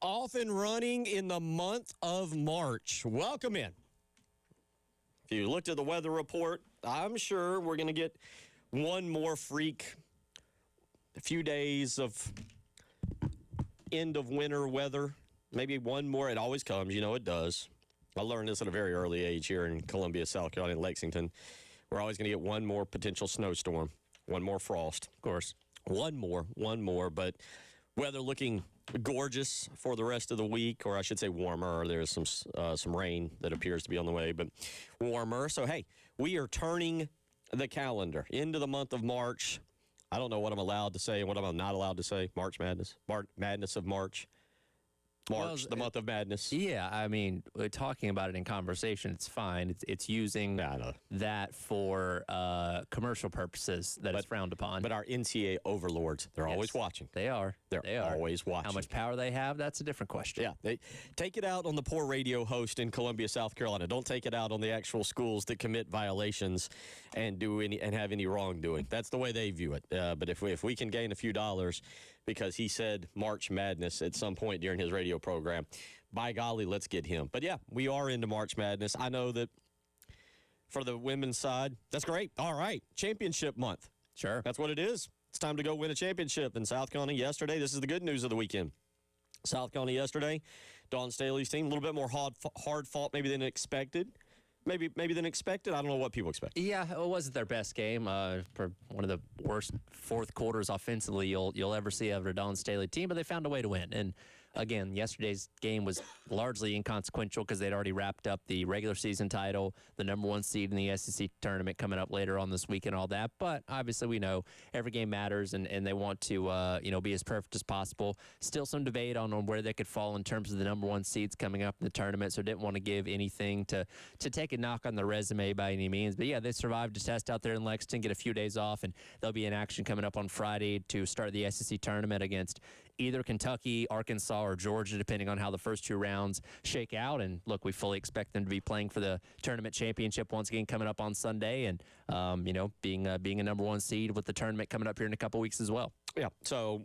Off and running in the month of March. Welcome in. If you looked at the weather report, I'm sure we're going to get one more freak, a few days of end of winter weather, maybe one more. It always comes, it does. I learned this at a very early age here in Columbia, South Carolina, in Lexington. We're always going to get one more potential snowstorm, one more frost, of course. One more, but weather looking gorgeous for the rest of the week, or I should say warmer. There's some rain that appears to be on the way, but warmer. So, hey, we are turning the calendar into the month of March. I don't know what I'm allowed to say and what I'm not allowed to say. March Madness. Madness of March. March, the month of madness. Yeah, I mean, talking about it in conversation, it's fine. It's using that for commercial purposes that is frowned upon. But our NCAA overlords, they're always watching. They are. They are always watching. How much power they have, that's a different question. Yeah, they take it out on the poor radio host in Columbia, South Carolina. Don't take it out on the actual schools that commit violations and have any wrongdoing. That's the way they view it. But if we can gain a few dollars because he said March Madness at some point during his radio program, by golly, let's get him. But yeah, we are into March Madness. I know that for the women's side, that's great. All right, championship month. Sure. That's what it is. It's time to go win a championship in South Carolina yesterday. This is the good news of the weekend. South Carolina yesterday, Dawn Staley's team, a little bit more hard fought maybe than expected. Maybe than expected. I don't know what people expect. Yeah, it wasn't their best game. For one of the worst fourth quarters offensively you'll ever see out of a Dawn Staley team, but they found a way to win. And again, yesterday's game was largely inconsequential because they'd already wrapped up the regular season title, the number one seed in the SEC tournament coming up later on this week and all that. But obviously we know every game matters, and they want to be as perfect as possible. Still some debate on where they could fall in terms of the number one seeds coming up in the tournament, so didn't want to give anything to take a knock on the resume by any means. But yeah, they survived a test out there in Lexington, get a few days off, and they'll be in action coming up on Friday to start the SEC tournament against either Kentucky, Arkansas, or Georgia, depending on how the first two rounds shake out. And look, we fully expect them to be playing for the tournament championship once again coming up on Sunday, and being a number one seed with the tournament coming up here in a couple weeks as well. Yeah, so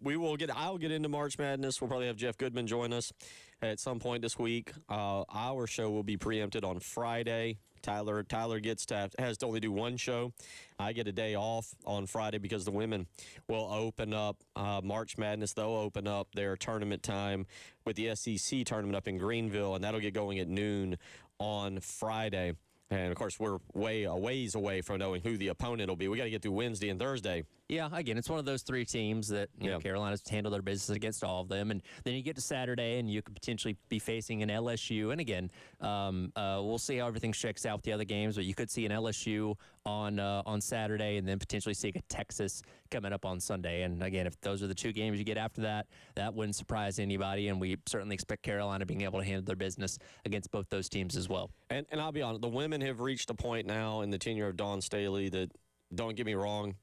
I'll get into March Madness. We'll probably have Jeff Goodman join us at some point this week. Our show will be preempted on Friday. Tyler has to only do one show. I get a day off on Friday because the women will open up March Madness. They'll open up their tournament time with the SEC tournament up in Greenville, and that'll get going at noon on Friday. And, of course, we're a ways away from knowing who the opponent will be. We got to get through Wednesday and Thursday. Yeah, again, it's one of those three teams that Carolina's handled their business against all of them. And then you get to Saturday, and you could potentially be facing an LSU. And, again, we'll see how everything shakes out with the other games. But you could see an LSU on Saturday, and then potentially see a Texas coming up on Sunday. And, again, if those are the two games you get after that, that wouldn't surprise anybody. And we certainly expect Carolina being able to handle their business against both those teams as well. And I'll be honest, the women have reached a point now in the tenure of Dawn Staley that, don't get me wrong,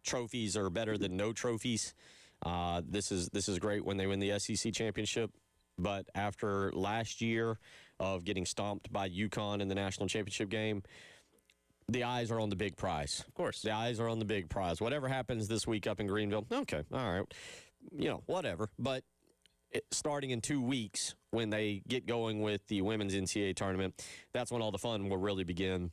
trophies are better than no trophies. This is great when they win the SEC championship. But after last year of getting stomped by UConn in the national championship game, the eyes are on the big prize. Of course. The eyes are on the big prize. Whatever happens this week up in Greenville, okay, all right. Whatever. But starting in 2 weeks, when they get going with the women's NCAA tournament, that's when all the fun will really begin.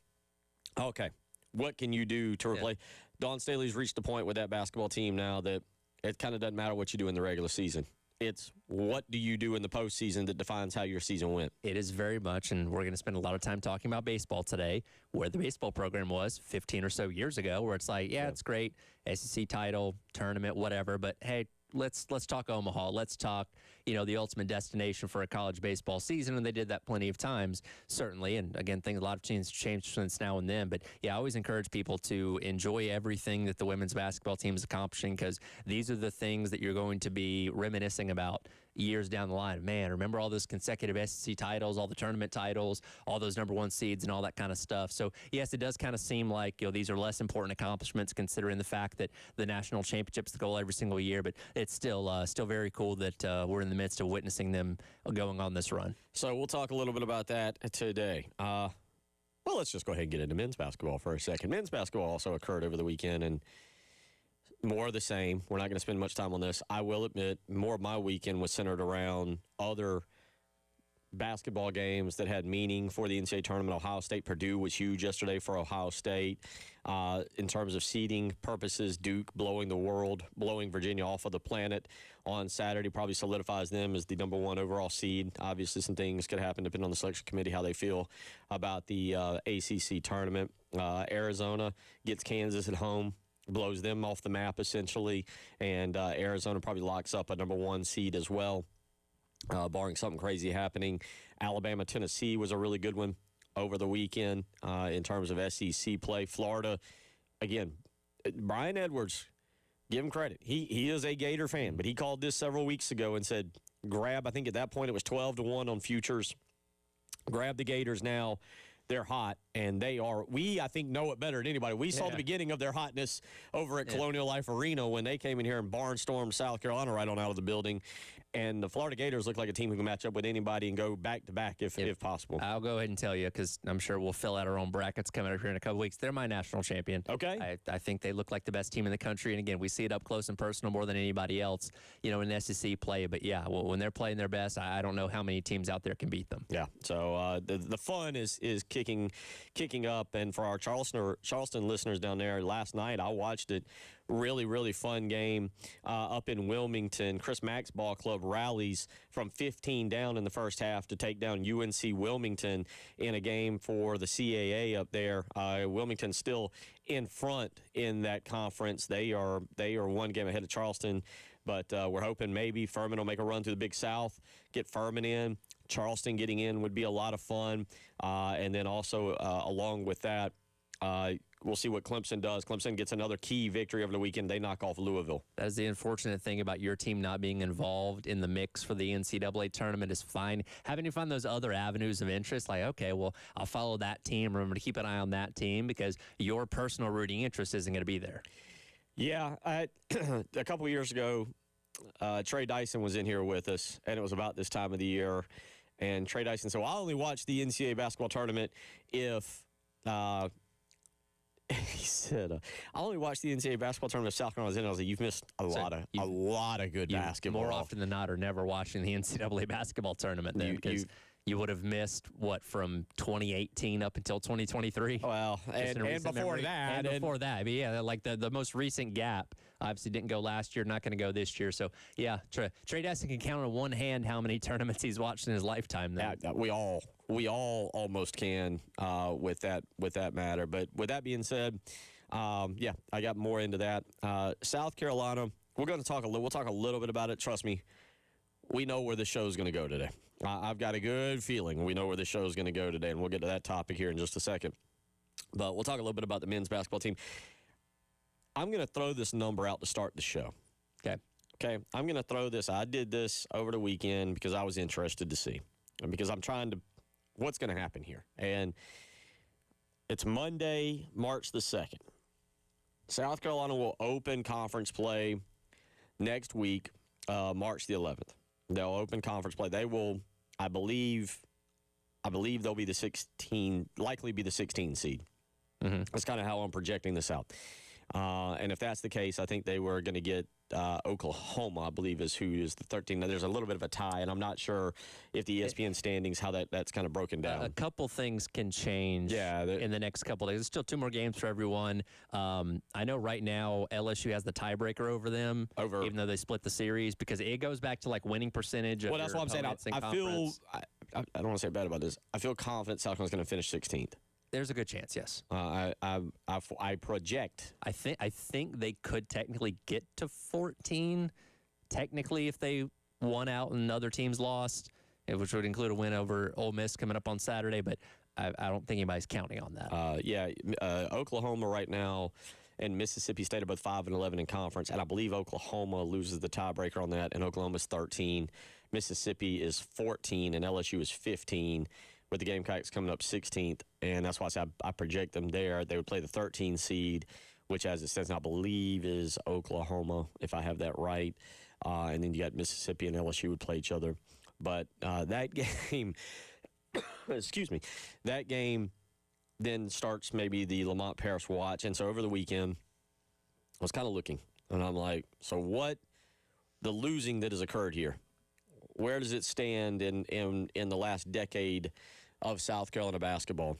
Okay, what can you do to replace? Yeah. Dawn Staley's reached a point with that basketball team now that it kind of doesn't matter what you do in the regular season. It's what do you do in the postseason that defines how your season went. It is very much, and we're going to spend a lot of time talking about baseball today, where the baseball program was 15 or so years ago, where it's like, it's great, SEC title, tournament, whatever, but hey, let's talk Omaha. Let's talk, the ultimate destination for a college baseball season, and they did that plenty of times, certainly. And again, a lot of things changed since now and then. But yeah, I always encourage people to enjoy everything that the women's basketball team is accomplishing, because these are the things that you're going to be reminiscing about years down the line. Man, remember all those consecutive SEC titles, all the tournament titles, all those number one seeds, and all that kind of stuff. So yes, it does kind of seem like these are less important accomplishments considering the fact that the national championship's the goal every single year. But it's still very cool that we're in the midst of witnessing them going on this run. So we'll talk a little bit about that today. Well, let's just go ahead and get into men's basketball for a second. Men's basketball also occurred over the weekend, and more of the same. We're not going to spend much time on this. I will admit, more of my weekend was centered around other basketball games that had meaning for the NCAA tournament. Ohio State, Purdue was huge yesterday for Ohio State. In terms of seeding purposes, Duke blowing Virginia off of the planet on Saturday probably solidifies them as the number 1 overall seed. Obviously, some things could happen depending on the selection committee, how they feel about the ACC tournament. Arizona gets Kansas at home, blows them off the map essentially, and Arizona probably locks up a number 1 seed as well. Barring something crazy happening. Alabama, Tennessee was a really good one over the weekend in terms of SEC play. Florida, again, Brian Edwards, give him credit. He is a Gator fan, but he called this several weeks ago and said, grab, I think at that point it was 12-1 on futures. Grab the Gators now. They're hot, and they are. We, I think, know it better than anybody. We saw the beginning of their hotness over at Colonial Life Arena when they came in here and barnstormed South Carolina right on out of the building. And the Florida Gators look like a team who can match up with anybody and go back-to-back if possible. I'll go ahead and tell you, because I'm sure we'll fill out our own brackets coming up here in a couple weeks. They're my national champion. Okay. I think they look like the best team in the country. And, again, we see it up close and personal more than anybody else, in SEC play. But, yeah, when they're playing their best, I don't know how many teams out there can beat them. Yeah, so the fun is kicking up. And for our Charleston listeners down there, last night I watched it. Really, really fun game up in Wilmington. Chris Mack's ball club rallies from 15 down in the first half to take down UNC Wilmington in a game for the CAA up there. Wilmington still in front in that conference. They are 1 game ahead of Charleston, but we're hoping maybe Furman will make a run through the Big South, get Furman in. Charleston getting in would be a lot of fun. And then also along with that, we'll see what Clemson does. Clemson gets another key victory over the weekend. They knock off Louisville. That is the unfortunate thing about your team not being involved in the mix for the NCAA tournament is fine. Having to find those other avenues of interest, like, okay, well, I'll follow that team. Remember to keep an eye on that team because your personal rooting interest isn't going to be there. Yeah. A couple of years ago, Trey Dyson was in here with us, and it was about this time of the year. And Trey Dyson said, well, I'll only watch the NCAA basketball tournament if he said, I'll only watch the NCAA basketball tournament if South Carolina's in. I was like, you've missed a lot of good basketball. More often than not are never watching the NCAA basketball tournament then because you would have missed, from 2018 up until 2023? Well, and before that. And before that. But yeah, like the most recent gap obviously didn't go last year, not going to go this year. So, yeah, Trey Dyson can count on one hand how many tournaments he's watched in his lifetime. Then. We all almost can with that matter. But with that being said, I got more into that. South Carolina, we'll talk a little bit about it. Trust me, we know where the show's going to go today. I've got a good feeling we know where the show's going to go today, and we'll get to that topic here in just a second. But we'll talk a little bit about the men's basketball team. I'm going to throw this number out to start the show. Okay. I'm going to throw this. I did this over the weekend because I was interested to see, and because I'm trying to what's going to happen here. And it's Monday, March the 2nd. South Carolina will open conference play next week, March the 11th. They'll open conference play. They will, I believe they'll be likely be the 16 seed. Mm-hmm. That's kind of how I'm projecting this out. And if that's the case, I think they were going to get Oklahoma, I believe, who is the 13. Now, there's a little bit of a tie, and I'm not sure if the ESPN standings, how that's kind of broken down. A couple things can change in the next couple days. There's still 2 more games for everyone. I know right now LSU has the tiebreaker over them, even though they split the series, because it goes back to, winning percentage of that's what I'm saying. I don't want to say bad about this. I feel confident South Carolina's going to finish 16th. There's a good chance, yes. I project. I think they could technically get to 14. Technically, if they won out and other teams lost, which would include a win over Ole Miss coming up on Saturday. But I don't think anybody's counting on that. Oklahoma right now and Mississippi State are both 5-11 in conference, and I believe Oklahoma loses the tiebreaker on that, and Oklahoma's 13. Mississippi is 14, and LSU is 15. With the Gamecocks coming up 16th, and that's why I project them there. They would play the 13 seed, which, as it says, I believe is Oklahoma, if I have that right. And then you got Mississippi and LSU would play each other. But that game, that game then starts maybe the Lamont Paris watch. And so over the weekend, I was kind of looking. And I'm like, so what? The losing that has occurred here, where does it stand in the last decade of South Carolina basketball?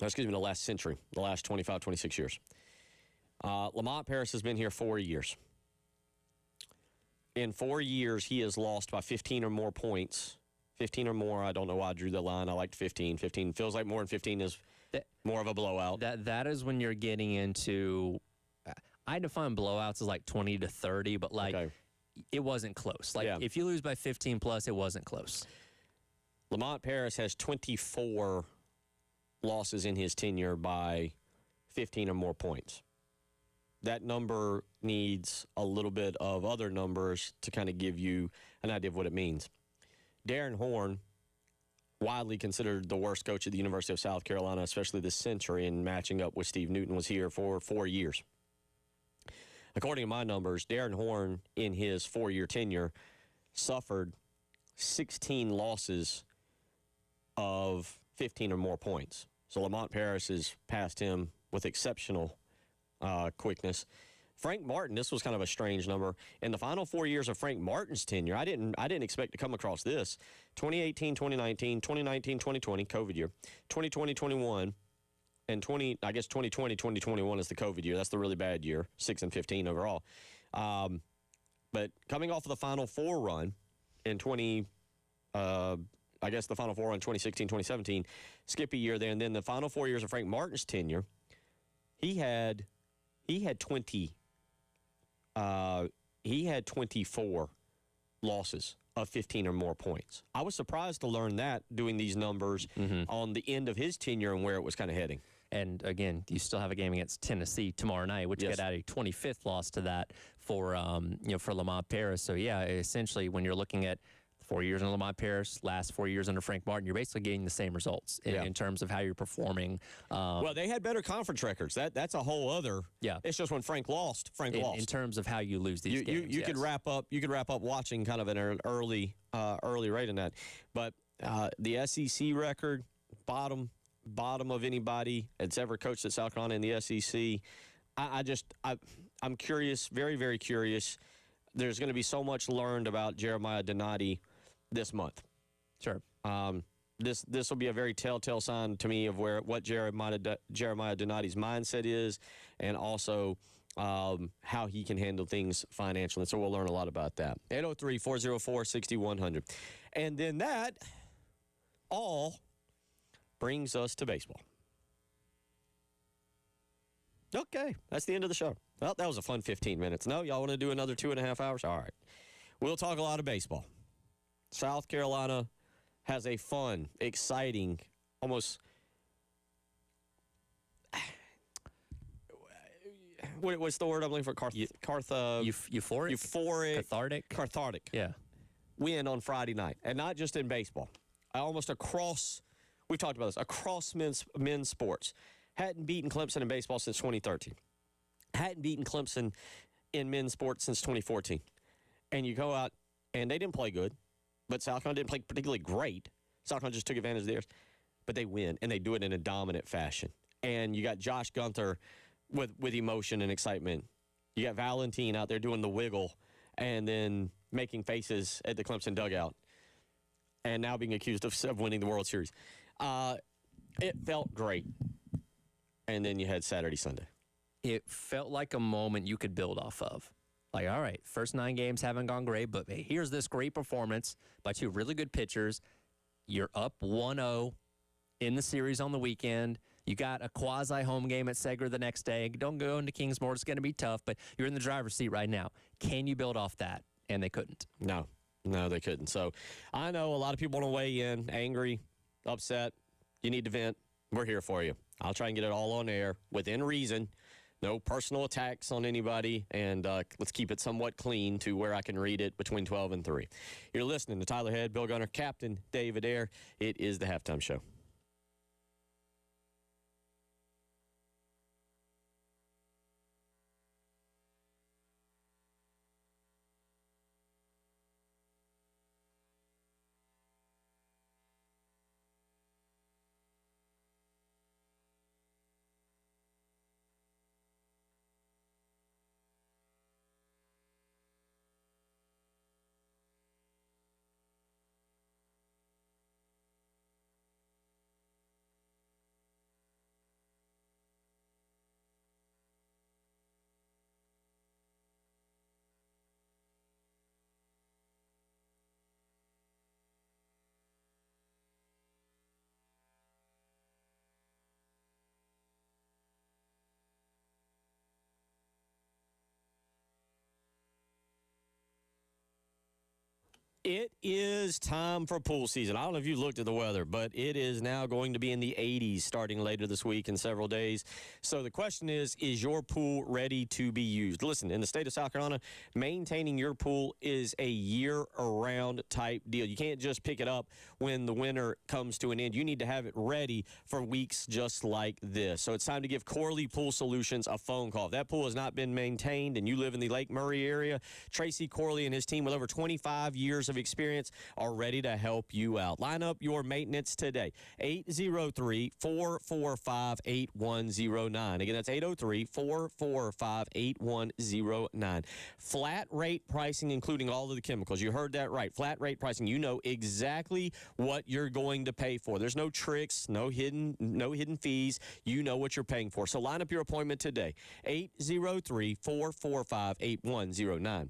Excuse me, the last century, the last 25, 26 years. Lamont Paris has been here 4 years. In 4 years, he has lost by 15 or more points. 15 or more, I don't know why I drew the line. I liked 15. 15 feels like more than 15 is more of a blowout. That is when you're getting into, I define blowouts as like 20 to 30, but like it wasn't close. Like if you lose by 15 plus, it wasn't close. Lamont Paris has 24 losses in his tenure by 15 or more points. That number needs a little bit of other numbers to kind of give you an idea of what it means. Darren Horn, widely considered the worst coach at the University of South Carolina, especially this century, and matching up with Steve Newton, was here for 4 years. According to my numbers, Darren Horn, in his 4-year tenure, suffered 16 losses of 15 or more points. So Lamont Paris has passed him with exceptional quickness. Frank Martin, this was kind of a strange number. In the final 4 years of Frank Martin's tenure, I didn't expect to come across this. 2018, 2019, 2019, 2020, COVID year, 2020, 21, and 2020, 2021 is the COVID year. That's the really bad year, 6 and 15 overall. But coming off of the Final Four run in the Final Four run 2016, 2017, skip a year there, and then the final 4 years of Frank Martin's tenure, he had 24 losses of 15 or more points. I was surprised to learn that doing these numbers on the end of his tenure and where it was kind of heading. And again, you still have a game against Tennessee tomorrow night, which could add a 25th loss to that for Lamont Paris. So yeah, essentially when you're looking at 4 years under Lamont Paris, last 4 years under Frank Martin, you're basically getting the same results in terms of how you're performing. Well, they had better conference records. That's a whole other. Yeah. It's just when Frank lost, lost. In terms of how you lose these games. You could wrap up. You could wrap up watching kind of an early rate in that. But the SEC record, bottom of anybody that's ever coached at South Carolina in the SEC. I'm curious, very, very curious. There's going to be so much learned about Jeremiah Donati this month. Sure. This will be a very telltale sign to me of what Jeremiah Donati's mindset is, and also how he can handle things financially. So we'll learn a lot about that. 803-404-6100. And then that all brings us to baseball. Okay, that's the end of the show. Well, that was a fun 15 minutes. No, y'all want to do another 2.5 hours? All right. We'll talk a lot of baseball. South Carolina has a fun, exciting, almost what's the word I'm looking for? Euphoric. Cathartic. Yeah. Win on Friday night. And not just in baseball. Almost across, we've talked about this, across men's sports. Hadn't beaten Clemson in baseball since 2013. Hadn't beaten Clemson in men's sports since 2014. And you go out, and they didn't play good, but South Carolina didn't play particularly great. South Carolina just took advantage of theirs. But they win, and they do it in a dominant fashion. And you got Josh Gunther with emotion and excitement. You got Valentine out there doing the wiggle and then making faces at the Clemson dugout and now being accused of winning the World Series. It felt great. And then you had Saturday, Sunday. It felt like a moment you could build off of. Like, all right, first 9 games haven't gone great, but hey, here's this great performance by 2 really good pitchers. You're up 1-0 in the series on the weekend. You got a quasi-home game at Segra the next day. Don't go into Kingsmore. It's going to be tough, but you're in the driver's seat right now. Can you build off that? And they couldn't. No, they couldn't. So I know a lot of people want to weigh in, angry, upset. You need to vent. We're here for you. I'll try and get it all on air within reason. No personal attacks on anybody, and let's keep it somewhat clean to where I can read it between 12 and 3. You're listening to Tyler Head, Bill Gunner, Captain David Ayer. It is the Halftime Show. It is time for pool season. I don't know if you looked at the weather, but it is now going to be in the 80s starting later this week in several days. So the question is your pool ready to be used? Listen, in the state of South Carolina, maintaining your pool is a year-around type deal. You can't just pick it up when the winter comes to an end. You need to have it ready for weeks just like this. So it's time to give Corley Pool Solutions a phone call. If that pool has not been maintained and you live in the Lake Murray area, Tracy Corley and his team with over 25 years of experience are ready to help you out. Line up your maintenance today. 803-445-8109. Again, that's 803-445-8109. Flat rate pricing, including all of the chemicals. You heard that right. Flat rate pricing. You know exactly what you're going to pay for. There's no tricks, no hidden fees. You know what you're paying for. So line up your appointment today. 803-445-8109.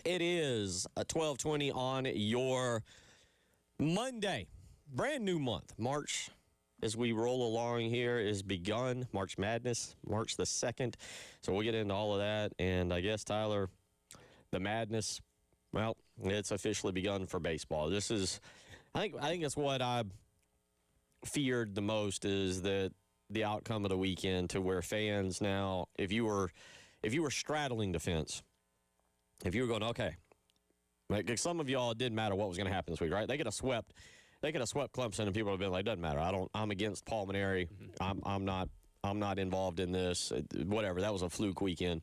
It is a 12:20 on your Monday. Brand new month. March, as we roll along here, is begun. March Madness, March the 2nd. So we'll get into all of that. And I guess, Tyler, the madness, well, it's officially begun for baseball. This is, I think that's what I feared the most, is that the outcome of the weekend, to where fans now, if you were straddling the fence if you were going, okay, like some of y'all, it didn't matter what was going to happen this week, right? They could have swept Clemson, and people would have been like, doesn't matter. I'm against Paul Maneri. I'm not involved in this. Whatever. That was a fluke weekend.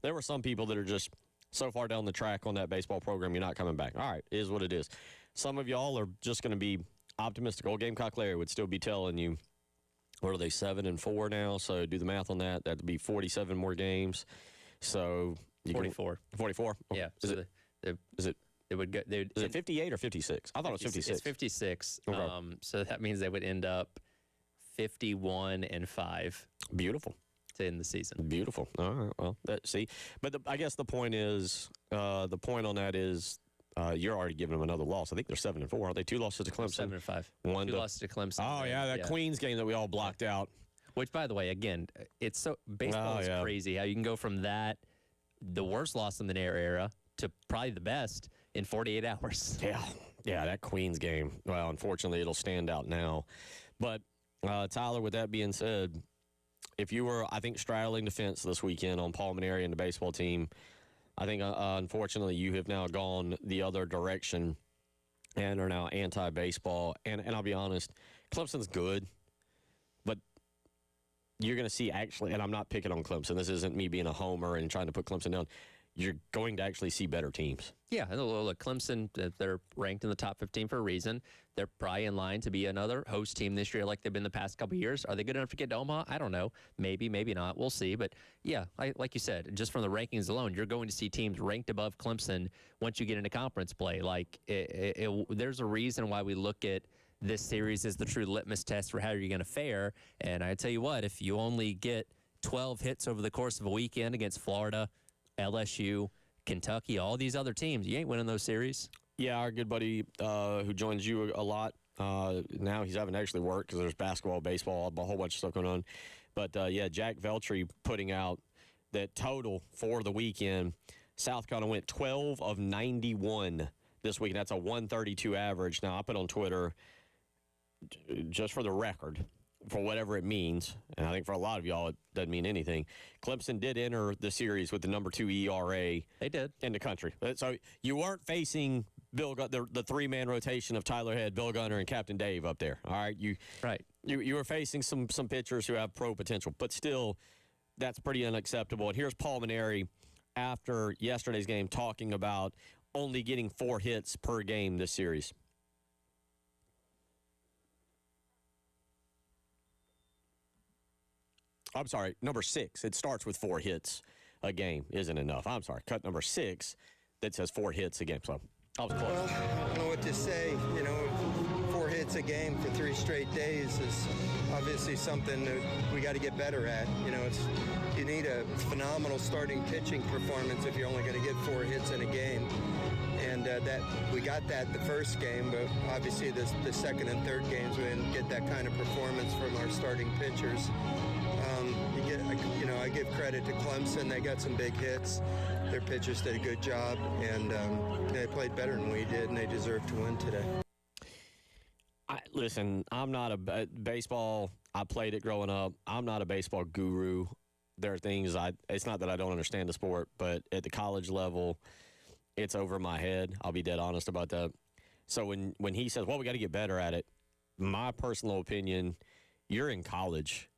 There were some people that are just so far down the track on that baseball program, you're not coming back. All right, it is what it is. Some of y'all are just going to be optimistic. Old Gamecock Larry would still be telling you, what are they, 7-4 now? So do the math on that. That'd be 47 more games. So 44. 44. Yeah. Is So it would go. Is it 58 or 56? I thought it was 56. It's 56. Okay. So that means they would end up 51-5. Beautiful. To end the season. Beautiful. All right. Well, see, but I guess the point on that is you're already giving them another loss. I think they're 7-4. Aren't they? 2 losses to Clemson. 7-5. One Two losses to Clemson. Oh yeah, that Queens game that we all blocked out. Which, by the way, again, it's so baseball is crazy how you can go from that, the worst loss in the era, to probably the best in 48 hours. Yeah, that Queens game. Well, unfortunately, it'll stand out now. But Tyler, with that being said, if you were, I think, straddling the fence this weekend on Paul Maneri and the baseball team, I think, unfortunately, you have now gone the other direction and are now anti-baseball. And I'll be honest, Clemson's good, but you're going to see actually, and I'm not picking on Clemson. This isn't me being a homer and trying to put Clemson down. You're going to actually see better teams. Yeah, look, Clemson, they're ranked in the top 15 for a reason. They're probably in line to be another host team this year like they've been the past couple of years. Are they good enough to get to Omaha? I don't know. Maybe, maybe not. We'll see. But, yeah, like you said, just from the rankings alone, you're going to see teams ranked above Clemson once you get into conference play. Like, there's a reason why we look at this series as the true litmus test for how you're going to fare. And I tell you what, if you only get 12 hits over the course of a weekend against Florida, LSU, Kentucky, all these other teams, you ain't winning those series. Yeah, our good buddy who joins you a lot, now he's having to actually work because there's basketball, baseball, a whole bunch of stuff going on. But, yeah, Jack Veltri putting out that total for the weekend. South Carolina went 12 of 91 this week, and that's a 132 average. Now, I put on Twitter, just for the record, for whatever it means, and I think for a lot of y'all it doesn't mean anything, Clemson did enter the series with the number 2 ERA. They did. In the country. So you weren't facing the three-man rotation of Tyler Head, Bill Gunner, and Captain Dave up there. All right? You were facing some pitchers who have pro potential, but still, that's pretty unacceptable. And here's Paul Maneri after yesterday's game talking about only getting 4 hits per game this series. I'm sorry, number 6. It starts with 4 hits a game isn't enough. I'm sorry, cut number 6 that says 4 hits a game. So I was close. Well, I don't know what to say. 4 hits a game for 3 straight days is obviously something that we got to get better at. You need a phenomenal starting pitching performance if you're only going to get 4 hits in a game. And that we got that the first game, but obviously the second and third games we didn't get that kind of performance from our starting pitchers. I give credit to Clemson. They got some big hits. Their pitchers did a good job, and they played better than we did, and they deserve to win today. Listen, I'm not a baseball. I played it growing up. I'm not a baseball guru. There are things it's not that I don't understand the sport, but at the college level, it's over my head. I'll be dead honest about that. So when he says, well, we got to get better at it, my personal opinion, you're in college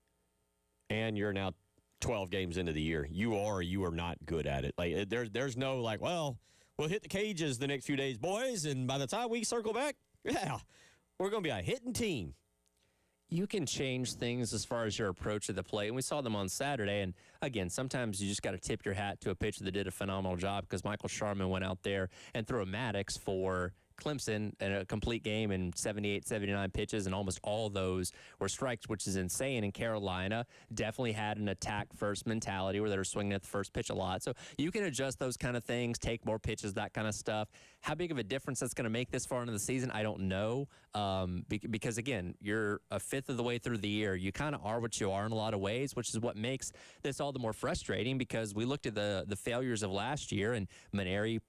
and you're now 12 games into the year. You are or you are not good at it. Like there's no like, well, we'll hit the cages the next few days, boys, and by the time we circle back, yeah, we're going to be a hitting team. You can change things as far as your approach to the plate. And we saw them on Saturday. And, again, sometimes you just got to tip your hat to a pitcher that did a phenomenal job because Michael Sharman went out there and threw a Maddox for Clemson in a complete game in 78, 79 pitches, and almost all those were strikes, which is insane. And Carolina definitely had an attack-first mentality where they were swinging at the first pitch a lot. So you can adjust those kind of things, take more pitches, that kind of stuff. How big of a difference that's going to make this far into the season, I don't know. Because, again, you're a fifth of the way through the year. You kind of are what you are in a lot of ways, which is what makes this all the more frustrating because we looked at the failures of last year, and Maneri,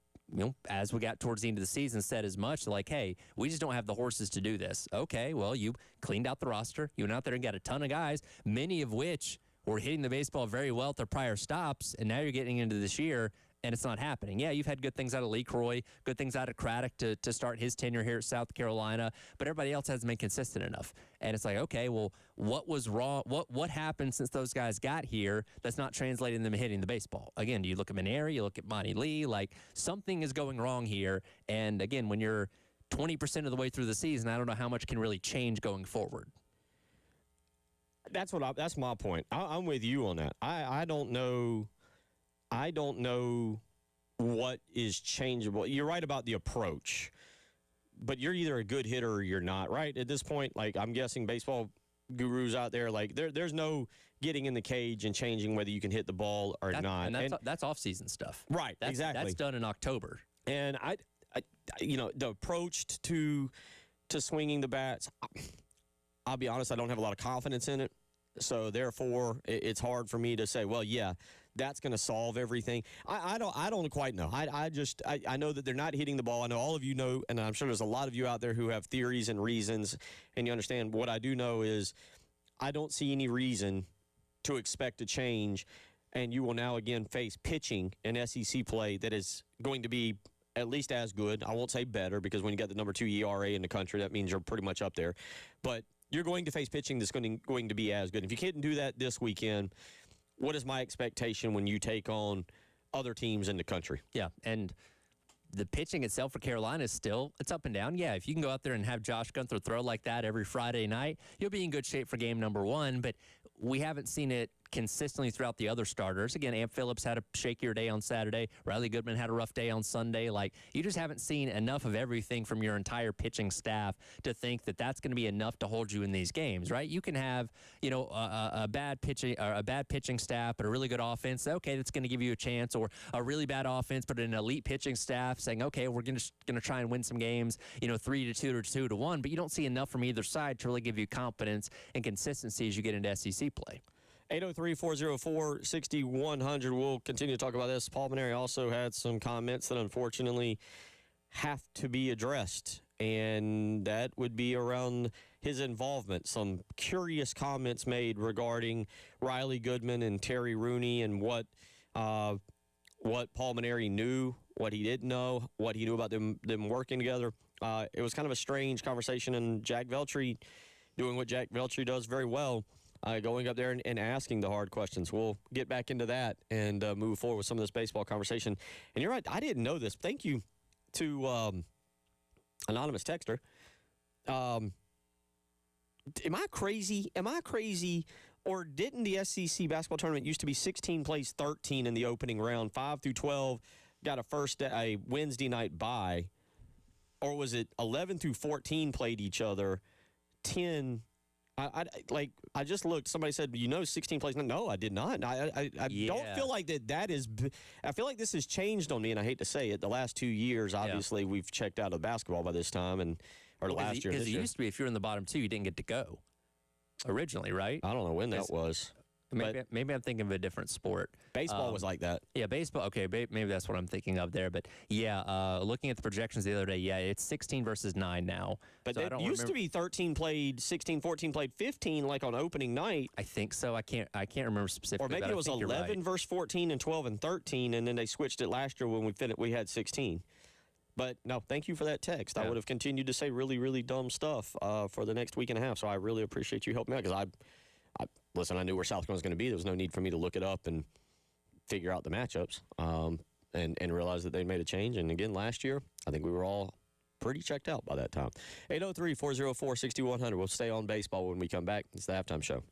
as we got towards the end of the season, said as much like, hey, we just don't have the horses to do this. Okay, well, you cleaned out the roster. You went out there and got a ton of guys, many of which were hitting the baseball very well at their prior stops, and now you're getting into this year, and it's not happening. Yeah, you've had good things out of Lee Croy, good things out of Craddock to start his tenure here at South Carolina, but everybody else hasn't been consistent enough. And it's like, okay, well, what was wrong? What happened since those guys got here that's not translating them hitting the baseball? Again, you look at Maneri, you look at Monty Lee, like something is going wrong here. And again, when you're 20% of the way through the season, I don't know how much can really change going forward. That's my point. I'm with you on that. I don't know. I don't know what is changeable. You're right about the approach, but you're either a good hitter or you're not, right? At this point, like I'm guessing baseball gurus out there, like there's no getting in the cage and changing whether you can hit the ball or not. And that's off-season stuff. Right, exactly. That's done in October. And I the approach to swinging the bats, I'll be honest, I don't have a lot of confidence in it. So therefore, it's hard for me to say, well, yeah, that's going to solve everything. I don't quite know. I know that they're not hitting the ball. I know all of you know, and I'm sure there's a lot of you out there who have theories and reasons, and you understand. What I do know is I don't see any reason to expect a change, and you will now again face pitching in SEC play that is going to be at least as good. I won't say better, because when you got the number 2 ERA in the country, that means you're pretty much up there. But you're going to face pitching that's going to be as good. If you can't do that this weekend, what is my expectation when you take on other teams in the country? Yeah, and the pitching itself for Carolina is still, it's up and down. Yeah, if you can go out there and have Josh Gunther throw like that every Friday night, you'll be in good shape for game number 1, but we haven't seen it consistently throughout the other starters. Again, Amp Phillips had a shakier day on Saturday. Riley Goodman had a rough day on Sunday. Like, you just haven't seen enough of everything from your entire pitching staff to think that that's going to be enough to hold you in these games, right? You can have, a bad pitching staff, but a really good offense. Okay, that's going to give you a chance, or a really bad offense, but an elite pitching staff saying, okay, we're going to try and win some games, 3-2 or 2-1. But you don't see enough from either side to really give you confidence and consistency as you get into SEC play. 803-404-6100. We'll continue to talk about this. Paul Maneri also had some comments that unfortunately have to be addressed, and that would be around his involvement. Some curious comments made regarding Riley Goodman and Terry Rooney and what Paul Maneri knew, what he didn't know, what he knew about them working together. It was kind of a strange conversation, and Jack Veltri doing what Jack Veltri does very well, going up there and asking the hard questions. We'll get back into that and move forward with some of this baseball conversation. And you're right, I didn't know this. Thank you to anonymous texter. Am I crazy? Or didn't the SEC basketball tournament used to be 16 plays 13 in the opening round, 5 through 12 got a Wednesday night bye? Or was it 11 through 14 played each other, 10? I just looked. Somebody said, 16 plays. No, I did not. I don't feel like that is. I feel like this has changed on me, and I hate to say it. The last 2 years, obviously, we've checked out of basketball by this time, or last year. Because it used to be, if you were in the bottom 2, you didn't get to go originally, right? I don't know when that was. Maybe I'm thinking of a different sport. Baseball was like that. Yeah, baseball. Okay, maybe that's what I'm thinking of there. But yeah, looking at the projections the other day, yeah, it's 16 versus 9 now. But so it used to be 13 played, 16, 14 played, 15 like on opening night. I think so. I can't remember specifically. Or maybe it was 11 versus 14 and 12 and 13, and then they switched it last year when we had 16. But no, thank you for that text. Yeah. I would have continued to say really, really dumb stuff for the next week and a half. So I really appreciate you helping me out, because listen, I knew where South Carolina was going to be. There was no need for me to look it up and figure out the matchups and realize that they made a change. And again, last year, I think we were all pretty checked out by that time. 803-404-6100. We'll stay on baseball when we come back. It's the halftime show.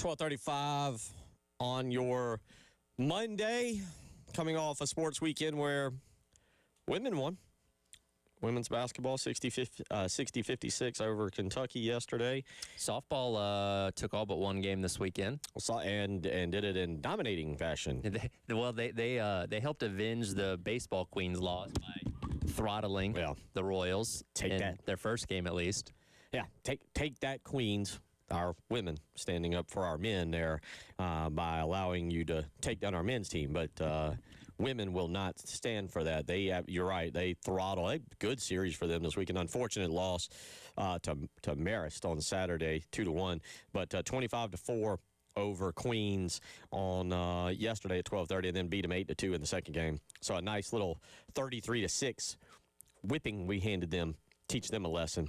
12:35 on your Monday, coming off a sports weekend where women won. Women's basketball 60-56 over Kentucky yesterday. Softball took all but one game this weekend, And did it in dominating fashion. They helped avenge the baseball queens' loss by throttling the Royals in their first game, at least. Yeah, take that, Queens. Our women standing up for our men there by allowing you to take down our men's team, but women will not stand for that. You're right. They throttle. A good series for them this week. An unfortunate loss to Marist on Saturday, 2-1, but 25-4 over Queens on yesterday at 12:30, and then beat them 8-2 in the second game. So a nice little 33-6 whipping we handed them. Teach them a lesson.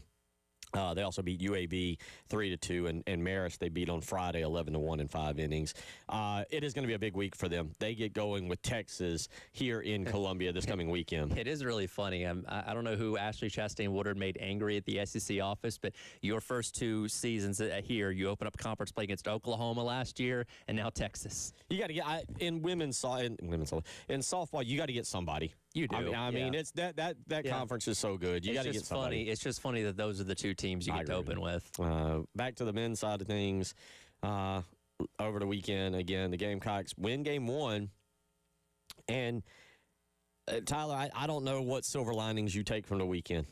They also beat UAB 3-2, and Marist they beat on Friday 11-1 in 5 innings. It is going to be a big week for them. They get going with Texas here in Columbia this coming weekend. It is really funny. I don't know who Ashley Chastain Woodard made angry at the SEC office, but your first 2 seasons here, you open up conference play against Oklahoma last year, and now Texas. You got to get in softball. You got to get somebody. You do. I mean, it's that conference is so good. You got to get somebody. It's just funny that those are the 2 teams you get to open with. Back to the men's side of things. Over the weekend, again, the Gamecocks win game 1. And Tyler, I don't know what silver linings you take from the weekend.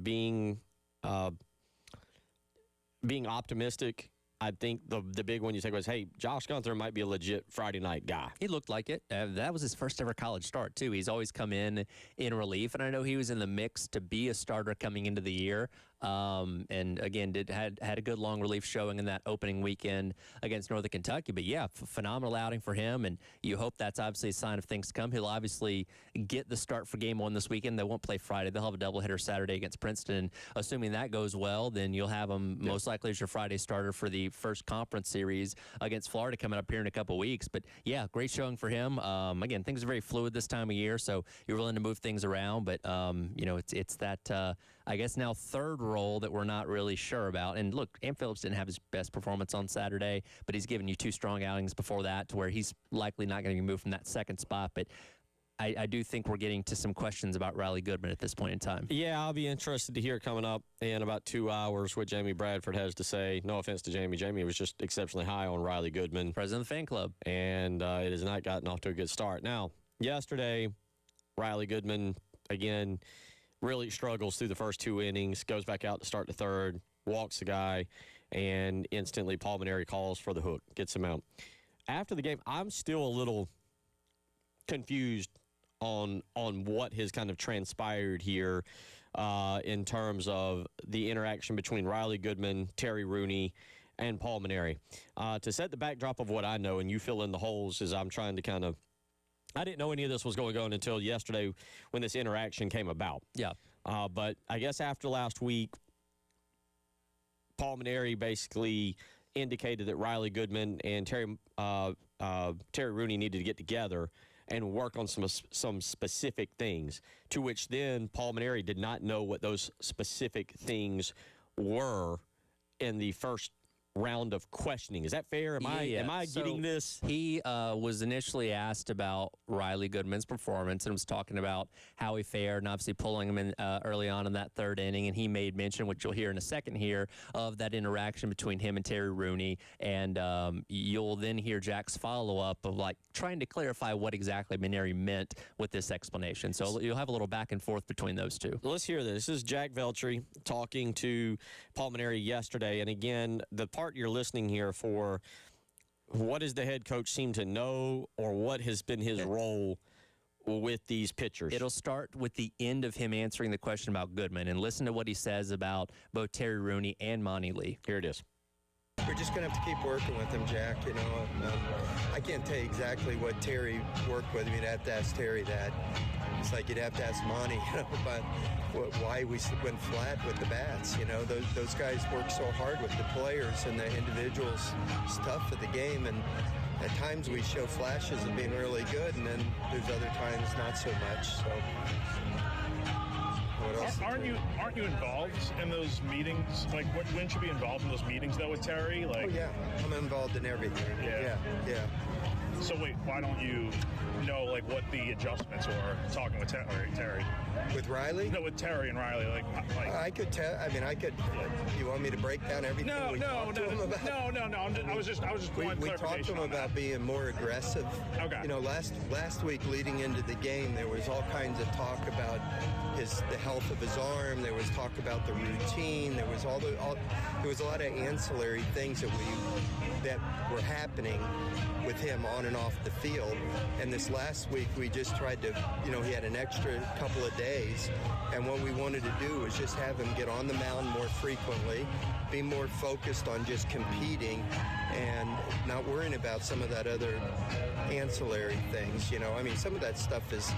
Being optimistic. I think the big one you take was, hey, Josh Gunther might be a legit Friday night guy. He looked like it. That was his first ever college start, too. He's always come in relief, and I know he was in the mix to be a starter coming into the year. And again, had a good long relief showing in that opening weekend against Northern Kentucky. But yeah, phenomenal outing for him, and you hope that's obviously a sign of things to come. He'll obviously get the start for game 1 this weekend. They won't play Friday. They'll have a doubleheader Saturday against Princeton. Assuming that goes well, then you'll have him most likely as your Friday starter for the first conference series against Florida coming up here in a couple weeks. But yeah, great showing for him. Again, things are very fluid this time of year, so you're willing to move things around. But it's that I guess now third role that we're not really sure about. And look, Am Phillips didn't have his best performance on Saturday, but he's given you 2 strong outings before that to where he's likely not going to be moved from that second spot. But I do think we're getting to some questions about Riley Goodman at this point in time. Yeah, I'll be interested to hear coming up in about 2 hours what Jamie Bradford has to say. No offense to Jamie. Jamie was just exceptionally high on Riley Goodman. President of the fan club. And it has not gotten off to a good start. Now, yesterday, Riley Goodman, again, really struggles through the first 2 innings, goes back out to start the third, walks the guy, and instantly Paul Maneri calls for the hook, gets him out. After the game, I'm still a little confused on what has kind of transpired here in terms of the interaction between Riley Goodman, Terry Rooney, and Paul Maneri. To set the backdrop of what I know, and you fill in the holes as I'm trying to kind of I didn't know any of this was going on until yesterday when this interaction came about. Yeah. But I guess after last week, Paul Maneri basically indicated that Riley Goodman and Terry Rooney needed to get together and work on some specific things, to which then Paul Maneri did not know what those specific things were in the first round of questioning. Is that fair? Am I getting this? He was initially asked about Riley Goodman's performance and was talking about how he fared and obviously pulling him in early on in that third inning. And he made mention, which you'll hear in a second here, of that interaction between him and Terry Rooney. And you'll then hear Jack's follow-up of like trying to clarify what exactly Maneri meant with this explanation. So you'll have a little back and forth between those two. Let's hear this. This is Jack Veltri talking to Paul Maneri yesterday. And again, the part you're listening here for, what does the head coach seem to know, or what has been his role with these pitchers? It'll start with the end of him answering the question about Goodman, and listen to what he says about both Terry Rooney and Monty Lee. Here it is. We're just going to have to keep working with him, Jack. You know, I can't tell you exactly what Terry worked with. You'd have to ask Terry that. It's like you'd have to ask Monty, you know, about why we went flat with the bats. You know, those guys work so hard with the players and the individuals. It's tough for the game, and at times we show flashes of being really good, and then there's other times not so much. So what else. Aren't you involved in those meetings? Like, wouldn't you be involved in those meetings though with Terry? Like, Oh yeah, I'm involved in everything. Yeah. Yeah. So wait, why don't you know like what the adjustments were talking with Terry? With Riley? No, with Terry and Riley. Like I could tell. I mean, I could. You want me to break down everything no, we talked to him about? no. I was just We wanting talked to clarification him on about that. being more aggressive. Okay. You know, last week leading into the game, there was all kinds of talk about the health of his arm. There was talk about the routine. There was there was a lot of ancillary things that were happening with him on and off the field. And this last week, we just tried to, he had an extra couple of days. And what we wanted to do was just have him get on the mound more frequently, be more focused on just competing and not worrying about some of that other ancillary things. I mean, some of that stuff is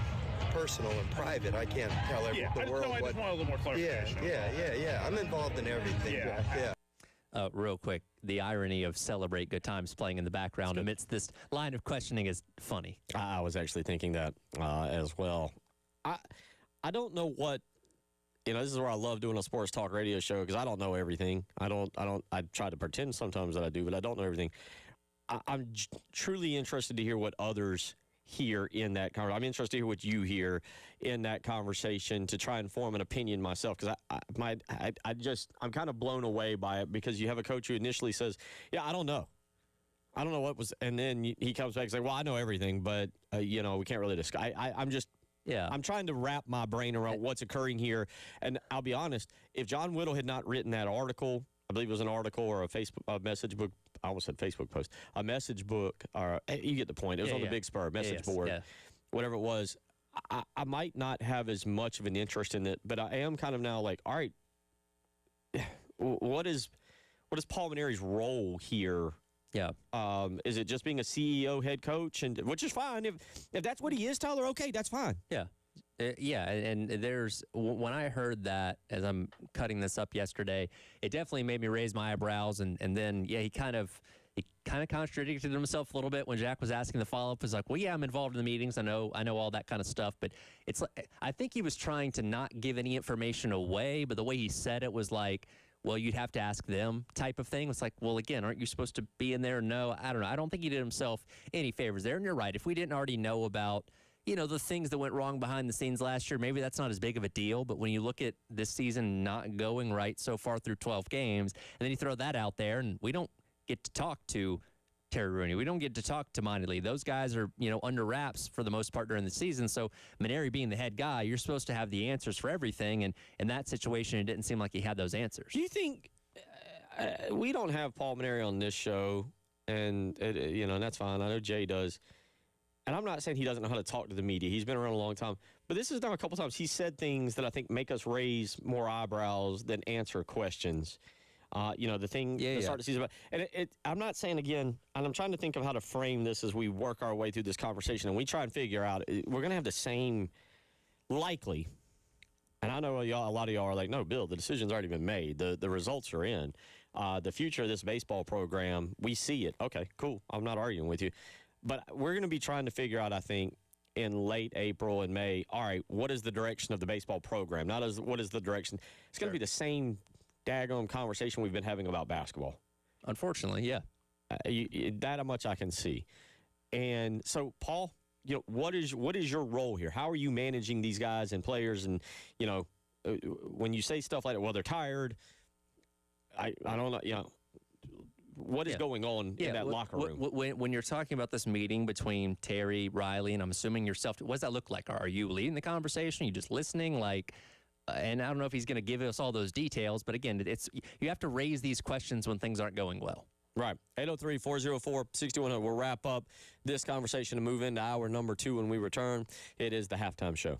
personal and private. I can't tell the world I just want a little more clarification. Yeah. I'm involved in everything. Yeah. Yeah. Real quick, the irony of Celebrate Good Times playing in the background amidst this line of questioning is funny. I was actually thinking that as well. I don't know what, this is where I love doing a sports talk radio show because I don't know everything. I try to pretend sometimes that I do, but I don't know everything. I'm truly interested to hear what others hear in that conversation. I'm interested to hear what you hear in that conversation to try and form an opinion myself because I'm kind of blown away by it because you have a coach who initially says, yeah, I don't know what was, and then he comes back and says, well, I know everything, but we can't really discuss. I'm trying to wrap my brain around what's occurring here, and I'll be honest, if John Whittle had not written that article, I believe it was an article or a message book. I almost said Facebook post. A message book, or you get the point. It was on the Big Spur message board, whatever it was. I might not have as much of an interest in it, but I am kind of now like, all right, what is Paul Maneri's role here? Yeah. Is it just being a CEO, head coach, which is fine if that's what he is, Tyler? Okay, that's fine. Yeah. And when I heard that as I'm cutting this up yesterday, it definitely made me raise my eyebrows. And then, he kind of contradicted himself a little bit when Jack was asking the follow-up. He's like, well, yeah, I'm involved in the meetings. I know all that kind of stuff. But it's like, I think he was trying to not give any information away. But the way he said it was like, well, you'd have to ask them type of thing. It's like, well, again, aren't you supposed to be in there? No, I don't know. I don't think he did himself any favors there. And you're right. If we didn't already know about the things that went wrong behind the scenes last year, maybe that's not as big of a deal. But when you look at this season not going right so far through 12 games, and then you throw that out there, and we don't get to talk to Terry Rooney. We don't get to talk to Monty Lee. Those guys are, under wraps for the most part during the season. So Maneri being the head guy, you're supposed to have the answers for everything. And in that situation, it didn't seem like he had those answers. Do you think we don't have Paul Maneri on this show, and that's fine. I know Jay does. And I'm not saying he doesn't know how to talk to the media. He's been around a long time. But this is now a couple times he said things that I think make us raise more eyebrows than answer questions. The thing the start of the season. And I'm not saying, again, and I'm trying to think of how to frame this as we work our way through this conversation. And we try and figure out, we're going to have the same, likely. And I know a lot of y'all are like, no, Bill, the decision's already been made. The results are in. The future of this baseball program, we see it. Okay, cool. I'm not arguing with you. But we're going to be trying to figure out, I think, in late April and May, all right, what is the direction of the baseball program? What is the direction? It's going to be the same daggone conversation we've been having about basketball. Unfortunately, yeah. That much I can see. And so, Paul, what is your role here? How are you managing these guys and players? And, when you say stuff like that, well, they're tired, I don't know, what is going on in that locker room? When you're talking about this meeting between Terry, Riley, and I'm assuming yourself, what does that look like? Are you leading the conversation? Are you just listening? And I don't know if he's going to give us all those details, but again, you have to raise these questions when things aren't going well. Right. 803-404-6100. We'll wrap up this conversation and move into hour number 2 when we return. It is the Halftime Show.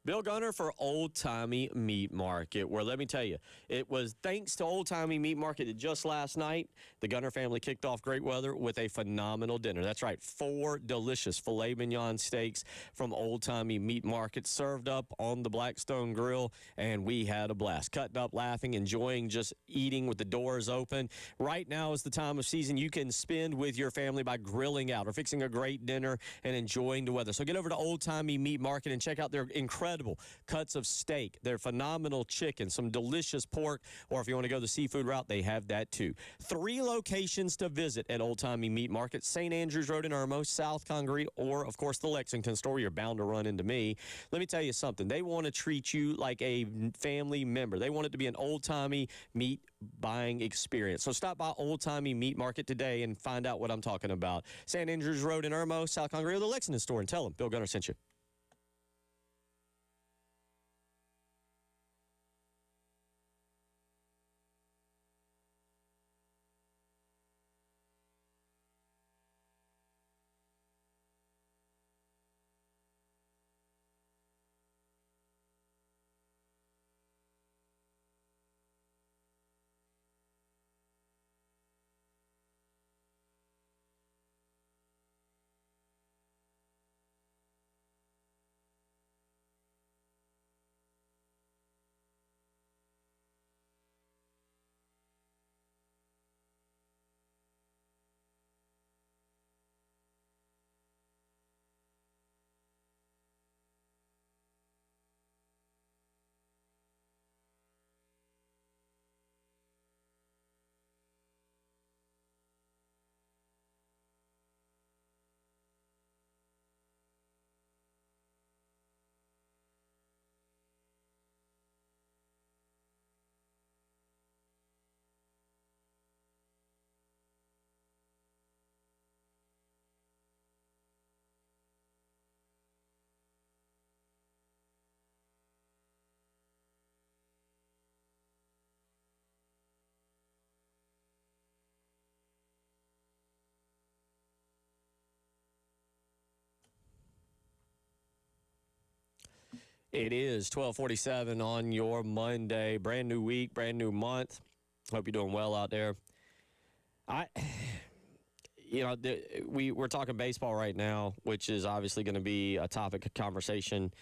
Bill Gunner for Old Timey Meat Market, where let me tell you, it was thanks to Old Timey Meat Market that just last night, the Gunner family kicked off great weather with a phenomenal dinner. That's right, 4 delicious filet mignon steaks from Old Timey Meat Market served up on the Blackstone Grill, and we had a blast. Cutting up, laughing, enjoying just eating with the doors open. Right now is the time of season you can spend with your family by grilling out or fixing a great dinner and enjoying the weather. So get over to Old Timey Meat Market and check out their incredible cuts of steak, their phenomenal chicken, some delicious pork, or if you want to go the seafood route, they have that too. 3 locations to visit at Old Timey Meat Market: St. Andrews Road in Irmo, South Congaree, or of course the Lexington store. You're bound to run into me. Let me tell you something. They want to treat you like a family member. They want it to be an old-timey meat buying experience. So stop by Old Timey Meat Market today and find out what I'm talking about. St. Andrews Road in Irmo, South Congaree, or the Lexington store, and tell them Bill Gunner sent you. It is 12:47 on your Monday. Brand new week, brand new month. Hope you're doing well out there. We're talking baseball right now, which is obviously going to be a topic of conversation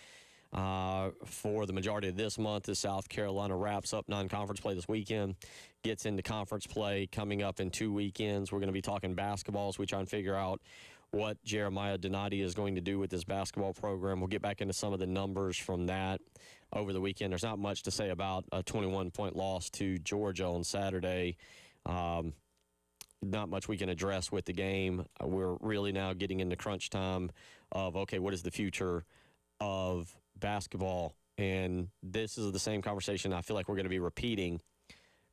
for the majority of this month as South Carolina wraps up non-conference play this weekend, gets into conference play coming up in 2 weekends. We're going to be talking basketball as we try and figure out what Jeremiah Donati is going to do with this basketball program. We'll get back into some of the numbers from that over the weekend. There's not much to say about a 21-point loss to Georgia on Saturday. Not much we can address with the game. We're really now getting into crunch time of, okay, what is the future of basketball? And this is the same conversation I feel like we're going to be repeating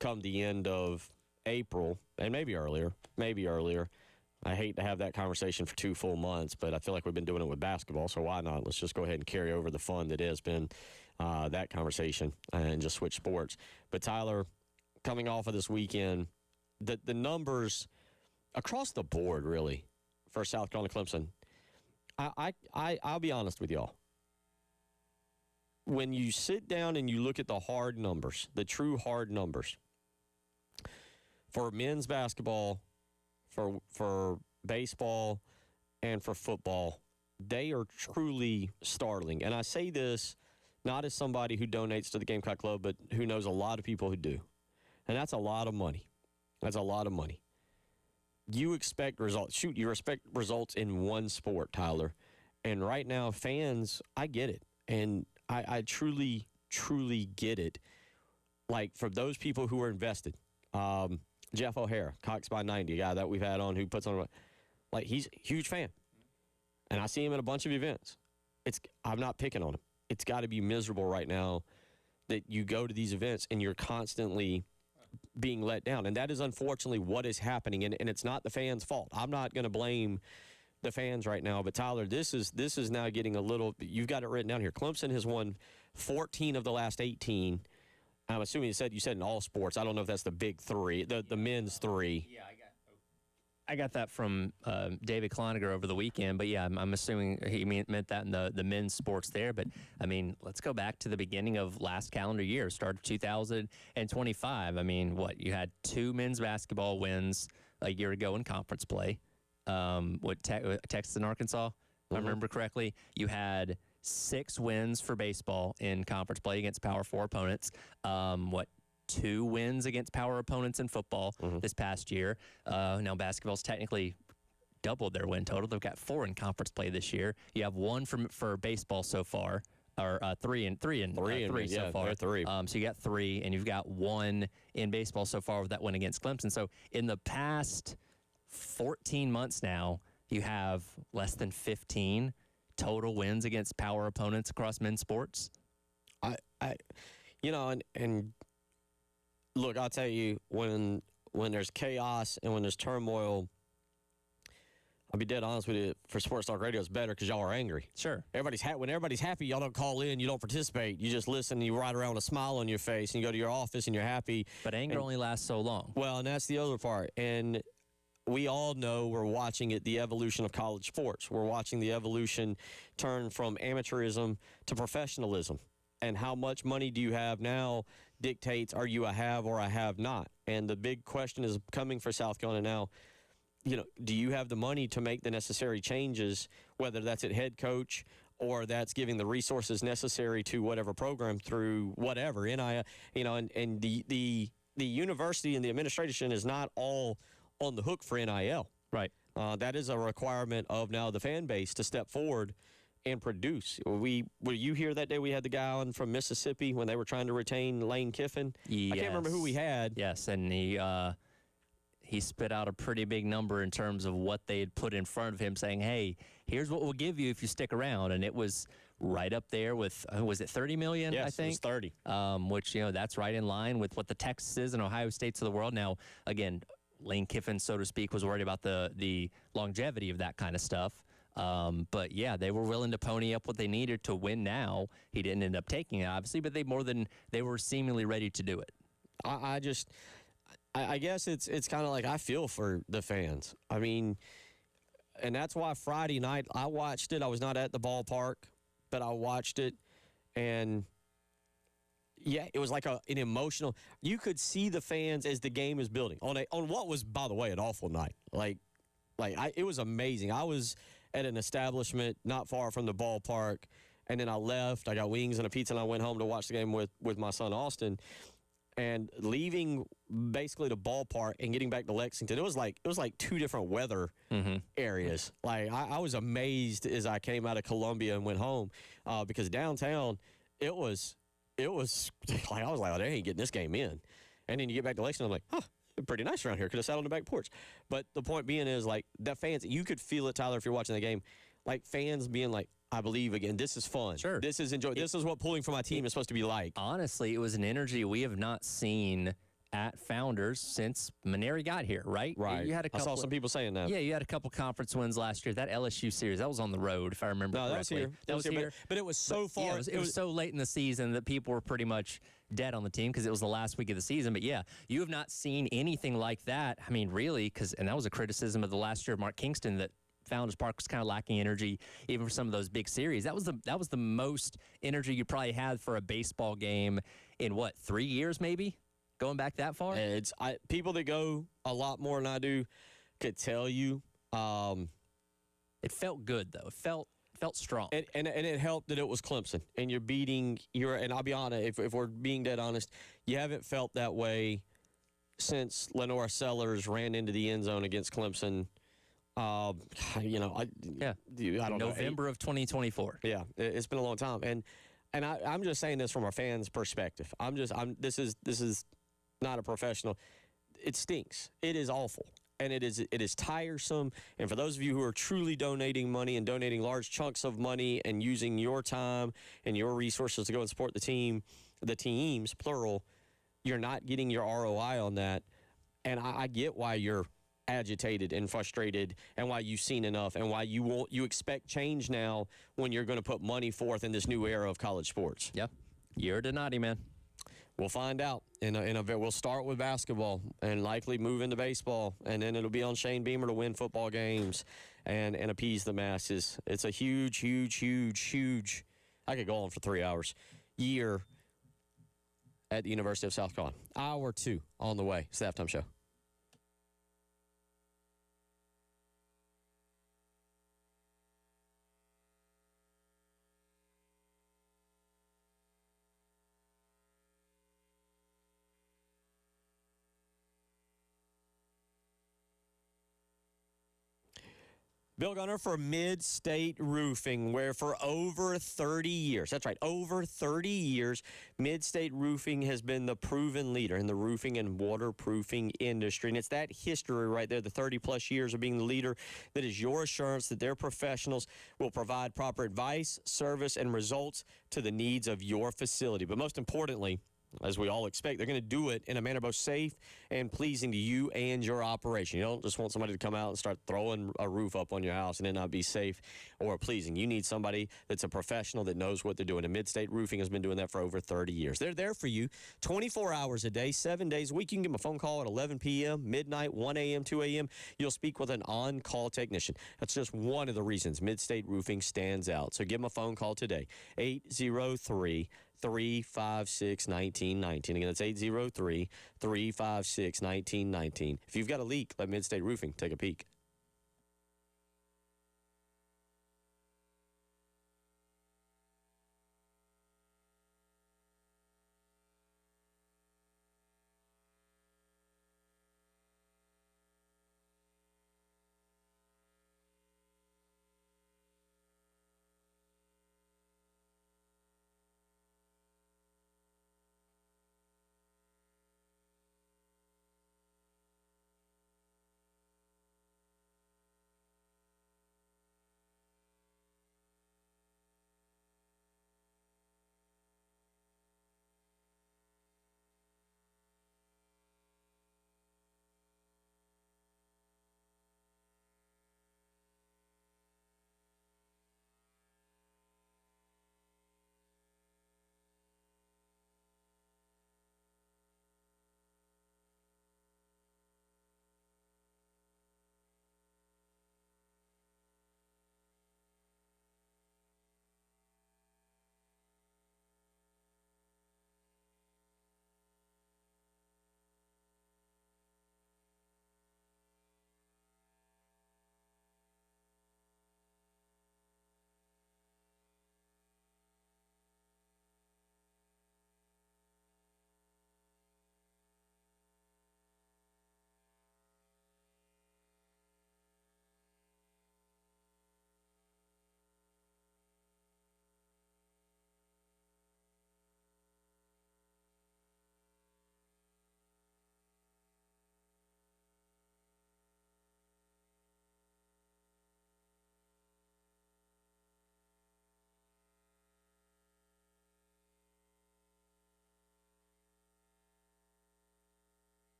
come the end of April, and maybe earlier. I hate to have that conversation for 2 full months, but I feel like we've been doing it with basketball, so why not? Let's just go ahead and carry over the fun that has been that conversation and just switch sports. But, Tyler, coming off of this weekend, the numbers across the board, really, for South Carolina Clemson, I'll be honest with y'all. When you sit down and you look at the hard numbers, the true hard numbers, for men's basketball, for baseball, and for football, they are truly startling. And I say this not as somebody who donates to the Gamecock Club, but who knows a lot of people who do. And that's a lot of money. That's a lot of money. You expect results. Shoot, you expect results in one sport, Tyler. And right now, fans, I get it. And I truly, truly get it. Like, for those people who are invested, Jeff O'Hara, Cox by 90, a guy that we've had on who puts on, like, he's a huge fan. And I see him at a bunch of events. I'm not picking on him. It's got to be miserable right now that you go to these events and you're constantly being let down. And that is unfortunately what is happening. And it's not the fans' fault. I'm not going to blame the fans right now. But, Tyler, this is now getting a little – you've got it written down here. Clemson has won 14 of the last 18. I'm assuming you said in all sports. I don't know if that's the big three, the men's three. Yeah, I got that from David Kloniger over the weekend, but yeah, I'm assuming he meant that in the men's sports there. But I mean, let's go back to the beginning of last calendar year, start of 2025. I mean, what, you had 2 men's basketball wins a year ago in conference play. Texas and Arkansas, if I remember correctly. You had 6 wins for baseball in conference play against Power 4 opponents. 2 wins against power opponents in football this past year. Now basketball's technically doubled their win total. They've got 4 in conference play this year. You have 1 for baseball so far, or 3 so far. 3. So you got 3, and you've got 1 in baseball so far with that win against Clemson. So in the past 14 months now, you have less than 15 total wins against power opponents across men's sports. And look, I'll tell you, when there's chaos and when there's turmoil, I'll be dead honest with you, for Sports Talk Radio, it's better because y'all are angry. Sure. When everybody's happy, y'all don't call in, you don't participate. You just listen, you ride around with a smile on your face, and you go to your office and you're happy. But anger only lasts so long. Well, and that's the other part. And we all know, we're watching the evolution of college sports. We're watching the evolution turn from amateurism to professionalism. And how much money do you have now dictates, are you a have or a have not? And the big question is coming for South Carolina now, do you have the money to make the necessary changes, whether that's at head coach or that's giving the resources necessary to whatever program through whatever, NIL, and the university and the administration is not all on the hook for NIL. Right. That is a requirement of now the fan base to step forward and produce. Were you here that day we had the guy on from Mississippi when they were trying to retain Lane Kiffin? Yes. I can't remember who we had. Yes, and he spit out a pretty big number in terms of what they had put in front of him, saying, hey, here's what we'll give you if you stick around. And it was right up there with, was it $30 million, yes, I think? It was 30. Which, that's right in line with what the Texases and Ohio States of the world. Now, again, Lane Kiffin, so to speak, was worried about the longevity of that kind of stuff. But yeah, they were willing to pony up what they needed to win now. He didn't end up taking it, obviously, but they were seemingly ready to do it. I guess it's kind of like I feel for the fans. I mean, and that's why Friday night I watched it. I was not at the ballpark, but I watched it, and yeah, it was like an emotional. You could see the fans as the game is building on what was, by the way, an awful night. It was amazing. I was at an establishment not far from the ballpark, and then I left. I got wings and a pizza, and I went home to watch the game with my son Austin. And leaving basically the ballpark and getting back to Lexington, it was like 2 different weather areas. Like I was amazed as I came out of Columbia and went home because downtown it was like I was like, oh, they ain't getting this game in. And then you get back to Lexington, I'm like, huh, it's pretty nice around here. Could have sat on the back porch. But the point being is, like, the fans, you could feel it, Tyler, if you're watching the game, like fans being like, I believe again, this is fun. Sure. This is enjoy. This is what pulling for my team is supposed to be like. Honestly, it was an energy we have not seen at Founders since Maneri got here, right? Right. You had a couple I saw some people saying that. Yeah, you had a couple conference wins last year. That LSU series, that was on the road, if I remember correctly. That was here. That was here. But it was so far. Yeah, it was so late in the season that people were pretty much dead on the team because it was the last week of the season. But yeah, you have not seen anything like that. I mean, really, and that was a criticism of the last year of Mark Kingston, that Founders Park was kind of lacking energy even for some of those big series. That was the most energy you probably had for a baseball game in 3 years maybe, going back that far. People that go a lot more than I do could tell you. It felt good though. It felt strong. And it helped that it was Clemson and you're beating and I'll be honest, if we're being dead honest, you haven't felt that way since Lenore Sellers ran into the end zone against Clemson. I don't know. November of 2024. Yeah, it's been a long time, and I'm just saying this from a fan's perspective. This is not a professional. It stinks. It is awful, and it is tiresome. And for those of you who are truly donating money and donating large chunks of money and using your time and your resources to go and support the teams plural, you're not getting your ROI on that. And I get why you're agitated and frustrated and why you've seen enough and why you expect change now when you're going to put money forth in this new era of college sports. Yeah. You're Donati, man. We'll find out. We'll start with basketball and likely move into baseball, and then it'll be on Shane Beamer to win football games and appease the masses. It's a huge, huge, huge, huge, I could go on for 3 hours, year at the University of South Carolina. Hour 2 on the way. It's the halftime show. Bill Gunner for Mid-State Roofing, where for over 30 years, that's right, over 30 years, Mid-State Roofing has been the proven leader in the roofing and waterproofing industry. And it's that history right there, the 30-plus years of being the leader, that is your assurance that their professionals will provide proper advice, service, and results to the needs of your facility. But most importantly, as we all expect, they're going to do it in a manner both safe and pleasing to you and your operation. You don't just want somebody to come out and start throwing a roof up on your house and it not be safe or pleasing. You need somebody that's a professional that knows what they're doing. And Mid-State Roofing has been doing that for over 30 years. They're there for you 24 hours a day, 7 days a week. You can give them a phone call at 11 p.m., midnight, 1 a.m., 2 a.m. You'll speak with an on-call technician. That's just one of the reasons Mid-State Roofing stands out. So give them a phone call today, 803-356-1919. Again, that's 803-356-1919. If you've got a leak, let Mid-State Roofing take a peek.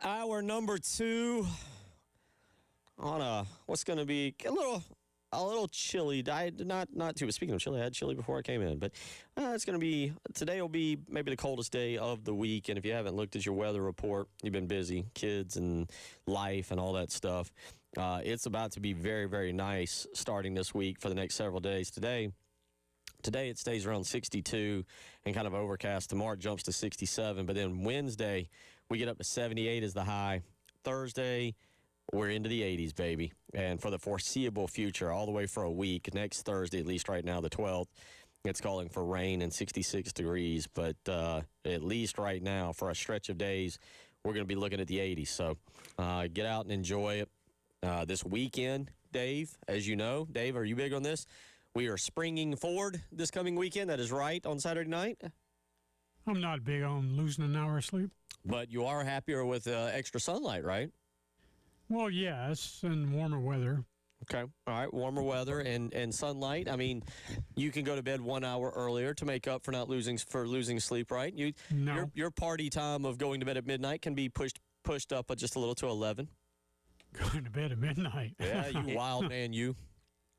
Hour number 2 on what's going to be a little chilly. Not too. Speaking of chilly, I had chili before I came in, but it's going to be today. Will be maybe the coldest day of the week. And if you haven't looked at your weather report, you've been busy, kids and life and all that stuff. It's about to be very, very nice starting this week for the next several days. Today it stays around 62 and kind of overcast. Tomorrow it jumps to 67, but then Wednesday we get up to 78 as the high. Thursday, we're into the 80s, baby. And for the foreseeable future, all the way for a week, next Thursday, at least right now, the 12th, it's calling for rain and 66 degrees. But at least right now, for a stretch of days, we're going to be looking at the 80s. So get out and enjoy it. This weekend, Dave, as you know, Dave, are you big on this? We are springing forward this coming weekend. That is right, on Saturday night. I'm not big on losing an hour of sleep. But you are happier with extra sunlight, right? Well, yes, and warmer weather. Okay. All right. Warmer weather and sunlight. I mean, you can go to bed 1 hour earlier to make up for losing sleep, right? No. Your party time of going to bed at midnight can be pushed up just a little to 11. Going to bed at midnight. Yeah, you wild man, you.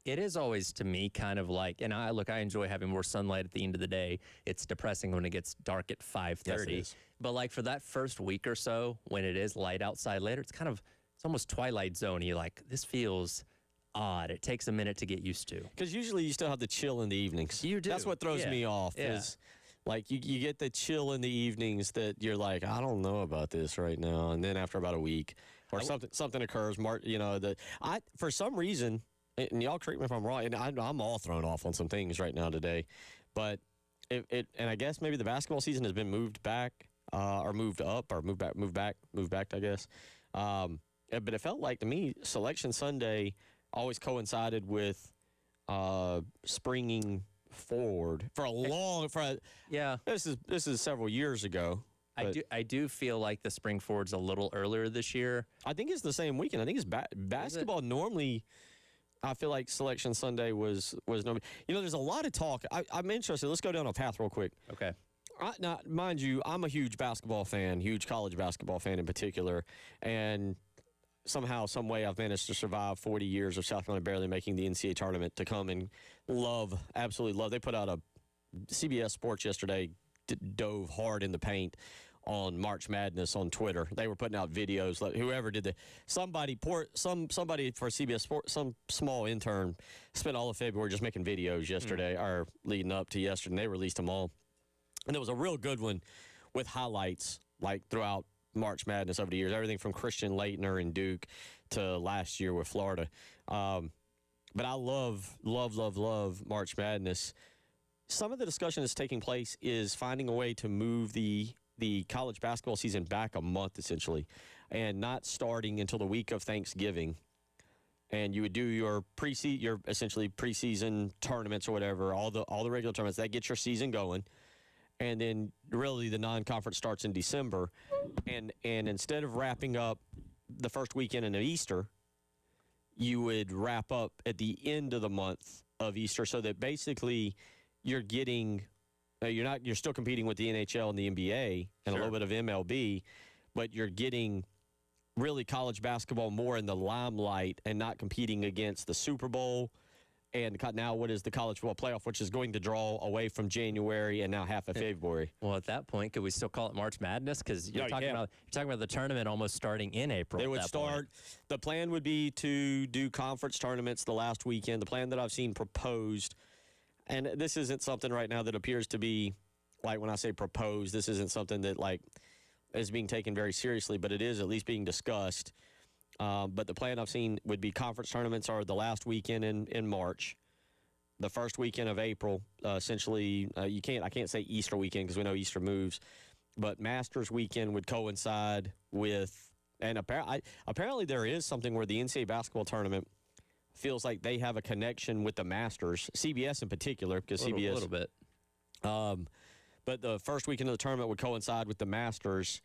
It is always, to me, kind of like, and I enjoy having more sunlight at the end of the day. It's depressing when it gets dark at 5:30. Yes, it is. But like for that first week or so, when it is light outside later, it's almost Twilight Zone. You're like, this feels odd. It takes a minute to get used to. Because usually you still have the chill in the evenings. You do. That's what throws me off. Yeah. Is like you get the chill in the evenings that you're like, I don't know about this right now. And then after about a week or something occurs, for some reason, and y'all correct me if I'm wrong, and I'm all thrown off on some things right now today, but and I guess maybe the basketball season has been moved back or moved up or moved back, I guess. But it felt like to me, Selection Sunday always coincided with springing forward This is several years ago. I do feel like the spring forward's a little earlier this year. I think it's the same weekend. I think it's basketball normally. I feel like Selection Sunday was normally. There's a lot of talk. I'm interested. Let's go down a path real quick. Okay. Now, mind you, I'm a huge basketball fan, huge college basketball fan in particular, and somehow, some way, I've managed to survive 40 years of South Carolina barely making the NCAA tournament to come and absolutely love. They put out CBS Sports yesterday dove hard in the paint on March Madness on Twitter. They were putting out videos. Like whoever did somebody for CBS Sports, some small intern spent all of February just making videos yesterday or leading up to yesterday, and they released them all. And there was a real good one with highlights like throughout March Madness over the years, everything from Christian Laettner and Duke to last year with Florida. But I love March Madness. Some of the discussion that's taking place is finding a way to move the college basketball season back a month, essentially, and not starting until the week of Thanksgiving. And you would do your essentially preseason tournaments or whatever, all the regular tournaments that get your season going. And then really the non-conference starts in December. And instead of wrapping up the first weekend in Easter, you would wrap up at the end of the month of Easter, so that basically you're still competing with the NHL and the NBA and a little bit of MLB, but you're getting really college basketball more in the limelight and not competing against the Super Bowl and now what is the college football playoff, which is going to draw away from January and now half of February. Well, at that point, could we still call it March Madness? Because you're talking about the tournament almost starting in April. They would start. The plan would be to do conference tournaments the last weekend. The plan that I've seen proposed, and this isn't something right now that appears to be, like when I say proposed, this isn't something that like is being taken very seriously, but it is at least being discussed. But the plan I've seen would be conference tournaments are the last weekend in March, the first weekend of April. Essentially, I can't say Easter weekend because we know Easter moves, but Masters weekend would coincide with, and apparently there is something where the NCAA basketball tournament feels like they have a connection with the Masters, CBS in particular, because CBS a little bit. But the first weekend of the tournament would coincide with the Masters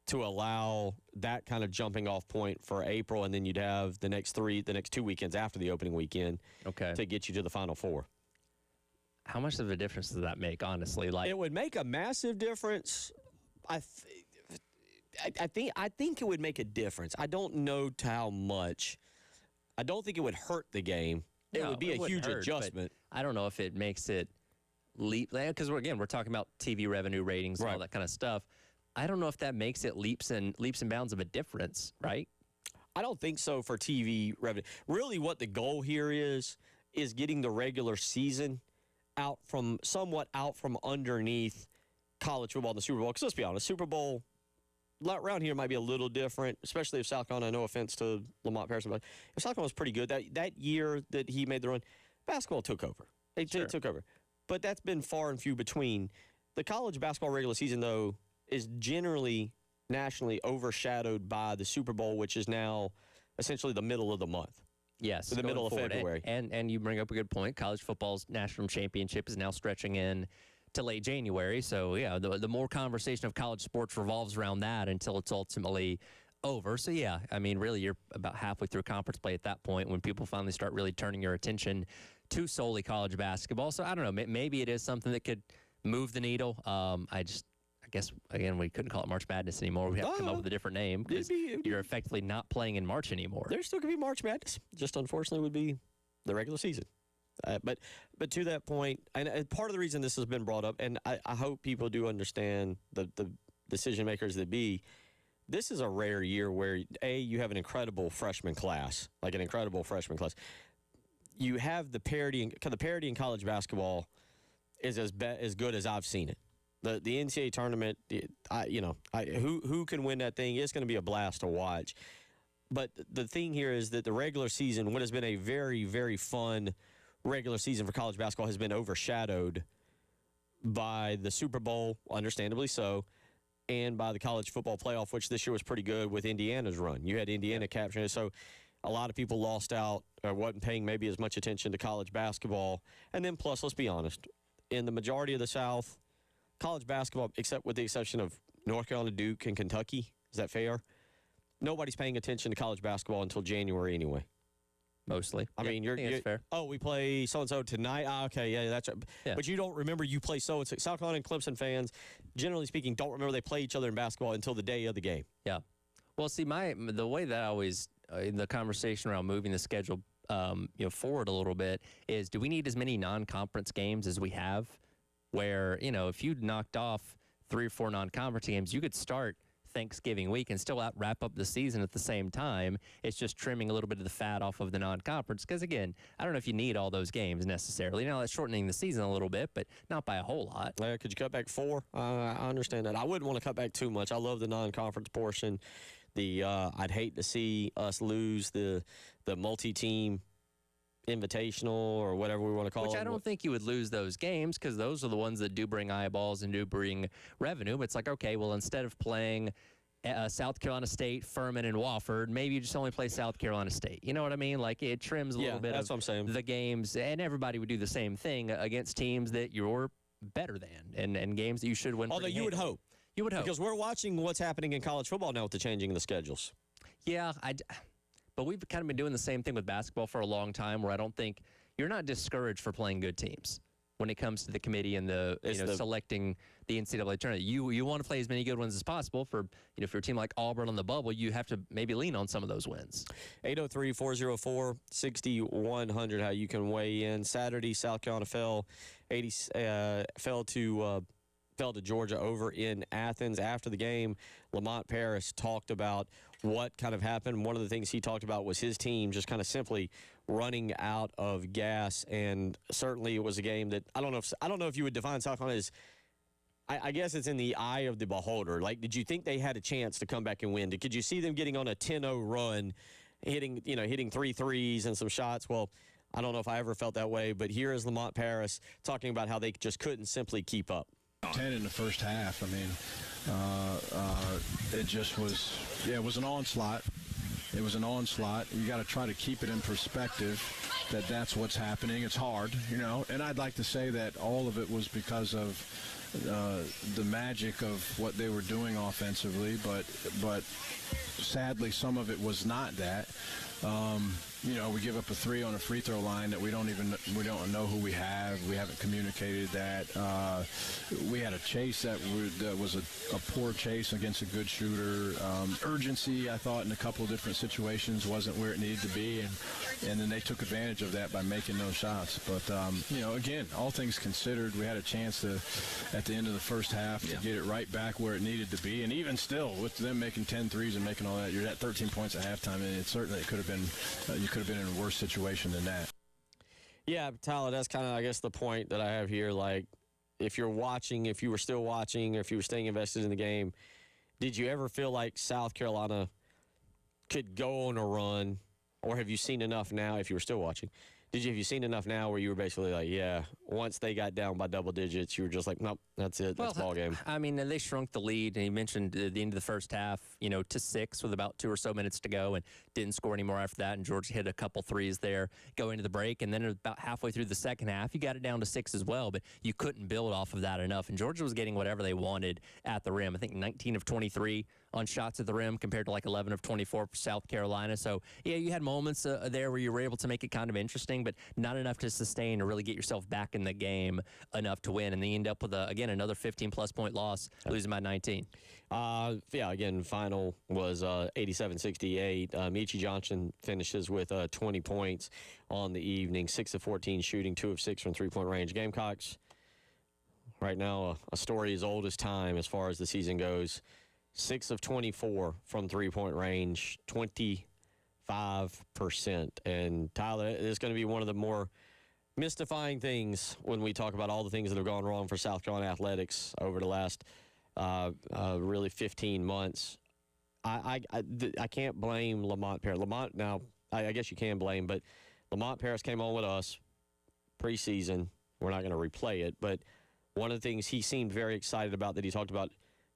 to allow that kind of jumping off point for April, and then you'd have the next 2 weekends after the opening weekend to get you to the Final Four. How much of a difference does that make, honestly? Like, it would make a massive difference. I think it would make a difference. I don't know to how much. I don't think it would hurt the game. It would be a huge adjustment. I don't know if it makes it leap, because we're talking about TV revenue ratings and all that kind of stuff. I don't know if that makes it leaps and bounds of a difference, right? I don't think so for TV revenue. Really, what the goal here is getting the regular season somewhat out from underneath college football and the Super Bowl. Because let's be honest, Super Bowl around here might be a little different, especially if South Carolina, no offense to Lamont Paris, but if South Carolina was pretty good, that year that he made the run, basketball took over. They took over. But that's been far and few between. The college basketball regular season, though, is generally nationally overshadowed by the Super Bowl, which is now essentially the middle of the month. Yes. The middle of February. And you bring up a good point. College football's national championship is now stretching in to late January. So, yeah, the more conversation of college sports revolves around that until it's ultimately over. So, yeah, I mean, really, you're about halfway through conference play at that point when people finally start really turning your attention to solely college basketball. So, I don't know. Maybe it is something that could move the needle. I guess, again, we couldn't call it March Madness anymore. We have to come up with a different name because you're effectively not playing in March anymore. There still could be March Madness. Just unfortunately would be the regular season. But to that point, and part of the reason this has been brought up, and I hope people do understand the decision makers that be, this is a rare year where, you have an incredible freshman class, You have the parity in college basketball is as good as I've seen it. The NCAA tournament, who can win that thing? It's going to be a blast to watch. But the thing here is that the regular season, what has been a very, very fun regular season for college basketball, has been overshadowed by the Super Bowl, understandably so, and by the college football playoff, which this year was pretty good with Indiana's run. You had Indiana capturing it, so a lot of people lost out or wasn't paying maybe as much attention to college basketball. And then plus, let's be honest, in the majority of the South, college basketball, except with the exception of North Carolina, Duke, and Kentucky, is that fair? Nobody's paying attention to college basketball until January anyway. Mostly. I mean, it's fair. Oh, we play so-and-so tonight? Okay, yeah, that's right. Yeah. But you don't remember you play so-and-so. South Carolina and Clemson fans, generally speaking, don't remember they play each other in basketball until the day of the game. Yeah. Well, see, the way that I always, in the conversation around moving the schedule forward a little bit is, do we need as many non-conference games as we have? Where, if you knocked off 3 or 4 non-conference games, you could start Thanksgiving week and still wrap up the season at the same time. It's just trimming a little bit of the fat off of the non-conference because, again, I don't know if you need all those games necessarily. That's shortening the season a little bit, but not by a whole lot. Could you cut back 4? I understand that. I wouldn't want to cut back too much. I love the non-conference portion. I'd hate to see us lose the multi-team invitational or whatever we want to call it. Which I don't think you would lose those games because those are the ones that do bring eyeballs and do bring revenue. But it's like, okay, well, instead of playing South Carolina State, Furman, and Wofford, maybe you just only play South Carolina State. You know what I mean? Like, it trims a little bit that's of what I'm saying. The games, and everybody would do the same thing against teams that you're better than and games that you should win. Although you would hope. You would hope. Because we're watching what's happening in college football now with the changing of the schedules. Yeah, but we've kind of been doing the same thing with basketball for a long time where I don't think you're not discouraged for playing good teams when it comes to the committee and selecting the NCAA tournament. You want to play as many good ones as possible. For a team like Auburn on the bubble, you have to maybe lean on some of those wins. 803-404-6100, how you can weigh in. Saturday, South Carolina fell to Georgia over in Athens. After the game, Lamont Paris talked about what kind of happened. One of the things he talked about was his team just kind of simply running out of gas, and certainly it was a game that I don't know if you would define South Carolina as, I guess it's in the eye of the beholder. Like, did you think they had a chance to come back and win? Could you see them getting on a 10-0 run, hitting 3 threes and some shots? Well, I don't know if I ever felt that way, but here is Lamont Paris talking about how they just couldn't simply keep up. 10 in the first half. I mean, it just was, it was an onslaught. It was an onslaught. You got to try to keep it in perspective that's what's happening. It's hard, and I'd like to say that all of it was because of the magic of what they were doing offensively, but sadly, some of it was not that. We give up a 3 on a free throw line that we don't know who we have. We haven't communicated that. We had a chase that was a poor chase against a good shooter. Urgency, I thought, in a couple of different situations wasn't where it needed to be, and then they took advantage of that by making those shots. But again, all things considered, we had a chance to, at the end of the first half, to get it right back where it needed to be. And even still, with them making 10 threes and making all that, you're at 13 points at halftime, and it could have been. You could have been in a worse situation than that. Yeah, Tyler, that's kind of, I guess, the point that I have here. Like, if you were still watching, or if you were staying invested in the game, did you ever feel like South Carolina could go on a run, or have you seen enough now, if you were still watching, have you seen enough now where you were basically like, yeah, once they got down by double digits, you were just like, nope, that's it, that's ball game? I mean, they shrunk the lead, and you mentioned at the end of the first half, to 6 with about 2 or so minutes to go, and didn't score anymore after that, and Georgia hit a couple threes there going into the break, and then about halfway through the second half, you got it down to 6 as well, but you couldn't build off of that enough, and Georgia was getting whatever they wanted at the rim. I think 19 of 23 on shots at the rim compared to like 11 of 24 for South Carolina. So, yeah, you had moments there where you were able to make it kind of interesting, but not enough to sustain or really get yourself back in the game enough to win. And then you end up with, again, another 15-plus point loss, losing by 19. Again, final was 87-68. Michi Johnson finishes with 20 points on the evening, 6 of 14 shooting, 2 of 6 from three-point range. Gamecocks, right now, a story as old as time as far as the season goes. 6 of 24 from three-point range, 25%. And, Tyler, it's going to be one of the more mystifying things when we talk about all the things that have gone wrong for South Carolina athletics over the last really 15 months. I can't blame Lamont Paris. Now, I guess you can blame, but Lamont Paris came on with us preseason. We're not going to replay it, but one of the things he seemed very excited about that he talked about,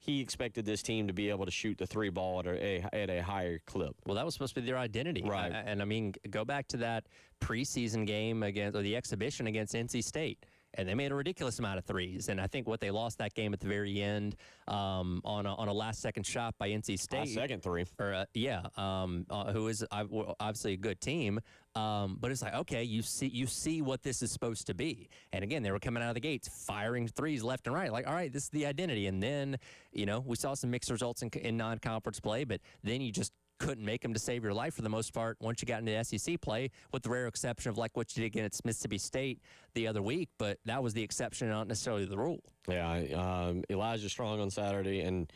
he expected this team to be able to shoot the 3 ball at a higher clip. Well, that was supposed to be their identity. Right. And I mean, go back to that preseason game or the exhibition against NC State. And they made a ridiculous amount of threes. And I think they lost that game at the very end on a last-second shot by NC State. Second three. Who is obviously a good team. But it's like, okay, you see what this is supposed to be. And again, they were coming out of the gates, firing threes left and right. Like, all right, this is the identity. And then, we saw some mixed results in non-conference play, but then you just couldn't make them to save your life for the most part once you got into SEC play, with the rare exception of like what you did against Mississippi State the other week. But that was the exception, not necessarily the rule. Yeah, Elijah Strong on Saturday, and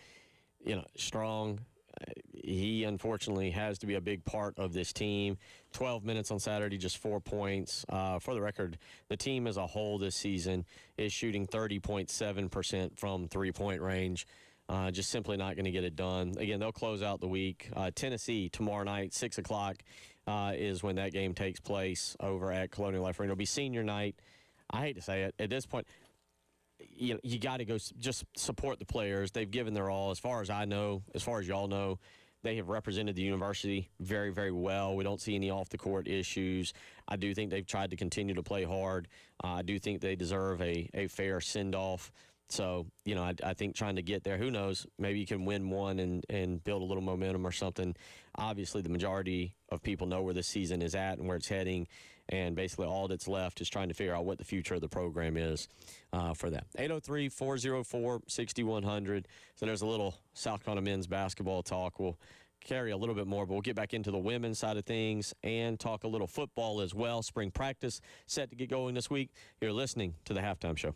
Strong, he unfortunately has to be a big part of this team. 12 minutes on Saturday, just 4 points. For the record, the team as a whole this season is shooting 30.7% from three-point range. Just simply not going to get it done. Again, they'll close out the week. Tennessee tomorrow night, 6 o'clock is when that game takes place over at Colonial Life Arena. It'll be senior night. I hate to say it. At this point, you got to go just support the players. They've given their all. As far as I know, as far as y'all know, they have represented the university very, very well. We don't see any off-the-court issues. I do think they've tried to continue to play hard. I do think they deserve a fair send-off. So, I think trying to get there, who knows, maybe you can win one and build a little momentum or something. Obviously, the majority of people know where this season is at and where it's heading, and basically all that's left is trying to figure out what the future of the program is for that. 803-404-6100. So there's a little South Carolina men's basketball talk. We'll carry a little bit more, but we'll get back into the women's side of things and talk a little football as well. Spring practice set to get going this week. You're listening to The Halftime Show.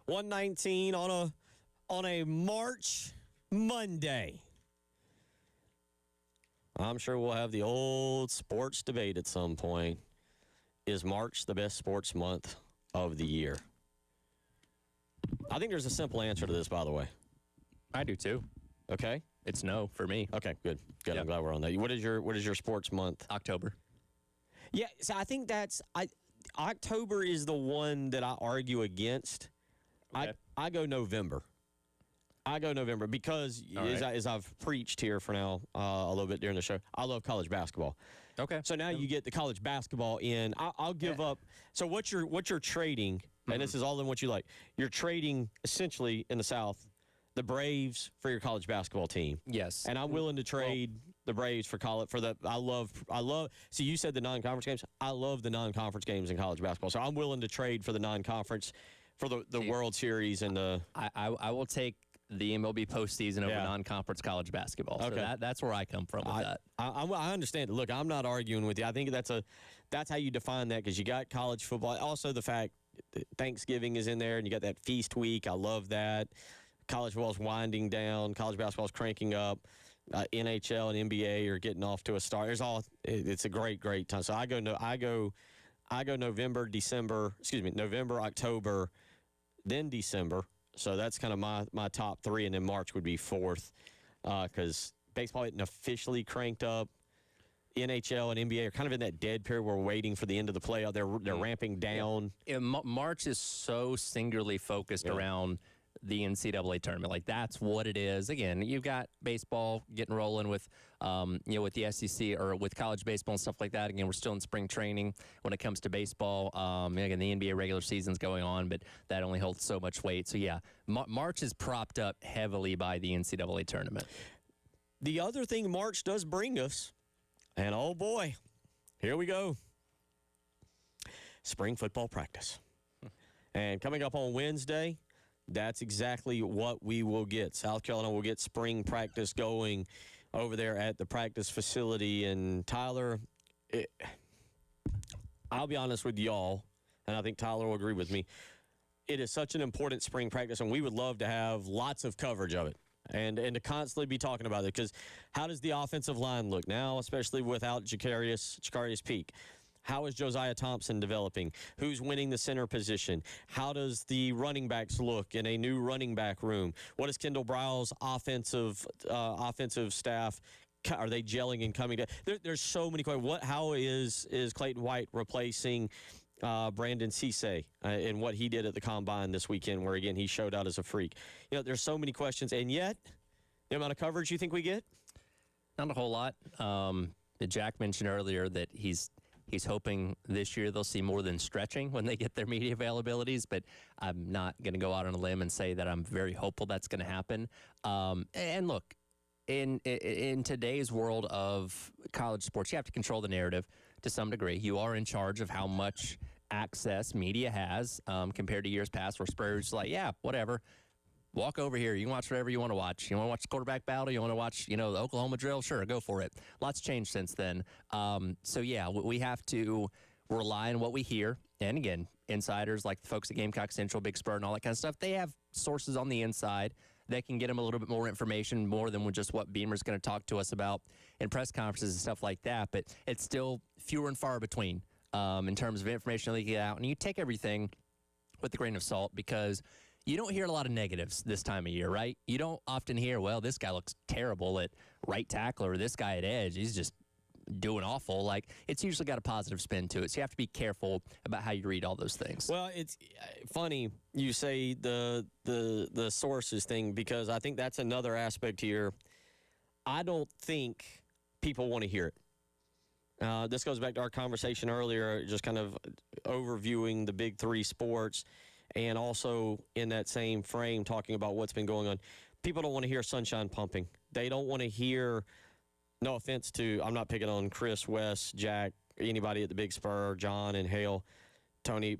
1:19 on a March Monday. I'm sure we'll have the old sports debate at some point. Is March the best sports month of the year? I think there's a simple answer to this, by the way. I do too. Okay? It's no for me. Okay, good. Good. Yep. I'm glad we're on that. What is your sports month? October. Yeah, so I think October is the one that I argue against. Okay. I go November. Because as I've preached here for now a little bit during the show, I love college basketball. Okay. So now you get the college basketball in. I'll give up. So what you're trading, and this is all in what you like. You're trading essentially in the South the Braves for your college basketball team. Yes. And I'm willing to trade the Braves for college for the. I love. So you said the non-conference games. I love the non-conference games in college basketball. So I'm willing to trade for the non-conference for the World Series and the. I will take the MLB postseason over non-conference college basketball. Okay. So that's where I come from with that. I understand. Look, I'm not arguing with you. I think that's how you define that, because you got college football. Also, the fact Thanksgiving is in there and you got that feast week. I love that. College football's winding down. College basketball's cranking up. NHL and NBA are getting off to a start. It's a great time. So I go November, October, then December. So that's kind of my top three, and then March would be fourth, because baseball isn't officially cranked up. NHL and NBA are kind of in that dead period. We're waiting for the end of the playoff. They're ramping down. Yeah, March is so singularly focused around the NCAA tournament. Like, that's what it is. Again, you've got baseball getting rolling with, with the SEC or with college baseball and stuff like that. Again, we're still in spring training when it comes to baseball. Again, the NBA regular season's going on, but that only holds so much weight. So, yeah, March is propped up heavily by the NCAA tournament. The other thing March does bring us, and oh boy, here we go, spring football practice. And coming up on Wednesday, that's exactly what we will get. South Carolina will get spring practice going over there at the practice facility. And Tyler, I'll be honest with y'all, and I think Tyler will agree with me, it is such an important spring practice, and we would love to have lots of coverage of it and to constantly be talking about it, because how does the offensive line look now, especially without Jakarius Peak? How is Josiah Thompson developing? Who's winning the center position? How does the running backs look in a new running back room? What is Kendall Brow's offensive staff? Are they gelling and coming together? There's so many questions. How is Clayton White replacing Brandon Cisse and what he did at the Combine this weekend, where, again, he showed out as a freak? There's so many questions, and yet the amount of coverage you think we get? Not a whole lot. Jack mentioned earlier that he's hoping this year they'll see more than stretching when they get their media availabilities, but I'm not going to go out on a limb and say that I'm very hopeful that's going to happen. And look, in today's world of college sports, you have to control the narrative to some degree. You are in charge of how much access media has compared to years past, where Spurrier's like, yeah, whatever. Walk over here. You can watch whatever you want to watch. You want to watch the quarterback battle? You want to watch, the Oklahoma drill? Sure, go for it. Lots changed since then. So, yeah, we have to rely on what we hear. And, again, insiders like the folks at Gamecock Central, Big Spur, and all that kind of stuff, they have sources on the inside that can get them a little bit more information, more than just what Beamer's going to talk to us about in press conferences and stuff like that. But it's still fewer and far between in terms of information that you get out. And you take everything with a grain of salt, because – you don't hear a lot of negatives this time of year, right? You don't often hear, well, this guy looks terrible at right tackle, or this guy at edge, he's just doing awful. Like, it's usually got a positive spin to it. So you have to be careful about how you read all those things. Well, it's funny you say the sources thing, because I think that's another aspect here. I don't think people want to hear it. This goes back to our conversation earlier, just kind of overviewing the big three sports. And also in that same frame, talking about what's been going on. People don't want to hear sunshine pumping. They don't want to hear, no offense to, I'm not picking on Chris, Wes, Jack, anybody at the Big Spur, John and Hale, Tony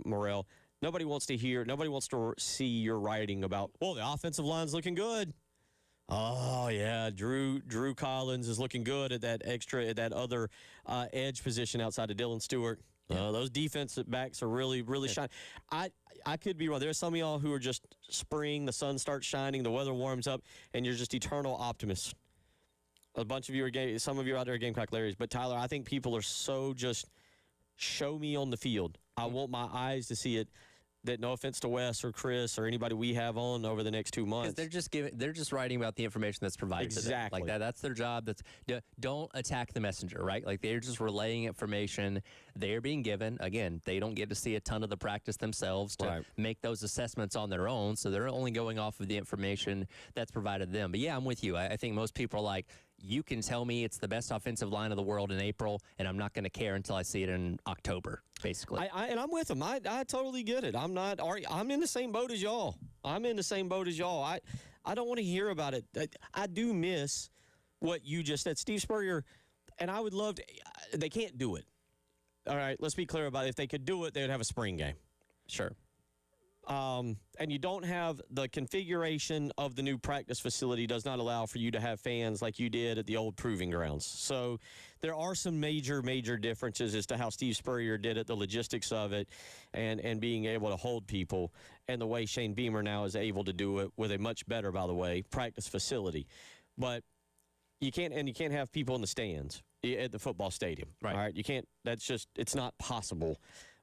Morrell. Nobody wants to see your writing about, well, the offensive line's looking good. Oh yeah, Drew Collins is looking good at that other edge position outside of Dylan Stewart. Those defensive backs are really shining. I could be wrong. There's some of y'all who are just spring, the sun starts shining, the weather warms up, and you're just eternal optimists. A bunch of you are some of you are out there are Gamecock Larrys, but Tyler, I think people are so just show me on the field. I want my eyes to see it. That no offense to Wes or Chris or anybody we have on over the next 2 months. They're just writing about the information that's provided to them. Like that's their job. Don't attack the messenger, right? Like they're just relaying information they're being given. Again, they don't get to see a ton of the practice themselves to make those assessments on their own. So they're only going off of the information that's provided to them. But yeah, I'm with you. I think most people are like, you can tell me it's the best offensive line of the world in April, and I'm not going to care until I see it in October, basically. And I'm with them. I totally get it. I'm in the same boat as y'all. I don't want to hear about it. I do miss what you just said. Steve Spurrier, and I would love to – they can't do it. All right, let's be clear about it. If they could do it, they would have a spring game. Sure. And you don't have the configuration of the new practice facility does not allow for you to have fans like you did at the old proving grounds. So there are some major differences as to how Steve Spurrier did it, the logistics of it, and being able to hold people, and the way Shane Beamer now is able to do it with a much better, by the way, practice facility. But you can't have people in the stands at the football stadium. Right. All right. You can't. It's not possible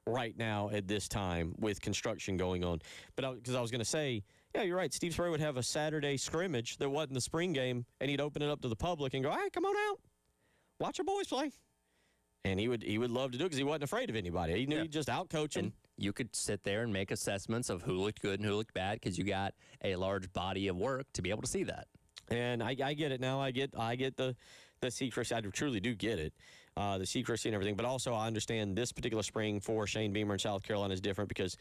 right now at this time with construction going on. But because I was going to say, yeah, you're right. Steve Spurrier would have a Saturday scrimmage that wasn't the spring game, and he'd open it up to the public and go, hey, come on out. Watch your boys play. And he would love to do it because he wasn't afraid of anybody. He knew he'd just outcoach them. And you could sit there and make assessments of who looked good and who looked bad because you got a large body of work to be able to see that. And I get it now. I get the secrecy. I truly do get it, the secrecy and everything. But also I understand this particular spring for Shane Beamer in South Carolina is different because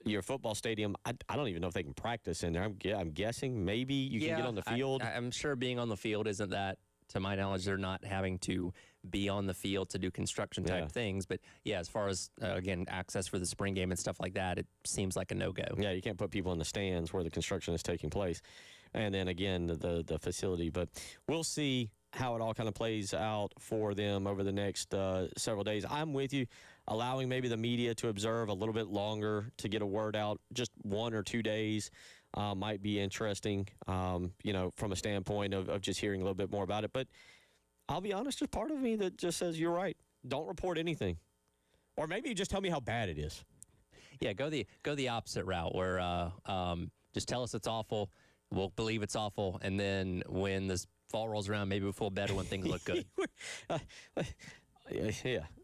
your football stadium, I don't even know if they can practice in there. I'm guessing maybe you can get on the field. I'm sure being on the field isn't that, to my knowledge, they're not having to be on the field to do construction type things. But yeah, as far as, again, access for the spring game and stuff like that, it seems like a no-go. Yeah, you can't put people in the stands where the construction is taking place. And then, again, the facility. But we'll see how it all kind of plays out for them over the next several days. I'm with you. Allowing maybe the media to observe a little bit longer to get a word out, just 1 or 2 days might be interesting, from a standpoint of just hearing a little bit more about it. But I'll be honest, there's part of me that just says, you're right. Don't report anything. Or maybe just tell me how bad it is. Yeah, go the opposite route where just tell us it's awful. We'll believe it's awful, and then when this fall rolls around, maybe we'll feel better when things look good.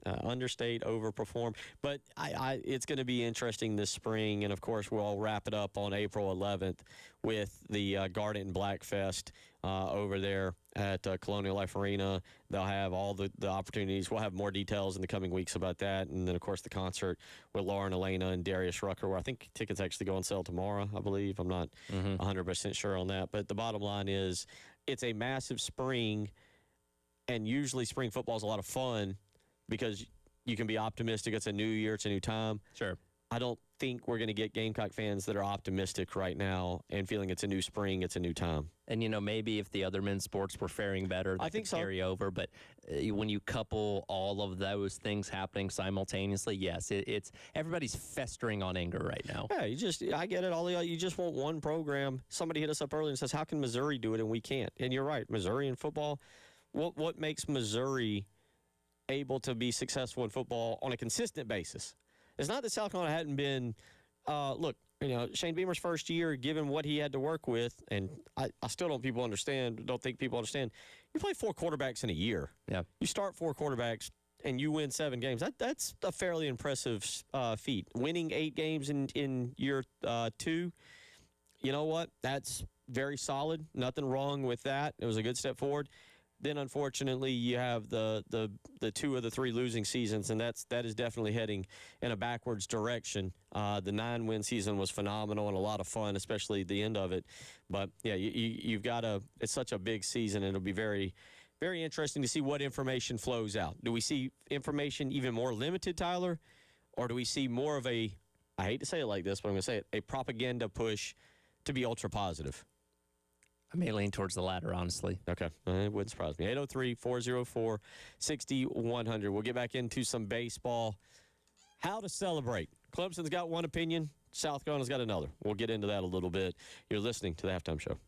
Understate, overperform. But it's going to be interesting this spring, and, of course, we'll wrap it up on April 11th with the Garnet and Black Fest over there at Colonial Life Arena. They'll have all the opportunities. We'll have more details in the coming weeks about that. And then, of course, the concert with Lauren Elena and Darius Rucker, where I think tickets actually go on sale tomorrow, I believe. I'm not 100% sure on that. But the bottom line is it's a massive spring, and usually spring football is a lot of fun because you can be optimistic. It's a new year. It's a new time. Sure. I don't think we're going to get Gamecock fans that are optimistic right now and feeling it's a new spring, it's a new time. And, maybe if the other men's sports were faring better, that could carry over. But when you couple all of those things happening simultaneously, yes, it's everybody's festering on anger right now. Yeah, I get it. You just want one program. Somebody hit us up earlier and says, how can Missouri do it and we can't? And you're right, Missouri in football. What makes Missouri able to be successful in football on a consistent basis? It's not that South Carolina hadn't been, Shane Beamer's first year, given what he had to work with, and I still don't think people understand, you play 4 quarterbacks in a year. Yeah. You start 4 quarterbacks, and you win 7 games. That's a fairly impressive feat. Winning 8 games in year 2, you know what? That's very solid. Nothing wrong with that. It was a good step forward. Then, unfortunately, you have the 2 of the 3 losing seasons, and that is definitely heading in a backwards direction. The 9-win season was phenomenal and a lot of fun, especially the end of it. But, yeah, you've got it's such a big season, and it'll be very, very interesting to see what information flows out. Do we see information even more limited, Tyler, or do we see more of I hate to say it like this, but I'm going to say it, a propaganda push to be ultra positive? I may lean towards the latter, honestly. Okay. It wouldn't surprise me. 803-404-6100. We'll get back into some baseball. How to celebrate. Clemson's got one opinion. South Carolina's got another. We'll get into that a little bit. You're listening to the Halftime Show.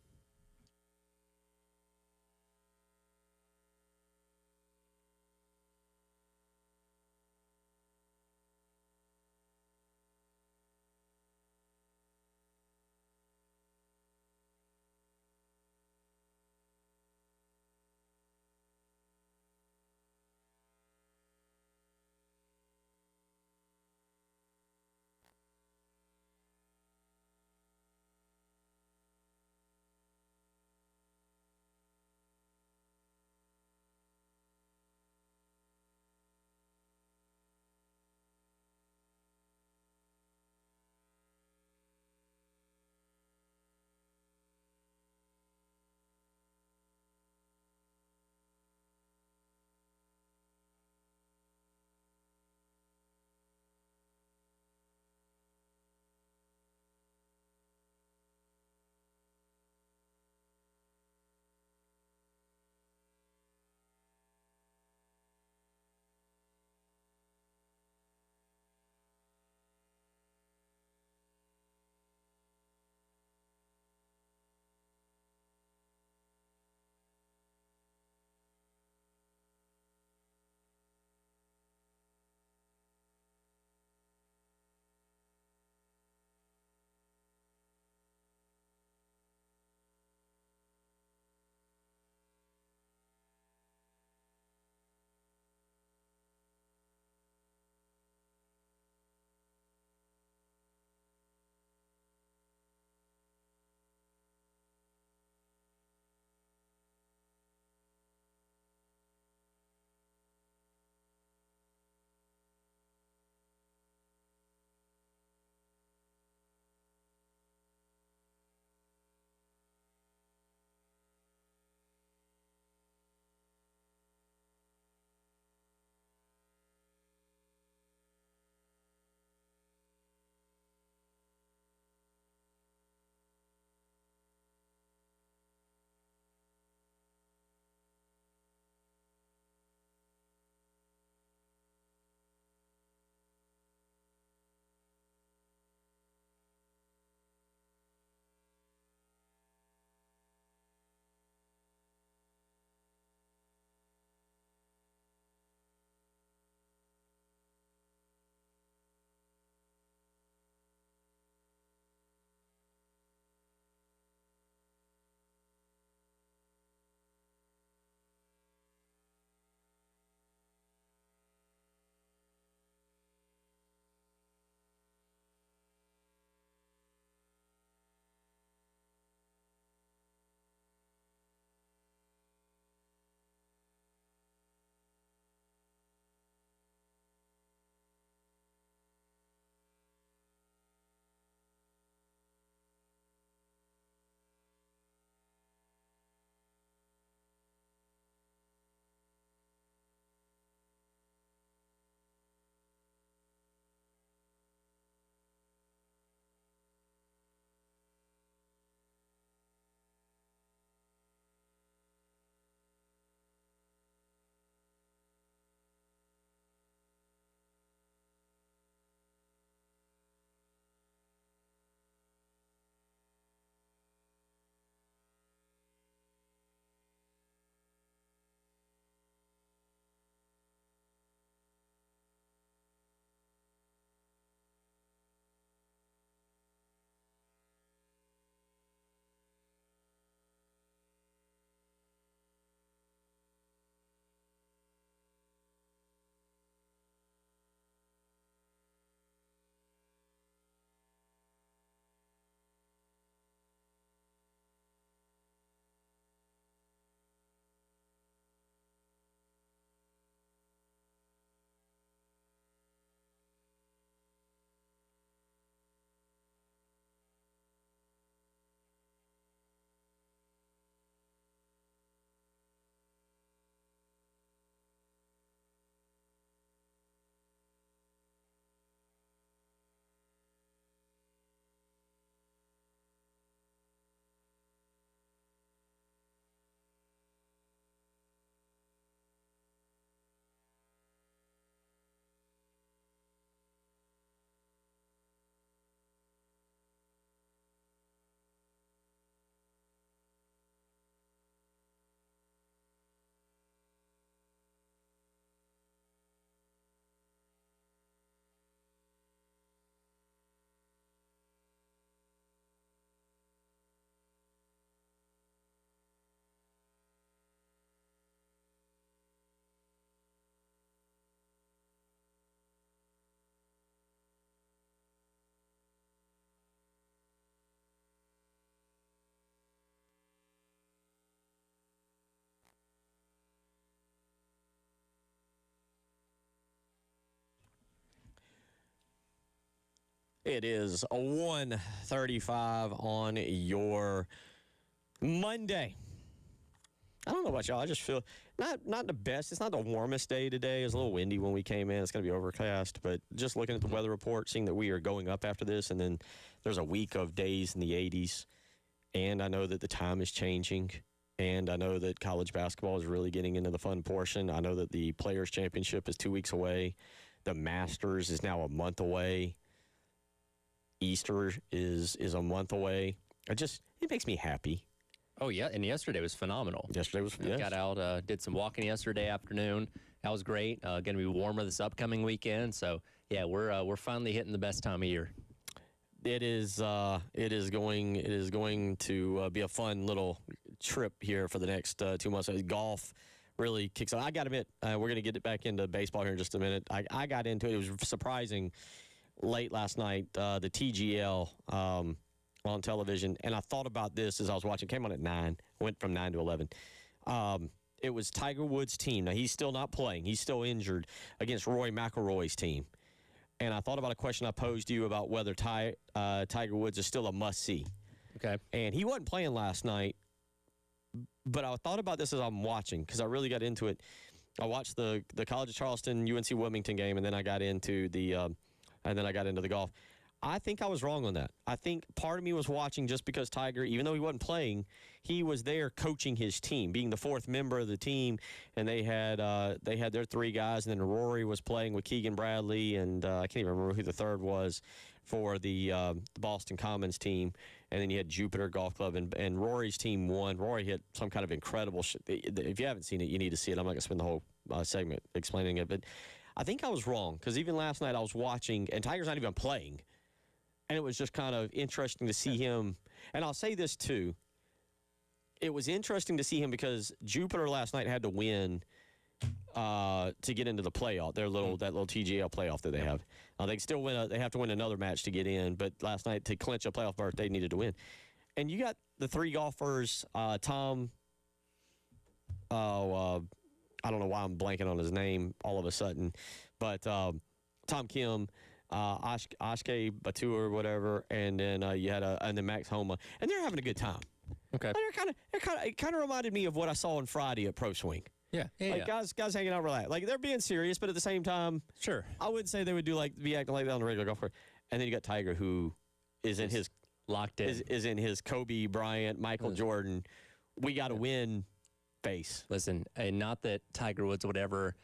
It is 1:35 on your Monday. I don't know about y'all. I just feel not the best. It's not the warmest day today. It was a little windy when we came in. It's going to be overcast. But just looking at the weather report, seeing that we are going up after this, and then there's a week of days in the 80s. And I know that the time is changing. And I know that college basketball is really getting into the fun portion. I know that the Players' Championship is 2 weeks away. The Masters is now a month away. Easter is a month away. It makes me happy. Oh, yeah, and yesterday was phenomenal. Yesterday was yes. Got out, did some walking yesterday afternoon. That was great. Going to be warmer this upcoming weekend. So, yeah, we're finally hitting the best time of year. It is going to be a fun little trip here for the next 2 months. Golf really kicks on. I got to admit, we're going to get it back into baseball here in just a minute. I got into it. It was surprising late last night, the TGL on television, and I thought about this as I was watching. It came on at 9, went from 9 to 11. It was Tiger Woods' team. Now, he's still not playing. He's still injured against Rory McIlroy's team. And I thought about a question I posed to you about whether Tiger Woods is still a must-see. Okay. And he wasn't playing last night, but I thought about this as I'm watching because I really got into it. I watched the College of Charleston UNC Wilmington game, and then I got into the golf. I think I was wrong on that. I think part of me was watching just because Tiger, even though he wasn't playing, he was there coaching his team, being the fourth member of the team, and they had their 3 guys, and then Rory was playing with Keegan Bradley, and I can't even remember who the third was for the Boston Commons team, and then you had Jupiter Golf Club, and Rory's team won. Rory hit some kind of incredible if you haven't seen it, you need to see it. I'm not going to spend the whole segment explaining it, but I think I was wrong because even last night I was watching, and Tiger's not even playing. And it was just kind of interesting to see him. And I'll say this, too. It was interesting to see him because Jupiter last night had to win to get into the playoff, that little TGL playoff that they have. They still win. They have to win another match to get in. But last night, to clinch a playoff berth, they needed to win. And you got the 3 golfers, Tom. I don't know why I'm blanking on his name all of a sudden. But Tom Kim, Ashke Batu or whatever, and then you had and then Max Homa, and they're having a good time. Okay. It kind of reminded me of what I saw on Friday at Pro Swing. Yeah. Guys hanging out, relaxed. Like they're being serious, but at the same time, sure. I wouldn't say they would be acting like that on the regular golf course. And then you got Tiger, who is in his locked in, is in his Kobe Bryant, Michael Jordan. We got to win face. Listen, and not that Tiger Woods would ever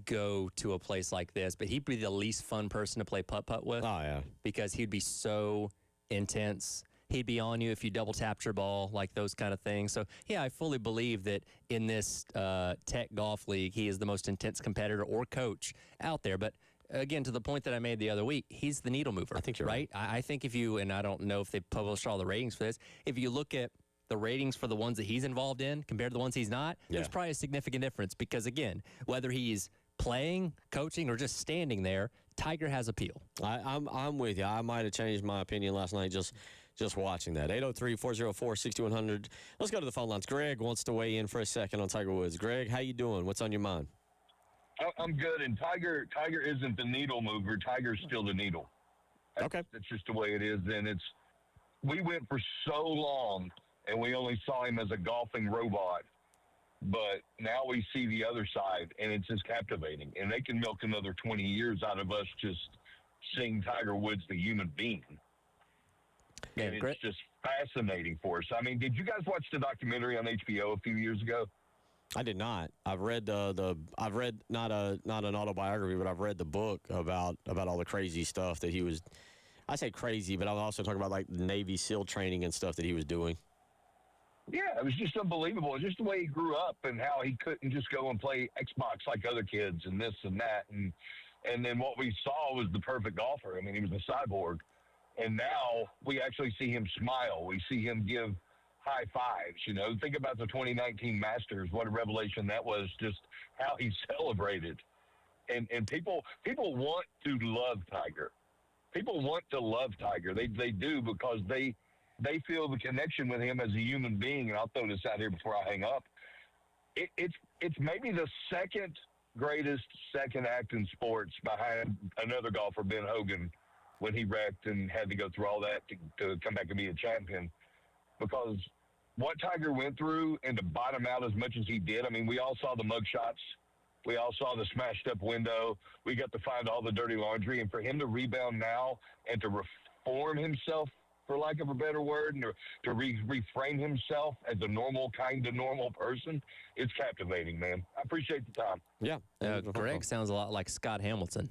go to a place like this, but he'd be the least fun person to play putt-putt with. Oh, yeah. Because he'd be so intense. He'd be on you if you double-tapped your ball, like those kind of things. So, yeah, I fully believe that in this tech golf league, he is the most intense competitor or coach out there. But, again, to the point that I made the other week, he's the needle mover. I think you're right. I think if you, and I don't know if they published all the ratings for this, if you look at the ratings for the ones that he's involved in compared to the ones he's not, there's probably a significant difference because, again, whether he's playing, coaching, or just standing there, Tiger has appeal. I'm with you. I might have changed my opinion last night just watching that. 803-404-6100. Let's go to the phone lines. Greg wants to weigh in for a second on Tiger Woods. Greg, how you doing? What's on your mind? I'm good, and Tiger isn't the needle mover. Tiger's still the needle. Okay. That's just the way it is, and we went for so long, and we only saw him as a golfing robot. But now we see the other side, and it's just captivating. And they can milk another 20 years out of us just seeing Tiger Woods, the human being. Yeah, and it's just fascinating for us. I mean, did you guys watch the documentary on HBO a few years ago? I did not. I've read I've read not an autobiography, but I've read the book about all the crazy stuff that he was. I say crazy, but I was also talking about like the Navy SEAL training and stuff that he was doing. Yeah, it was just unbelievable. Just the way he grew up and how he couldn't just go and play Xbox like other kids and this and that. And then what we saw was the perfect golfer. I mean, he was a cyborg. And now we actually see him smile. We see him give high fives. You know, think about the 2019 Masters. What a revelation that was, just how he celebrated. And people want to love Tiger. People want to love Tiger. They do because they feel the connection with him as a human being. And I'll throw this out here before I hang up. It's maybe the second greatest second act in sports behind another golfer, Ben Hogan, when he wrecked and had to go through all that to come back and be a champion. Because what Tiger went through and to bottom out as much as he did, I mean, we all saw the mug shots. We all saw the smashed up window. We got to find all the dirty laundry. And for him to rebound now and to reform himself, for lack of a better word, and to reframe himself as a kind of normal person, it's captivating, man. I appreciate the time. Yeah. Greg sounds a lot like Scott Hamilton.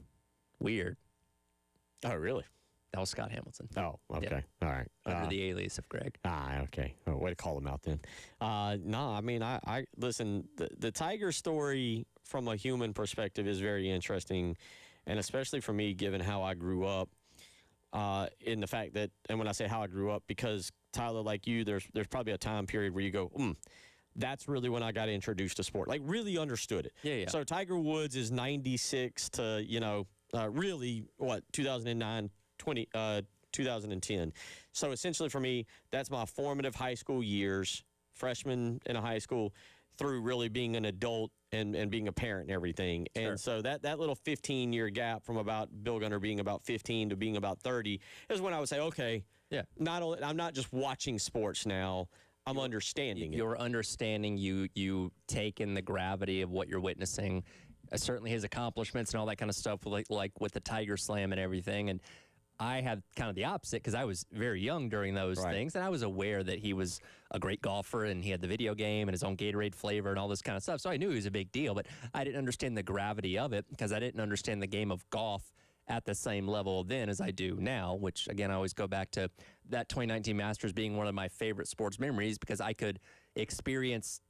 Weird. Oh, really? That was Scott Hamilton. Oh, okay. All right. Under the alias of Greg. Okay. Oh, way to call him out then. No, I mean, I listen, the Tiger story from a human perspective is very interesting, and especially for me, given how I grew up, in the fact that, and when I say how I grew up, because Tyler, like you, there's probably a time period where you go, that's really when I got introduced to sport, like really understood it. Yeah. So Tiger Woods is 96 to, really, 2009, 2010. So essentially for me, that's my formative high school years, freshman in a high school, through really being an adult and being a parent and everything. Sure. And so that little 15-year gap from about Bill Gunner being about 15 to being about 30 is when I would say, okay, yeah, I'm not just watching sports now, I'm understanding it. You're understanding, you take in the gravity of what you're witnessing, certainly his accomplishments and all that kind of stuff, like with the Tiger Slam and everything. And I had kind of the opposite because I was very young during those things, and I was aware that he was a great golfer and he had the video game and his own Gatorade flavor and all this kind of stuff. So I knew he was a big deal, but I didn't understand the gravity of it because I didn't understand the game of golf at the same level then as I do now, which, again, I always go back to that 2019 Masters being one of my favorite sports memories because I could experience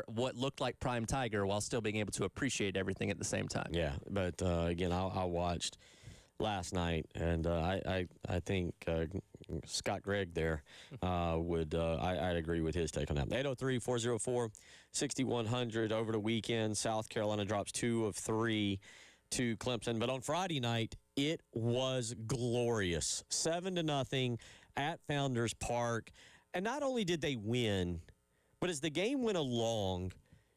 what looked like prime Tiger while still being able to appreciate everything at the same time. Yeah, but again, I watched last night, and I think Scott Gregg there I'd agree with his take on that. 803-404-6100 over the weekend. South Carolina drops 2 of 3 to Clemson, but on Friday night it was glorious, 7-0 at Founders Park. And not only did they win, but as the game went along,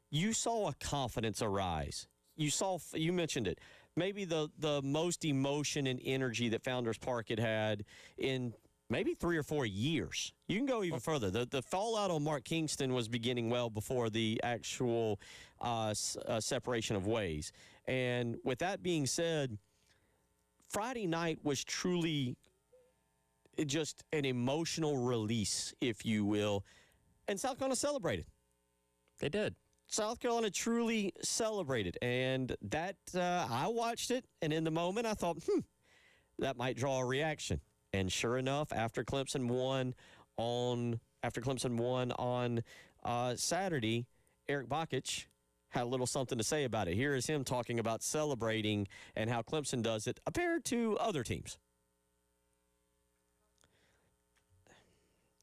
you saw a confidence arise. You mentioned it, maybe the most emotion and energy that Founders Park had in maybe 3 or 4 years. You can go even further. The fallout on Mark Kingston was beginning well before the actual separation of ways. And with that being said, Friday night was truly just an emotional release, if you will. And South Carolina celebrated. They did. South Carolina truly celebrated. And that, I watched it, and in the moment I thought, that might draw a reaction. And sure enough, after Clemson won on Saturday, Eric Bakich had a little something to say about it. Here is him talking about celebrating and how Clemson does it compared to other teams.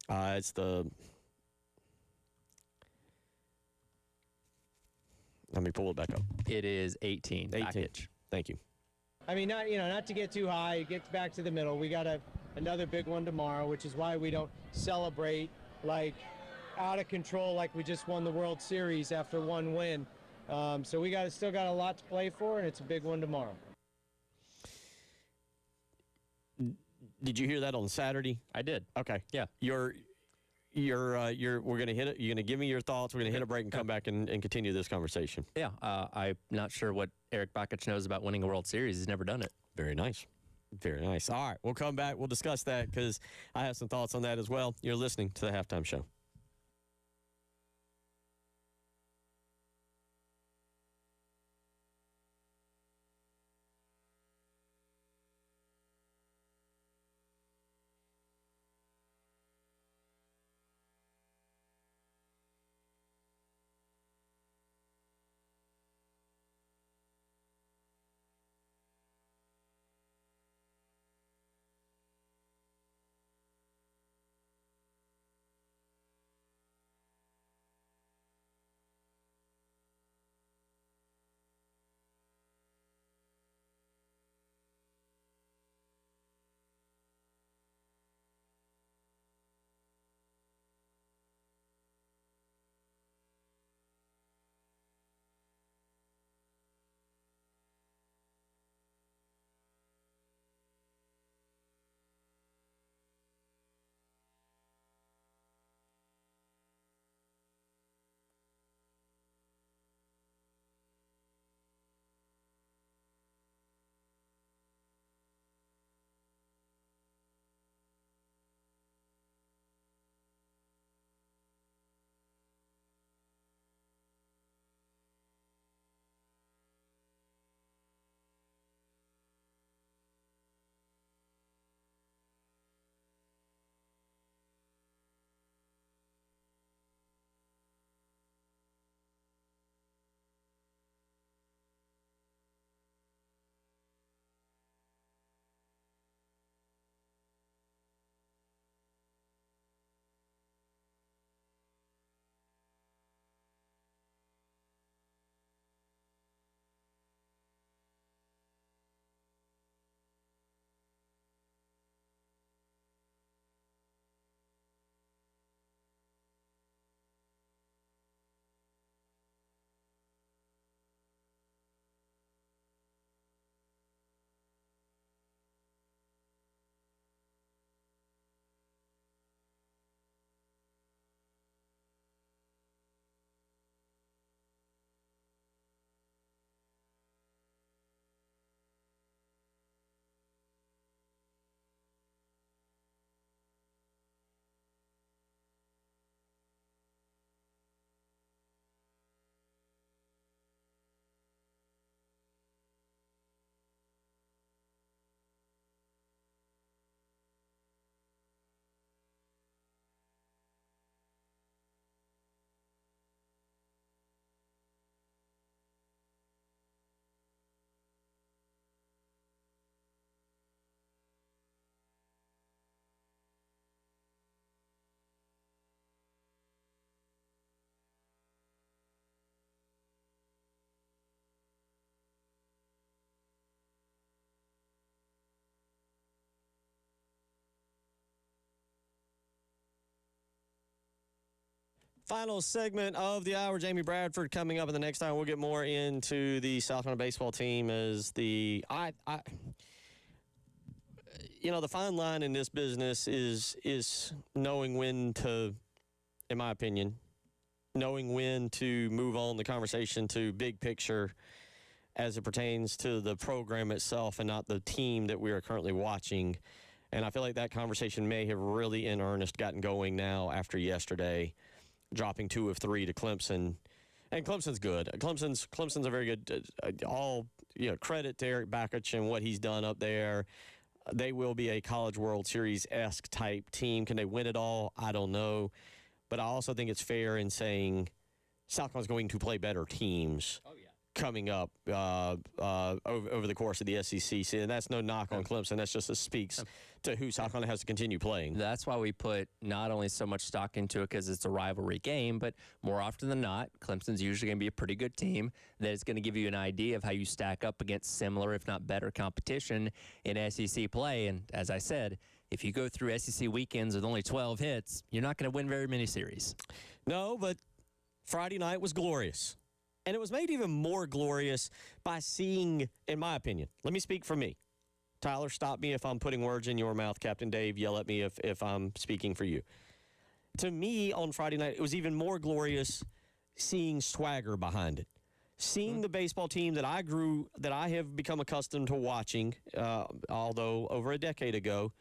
Let me pull it back up. It is 18. Bakich. Thank you. I mean, not to get too high, get back to the middle. We got another big one tomorrow, which is why we don't celebrate like out of control like we just won the World Series after one win. So we still got a lot to play for, and it's a big one tomorrow. Did you hear that on Saturday? I did. Okay. Yeah. We're gonna hit it. You're gonna give me your thoughts. We're gonna hit a break and come back and continue this conversation. Yeah. I'm not sure what Eric Bakich knows about winning a World Series. He's never done it. Very nice. Very nice. All right. We'll come back. We'll discuss that because I have some thoughts on that as well. You're listening to the Halftime Show. Final segment of the hour. Jamie Bradford coming up in the next hour. We'll get more into the South Carolina baseball team as the the fine line in this business is knowing when to, in my opinion, knowing when to move on the conversation to big picture as it pertains to the program itself and not the team that we are currently watching. And I feel like that conversation may have really in earnest gotten going now after yesterday, dropping 2 of 3 to Clemson. And Clemson's good. Clemson's a very good, credit to Eric Bakich and what he's done up there. They will be a College World Series-esque type team. Can they win it all? I don't know. But I also think it's fair in saying South Carolina's going to play better teams coming up over the course of the SEC. And that's no knock on Clemson. That's just speaks to who South Carolina has to continue playing. That's why we put not only so much stock into it because it's a rivalry game, but more often than not, Clemson's usually going to be a pretty good team that is going to give you an idea of how you stack up against similar, if not better, competition in SEC play. And as I said, if you go through SEC weekends with only 12 hits, you're not going to win very many series. No, but Friday night was glorious. And it was made even more glorious by seeing, in my opinion, let me speak for me. Tyler, stop me if I'm putting words in your mouth. Captain Dave, yell at me if I'm speaking for you. To me, on Friday night, it was even more glorious seeing swagger behind it. Seeing the baseball team that I have become accustomed to watching, although over a decade ago,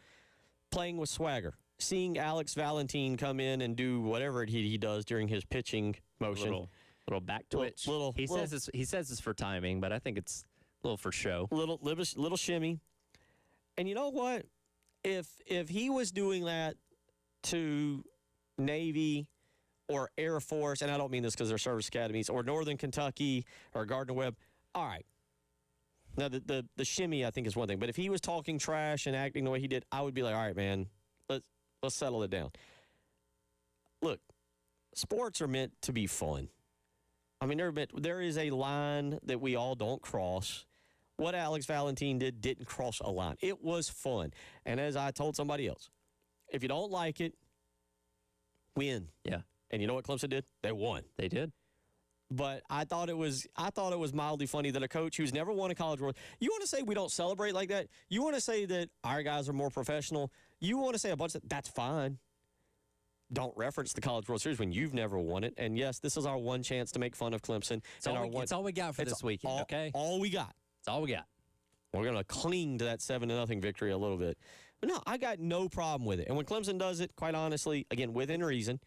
playing with swagger. Seeing Alex Valentin come in and do whatever he does during his pitching motion. Little back twitch. He says it's for timing, but I think it's a little for show. Little shimmy. And you know what? If he was doing that to Navy or Air Force, and I don't mean this because they're service academies, or Northern Kentucky or Gardner-Webb, all right. Now, the shimmy, I think, is one thing. But if he was talking trash and acting the way he did, I would be like, all right, man, let's settle it down. Look, sports are meant to be fun. I mean, there is a line that we all don't cross. What Alex Valentin didn't cross a line. It was fun. And as I told somebody else, if you don't like it, win. Yeah. And you know what Clemson did? They won. They did. But I thought it was mildly funny that a coach who's never won a College World. You want to say we don't celebrate like that? You want to say that our guys are more professional? You want to say a bunch of that's fine. Don't reference the College World Series when you've never won it. And yes, this is our one chance to make fun of Clemson. It's all we got for this weekend. Okay, all we got. It's all we got. We're gonna cling to that 7-0 victory a little bit. But no, I got no problem with it. And when Clemson does it, quite honestly, again within reason,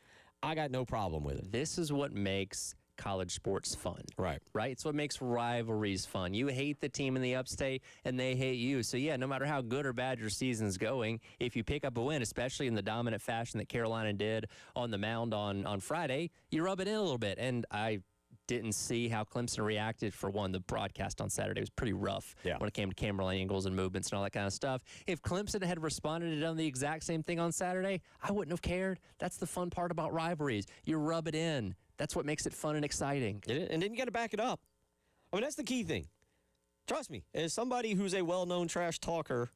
I got no problem with it. This is what makes college sports fun. Right. It's what makes rivalries fun. You hate the team in the upstate, and they hate you. So, yeah, no matter how good or bad your season's going, if you pick up a win, especially in the dominant fashion that Carolina did on the mound on Friday, you rub it in a little bit. And I didn't see how Clemson reacted. For one, the broadcast on Saturday was pretty rough when it came to camera angles and movements and all that kind of stuff. If Clemson had responded and done the exact same thing on Saturday, I wouldn't have cared. That's the fun part about rivalries. You rub it in. That's what makes it fun and exciting. And then you got to back it up. I mean, that's the key thing. Trust me, as somebody who's a well-known trash talker,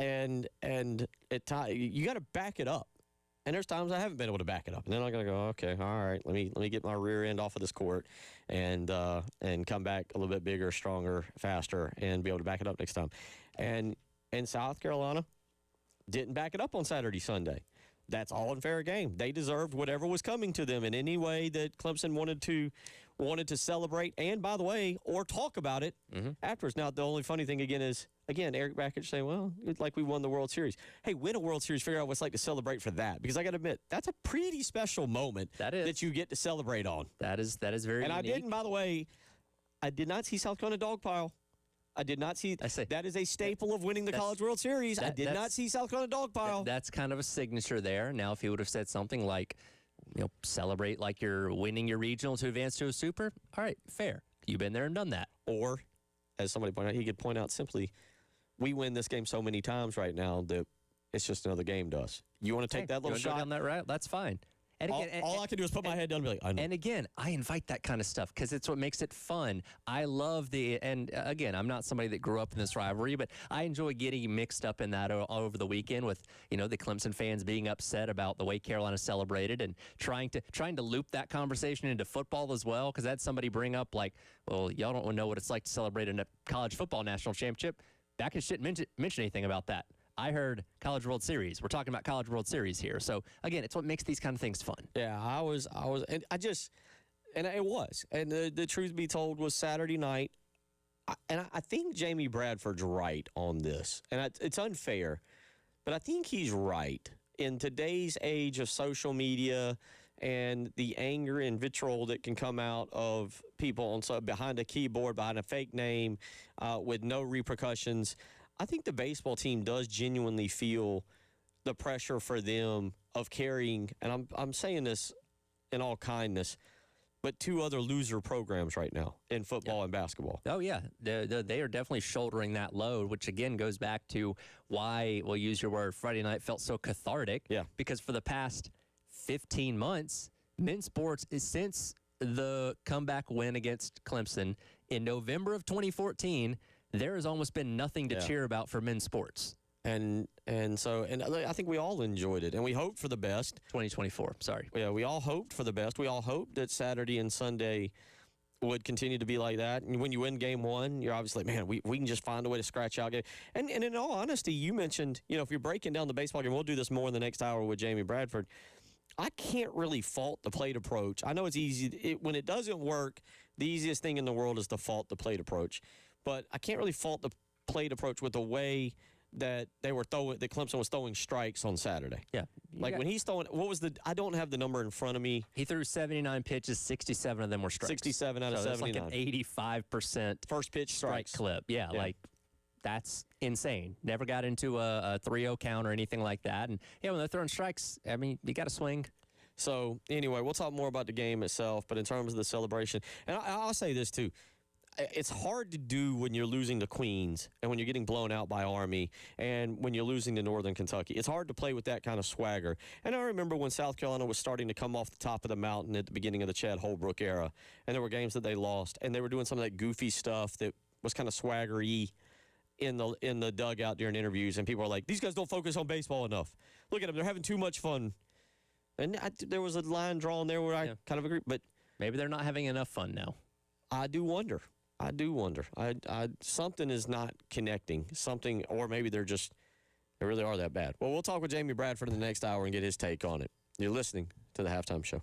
and you got to back it up. And there's times I haven't been able to back it up. And then I'm going to go, okay, all right, let me get my rear end off of this court and come back a little bit bigger, stronger, faster, and be able to back it up next time. And South Carolina didn't back it up on Saturday, Sunday. That's all in fair game. They deserved whatever was coming to them in any way that Clemson wanted to celebrate and, by the way, or talk about it afterwards. Now, the only funny thing, again, is, Eric Bakich saying, well, it's like we won the World Series. Hey, win a World Series, figure out what it's like to celebrate for that. Because I got to admit, that's a pretty special moment that you get to celebrate on. That is very And unique. I didn't, by the way, I did not see South Carolina dogpile. I did not see that is a staple of winning the College World Series. I did not see South Carolina dogpile. That's kind of a signature there. Now, if he would have said something like, celebrate like you're winning your regional to advance to a super, all right, fair. You've been there and done that. Or, as somebody pointed out, he could point out simply, we win this game so many times right now that it's just another game to us. You want to take that little shot? Go down that route? That's fine. And all, again, all I can do is put my head down and be like, I know. And again, I invite that kind of stuff because it's what makes it fun. I love and again, I'm not somebody that grew up in this rivalry, but I enjoy getting mixed up in that all over the weekend with, the Clemson fans being upset about the way Carolina celebrated and trying to loop that conversation into football as well, because that's somebody bring up like, well, y'all don't know what it's like to celebrate a college football national championship. Backers shouldn't mention anything about that. I heard College World Series. We're talking about College World Series here. So, again, it's what makes these kind of things fun. Yeah, and it was. And the truth be told was Saturday night, I think Jamie Bradford's right on this. And it's unfair, but I think he's right. In today's age of social media and the anger and vitriol that can come out of people behind a keyboard, behind a fake name, with no repercussions, I think the baseball team does genuinely feel the pressure for them of carrying, and I'm saying this in all kindness, but two other loser programs right now in football and basketball. Oh, yeah. They are definitely shouldering that load, which, again, goes back to why, we'll use your word, Friday night felt so cathartic. Yeah. Because for the past 15 months, men's sports is since the comeback win against Clemson in November of 2014, there has almost been nothing to cheer about for men's sports. And I think we all enjoyed it, and we hoped for the best. 2024, sorry. Yeah, we all hoped for the best. We all hoped that Saturday and Sunday would continue to be like that. And when you win game one, you're obviously like, man, we can just find a way to scratch out. And in all honesty, you mentioned, if you're breaking down the baseball game, we'll do this more in the next hour with Jamie Bradford. I can't really fault the plate approach. I know it's easy. When it doesn't work, the easiest thing in the world is to fault the plate approach. But I can't really fault the plate approach with the way that that Clemson was throwing strikes on Saturday. Yeah. When he's throwing, I don't have the number in front of me. He threw 79 pitches, 67 of them were strikes. 67 out of 79. That's like an 85% first pitch strike clip. Yeah, that's insane. Never got into a 3-0 count or anything like that. And, when they're throwing strikes, you got to swing. So, anyway, we'll talk more about the game itself, but in terms of the celebration, and I'll say this, too. It's hard to do when you're losing to Queens and when you're getting blown out by Army and when you're losing to Northern Kentucky. It's hard to play with that kind of swagger. And I remember when South Carolina was starting to come off the top of the mountain at the beginning of the Chad Holbrook era, and there were games that they lost, and they were doing some of that goofy stuff that was kind of swaggery in the dugout during interviews, and people are like, these guys don't focus on baseball enough. Look at them. They're having too much fun. And there was a line drawn there where I kind of agree. But maybe they're not having enough fun now. I do wonder. Something is not connecting. Something, or maybe they really are that bad. Well, we'll talk with Jamie Bradford in the next hour and get his take on it. You're listening to the Halftime Show.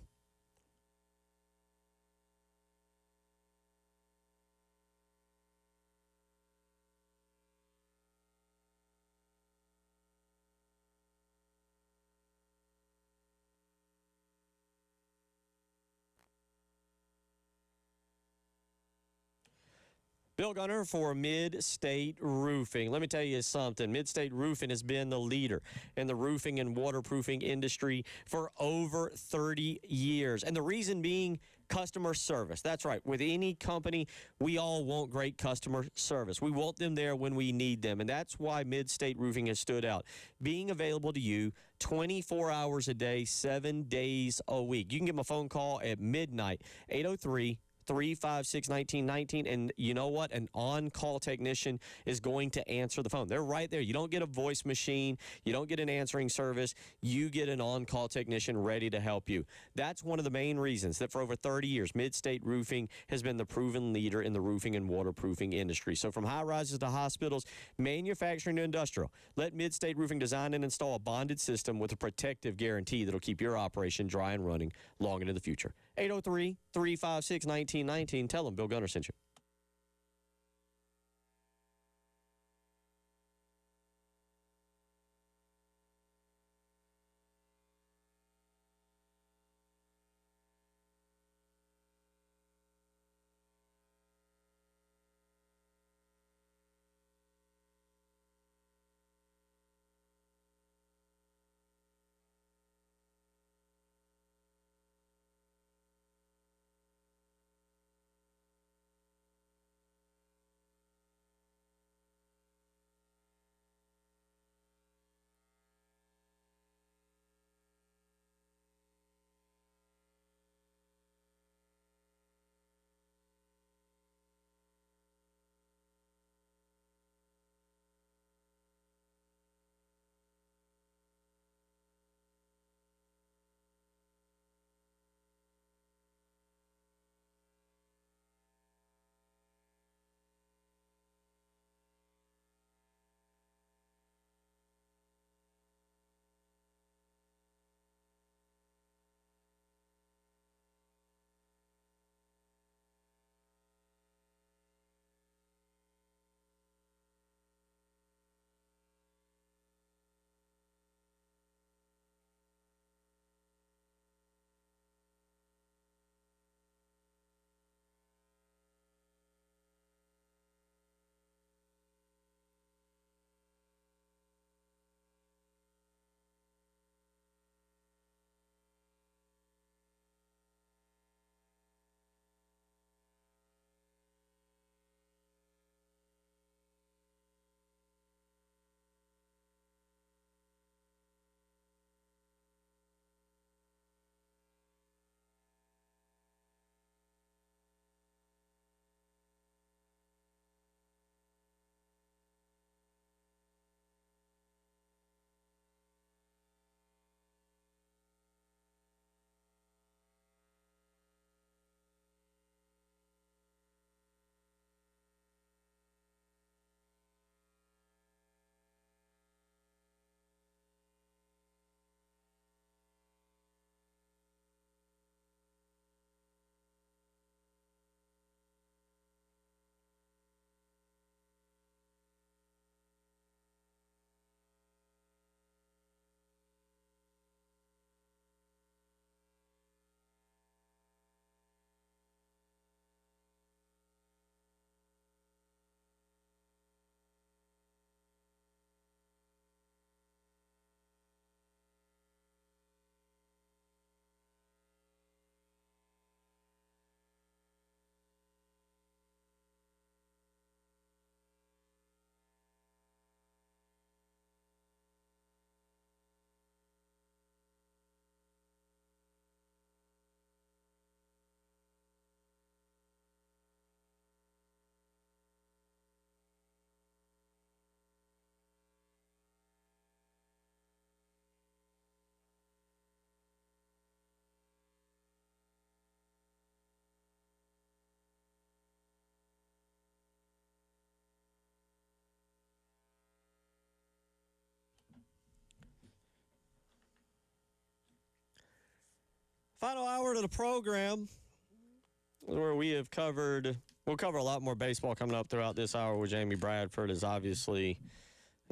Bill Gunner for Mid-State Roofing. Let me tell you something. Mid-State Roofing has been the leader in the roofing and waterproofing industry for over 30 years. And the reason being customer service. That's right. With any company, we all want great customer service. We want them there when we need them. And that's why Mid-State Roofing has stood out. Being available to you 24 hours a day, 7 days a week. You can give them a phone call at midnight, 803-356-1919, and you know what? An on-call technician is going to answer the phone. They're right there. You don't get a voice machine. You don't get an answering service. You get an on-call technician ready to help you. That's one of the main reasons that for over 30 years, Mid-State Roofing has been the proven leader in the roofing and waterproofing industry. So from high-rises to hospitals, manufacturing to industrial, let Mid-State Roofing design and install a bonded system with a protective guarantee that'll keep your operation dry and running long into the future. 803-356-1919. Tell them Bill Gunner sent you. Final hour of the program where we'll cover a lot more baseball coming up throughout this hour with Jamie Bradford. Is obviously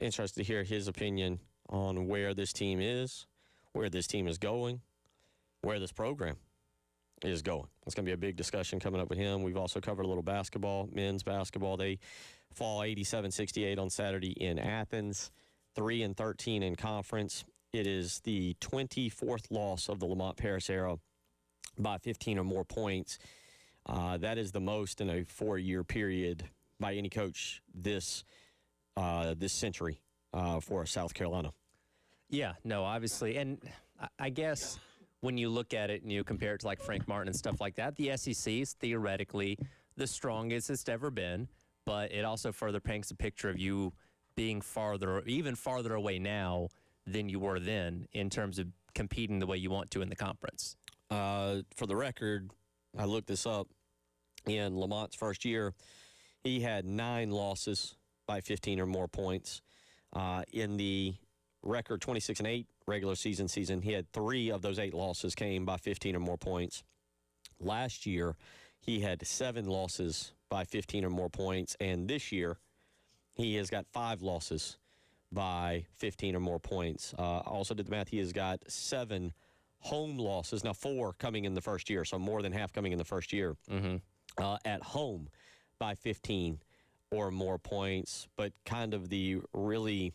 interested to hear his opinion on where this team is, where this team is going, where this program is going. It's going to be a big discussion coming up with him. We've also covered a little basketball, men's basketball. They fall 87-68 on Saturday in Athens, 3-13 in conference. It is the 24th loss of the Lamont Paris era by 15 or more points. That is the most in a 4-year period by any coach this century for South Carolina. Yeah, no, obviously. And I guess when you look at it and you compare it to like Frank Martin and stuff like that, the SEC is theoretically the strongest it's ever been, but it also further paints a picture of you being even farther away now than you were then in terms of competing the way you want to in the conference. For the record, I looked this up. In Lamont's first year, he had 9 losses by 15 or more points. In the record 26-8 regular season, he had 3 of those 8 losses came by 15 or more points. Last year, he had 7 losses by 15 or more points, and this year, he has got 5 losses by 15 or more points. Also did the math. He has got 7 home losses. Now 4 coming in the first year, so more than half coming in the first year. At home by 15 or more points. But kind of the really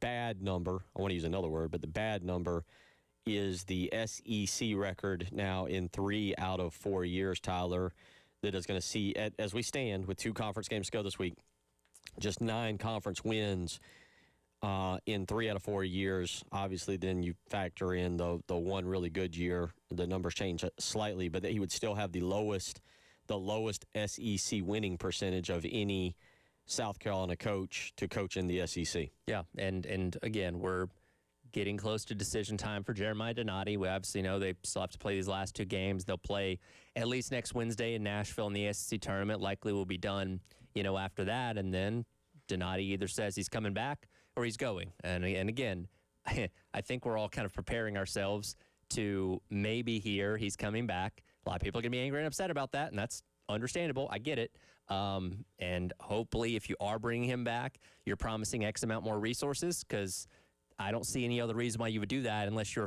bad number, I want to use another word, but the bad number is the SEC record now in 3 out of 4 years, Tyler, that is going to see, as we stand with 2 conference games to go this week, just 9 conference wins in 3 out of 4 years. Obviously, then you factor in the one really good year. The numbers change slightly, but that he would still have the lowest SEC winning percentage of any South Carolina coach to coach in the SEC. Yeah, and again, we're getting close to decision time for Jeremiah Donati. We obviously know they still have to play these last 2 games. They'll play at least next Wednesday in Nashville in the SEC tournament. Likely will be done, after that, and then Donati either says he's coming back or he's going. And again, I think we're all kind of preparing ourselves to maybe hear he's coming back. A lot of people are going to be angry and upset about that, and that's understandable. I get it. And hopefully if you are bringing him back, you're promising X amount more resources, because I don't see any other reason why you would do that unless you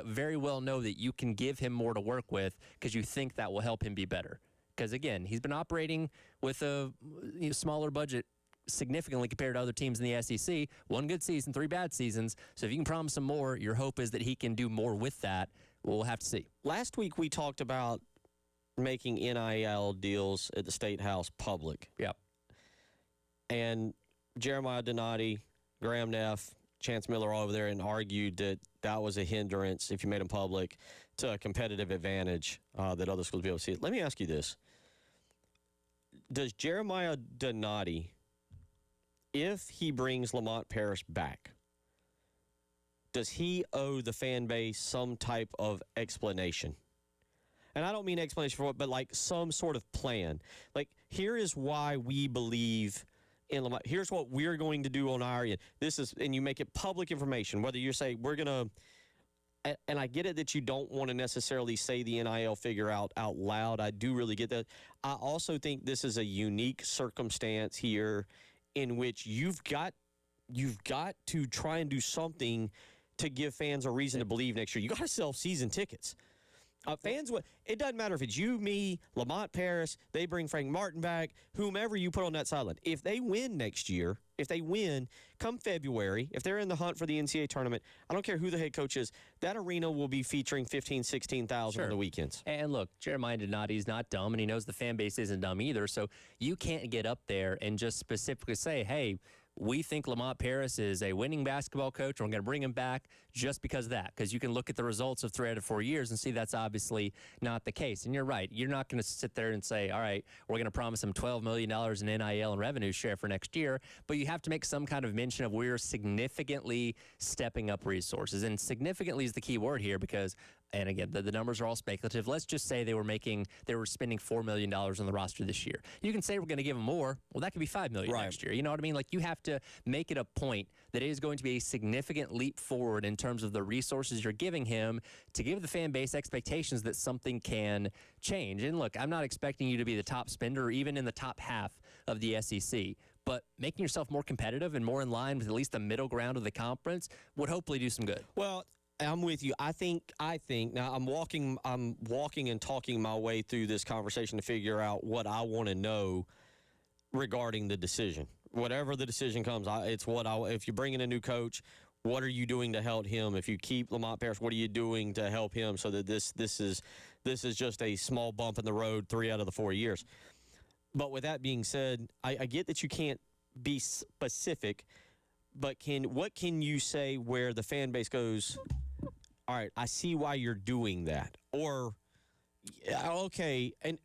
very well know that you can give him more to work with because you think that will help him be better. Because, again, he's been operating with a smaller budget significantly compared to other teams in the SEC. 1 good season, 3 bad seasons. So if you can promise him more, your hope is that he can do more with that. We'll have to see. Last week we talked about making NIL deals at the State House public. Yep. And Jeremiah Donati, Graham Neff, Chance Miller all over there and argued that that was a hindrance, if you made them public, to a competitive advantage that other schools be able to see it. Let me ask you this. Does Jeremiah Donati, if he brings Lamont Paris back, does he owe the fan base some type of explanation? And I don't mean explanation for what, but like some sort of plan. Like, here is why we believe in Lamont. Here's what we're going to do on our end. And you make it public information, whether you say we're going to, and I get it that you don't want to necessarily say the NIL figure out loud. I do really get that. I also think this is a unique circumstance here in which you've got to try and do something to give fans a reason to believe next year. You got to sell season tickets. Fans, it doesn't matter if it's you, me, Lamont Paris, they bring Frank Martin back, whomever you put on that sideline. If they win next year, come February, if they're in the hunt for the NCAA tournament, I don't care who the head coach is, that arena will be featuring 15,000, 16,000 on the weekends. And look, Jeremiah Donati's not dumb, and he knows the fan base isn't dumb either, so you can't get up there and just specifically say, hey, we think Lamont Paris is a winning basketball coach, and we're going to bring him back just because of that. Because you can look at the results of 3 out of 4 years and see that's obviously not the case. And you're right. You're not going to sit there and say, all right, we're going to promise him $12 million in NIL and revenue share for next year. But you have to make some kind of mention of we're significantly stepping up resources. And significantly is the key word here, because and again, the numbers are all speculative. Let's just say they were spending $4 million on the roster this year. You can say we're going to give them more. Well, that could be $5 million next year. You know what I mean? Like, you have to make it a point that it is going to be a significant leap forward in terms of the resources you're giving him to give the fan base expectations that something can change. And look, I'm not expecting you to be the top spender or even in the top half of the SEC, but making yourself more competitive and more in line with at least the middle ground of the conference would hopefully do some good. Well, I'm with you. I think now I'm walking and talking my way through this conversation to figure out what I want to know regarding the decision. Whatever the decision comes, if you bring in a new coach, what are you doing to help him? If you keep Lamont Paris, what are you doing to help him so that this is just a small bump in the road 3 out of the 4 years? But with that being said, I get that you can't be specific, but what can you say where the fan base goes, all right, I see why you're doing that. Or, okay, and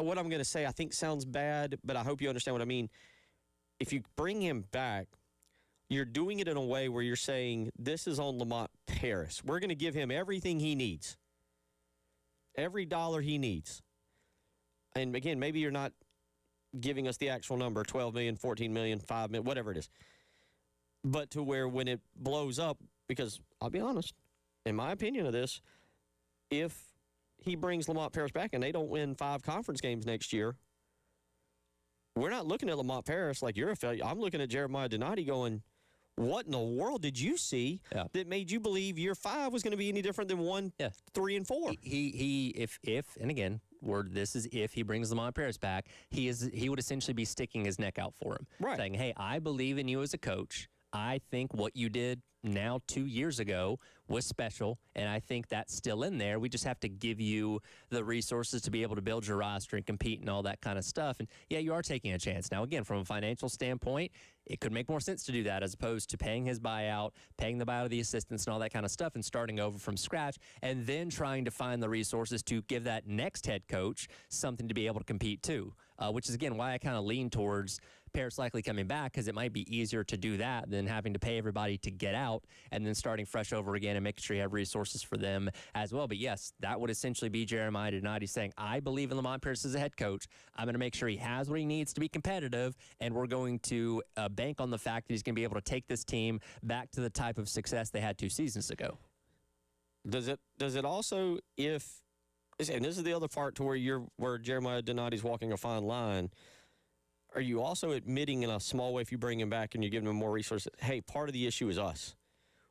what I'm going to say I think sounds bad, but I hope you understand what I mean. If you bring him back, you're doing it in a way where you're saying, this is on Lamont Paris. We're going to give him everything he needs, every dollar he needs. And, again, maybe you're not giving us the actual number, 12 million, 14 million, 5 million, whatever it is. But to where when it blows up, because I'll be honest, in my opinion of this, if he brings Lamont Paris back and they don't win 5 conference games next year, we're not looking at Lamont Paris like you're a failure. I'm looking at Jeremiah Donati going, what in the world did you see that made you believe year 5 was going to be any different than 1, 3, and 4? If and again, this is if he brings Lamont Paris back, he would essentially be sticking his neck out for him, saying, hey, I believe in you as a coach. I think what you did now 2 years ago was special, and I think that's still in there. We just have to give you the resources to be able to build your roster and compete and all that kind of stuff. And, yeah, you are taking a chance. Now, again, from a financial standpoint, it could make more sense to do that as opposed to paying his buyout, paying the buyout of the assistants and all that kind of stuff and starting over from scratch and then trying to find the resources to give that next head coach something to be able to compete too, which is, again, why I kind of lean towards Paris likely coming back, because it might be easier to do that than having to pay everybody to get out and then starting fresh over again and making sure you have resources for them as well. But yes, that would essentially be Jeremiah Donati saying, I believe in Lamont Paris as a head coach. I'm going to make sure he has what he needs to be competitive, and we're going to bank on the fact that he's going to be able to take this team back to the type of success they had 2 seasons ago. Does it also, and this is the other part to where Jeremiah Donati's walking a fine line, are you also admitting in a small way, if you bring him back and you're giving him more resources, hey, part of the issue is us.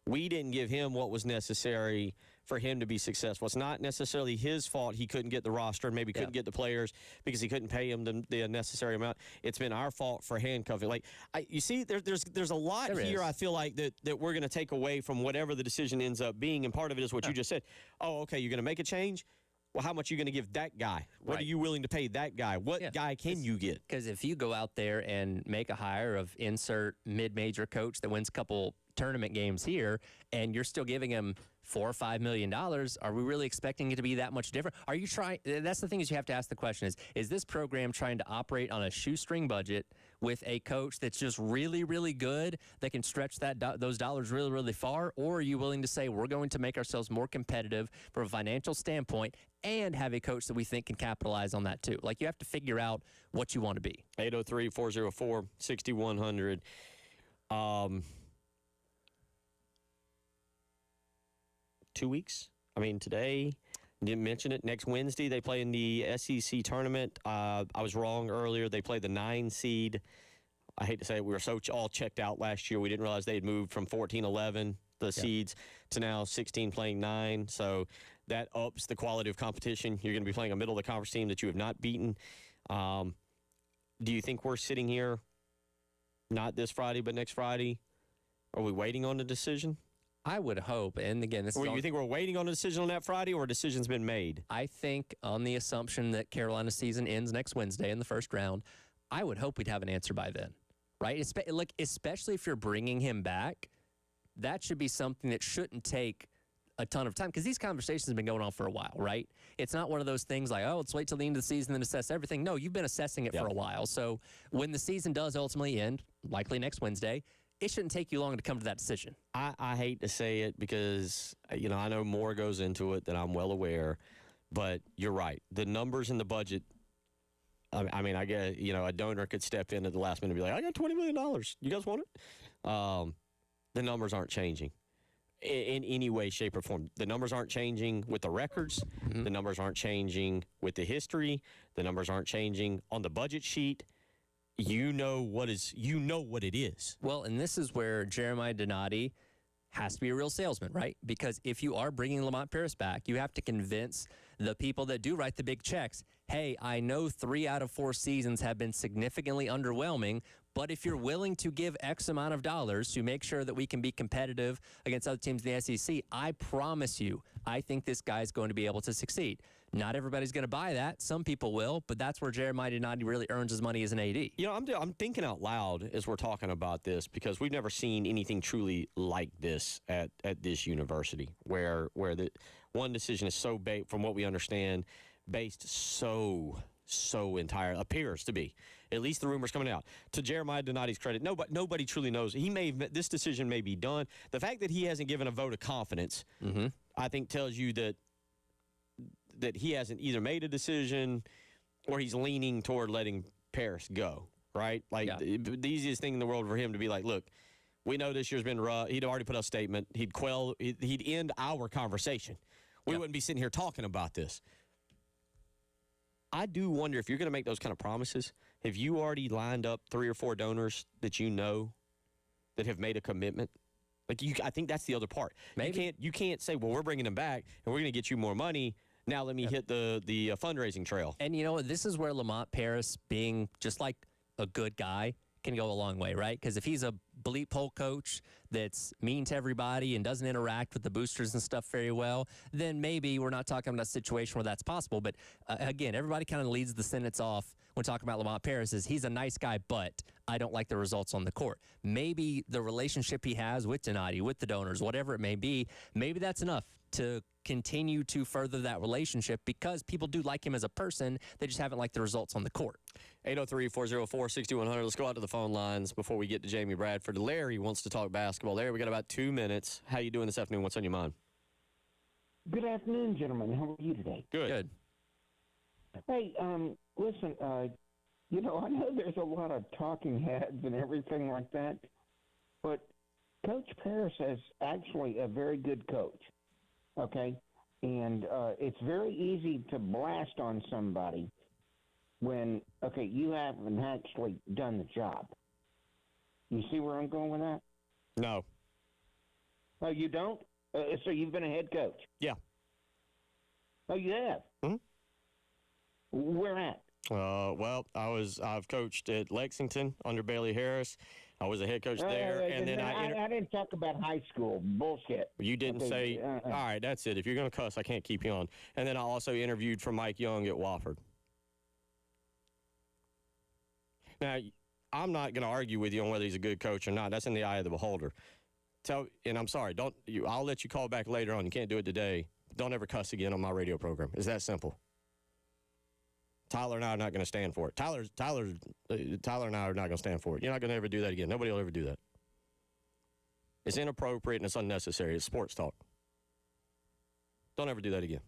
We didn't give him what was necessary for him to be successful. It's not necessarily his fault he couldn't get the roster and maybe couldn't get the players because he couldn't pay them the necessary amount. It's been our fault for handcuffing. Like, you see, there's a lot here, I feel like, that we're going to take away from whatever the decision ends up being, and part of it is what you just said. Oh, okay, you're going to make a change? Well, how much are you going to give that guy? What are you willing to pay that guy? What guy can you get? Because if you go out there and make a hire of insert mid-major coach that wins a couple tournament games here, and you're still giving him $4 or $5 million, are we really expecting it to be that much different? Are you trying? That's the thing, is you have to ask the question: is this program trying to operate on a shoestring budget with a coach that's just really, really good that can stretch those dollars really, really far? Or are you willing to say we're going to make ourselves more competitive from a financial standpoint and have a coach that we think can capitalize on that too? Like, you have to figure out what you want to be. 803-404-6100. 2 weeks. I mean, today, didn't mention it. Next Wednesday, they play in the SEC tournament. I was wrong earlier. They play the 9 seed. I hate to say it. We were so all checked out last year. We didn't realize they had moved from 14-11, the seeds, to now 16 playing 9. So that ups the quality of competition. You're going to be playing a middle-of-the-conference team that you have not beaten. Do you think we're sitting here not this Friday but next Friday? Are we waiting on a decision? I would hope, and again, this is you think we're waiting on a decision on that Friday, or a decision's been made? I think on the assumption that Carolina's season ends next Wednesday in the first round, I would hope we'd have an answer by then, right? Especially if you're bringing him back, that should be something that shouldn't take a ton of time, because these conversations have been going on for a while, right? It's not one of those things like, oh, let's wait till the end of the season and assess everything. No, you've been assessing it for a while. So when the season does ultimately end, likely next Wednesday, it shouldn't take you long to come to that decision. I hate to say it because, I know more goes into it than I'm well aware, but you're right. The numbers in the budget, I mean, I guess, a donor could step in at the last minute and be like, I got $20 million. You guys want it? The numbers aren't changing in any way, shape, or form. The numbers aren't changing with the records. The numbers aren't changing with the history. The numbers aren't changing on the budget sheet. You know what it is. Well, and this is where Jeremiah Donati has to be a real salesman, right? Because if you are bringing Lamont Paris back, you have to convince the people that do write the big checks, hey, I know 3 out of 4 seasons have been significantly underwhelming, but if you're willing to give X amount of dollars to make sure that we can be competitive against other teams in the SEC, I promise you, I think this guy's going to be able to succeed. Not everybody's going to buy that. Some people will, but that's where Jeremiah Donati really earns his money as an AD. I'm thinking out loud as we're talking about this because we've never seen anything truly like this at this university, where the one decision is so from what we understand, based so appears to be. At least the rumors coming out. To Jeremiah Donati's credit, nobody truly knows. This decision may be done. The fact that he hasn't given a vote of confidence, I think, tells you that he hasn't either made a decision or he's leaning toward letting Paris go, right? Like, the easiest thing in the world for him to be like, look, we know this year's been rough. He'd already put out a statement. He'd end our conversation. We wouldn't be sitting here talking about this. I do wonder if you're going to make those kind of promises, have you already lined up 3 or 4 donors that you know that have made a commitment? Like, I think that's the other part. Maybe. You can't say, well, we're bringing them back and we're going to get you more money. Now let me hit the fundraising trail. And you know what? This is where Lamont Paris, being just like a good guy, can go a long way, right? Because if he's a bleep hole coach that's mean to everybody and doesn't interact with the boosters and stuff very well, then maybe we're not talking about a situation where that's possible. But again, everybody kind of leads the sentence off when talking about Lamont Paris is he's a nice guy, but I don't like the results on the court. Maybe the relationship he has with Donati, with the donors, whatever it may be, maybe that's enough to continue to further that relationship because people do like him as a person. They just haven't liked the results on the court. 803-404-6100. Let's go out to the phone lines before we get to Jamie Bradford. Larry wants to talk basketball. Larry, we got about 2 minutes. How you doing this afternoon? What's on your mind? Good afternoon, gentlemen. How are you today? Good. Hey, listen, I know there's a lot of talking heads and everything like that, but Coach Paris is actually a very good coach, okay? And it's very easy to blast on somebody when, you haven't actually done the job. You see where I'm going with that? No. Oh, you don't? So you've been a head coach? Yeah. Oh, you have? Mm-hmm. Where at? Well, I've coached at Lexington under Bailey Harris. I was a head coach there, and then I didn't talk about high school bullshit. You didn't say. All right, that's it. If you're going to cuss, I can't keep you on. And then I also interviewed for Mike Young at Wofford. Now, I'm not going to argue with you on whether he's a good coach or not. That's in the eye of the beholder. And I'm sorry. I'll let you call back later on. You can't do it today. Don't ever cuss again on my radio program. It's that simple. Tyler and I are not going to stand for it. Tyler and I are not going to stand for it. You're not going to ever do that again. Nobody will ever do that. It's inappropriate and it's unnecessary. It's sports talk. Don't ever do that again.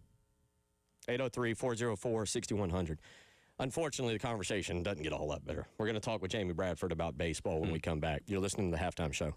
803-404-6100. Unfortunately, the conversation doesn't get a whole lot better. We're going to talk with Jamie Bradford about baseball when we come back. You're listening to the Halftime Show.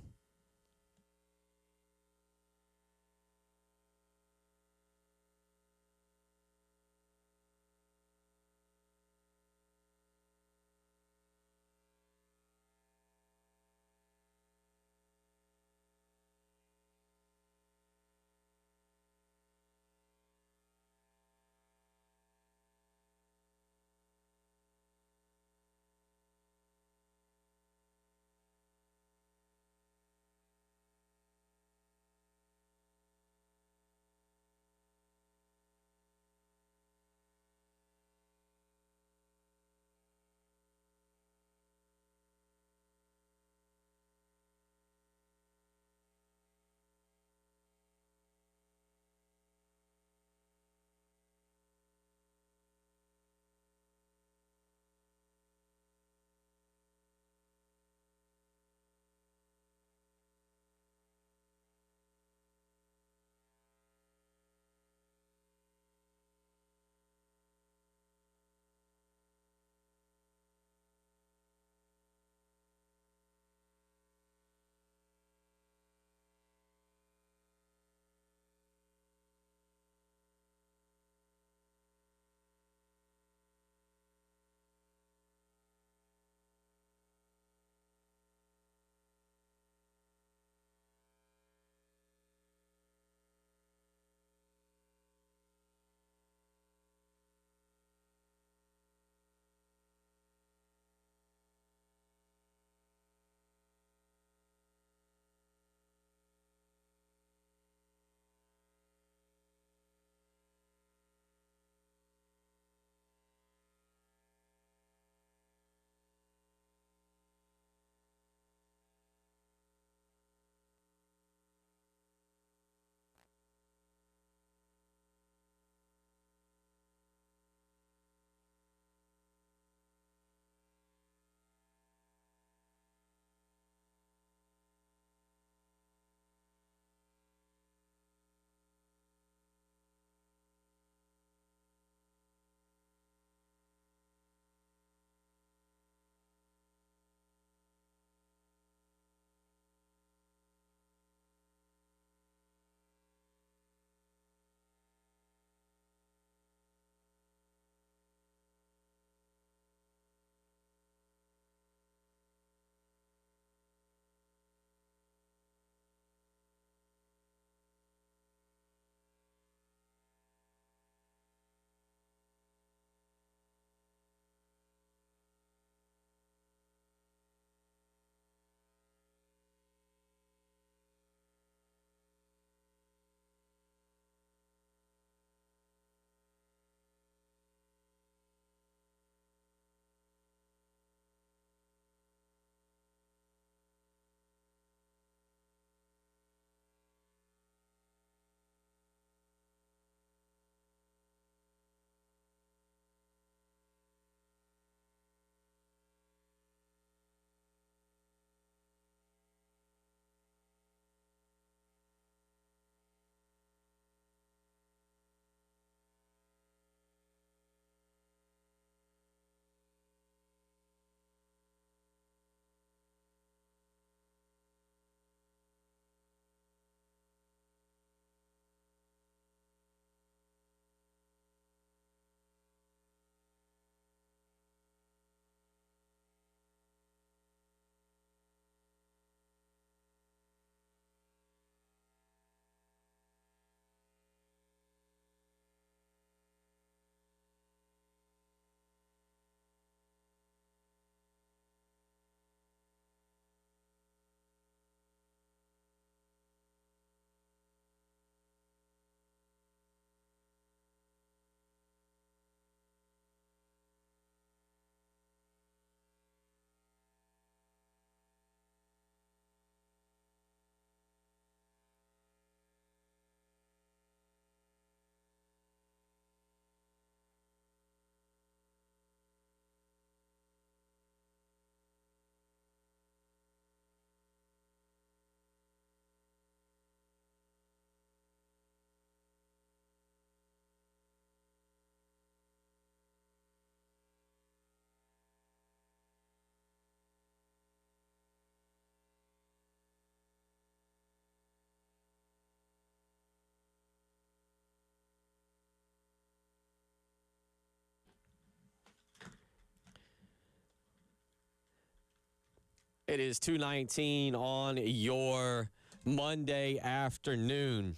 It is 2:19 on your Monday afternoon,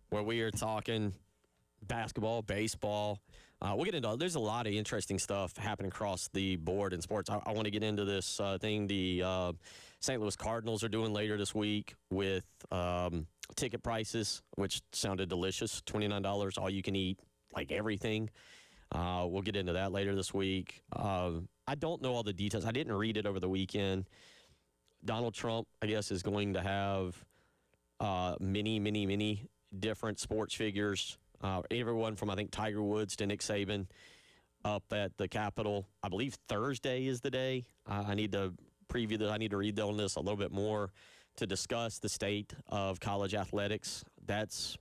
where we are talking basketball, baseball. We'll get into there's a lot of interesting stuff happening across the board in sports. I want to get into this thing the St. Louis Cardinals are doing later this week with ticket prices, which sounded delicious. $29, all you can eat, like everything. We'll get into that later this week. I don't know all the details. I didn't read it over the weekend. Donald Trump, I guess, is going to have many different sports figures. Everyone from, I think, Tiger Woods to Nick Saban up at the Capitol. I believe Thursday is the day. I need to preview this. I need to read on this a little bit more to discuss the state of college athletics. That's,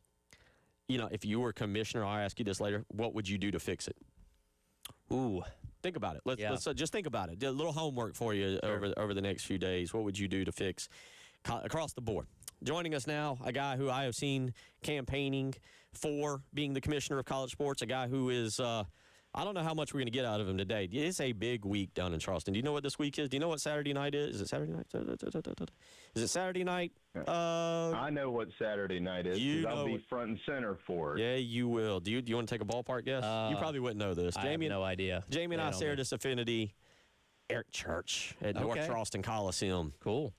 if you were commissioner, I'll ask you this later, what would you do to fix it? Ooh. Think about it. Let's just think about it. Do a little homework for you over the next few days. What would you do to fix across the board? Joining us now, a guy who I have seen campaigning for being the commissioner of college sports, a guy who is, I don't know how much we're going to get out of him today. It's a big week down in Charleston. Do you know what this week is? Do you know what Saturday night is? Is it Saturday night? Is it Saturday night? I know what Saturday night is because I'll be front and center for it. Yeah, you will. Do you want to take a ballpark guess? You probably wouldn't know this. I have no idea. Jamie and I share this affinity. Eric Church at North Charleston Coliseum. Cool.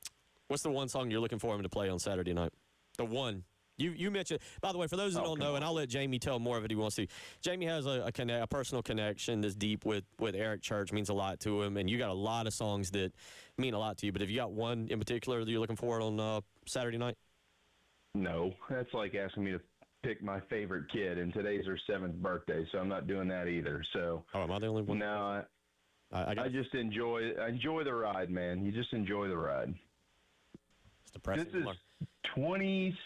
What's the one song you're looking for him to play on Saturday night? The one. You mentioned, by the way, for those who don't know, and I'll let Jamie tell more of it if he wants to. Jamie has a personal connection that's deep with Eric Church, means a lot to him, and you got a lot of songs that mean a lot to you. But have you got one in particular that you're looking for on Saturday night? No, that's like asking me to pick my favorite kid, and today's her 7th birthday, so I'm not doing that either. So, am I the only one? No, I just enjoy the ride, man. You just enjoy the ride. It's depressing. This is 26.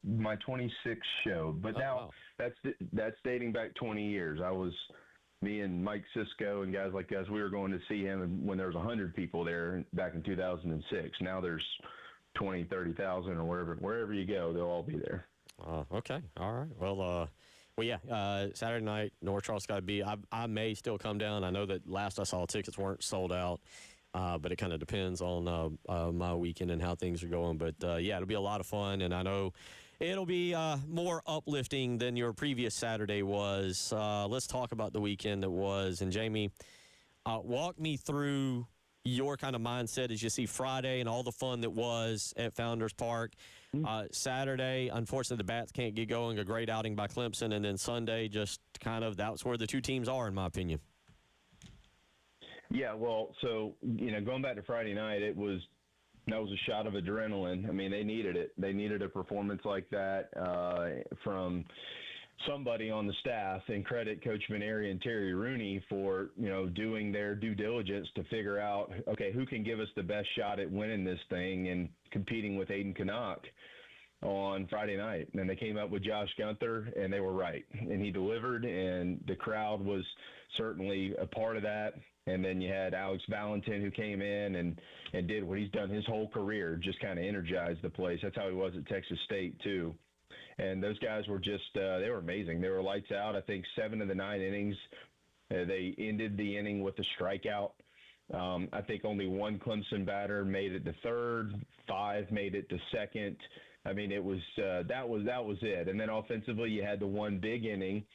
My 26th show, but now that's dating back 20 years. Me and Mike Sisko and guys like us, we were going to see him when there was 100 people there back in 2006. Now there's 20, 30,000 or wherever you go, they'll all be there. Okay, all right. Well, Saturday night, North Charleston got to be. I may still come down. I know that last I saw tickets weren't sold out. But it kind of depends on my weekend and how things are going. But, it'll be a lot of fun, and I know it'll be more uplifting than your previous Saturday was. Let's talk about the weekend that was. And, Jamie, walk me through your kind of mindset as you see Friday and all the fun that was at Founders Park. Saturday, unfortunately, the Bats can't get going, a great outing by Clemson. And then Sunday, just kind of that's where the two teams are, in my opinion. Yeah, well, so, going back to Friday night, that was a shot of adrenaline. I mean, they needed it. They needed a performance like that from somebody on the staff, and credit Coach Venneri and Terry Rooney for, doing their due diligence to figure out, okay, who can give us the best shot at winning this thing and competing with Aiden Canuck on Friday night. And they came up with Josh Gunther, and they were right. And he delivered, and the crowd was certainly a part of that. And then you had Alex Valentin, who came in and did what he's done his whole career, just kind of energized the place. That's how he was at Texas State, too. And those guys were just they were amazing. They were lights out. I think 7 of the 9 innings, they ended the inning with a strikeout. I think only one Clemson batter made it to third, 5 made it to second. I mean, it was that was it. And then offensively, you had the one big inning.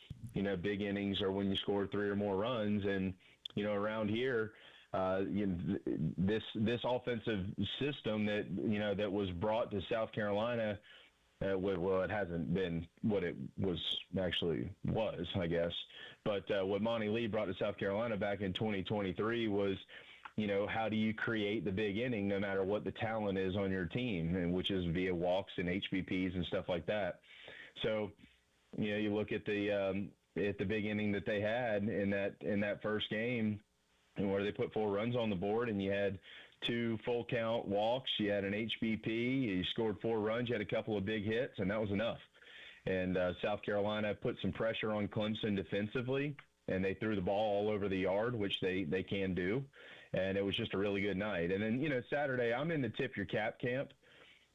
Big innings are when you score 3 or more runs. And around here, this offensive system that was brought to South Carolina, it hasn't been what it was, I guess. But what Monty Lee brought to South Carolina back in 2023 was, how do you create the big inning no matter what the talent is on your team, and which is via walks and HBPs and stuff like that. So, you look at the big inning that they had in that first game, where they put 4 runs on the board, and you had 2 full count walks, you had an HBP, you scored 4 runs, you had a couple of big hits, and that was enough. And South Carolina put some pressure on Clemson defensively, and they threw the ball all over the yard, which they can do. And it was just a really good night. And then, Saturday, I'm in the tip your cap camp.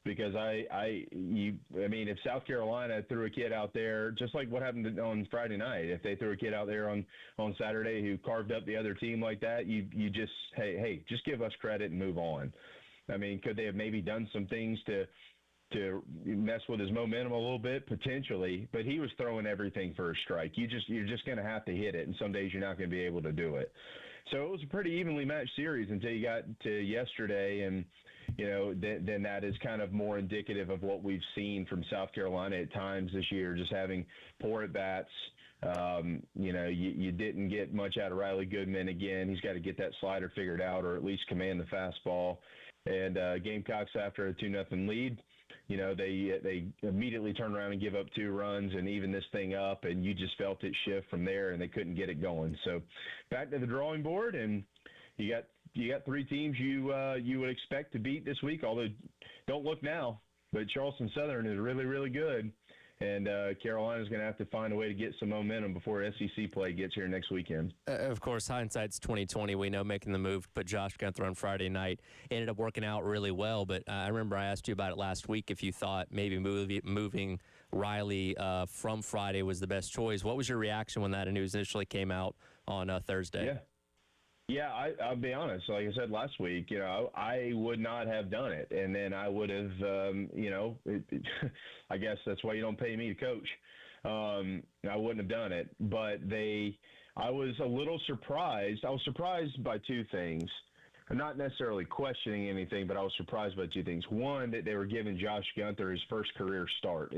because I mean, if South Carolina threw a kid out there, just like what happened on Friday night, if they threw a kid out there on Saturday who carved up the other team like that, you just, hey, just give us credit and move on. I mean, could they have maybe done some things to mess with his momentum a little bit? Potentially, but he was throwing everything for a strike. You're just going to have to hit it, and some days you're not going to be able to do it. So it was a pretty evenly matched series until you got to yesterday, and then that is kind of more indicative of what we've seen from South Carolina at times this year, just having poor at-bats. You didn't get much out of Riley Goodman again. He's got to get that slider figured out, or at least command the fastball. And Gamecocks, after a 2-0 lead, they immediately turn around and give up 2 runs and even this thing up, and you just felt it shift from there, and they couldn't get it going. So back to the drawing board, and you got 3 teams you would expect to beat this week, although don't look now, but Charleston Southern is really, really good. And Carolina's going to have to find a way to get some momentum before SEC play gets here next weekend. Of course, hindsight's 20/20. We know making the move to put Josh Gunther on Friday night ended up working out really well. But I remember I asked you about it last week if you thought maybe moving Riley from Friday was the best choice. What was your reaction when that news initially came out on Thursday? Yeah, I'll be honest. Like I said last week, I would not have done it, and then I would have, I guess that's why you don't pay me to coach. I wouldn't have done it, but I was a little surprised. I was surprised by 2 things. I'm not necessarily questioning anything, but I was surprised by 2 things. One, that they were giving Josh Gunther his first career start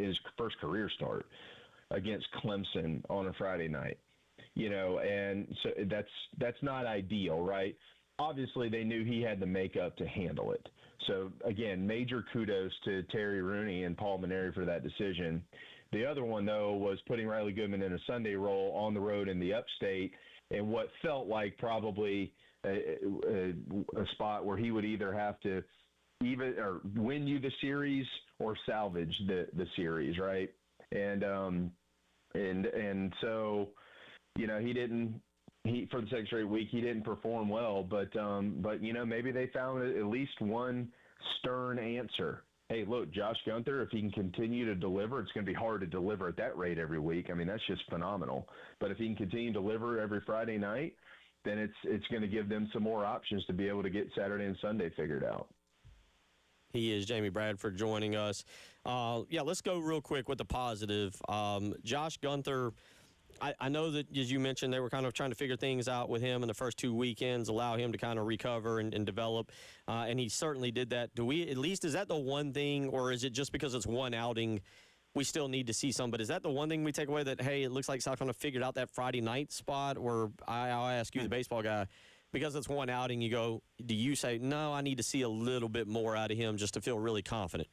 against Clemson on a Friday night. And so that's not ideal, right? Obviously, they knew he had the makeup to handle it. So, again, major kudos to Terry Rooney and Paul Maneri for that decision. The other one, though, was putting Riley Goodman in a Sunday role on the road in the upstate in what felt like probably a spot where he would either have to win you the series or salvage the series, right? And so – for the second straight week, he didn't perform well, but maybe they found at least one stern answer. Hey, look, Josh Gunther, if he can continue to deliver, it's going to be hard to deliver at that rate every week. I mean, that's just phenomenal. But if he can continue to deliver every Friday night, then it's going to give them some more options to be able to get Saturday and Sunday figured out. He is Jamie Bradford joining us. Let's go real quick with the positive. Josh Gunther, I know that, as you mentioned, they were kind of trying to figure things out with him in the first 2 weekends, allow him to kind of recover and develop, and he certainly did that. Is that the one thing, or is it just because it's one outing, we still need to see some? But is that the one thing we take away, that, hey, it looks like South Carolina figured out that Friday night spot? Or I'll ask you, the baseball guy, because it's one outing, you go, do you say, no, I need to see a little bit more out of him just to feel really confident?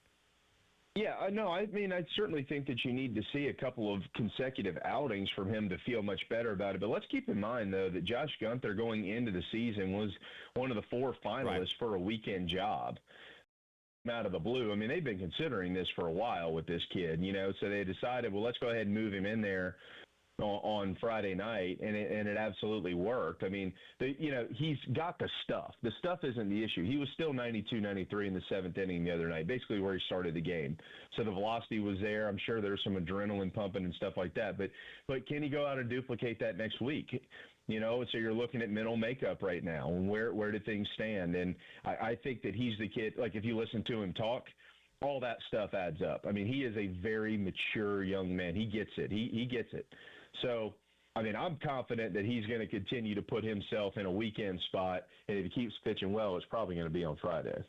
Yeah, no, I mean, I certainly think that you need to see a couple of consecutive outings from him to feel much better about it. But let's keep in mind, though, that Josh Gunther going into the season was one of the 4 finalists for a weekend job. Out of the blue. I mean, they've been considering this for a while with this kid, so they decided, well, let's go ahead and move him in there on Friday night, and it absolutely worked. I mean, he's got the stuff. The stuff isn't the issue. He was still 92, 93 in the 7th inning the other night, basically where he started the game. So the velocity was there. I'm sure there's some adrenaline pumping and stuff like that. But can he go out and duplicate that next week? So you're looking at mental makeup right now. Where do things stand? And I think that he's the kid. Like, if you listen to him talk, all that stuff adds up. I mean, he is a very mature young man. He gets it. He gets it. So, I mean, I'm confident that he's going to continue to put himself in a weekend spot, and if he keeps pitching well, it's probably going to be on Friday.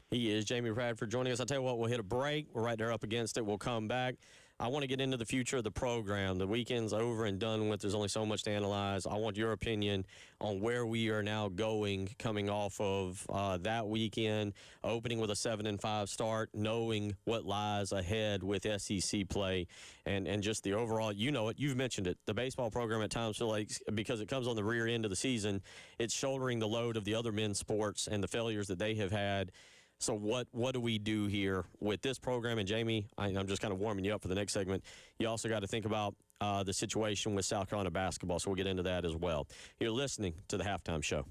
He is Jamie Bradford joining us. I'll tell you what, we'll hit a break. We're right there up against it. We'll come back. I want to get into the future of the program. The weekend's over and done with. There's only so much to analyze. I want your opinion on where we are now going, coming off of that weekend, opening with a 7-5 start, knowing what lies ahead with SEC play, and just the overall, you've mentioned it, the baseball program at times feel like, because it comes on the rear end of the season, it's shouldering the load of the other men's sports and the failures that they have had. So what do we do here with this program? And, Jamie, I'm just kind of warming you up for the next segment. You also got to think about the situation with South Carolina basketball, so we'll get into that as well. You're listening to The Halftime Show.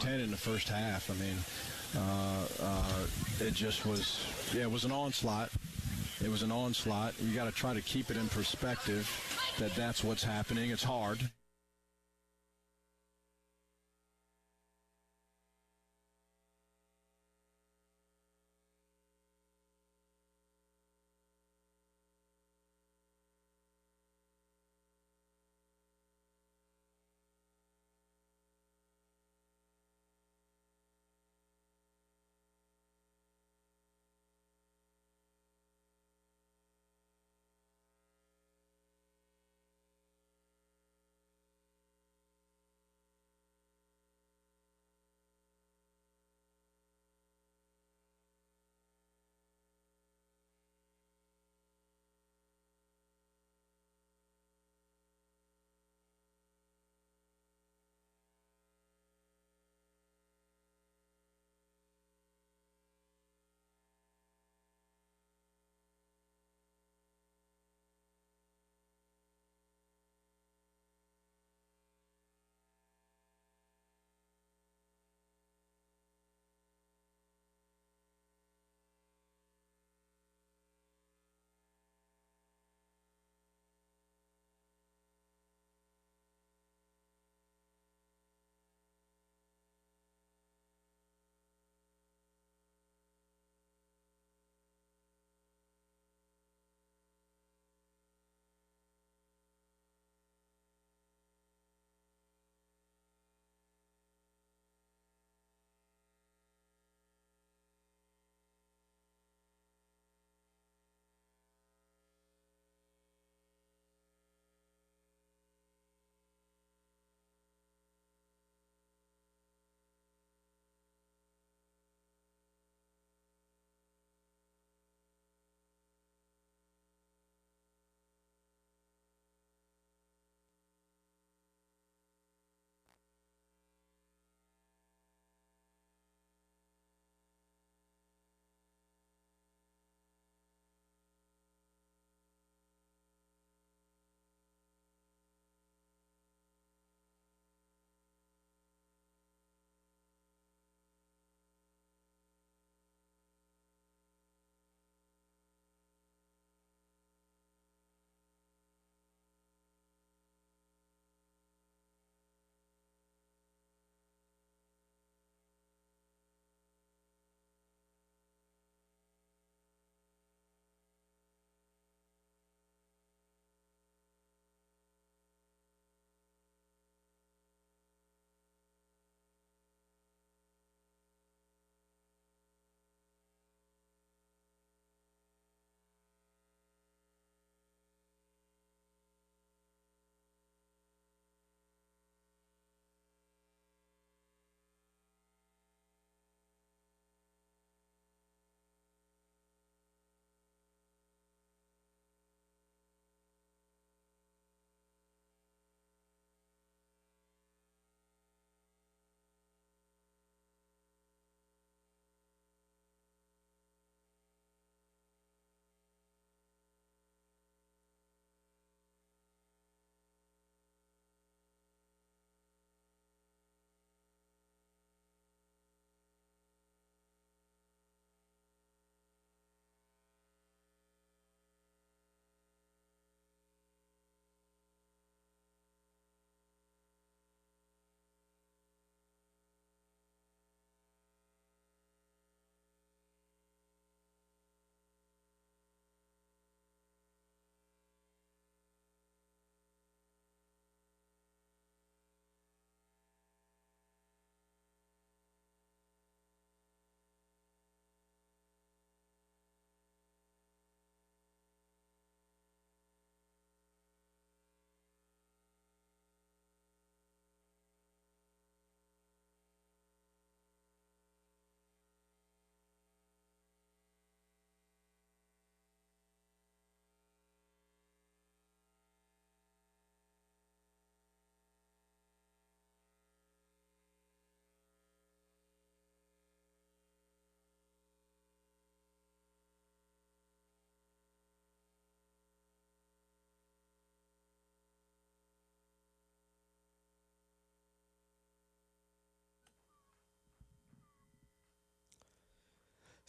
10 in the first half. I mean, it just was, it was an onslaught. It was an onslaught. You got to try to keep it in perspective that that's what's happening. It's hard.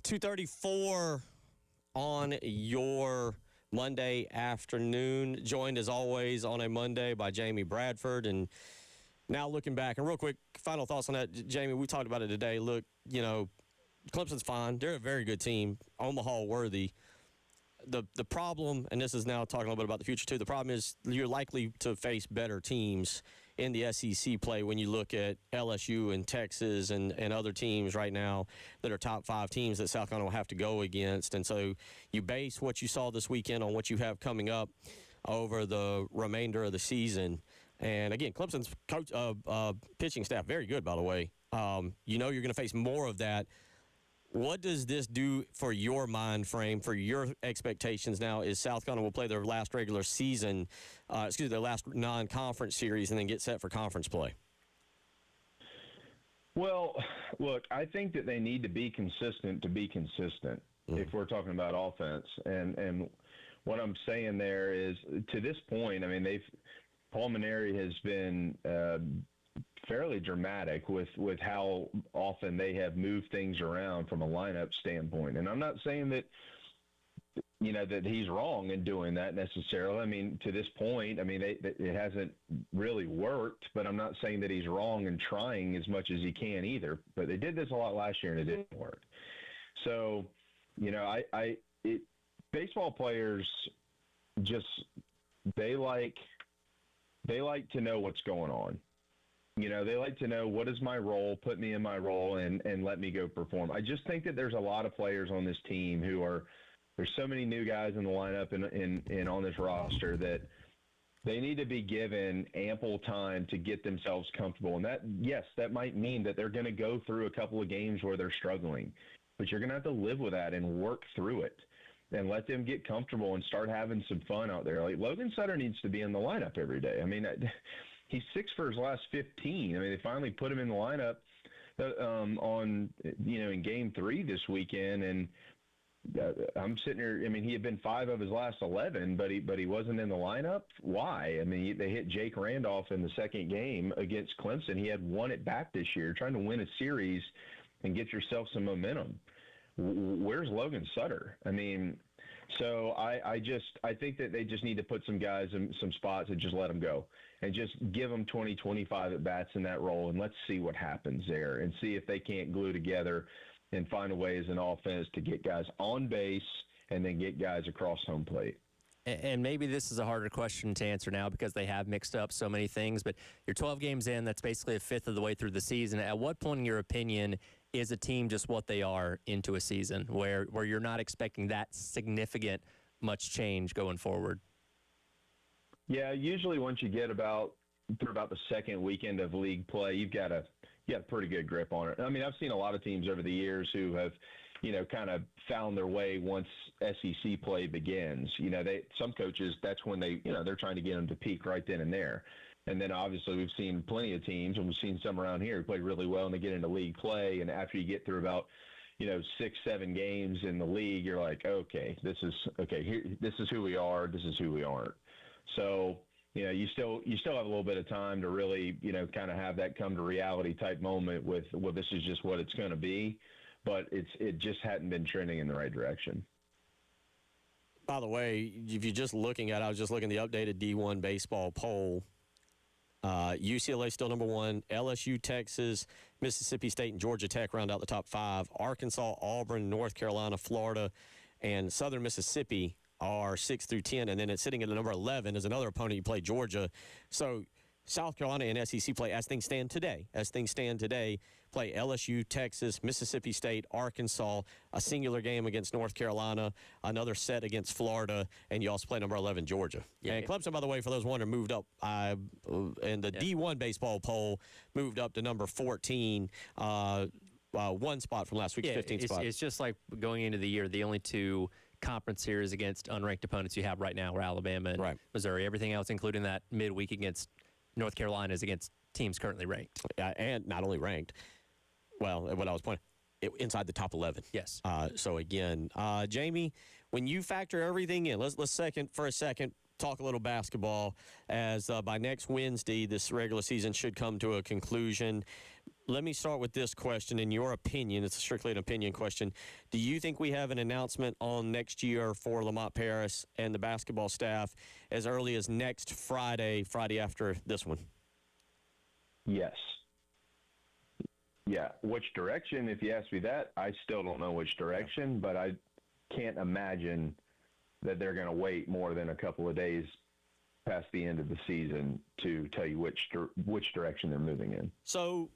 2:34 on your Monday afternoon. Joined, as always, on a Monday by Jamie Bradford. And now looking back, and real quick, final thoughts on that. Jamie, we talked about it today. Look, Clemson's fine. They're a very good team, Omaha worthy. The problem, and this is now talking a little bit about the future too, the problem is you're likely to face better teams in the SEC play when you look at LSU and Texas and other teams right now that are top 5 teams that South Carolina will have to go against. And so you base what you saw this weekend on what you have coming up over the remainder of the season. And again, Clemson's pitching staff, very good, by the way. You're going to face more of that. What does this do for your mind frame, for your expectations now? Is South Carolina will play their last regular season, their last non-conference series, and then get set for conference play? Well, look, I think that they need to be consistent to be consistent if we're talking about offense. And what I'm saying there is, to this point, I mean, Paul Maneri has been fairly dramatic with how often they have moved things around from a lineup standpoint. And I'm not saying that, that he's wrong in doing that necessarily. I mean, to this point, I mean, it hasn't really worked, but I'm not saying that he's wrong in trying as much as he can either. But they did this a lot last year and it didn't work. So, baseball players just, they like to know what's going on. They like to know, what is my role, put me in my role, and let me go perform. I just think that there's a lot of players on this team there's so many new guys in the lineup and on this roster that they need to be given ample time to get themselves comfortable. And that might mean that they're going to go through a couple of games where they're struggling. But you're going to have to live with that and work through it and let them get comfortable and start having some fun out there. Like, Logan Sutter needs to be in the lineup every day. I mean, he's 6 for his last 15. I mean, they finally put him in the lineup in Game 3 this weekend, and I'm sitting here. I mean, he had been 5 of his last 11, but he wasn't in the lineup. Why? I mean, they hit Jake Randolph in the second game against Clemson. He had won it back this year, trying to win a series and get yourself some momentum. Where's Logan Sutter? I mean, so I think that they just need to put some guys in some spots and just let them go and just give them 20, 25 at-bats in that role, and let's see what happens there and see if they can't glue together and find a way as an offense to get guys on base and then get guys across home plate. And maybe this is a harder question to answer now because they have mixed up so many things, but you're 12 games in, that's basically a fifth of the way through the season. At what point, in your opinion, is a team just what they are into a season where you're not expecting that significant much change going forward? Yeah, usually once you get through about the second weekend of league play, you've got a pretty good grip on it. I mean, I've seen a lot of teams over the years who have, kind of found their way once SEC play begins. Some coaches, that's when they're trying to get them to peak right then and there. And then obviously we've seen plenty of teams, and we've seen some around here who play really well and they get into league play. And after you get through about, 6-7 games in the league, you're like, okay, this is who we are. This is who we aren't. So, you still have a little bit of time to really, kind of have that come to reality type moment with, well, this is just what it's going to be. But it just hadn't been trending in the right direction. By the way, if you're just looking at, I was just looking at the updated D1 baseball poll. UCLA still number 1. LSU, Texas, Mississippi State, and Georgia Tech round out the top 5. Arkansas, Auburn, North Carolina, Florida, and Southern Mississippi are 6 through 10. And then it's sitting at the number 11 as another opponent. You play Georgia. So South Carolina and SEC play as things stand today. Play LSU, Texas, Mississippi State, Arkansas, a singular game against North Carolina, another set against Florida, and you also play number 11, Georgia. Yeah. And Clemson, by the way, for those wondering, moved up in the D1 baseball poll, moved up to number 14, one spot from last week's 15th spot. It's just like going into the year, the only 2 conference series against unranked opponents you have right now are Alabama and Missouri. Everything else, including that midweek against North Carolina, is against teams currently ranked. And not only ranked. Well, what I was pointing, inside the top 11. Yes. So again, Jamie, when you factor everything in, let's for a second talk a little basketball. As by next Wednesday, this regular season should come to a conclusion. let me start with this question. In your opinion, it's strictly an opinion question. Do you think we have an announcement on next year for Lamont Paris and the basketball staff as early as next Friday after this one? Yes. Yeah. Which direction? If you ask me that, I still don't know which direction, but I can't imagine that they're going to wait more than a couple of days past the end of the season to tell you which direction they're moving in. So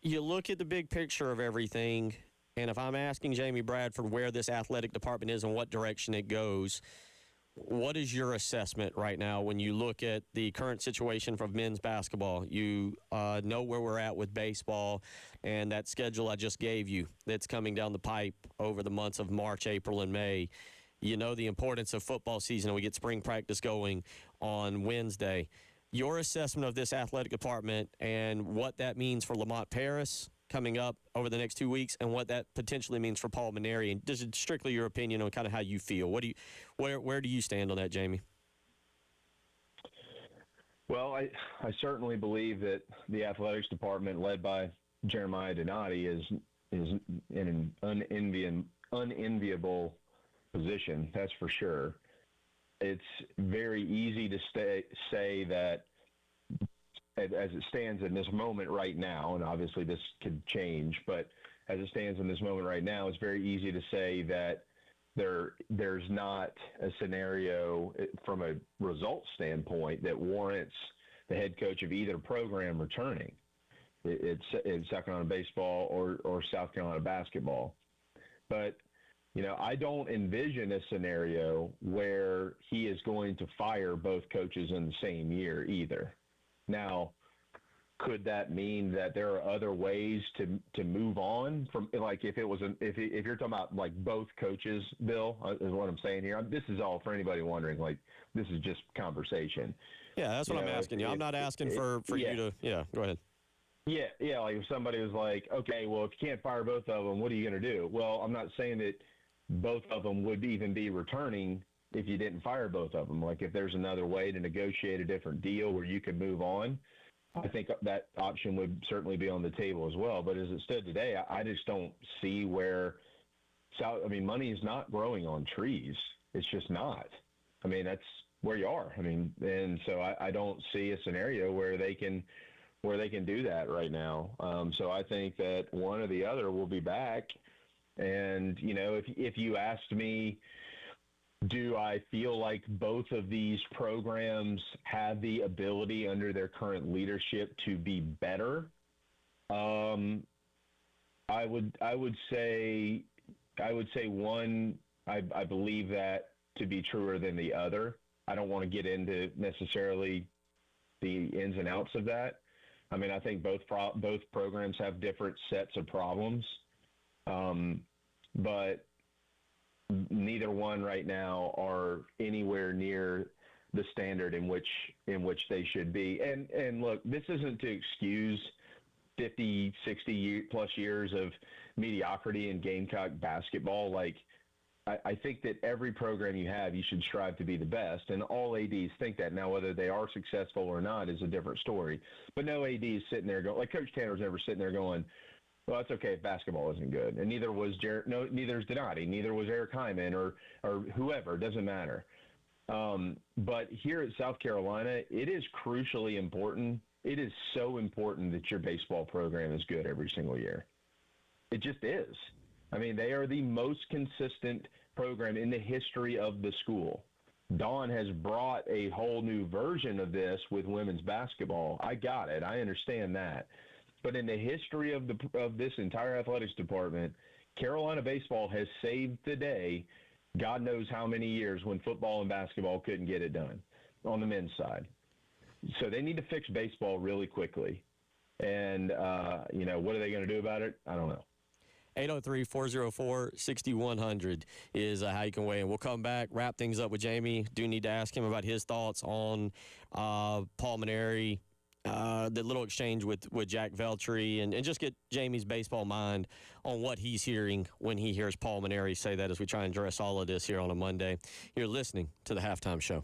you look at the big picture of everything, and if I'm asking Jamie Bradford where this athletic department is and what direction it goes, what is your assessment right now when you look at the current situation for men's basketball? You know where we're at with baseball and that schedule I just gave you that's coming down the pipe over the months of March, April, and May. You know the importance of football season, and we get spring practice going on Wednesday. Your assessment of this athletic department and what that means for Lamont Paris coming up over the next 2 weeks, and what that potentially means for Paul Maneri, and this is strictly your opinion on kind of how you feel. Where do you stand on that, Jamie? Well, I certainly believe that the athletics department, led by Jeremiah Donati, is in an unenviable position, that's for sure. It's very easy to say that, as it stands in this moment right now, and obviously this could change, but as it stands in this moment right now, it's very easy to say that there's not a scenario from a result standpoint that warrants the head coach of either program returning. It's South Carolina baseball or South Carolina basketball. But I don't envision a scenario where he is going to fire both coaches in the same year either. Now, could that mean that there are other ways to move on from, like, if you're talking about like both coaches, Bill, is what I'm saying here. This is all for anybody wondering. Like, this is just conversation. Yeah, that's what I'm asking you. I'm not asking for you to. Yeah, go ahead. Yeah. Like if somebody was like, okay, well, if you can't fire both of them, what are you going to do? Well, I'm not saying that both of them would even be returning if you didn't fire both of them. Like if there's another way to negotiate a different deal where you could move on, I think that option would certainly be on the table as well. But as it stood today, I just don't see where money is not growing on trees. It's just not. I mean, that's where you are. I mean, and so I don't see a scenario where they can do that right now. So I think that one or the other will be back. And, if you asked me, do I feel like both of these programs have the ability under their current leadership to be better? I would say one, I believe that to be truer than the other. I don't want to get into necessarily the ins and outs of that. I mean, I think both programs have different sets of problems, but neither one right now are anywhere near the standard in which they should be. And look, this isn't to excuse 50, 60 plus years of mediocrity in Gamecock basketball. Like, I think that every program you have, you should strive to be the best, and all ADs think that. Now, whether they are successful or not is a different story. But no AD is sitting there going, like Coach Tanner's never sitting there going, well, that's okay if basketball isn't good. And neither was neither is Donati, neither was Eric Hyman or whoever. It doesn't matter. But here at South Carolina, it is crucially important. It is so important that your baseball program is good every single year. It just is. I mean, they are the most consistent program in the history of the school. Dawn has brought a whole new version of this with women's basketball. I got it. I understand that. But in the history of this entire athletics department, Carolina baseball has saved the day God knows how many years when football and basketball couldn't get it done on the men's side. So they need to fix baseball really quickly. And, what are they going to do about it? I don't know. 803-404-6100 is how you can weigh in. We'll come back, wrap things up with Jamie. Do need to ask him about his thoughts on Paul Maneri, the little exchange with Jack Veltri, and just get Jamie's baseball mind on what he's hearing when he hears Paul Maneri say that as we try and address all of this here on a Monday. You're listening to The Halftime Show.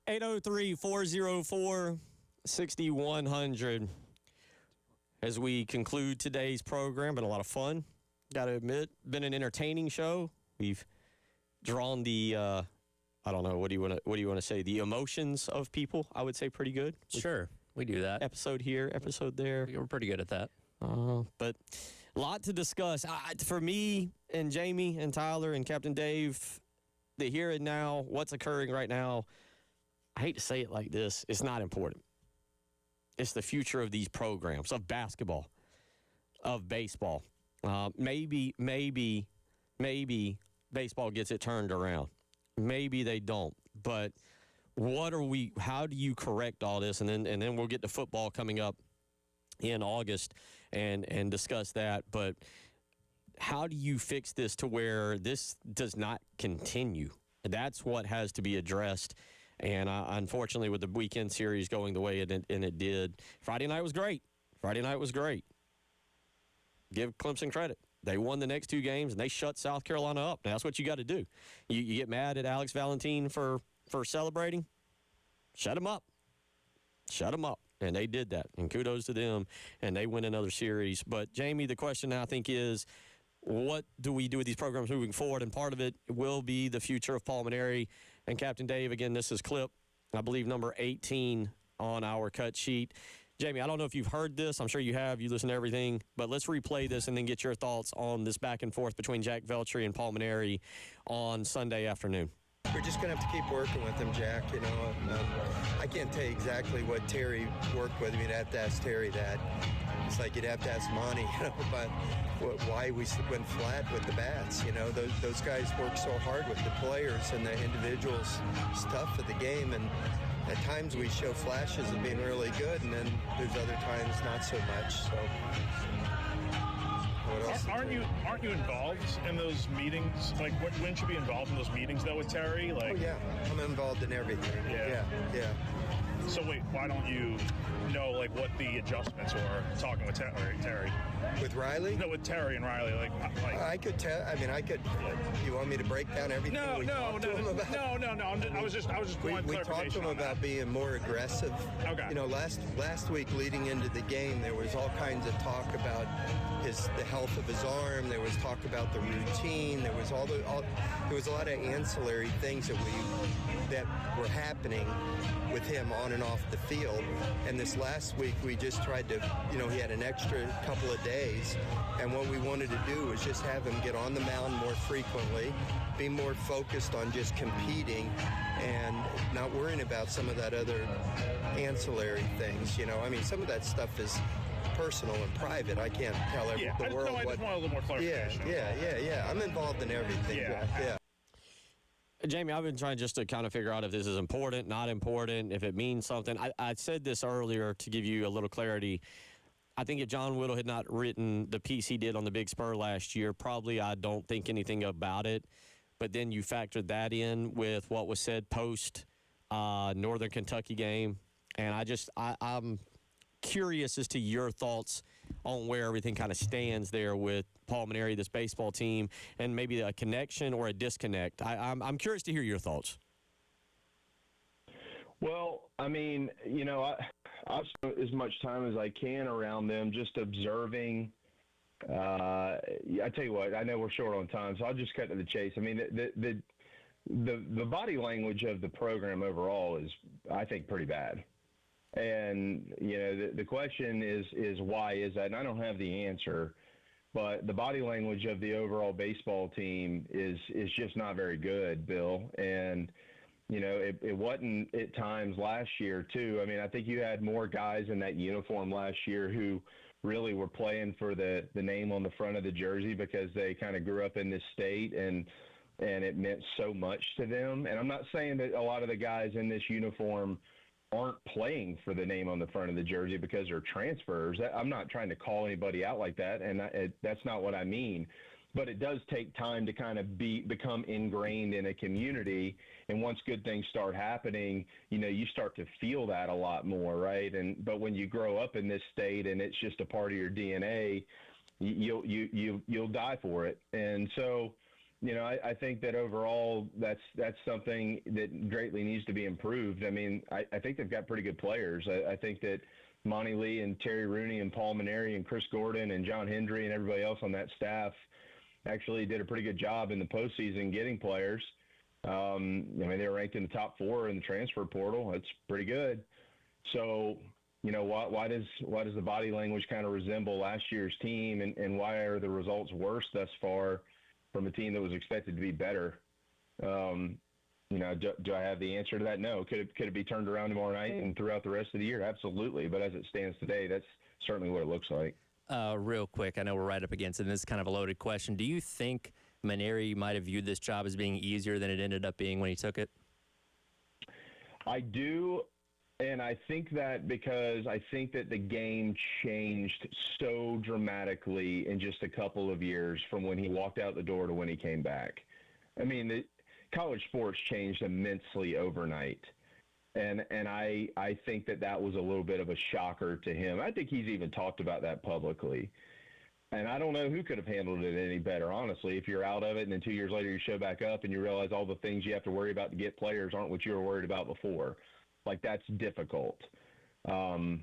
803-404-6100. As we conclude today's program, been a lot of fun. Got to admit, been an entertaining show. We've drawn the, I don't know, what do you want to say? The emotions of people, I would say pretty good. Sure, we do that. Episode here, episode there. We're pretty good at that. But a lot to discuss. For me and Jamie and Tyler and Captain Dave, the here and now, what's occurring right now, I hate to say it like this, it's not important. It's the future of these programs, of basketball, of baseball. Maybe baseball gets it turned around. Maybe they don't. But how do you correct all this? And then we'll get to football coming up in August and discuss that. But how do you fix this to where this does not continue? That's what has to be addressed. And unfortunately, with the weekend series going the way it did, Friday night was great. Give Clemson credit. They won the next two games, and they shut South Carolina up. Now, that's what you got to do. You get mad at Alex Valentin for celebrating? Shut him up. And they did that, and kudos to them, and they win another series. But, Jamie, the question I think is, what do we do with these programs moving forward? And part of it will be the future of Paul Mainieri. And Captain Dave, again, this is clip, I believe, number 18 on our cut sheet. Jamie, I don't know if you've heard this. I'm sure you have. You listen to everything. But let's replay this and then get your thoughts on this back and forth between Jack Veltri and Paul Mainieri on Sunday afternoon. We're just going to have to keep working with him, Jack. I can't tell you exactly what Terry worked with. You'd have to ask Terry that. It's like you'd have to ask Monty, about why we went flat with the bats. Those guys work so hard with the players and the individuals' stuff of the game, and at times we show flashes of being really good, and then there's other times not so much. So, what else? Aren't you involved in those meetings? Like, wouldn't you be involved in those meetings though with Terry? Like, oh yeah, I'm involved in everything. Yeah. So wait, why don't you know what the adjustments were talking with Terry? With Riley? No, with Terry and Riley. I could tell. I could. You want me to break down everything? No. I was just we talked to him about being more aggressive. Okay. Last week leading into the game, there was all kinds of talk about the health of his arm. There was talk about the routine. There was there was a lot of ancillary things that were happening with him on and off the field. And this last week, we just tried to, he had an extra couple of days. And what we wanted to do was just have him get on the mound more frequently, be more focused on just competing and not worrying about some of that other ancillary things. Some of that stuff is personal and private. I can't tell the world what. I just want a little more clarification. Yeah. I'm involved in everything. Yeah. Jamie, I've been trying just to kind of figure out if this is important, not important, if it means something. I said this earlier to give you a little clarity. I think if John Whittle had not written the piece he did on the Big Spur last year, probably I don't think anything about it. But then you factored that in with what was said post Northern Kentucky game. And I'm curious as to your thoughts on where everything kind of stands there with Paul Mainieri, this baseball team, and maybe a connection or a disconnect. I'm curious to hear your thoughts. Well, I spent as much time as I can around them, just observing. I tell you what, I know we're short on time, so I'll just cut to the chase. The body language of the program overall is, I think, pretty bad. And, the question is why is that? And I don't have the answer, but the body language of the overall baseball team is just not very good, Bill. And, it wasn't at times last year, too. I think you had more guys in that uniform last year who really were playing for the name on the front of the jersey because they kind of grew up in this state and it meant so much to them. And I'm not saying that a lot of the guys in this uniform aren't playing for the name on the front of the jersey because they're transfers. I'm not trying to call anybody out like that, and that's not what I mean. But it does take time to kind of become ingrained in a community, and once good things start happening, you start to feel that a lot more, right? But when you grow up in this state and it's just a part of your DNA, you'll die for it. And so, I think that overall that's something that greatly needs to be improved. I mean, I think they've got pretty good players. I think that Monty Lee and Terry Rooney and Paul Maneri and Chris Gordon and John Hendry and everybody else on that staff actually did a pretty good job in the postseason getting players. I mean, they were ranked in the top 4 in the transfer portal. That's pretty good. So, why does the body language kind of resemble last year's team, and why are the results worse thus far from a team that was expected to be better? Do I have the answer to that? No. Could it be turned around tomorrow night and throughout the rest of the year? Absolutely. But as it stands today, that's certainly what it looks like. Real quick, I know we're right up against it, and this is kind of a loaded question. Do you think Maneri might have viewed this job as being easier than it ended up being when he took it? I do, and I think that because I think that the game changed so dramatically in just a couple of years from when he walked out the door to when he came back. I mean, college sports changed immensely overnight. And I think that was a little bit of a shocker to him. I think he's even talked about that publicly. And I don't know who could have handled it any better, honestly. If you're out of it and then 2 years later you show back up and you realize all the things you have to worry about to get players aren't what you were worried about before. Like, that's difficult. But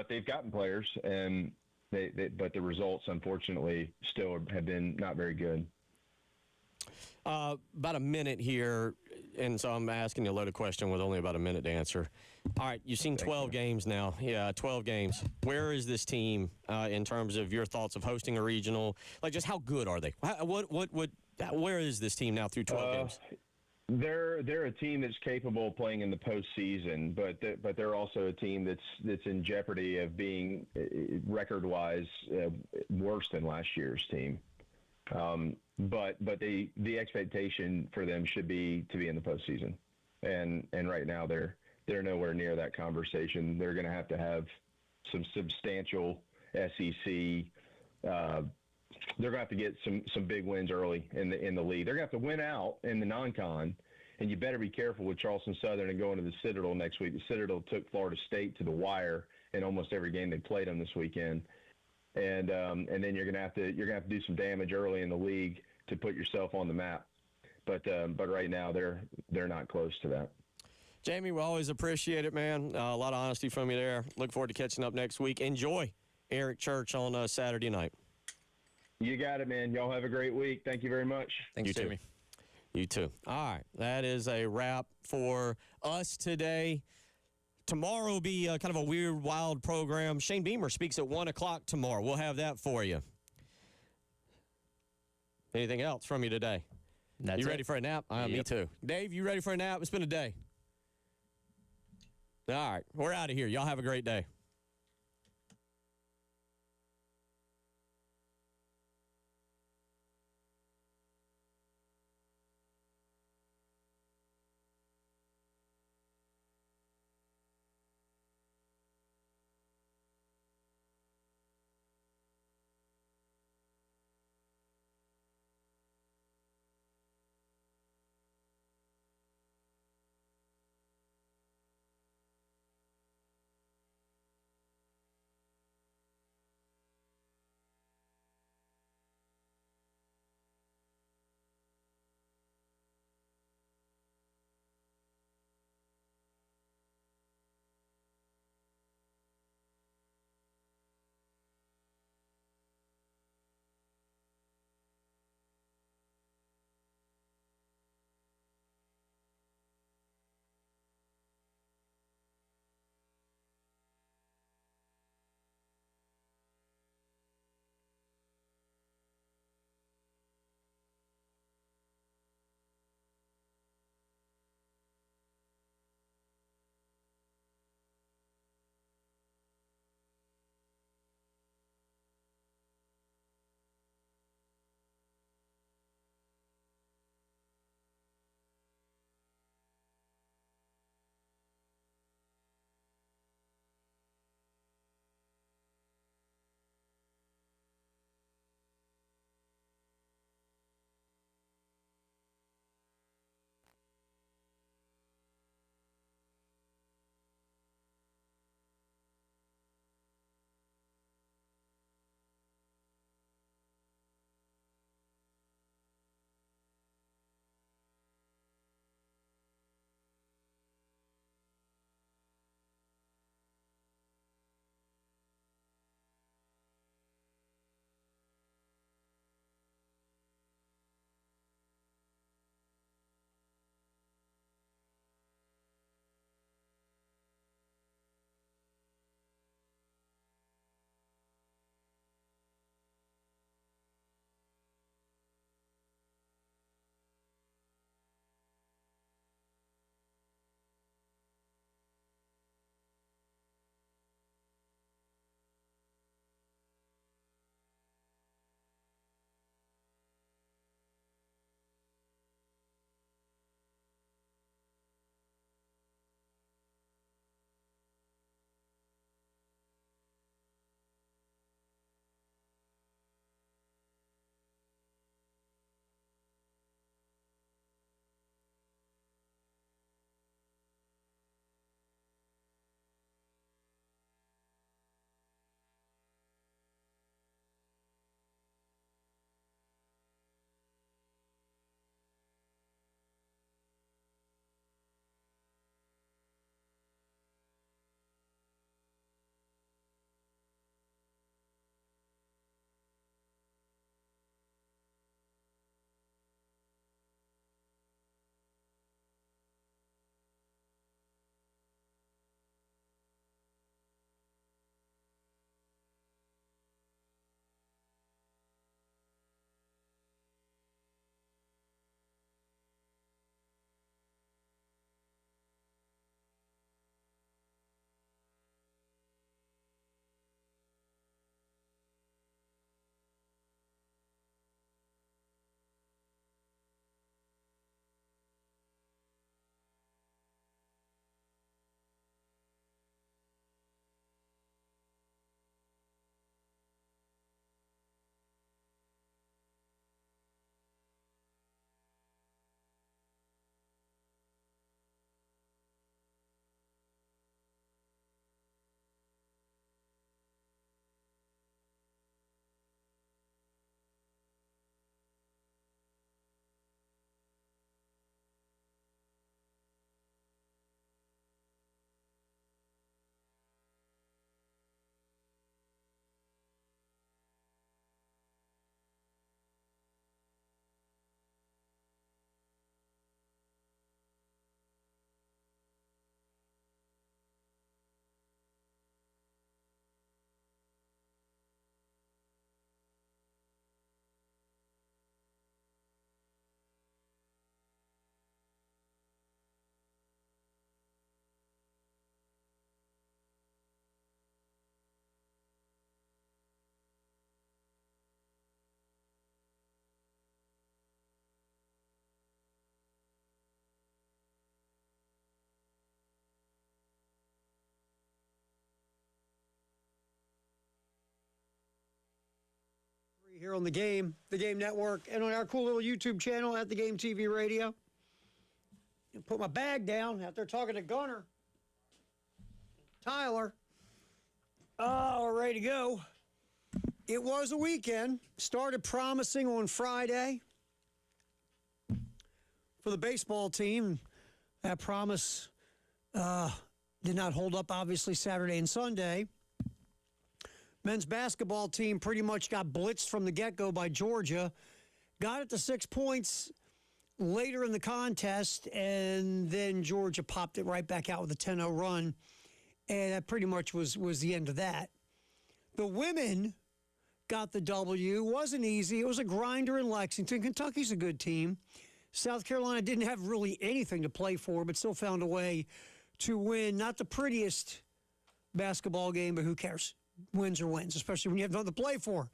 they've gotten players, and but the results, unfortunately, still have been not very good. About a minute here, and so I'm asking you a loaded question with only about a minute to answer. All right, you've seen 12 games now. Yeah, 12 games. Where is this team in terms of your thoughts of hosting a regional? Like, just how good are they? Where is this team now through 12 games? They're a team that's capable of playing in the postseason, but they're also a team that's in jeopardy of being record-wise worse than last year's team. But the expectation for them should be to be in the postseason, and right now they're nowhere near that conversation. They're going to have some substantial SEC. They're going to have to get some big wins early in the league. They're going to have to win out in the non-con, and you better be careful with Charleston Southern and going to the Citadel next week. The Citadel took Florida State to the wire in almost every game they played them this weekend. And then you're gonna have to do some damage early in the league to put yourself on the map, but right now they're not close to that. Jamie, we always appreciate it, man. A lot of honesty from you there. Look forward to catching up next week. Enjoy Eric Church on Saturday night. You got it, man. Y'all have a great week. Thank you very much. Thanks, Jamie. You too. All right, that is a wrap for us today. Tomorrow will be kind of a weird, wild program. Shane Beamer speaks at 1 o'clock tomorrow. We'll have that for you. Anything else from you today? You ready for a nap? Yep. Me too. Dave, you ready for a nap? It's been a day. All right, we're out of here. Y'all have a great day. Here on the Game Network, and on our cool little YouTube channel at the Game TV Radio. Put my bag down out there talking to Gunner. Tyler. All ready to go. It was a weekend. Started promising on Friday for the baseball team. That promise did not hold up, obviously, Saturday and Sunday. Men's basketball team pretty much got blitzed from the get-go by Georgia. Got it to 6 points later in the contest, and then Georgia popped it right back out with a 10-0 run. And that pretty much was the end of that. The women got the W. Wasn't easy. It was a grinder in Lexington. Kentucky's a good team. South Carolina didn't have really anything to play for, but still found a way to win. Not the prettiest basketball game, but who cares? Wins are wins, especially when you have nothing to play for.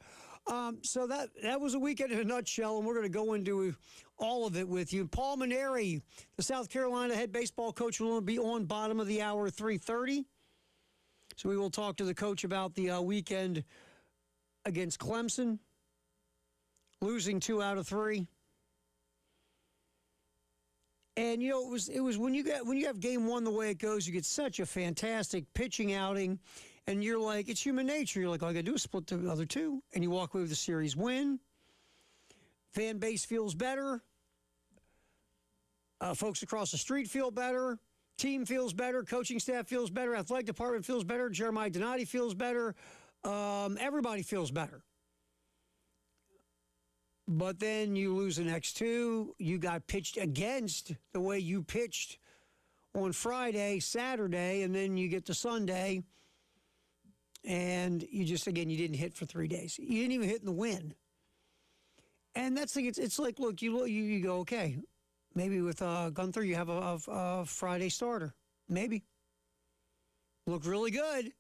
So that was a weekend in a nutshell, and we're going to go into all of it with you. Paul Maneri, the South Carolina head baseball coach, will be on bottom of the hour, 3:30. So we will talk to the coach about the weekend against Clemson, losing 2 out of 3. And you know it was when you have game one the way it goes, you get such a fantastic pitching outing. And you're like, it's human nature. You're like, all I got to do is split the other two. And you walk away with a series win. Fan base feels better. Folks across the street feel better. Team feels better. Coaching staff feels better. Athletic department feels better. Jeremiah Donati feels better. Everybody feels better. But then you lose the next two. You got pitched against the way you pitched on Friday, Saturday, and then you get to Sunday. And you just, again, you didn't hit for 3 days. You didn't even hit in the win. And that's like, it's like, look, you go, okay, maybe with Gunther you have a Friday starter. Maybe. Look really good.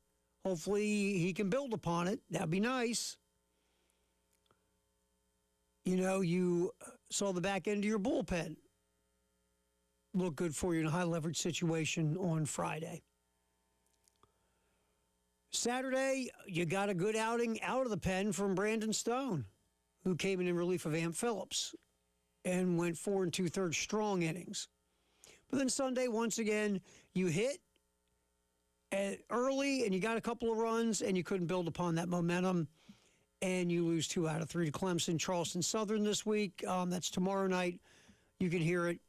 Hopefully he can build upon it. That'd be nice. You know, you saw the back end of your bullpen look good for you in a high leverage situation on Friday. Saturday, you got a good outing out of the pen from Brandon Stone, who came in relief of Amp Phillips and went 4 2/3 strong innings. But then Sunday, once again, you hit early and you got a couple of runs and you couldn't build upon that momentum, and you lose 2 out of 3 to Clemson. Charleston Southern this week. That's tomorrow night. You can hear it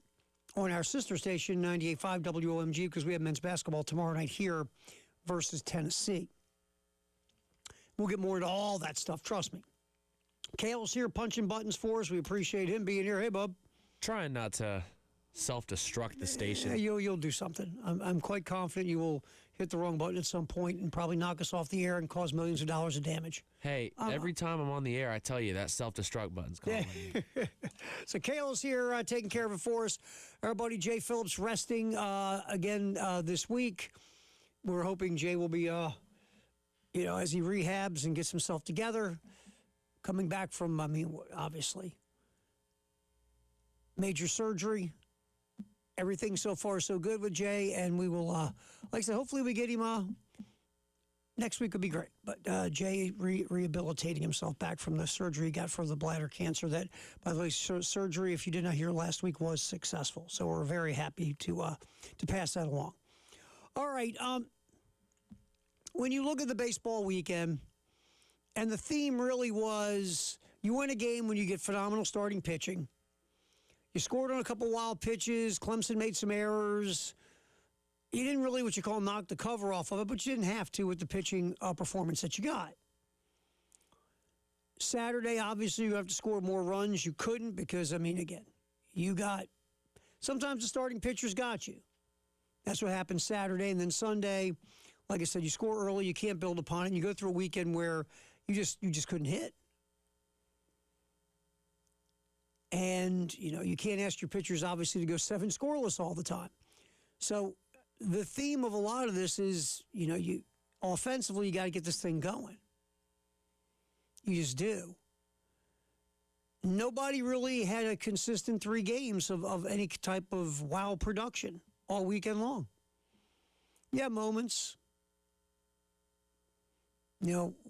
on our sister station, 98.5 WOMG, because we have men's basketball tomorrow night here versus Tennessee. We'll get more into all that stuff, trust me. Kale's here punching buttons for us. We appreciate him being here. Hey, bub. Trying not to self-destruct the station. You'll do something. I'm quite confident you will hit the wrong button at some point and probably knock us off the air and cause millions of dollars of damage. Hey, every time I'm on the air, I tell you that self-destruct button's calling me. So Kale's here taking care of it for us. Our buddy Jay Phillips resting again this week. We're hoping Jay will be, as he rehabs and gets himself together, coming back from, obviously, major surgery. Everything so far so good with Jay, and we will, like I said, hopefully we get him next week would be great. But Jay rehabilitating himself back from the surgery he got for the bladder cancer. That, by the way, surgery, if you did not hear last week, was successful. So we're very happy to pass that along. All right. When you look at the baseball weekend, and the theme really was you win a game when you get phenomenal starting pitching. You scored on a couple wild pitches. Clemson made some errors. You didn't really, what you call, knock the cover off of it, but you didn't have to with the pitching performance that you got. Saturday, obviously, you have to score more runs. You couldn't because, again, sometimes the starting pitchers got you. That's what happened Saturday. And then Sunday, like I said, you score early, you can't build upon it, and you go through a weekend where you just couldn't hit. And, you can't ask your pitchers, obviously, to go 7 scoreless all the time. So the theme of a lot of this is, you offensively, you got to get this thing going. You just do. Nobody really had a consistent 3 games of any type of wow production all weekend long. Yeah, moments.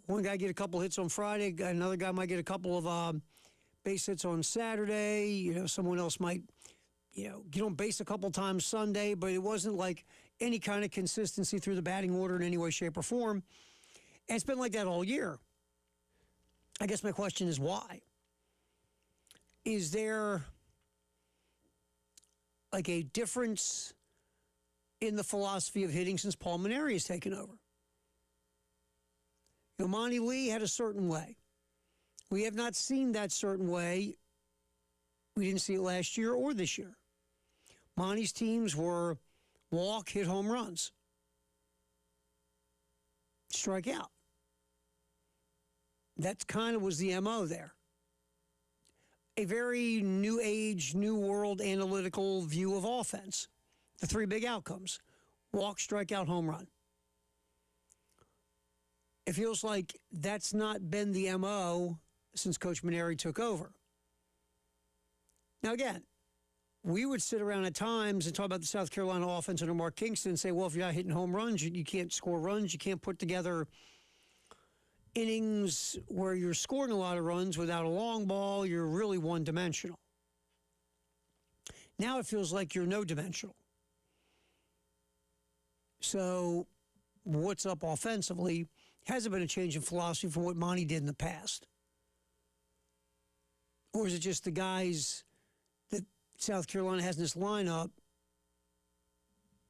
one guy get a couple hits on Friday, another guy might get a couple of base hits on Saturday. You know, someone else might, you know, get on base a couple times Sunday, but it wasn't like any kind of consistency through the batting order in any way, shape, or form. And it's been like that all year. I guess my question is why? Is there like a difference in the philosophy of hitting since Paul Mainieri has taken over? You know, Monty Lee had a certain way. We have not seen that certain way. We didn't see it last year or this year. Monty's teams were walk, hit home runs, strike out. That kind of was the MO there. A very new age, new world analytical view of offense. The three big outcomes: walk, strikeout, home run. It feels like that's not been the MO since Coach Mainieri took over. Now, again, we would sit around at times and talk about the South Carolina offense under Mark Kingston and say, well, if you're not hitting home runs, you can't score runs. You can't put together innings where you're scoring a lot of runs without a long ball. You're really one-dimensional. Now it feels like you're no-dimensional. So what's up offensively hasn't been a change in philosophy from what Monty did in the past. Or is it just the guys that South Carolina has in this lineup,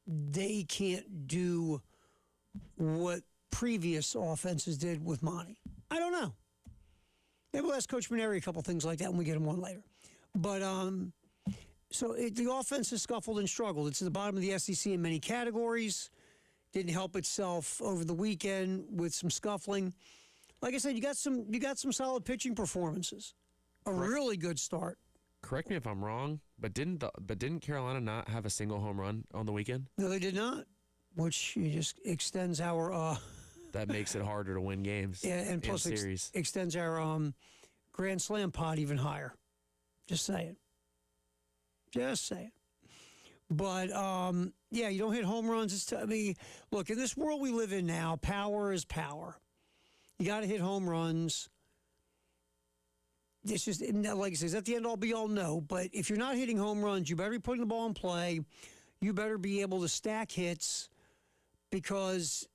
they can't do what previous offenses did with Monty? I don't know. Maybe we'll ask Coach Mainieri a couple things like that when we get him on later. But the offense has scuffled and struggled. It's at the bottom of the SEC in many categories. Didn't help itself over the weekend with some scuffling. Like I said, you got some solid pitching performances. A really good start. Correct me if I'm wrong, but didn't Carolina not have a single home run on the weekend? No, they did not, which just extends our that makes it harder to win games. Yeah, and plus series. Extends our Grand Slam pot even higher. Just saying. But yeah, you don't hit home runs. I mean, look, in this world we live in now, power is power. You got to hit home runs. It's just, like I said, is that the end all be all? No. But if you're not hitting home runs, you better be putting the ball in play. You better be able to stack hits, because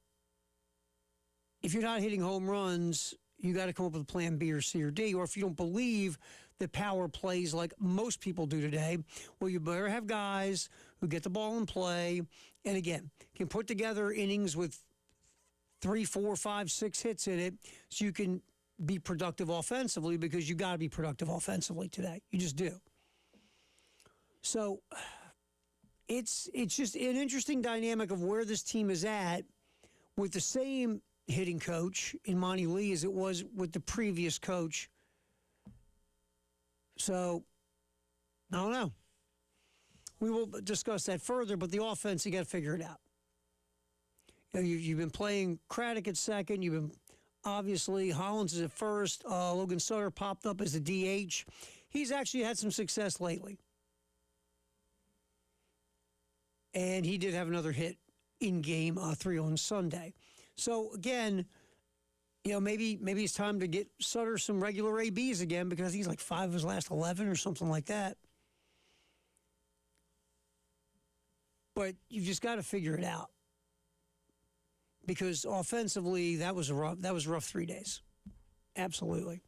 if you're not hitting home runs, you got to come up with a plan B or C or D. Or if you don't believe that power plays like most people do today, well, you better have guys who get the ball in play and, again, can put together innings with 3, 4, 5, 6 hits in it so you can be productive offensively, because you got to be productive offensively today. You just do. So it's just an interesting dynamic of where this team is at with the same hitting coach in Monty Lee as it was with the previous coach. So, I don't know. We will discuss that further, but the offense, you got to figure it out. You know, you've been playing Craddock at second. You've been, obviously, Hollins is at first. Logan Sutter popped up as a DH. He's actually had some success lately. And he did have another hit in Game 3 on Sunday. So, again, you know, maybe it's time to get Sutter some regular ABs again, because he's like 5 of his last 11 or something like that. But you've just got to figure it out, because offensively that was a rough 3 days. Absolutely.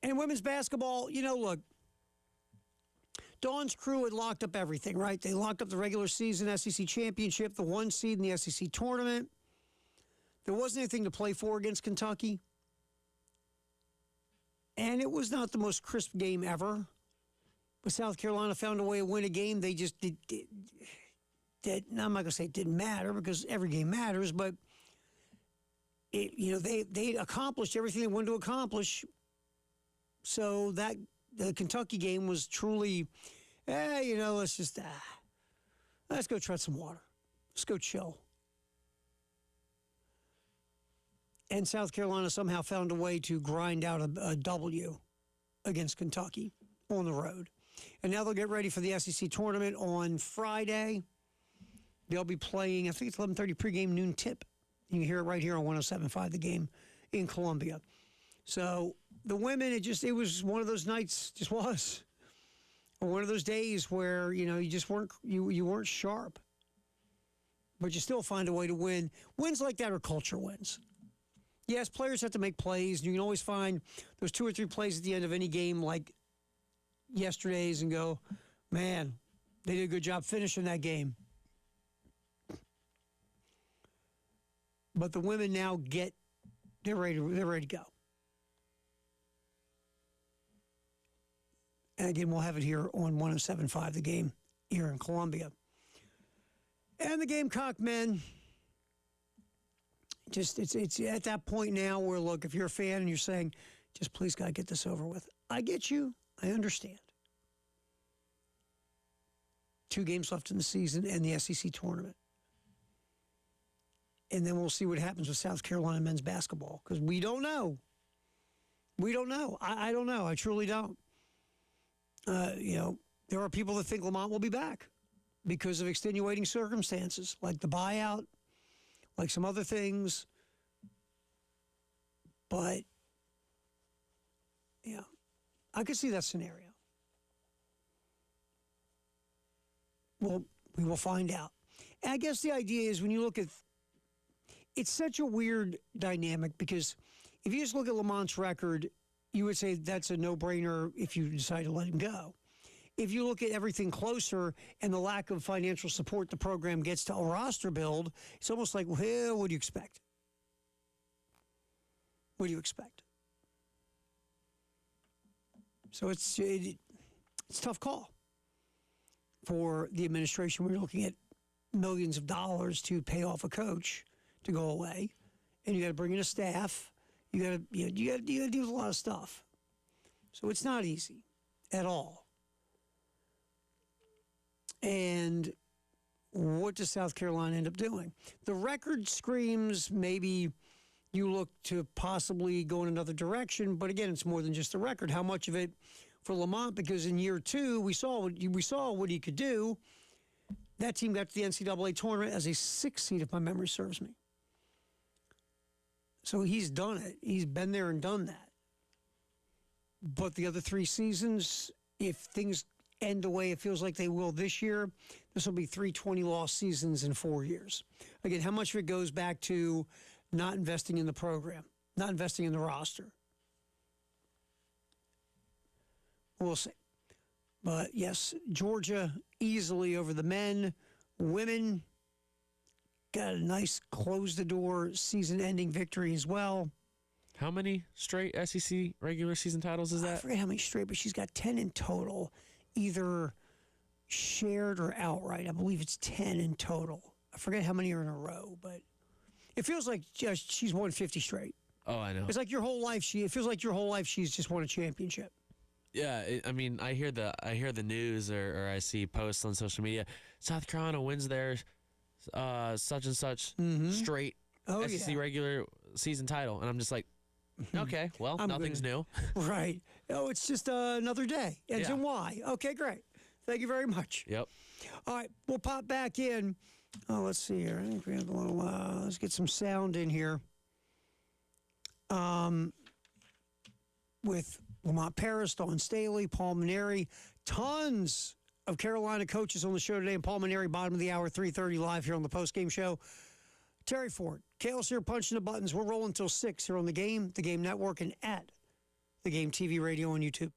And in women's basketball, you know, look, Dawn's crew had locked up everything, right? They locked up the regular season SEC championship, the 1 seed in the SEC tournament. There wasn't anything to play for against Kentucky. And it was not the most crisp game ever. But South Carolina found a way to win a game. They just did. Now, I'm not going to say it didn't matter, because every game matters, but they accomplished everything they wanted to accomplish. So that the Kentucky game was truly, let's go tread some water. Let's go chill. And South Carolina somehow found a way to grind out a W against Kentucky on the road. And now they'll get ready for the SEC tournament on Friday. They'll be playing, I think it's 11:30 pregame, noon tip. You can hear it right here on 107.5 The Game in Columbia. So the women, it was one of those nights, just was. Or one of those days where, you just weren't sharp. But you still find a way to win. Wins like that are culture wins. Yes, players have to make plays, and you can always find those 2 or 3 plays at the end of any game like yesterday's and go, man, they did a good job finishing that game. But the women now they're ready to go. And again, we'll have it here on 107.5, the game here in Columbia. And the Gamecock men, it's at that point now where, look, if you're a fan and you're saying, just please, God, get this over with. I get you. I understand. 2 games left in the season and the SEC tournament. And then we'll see what happens with South Carolina men's basketball, because we don't know. We don't know. I don't know. I truly don't. There are people that think Lamont will be back because of extenuating circumstances, like the buyout, like some other things. But, I could see that scenario. Well, we will find out. And I guess the idea is when you look at, it's such a weird dynamic, because if you just look at Lamont's record, you would say that's a no-brainer if you decide to let him go. If you look at everything closer and the lack of financial support the program gets to a roster build, it's almost like, well, what do you expect? What do you expect? So it's a tough call for the administration. We're looking at millions of dollars to pay off a coach to go away, and you got to bring in a staff. You got to deal with a lot of stuff. So it's not easy at all. And what does South Carolina end up doing? The record screams maybe you look to possibly go in another direction, but again, it's more than just the record. How much of it for Lamont? Because in year 2, we saw what he could do. That team got to the NCAA tournament as a 6th seed, if my memory serves me. So he's done it. He's been there and done that. But the other 3 seasons, if things end the way it feels like they will this year, this will be 3 20-loss seasons in 4 years. Again, how much of it goes back to not investing in the program, not investing in the roster? We'll see. But yes, Georgia easily over the men. Women got a nice close-the-door season-ending victory as well. How many straight SEC regular season titles is that? I forget how many straight, but she's got 10 in total, either shared or outright. I believe it's 10 in total. I forget how many are in a row, but it feels like she's won 50 straight. Oh, I know. It's like your whole life. It feels like your whole life she's just won a championship. Yeah, I hear the news or I see posts on social media. South Carolina wins their such and such straight SEC regular season title, and I'm just like, okay, well, nothing's new. Right. Oh, it's just another day. Ends in Y. Okay, great. Thank you very much. Yep. All right, we'll pop back in. Oh, let's see here. I think we have a little. Let's get some sound in here. With Lamont Paris, Dawn Staley, Paul Maneri, tons of Carolina coaches on the show today. And Paul Maneri, bottom of the hour, 3:30 live here on the postgame show. Terry Ford, Kale's here punching the buttons. We're rolling until 6 here on The Game Network, and at The Game TV Radio on YouTube.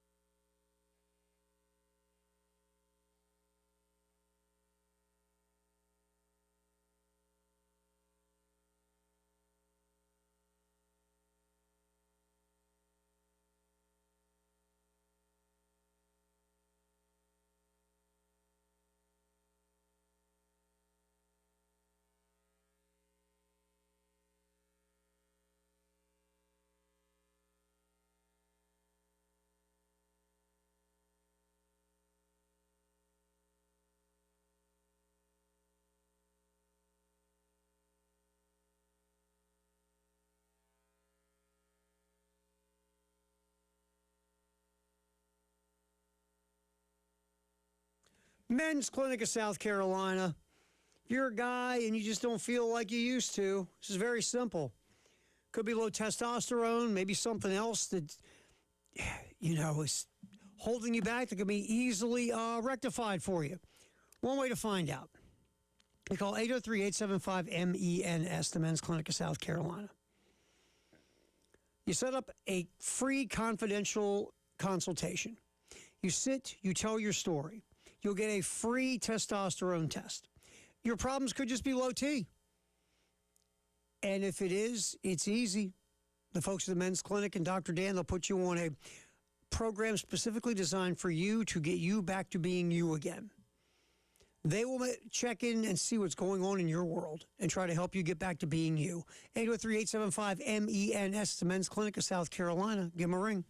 Men's Clinic of South Carolina. If you're a guy and you just don't feel like you used to, this is very simple. Could be low testosterone, maybe something else that, is holding you back that could be easily rectified for you. One way to find out. You call 803-875-MENS, the Men's Clinic of South Carolina. You set up a free confidential consultation. You sit, you tell your story. You'll get a free testosterone test. Your problems could just be low T. And if it is, it's easy. The folks at the Men's Clinic and Dr. Dan, they'll put you on a program specifically designed for you to get you back to being you again. They will check in and see what's going on in your world and try to help you get back to being you. 803-875-MENS, it's the Men's Clinic of South Carolina. Give them a ring.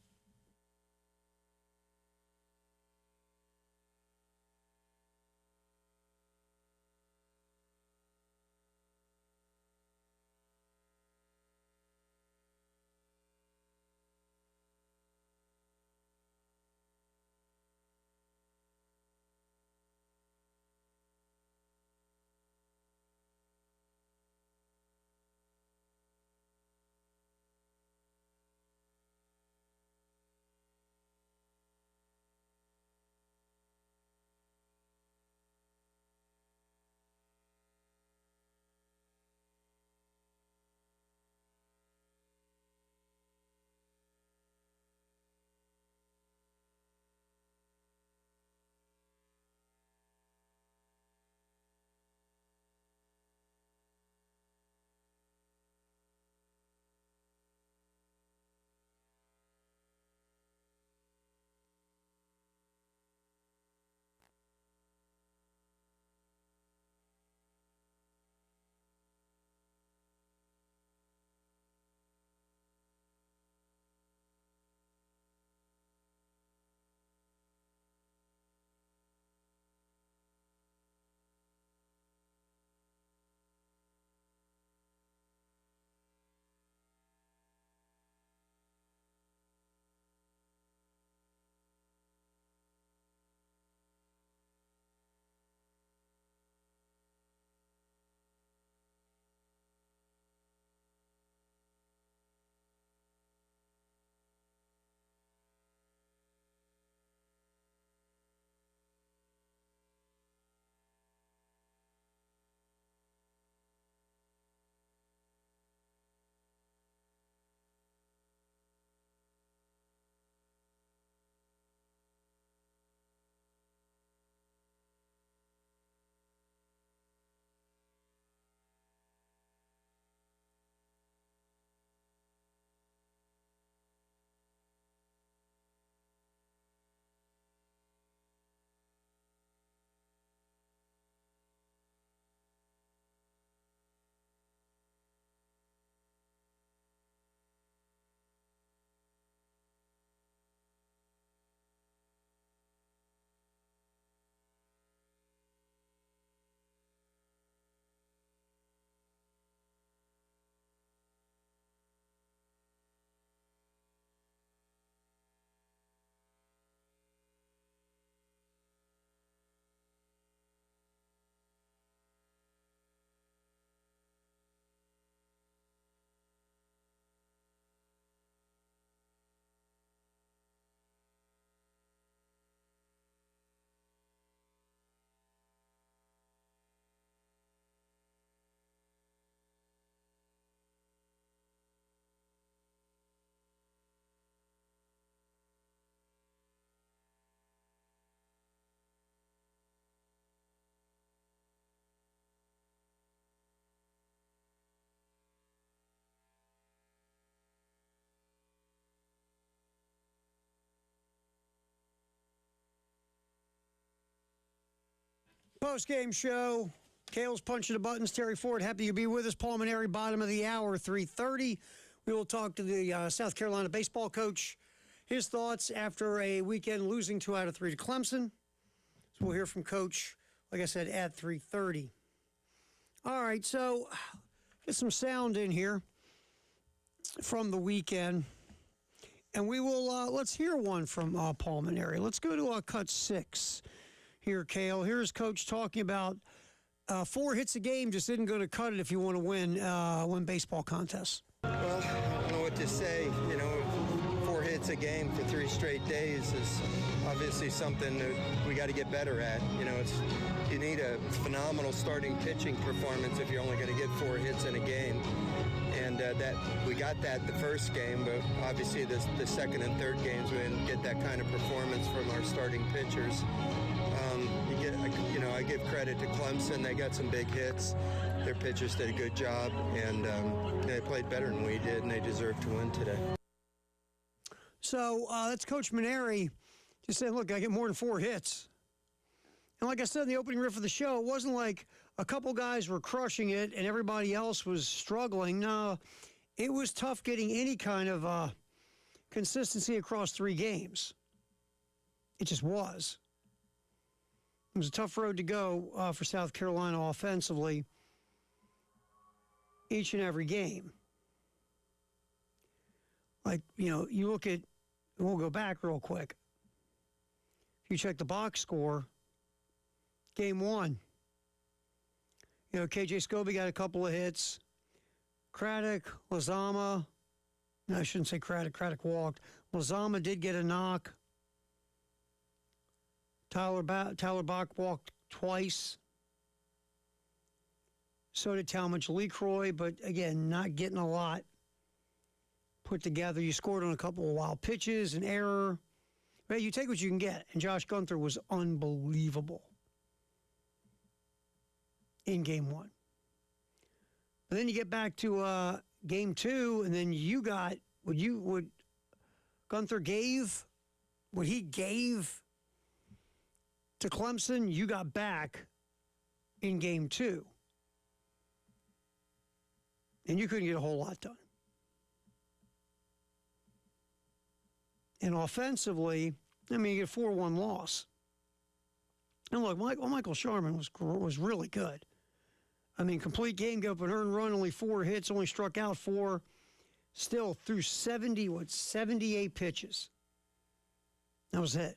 Post-game show. Kale's punching the buttons. Terry Ford, happy to be with us. Paul Maneri, bottom of the hour, 3:30. We will talk to the South Carolina baseball coach. His thoughts after a weekend losing 2 out of 3 to Clemson. So we'll hear from Coach, like I said, at 3:30. All right, so get some sound in here from the weekend. And we will, let's hear one from Paul Maneri. Let's go to cut 6 here, Kale. Here's Coach talking about 4 hits a game just isn't going to cut it if you want to win baseball contests. Well, to say, 4 hits a game for 3 straight days is obviously something that we got to get better at. You need a phenomenal starting pitching performance if you're only going to get 4 hits in a game. And that we got that the first game, but obviously the second and third games we didn't get that kind of performance from our starting pitchers. I give credit to Clemson. They got some big hits. Their pitchers did a good job, and they played better than we did, and they deserve to win today. So that's Coach Maneri just saying, look, I get more than 4 hits. And like I said in the opening riff of the show, it wasn't like a couple guys were crushing it and everybody else was struggling. No, it was tough getting any kind of consistency across 3 games. It just was. It was a tough road to go for South Carolina offensively each and every game. Like, you look at, we'll go back real quick. If you check the box score, game 1, KJ Scobie got a couple of hits. Craddock, Lozama, no, I shouldn't say Craddock. Craddock walked. Lozama did get a knock. Tyler Bach walked twice. So did Talmadge LeCroy, but again, not getting a lot put together. You scored on a couple of wild pitches, an error. But you take what you can get, and Josh Gunther was unbelievable in game 1. But then you get back to game 2, and then you got what Gunther gave, what he gave to Clemson, you got back in game 2. And you couldn't get a whole lot done. And offensively, you get a 4-1 loss. And look, Michael Sharman was really good. Complete game, gave up an earned run, only 4 hits, only struck out 4. Still threw 78 pitches. That was it.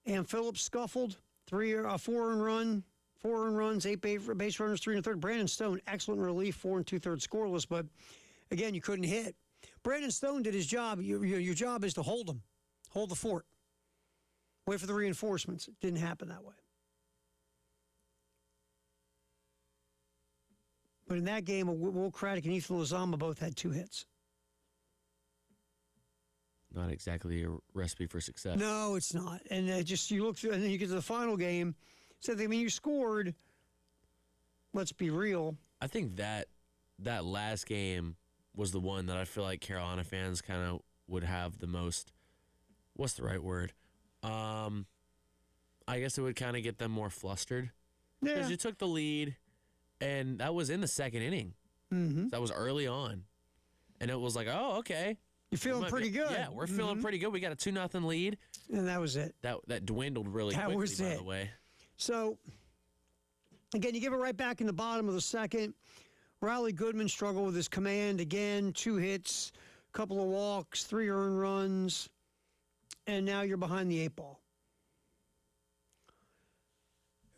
And Phillips scuffled, 4 earned runs, 8 base runners, 3 1/3. Brandon Stone, excellent relief, 4 2/3 scoreless. But again, you couldn't hit. Brandon Stone did his job. Your job is to hold him, hold the fort, wait for the reinforcements. It didn't happen that way. But in that game, Will Craddock and Ethan Lozama both had 2 hits. Not exactly a recipe for success. No, it's not. And you look through, and then you get to the final game. So you scored. Let's be real. I think that last game was the one that I feel like Carolina fans kind of would have the most. What's the right word? I guess it would kind of get them more flustered. Yeah. Because you took the lead, and that was in the second inning. Mm-hmm. So that was early on, and it was like, oh, okay. You're feeling pretty good. Yeah, we're feeling pretty good. We got a 2-0 lead. And that was it. That dwindled really quickly, by the way. So, again, you give it right back in the bottom of the second. Riley Goodman struggled with his command again. 2 hits, couple of walks, 3 earned runs, and now you're behind the 8 ball.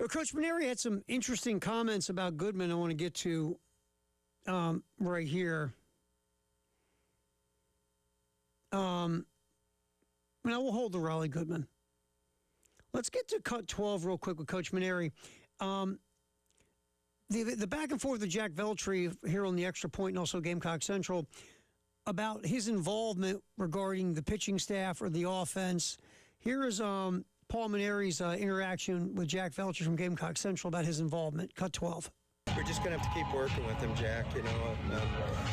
Coach Maneri had some interesting comments about Goodman I want to get to right here. I will hold the Riley Goodman. Let's get to cut 12 real quick with Coach Maneri. The back and forth with Jack Veltri here on the Extra Point and also Gamecock Central about his involvement regarding the pitching staff or the offense. Here is Paul Maneri's interaction with Jack Veltri from Gamecock Central about his involvement. Cut 12. We're just going to have to keep working with him, Jack.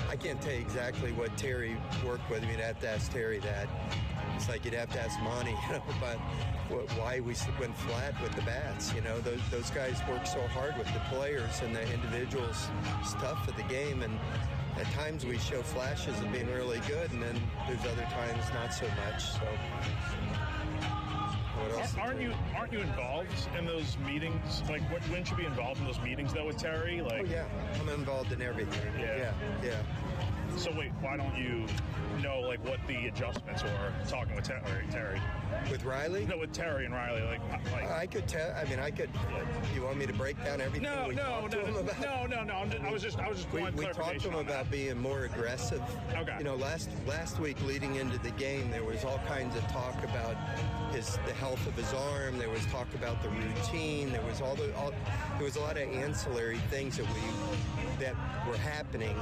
I can't tell you exactly what Terry worked with. You'd have to ask Terry that. It's like you'd have to ask Monty, about why we went flat with the bats. Those guys work so hard with the players and the individuals. It's tough for the game, and at times we show flashes of being really good, and then there's other times not so much. So. Aren't you involved in those meetings? Like, wouldn't you be involved in those meetings though with Terry? Oh yeah, I'm involved in everything. Yeah. So wait, why don't you know like what the adjustments were? Talking with Terry. With Riley? No, with Terry and Riley. Like I could tell. I mean, I could. You want me to break down everything? No. I was just We one talked to clarification him on that. about being more aggressive. Okay. You know, last week leading into the game, there was all kinds of talk about the health of his arm. There was talk about the routine. There was there was a lot of ancillary things that were happening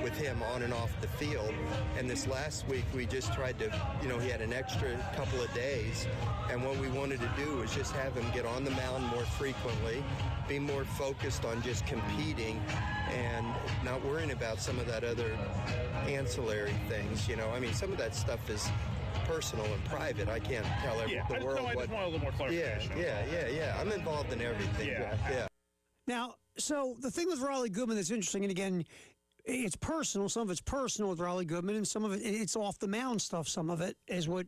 with him on and off the field. And this last week, we just tried to, he had an extra couple of days. And what we wanted to do was just have him get on the mound more frequently, be more focused on just competing and not worrying about some of that other ancillary things. I mean, some of that stuff is personal and private. I can't tell the world I just want a little more clarification. Yeah. I'm involved in everything. Yeah. Now, so the thing with Riley Goodman that's interesting, and again, it's personal. Some of it's personal with Riley Goodman, and some of it's off the mound stuff. Some of it is what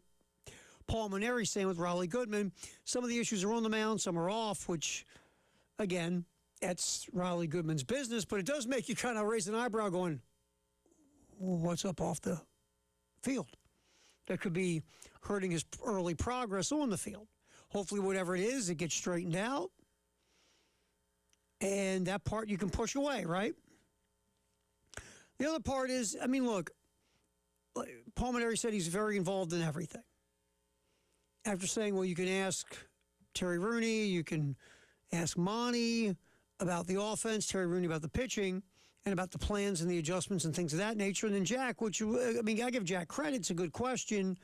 Paul Maneri's saying with Riley Goodman. Some of the issues are on the mound, some are off, which, again, that's Riley Goodman's business, but it does make you kind of raise an eyebrow going, what's up off the field? That could be hurting his early progress on the field. Hopefully, whatever it is, it gets straightened out. And that part you can push away, right? The other part is, I mean, look, Paul Maneri said he's very involved in everything. After saying, well, you can ask Terry Rooney, you can ask Monty about the offense, Terry Rooney about the pitching, and about the plans and the adjustments and things of that nature. And then Jack, I give Jack credit. It's a good question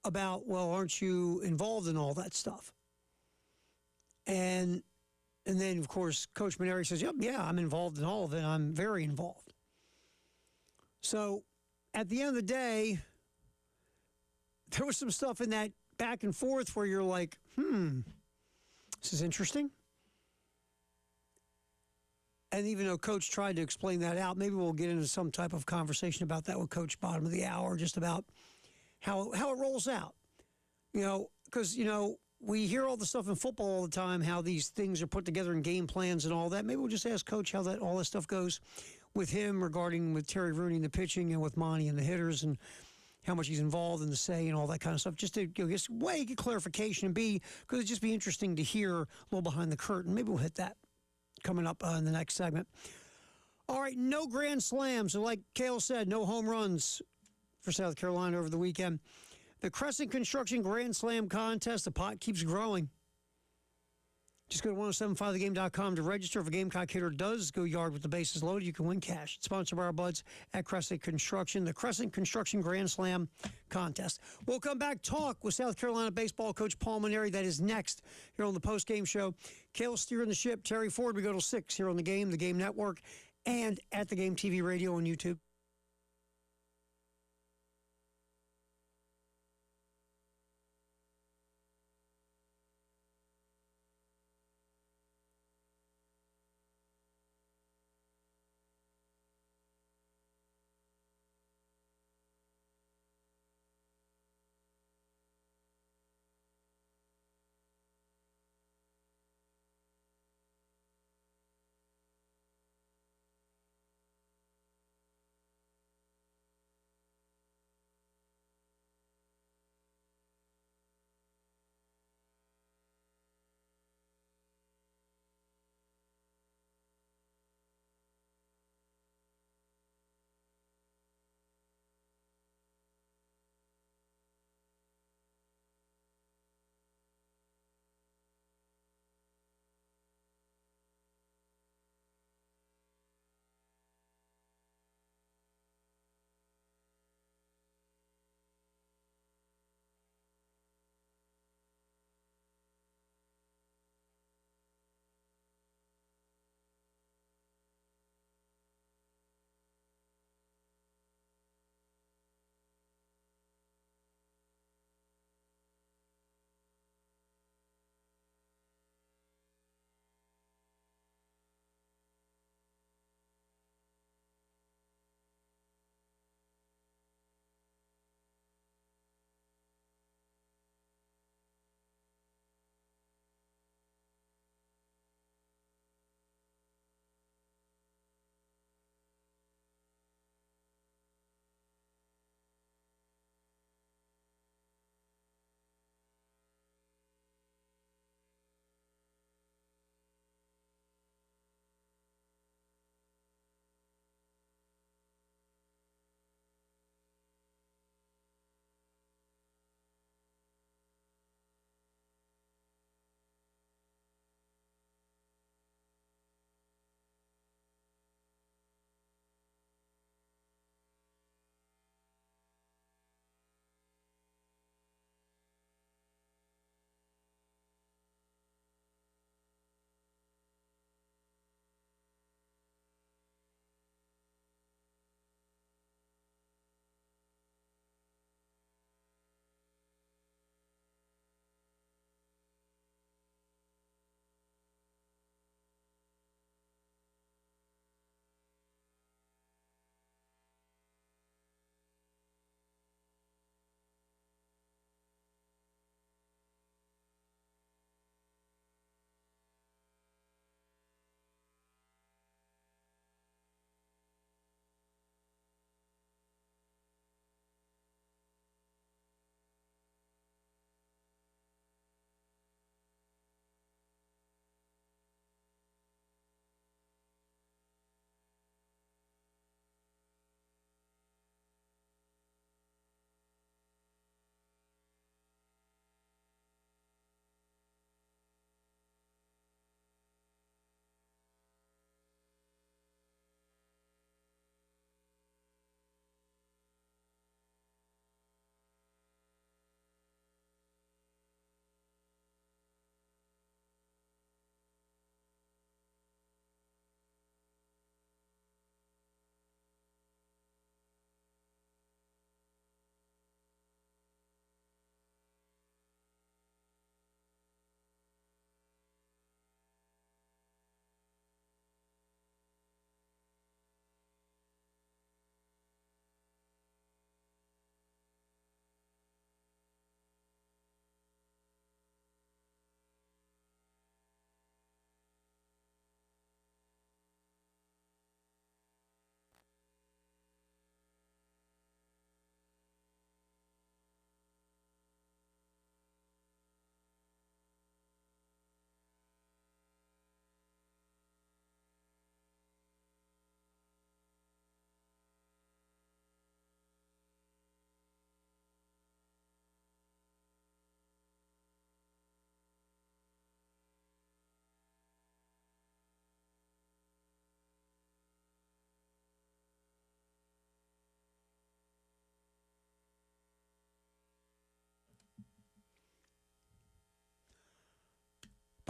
about, well, aren't you involved in all that stuff? And then, of course, Coach Maneri says, yep, yeah, I'm involved in all of it. I'm very involved. So at the end of the day, there was some stuff in that back and forth where you're like, this is interesting. And even though Coach tried to explain that out, maybe we'll get into some type of conversation about that with Coach bottom of the hour, just about how it rolls out. Because, we hear all the stuff in football all the time, how these things are put together in game plans and all that. Maybe we'll just ask Coach how all that stuff goes with him regarding with Terry Rooney and the pitching and with Monty and the hitters and how much he's involved in the say and all that kind of stuff. Just to get clarification, and B, because it'd just be interesting to hear a little behind the curtain. Maybe we'll hit that coming up in the next segment. All right, no grand slams. So like Cale said, no home runs for South Carolina over the weekend. The Crescent Construction Grand Slam contest, the pot keeps growing. Just go to 1075thegame.com to register. If a Gamecock hitter does go yard with the bases loaded, you can win cash. It's sponsored by our buds at Crescent Construction, the Crescent Construction Grand Slam contest. We'll come back, talk with South Carolina baseball coach Paul Maneri. That is next here on the post-game show. Cale steering the ship. Terry Ford, we go till 6 here on the Game Network, and at the Game TV radio on YouTube.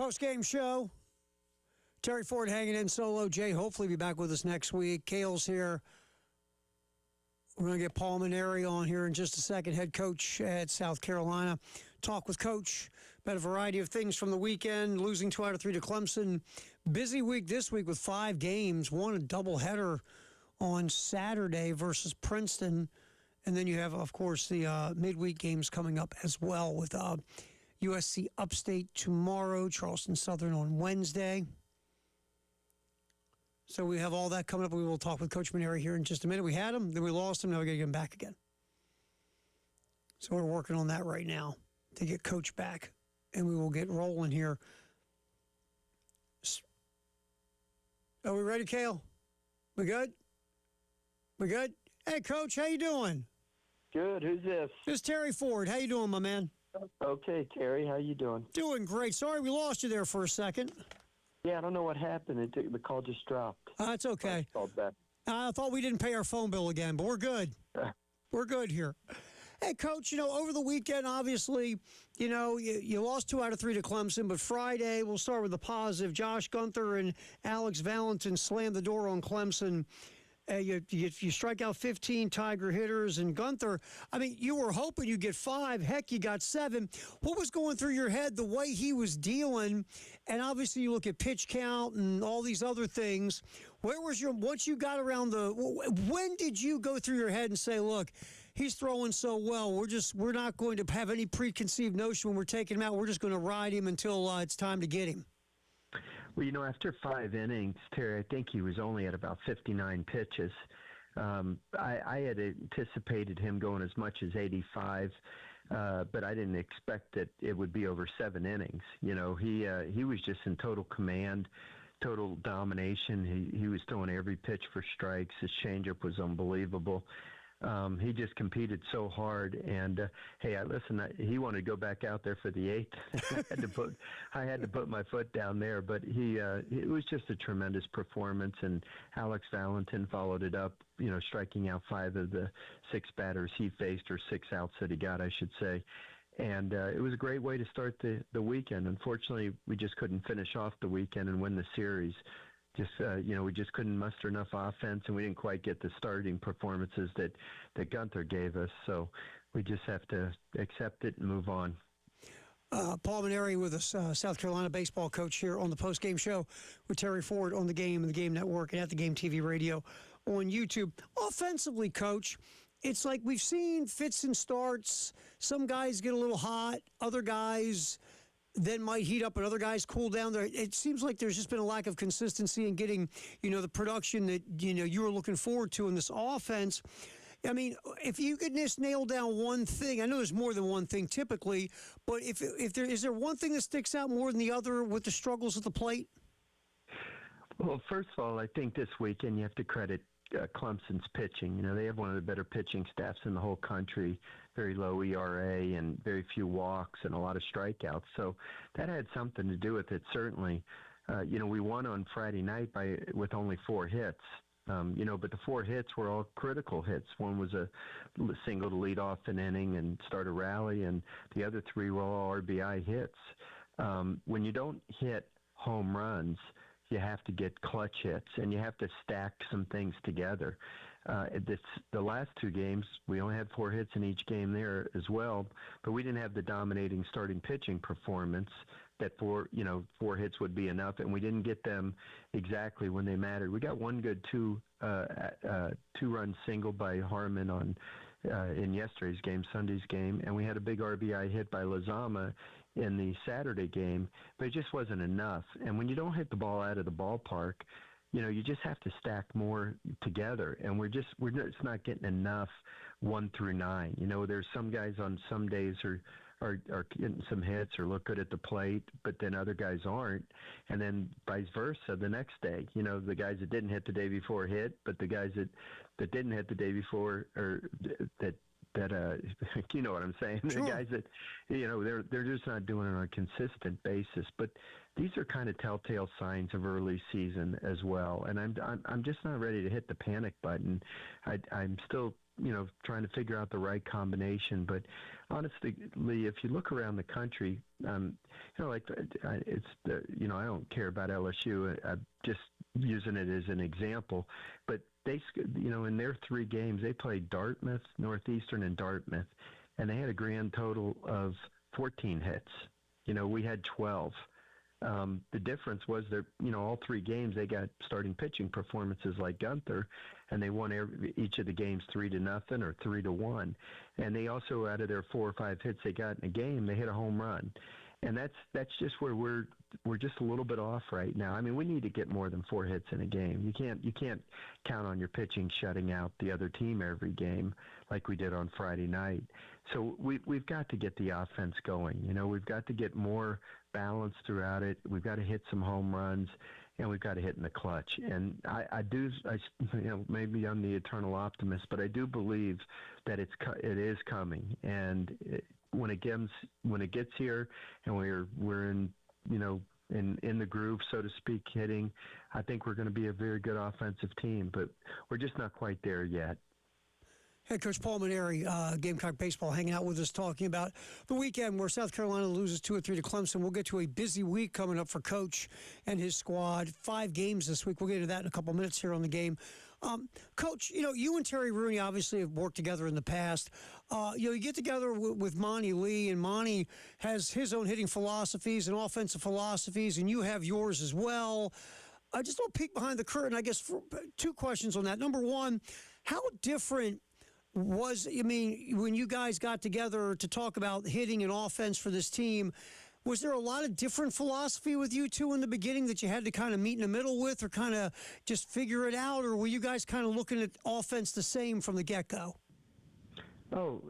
Post-game show. Terry Ford hanging in solo. Jay hopefully be back with us next week. Kale's here. We're going to get Paul Maneri on here in just a second, head coach at South Carolina. Talk with Coach about a variety of things from the weekend, losing 2 out of 3 to Clemson. Busy week this week with 5 games, one a doubleheader on Saturday versus Princeton. And then you have, of course, the midweek games coming up as well with USC Upstate tomorrow, Charleston Southern on Wednesday. So we have all that coming up. We will talk with Coach Maneri here in just a minute. We had him, then we lost him, now we got to get him back again. So we're working on that right now to get Coach back, and we will get rolling here. Are we ready, Kale? We good? We good? Hey, Coach, how you doing? Good. Who's this? This is Terry Ford. How you doing, my man? Okay, Terry. How you doing? Doing great. Sorry we lost you there for a second. Yeah, I don't know what happened. The call just dropped. That's okay. I called back. I thought we didn't pay our phone bill again, but we're good. We're good here. Hey, Coach, over the weekend, obviously, you lost 2 out of 3 to Clemson, but Friday, we'll start with the positive. Josh Gunther and Alex Valentin slammed the door on Clemson. You strike out 15 Tiger hitters, and Gunther, you were hoping you'd get 5. Heck, you got 7. What was going through your head the way he was dealing? And obviously you look at pitch count and all these other things. Where was once you got around when did you go through your head and say, look, he's throwing so well, we're not going to have any preconceived notion when we're taking him out. We're just going to ride him until it's time to get him? Well, after 5 innings, Terry, I think he was only at about 59 pitches. I had anticipated him going as much as 85, but I didn't expect that it would be over 7 innings. He was just in total command, total domination. He was throwing every pitch for strikes. His changeup was unbelievable. He just competed so hard, and he wanted to go back out there for the 8th. I had to put my foot down there, but it was just a tremendous performance. And Alex Valentin followed it up, striking out 5 of the 6 batters he faced, or 6 outs that he got, I should say. And it was a great way to start the weekend. Unfortunately, we just couldn't finish off the weekend and win the series. We just couldn't muster enough offense, and we didn't quite get the starting performances that Gunther gave us. So we just have to accept it and move on. Paul Maneri with us, South Carolina baseball coach here on the post-game show with Terry Ford on the Game and the Game Network and at the Game TV Radio on YouTube. Offensively, Coach, it's like we've seen fits and starts. Some guys get a little hot, other guys then might heat up and other guys cool down there. It seems like there's just been a lack of consistency in getting, the production that, you were looking forward to in this offense. If you could just nail down one thing, I know there's more than one thing typically, but is there one thing that sticks out more than the other with the struggles at the plate? Well, first of all, I think this weekend you have to credit Clemson's pitching. They have one of the better pitching staffs in the whole country. Very low ERA and very few walks and a lot of strikeouts. So that had something to do with it, certainly. We won on Friday night with only 4 hits. But the 4 hits were all critical hits. One was a single to lead off an inning and start a rally, and the other 3 were all RBI hits. When you don't hit home runs, you have to get clutch hits, and you have to stack some things together. The last 2 games, we only had 4 hits in each game there as well, but we didn't have the dominating starting pitching performance that 4 hits would be enough, and we didn't get them exactly when they mattered. We got one good 2-run single by Harmon in yesterday's game, Sunday's game, and we had a big RBI hit by Lozama in the Saturday game, but it just wasn't enough. And when you don't hit the ball out of the ballpark, you just have to stack more together, and we're just not getting enough 1 through 9. There's some guys on some days are getting some hits or look good at the plate, but then other guys aren't, and then vice versa the next day. The guys that didn't hit the day before hit, but the guys that didn't hit the day before or that you know what I'm saying. Sure. The guys that they're just not doing it on a consistent basis. But these are kind of telltale signs of early season as well. And I'm just not ready to hit the panic button. I'm still trying to figure out the right combination. But honestly, Lee, if you look around the country, I don't care about LSU. I'm just using it as an example. But they, in their 3 games, they played Dartmouth, Northeastern, and Dartmouth, and they had a grand total of 14 hits. We had 12. The difference was that, all 3 games they got starting pitching performances like Gunther, and they won each of the games 3-0 or 3-1. And they also, out of their 4 or 5 hits they got in a game, they hit a home run. And that's just where we're just a little bit off right now. I mean, we need to get more than 4 hits in a game. You can't count on your pitching shutting out the other team every game like we did on Friday night. So we've got to get the offense going. We've got to get more balance throughout it. We've got to hit some home runs, and we've got to hit in the clutch. And I maybe I'm the eternal optimist, but I do believe that it is coming. And when it gets here, and we're in in the groove, so to speak, hitting, I think we're going to be a very good offensive team. But we're just not quite there yet. Head Coach Paul Mainieri, Gamecock Baseball, hanging out with us, talking about the weekend where South Carolina loses 2-3 to Clemson. We'll get to a busy week coming up for Coach and his squad. 5 games this week. We'll get to that in a couple minutes here on the game. Coach, you and Terry Rooney obviously have worked together in the past. You get together with Monty Lee, and Monty has his own hitting philosophies and offensive philosophies, and you have yours as well. I just want to peek behind the curtain, I guess, for 2 questions on that. Number one, how different when you guys got together to talk about hitting and offense for this team, was there a lot of different philosophy with you two in the beginning that you had to kind of meet in the middle with, or kind of just figure it out, or were you guys kind of looking at offense the same from the get-go? Oh,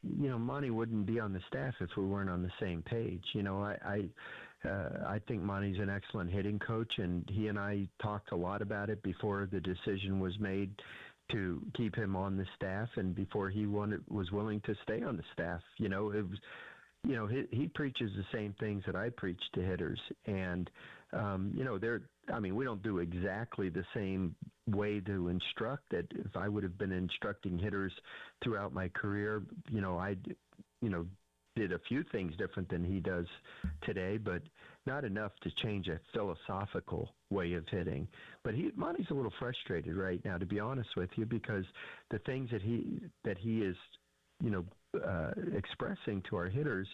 Monty wouldn't be on the staff if we weren't on the same page. I think Monty's an excellent hitting coach, and he and I talked a lot about it before the decision was made to keep him on the staff, and before he was willing to stay on the staff. He preaches the same things that I preach to hitters, and we don't do exactly the same way to instruct that. If I would have been instructing hitters throughout my career, I did a few things different than he does today, but not enough to change a philosophical way of hitting. But Monty's a little frustrated right now, to be honest with you, because the things that he is, expressing to our hitters,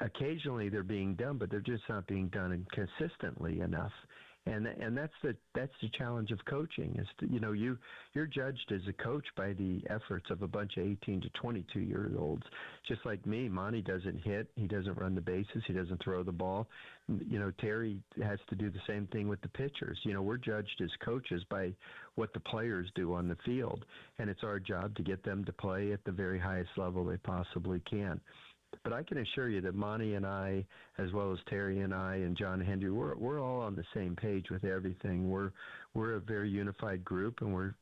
occasionally they're being done, but they're just not being done consistently enough. And that's the challenge of coaching, is you're judged as a coach by the efforts of a bunch of 18 to 22-year-olds. Just like me, Monty doesn't hit, he doesn't run the bases, he doesn't throw the ball. Terry has to do the same thing with the pitchers. We're judged as coaches by what the players do on the field, and it's our job to get them to play at the very highest level they possibly can. But I can assure you that Monty and I, as well as Terry and I and John Hendry, we're all on the same page with everything. We're a very unified group, and we're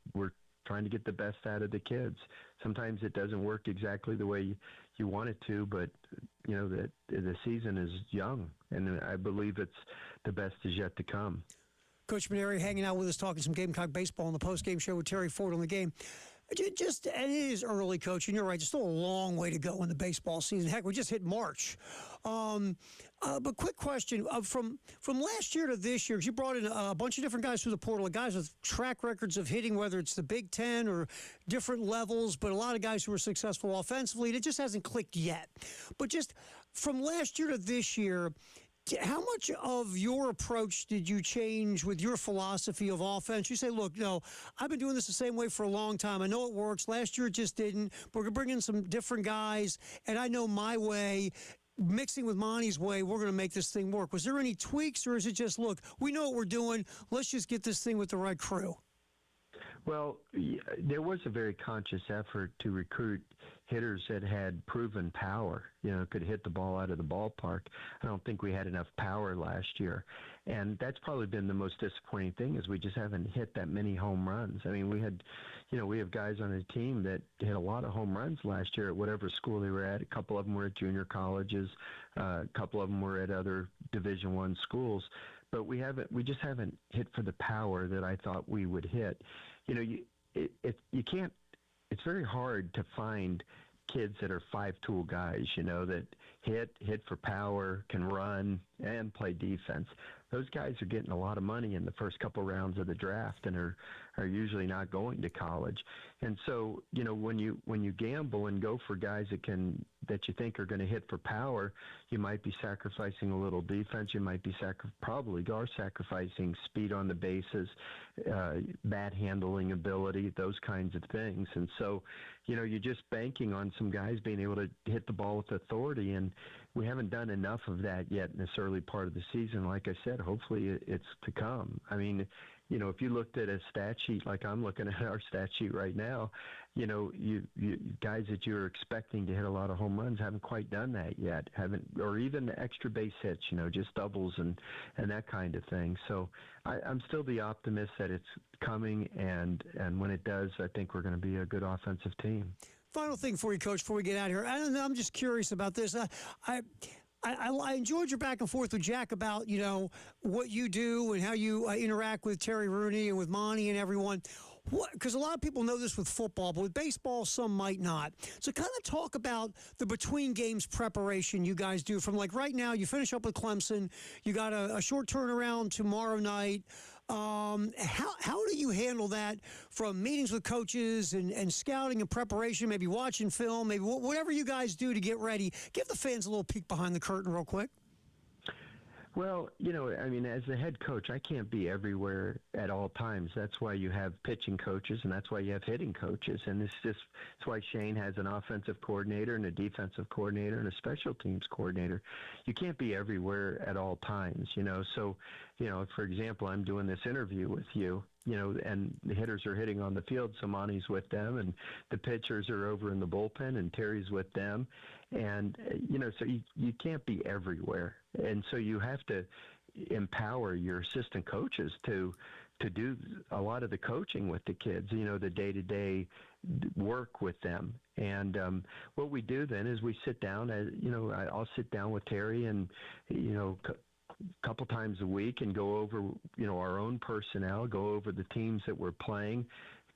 trying to get the best out of the kids. Sometimes it doesn't work exactly the way you want it to, but that the season is young, and I believe the best is yet to come. Coach Mainieri hanging out with us, talking some Gamecock baseball on the post-game show with Terry Ford on the game. And it is early, Coach, and you're right. There's still a long way to go in the baseball season. Heck, we just hit March. But quick question, from last year to this year, because you brought in a bunch of different guys through the portal, guys with track records of hitting, whether it's the Big Ten or different levels, but a lot of guys who are successful offensively, and it just hasn't clicked yet. But just from last year to this year, how much of your approach did you change with your philosophy of offense? You say, look, I've been doing this the same way for a long time. I know it works. Last year it just didn't. We're going to bring in some different guys, and I know my way. Mixing with Monty's way, we're going to make this thing work. Was there any tweaks, or is it just, look, we know what we're doing. Let's just get this thing with the right crew? Well, there was a very conscious effort to recruit hitters that had proven power, could hit the ball out of the ballpark. I don't think we had enough power last year. And that's probably been the most disappointing thing, is we just haven't hit that many home runs. I mean, we have guys on the team that hit a lot of home runs last year at whatever school they were at. A couple of them were at junior colleges. A couple of them were at other Division I schools. But we just haven't hit for the power that I thought we would hit. You can't it's very hard to find kids that are 5-tool guys, that hit for power, can run, and play defense. Those guys are getting a lot of money in the first couple rounds of the draft and are usually not going to college. And so, when you gamble and go for guys that you think are going to hit for power, you might be sacrificing a little defense. You might be probably are sacrificing speed on the bases, bat handling ability, those kinds of things. And so, you're just banking on some guys being able to hit the ball with authority, and we haven't done enough of that yet in this early part of the season. Like I said, hopefully it's to come. I mean, if you looked at a stat sheet like I'm looking at our stat sheet right now, you guys that you're expecting to hit a lot of home runs haven't quite done that yet, or even extra base hits, just doubles and that kind of thing. So I'm still the optimist that it's coming, and when it does, I think we're going to be a good offensive team. Final thing for you, Coach, before we get out of here. I'm just curious about this. I enjoyed your back and forth with Jack about, what you do and how you interact with Terry Rooney and with Monty and everyone. Because a lot of people know this with football, but with baseball, some might not. So kind of talk about the between games preparation you guys do. From like right now, you finish up with Clemson. You got a short turnaround tomorrow night. How do you handle that from meetings with coaches and scouting and preparation, maybe watching film, maybe whatever you guys do to get ready? Give the fans a little peek behind the curtain real quick. Well, as the head coach, I can't be everywhere at all times. That's why you have pitching coaches, and that's why you have hitting coaches. And it's why Shane has an offensive coordinator and a defensive coordinator and a special teams coordinator. You can't be everywhere at all times, So, for example, I'm doing this interview with you, and the hitters are hitting on the field, so Monty's with them, and the pitchers are over in the bullpen, and Terry's with them. And, so you can't be everywhere. And so you have to empower your assistant coaches to do a lot of the coaching with the kids, the day-to-day work with them. And what we do then is we sit down, I'll sit down with Terry and, couple times a week and go over, our own personnel, go over the teams that we're playing,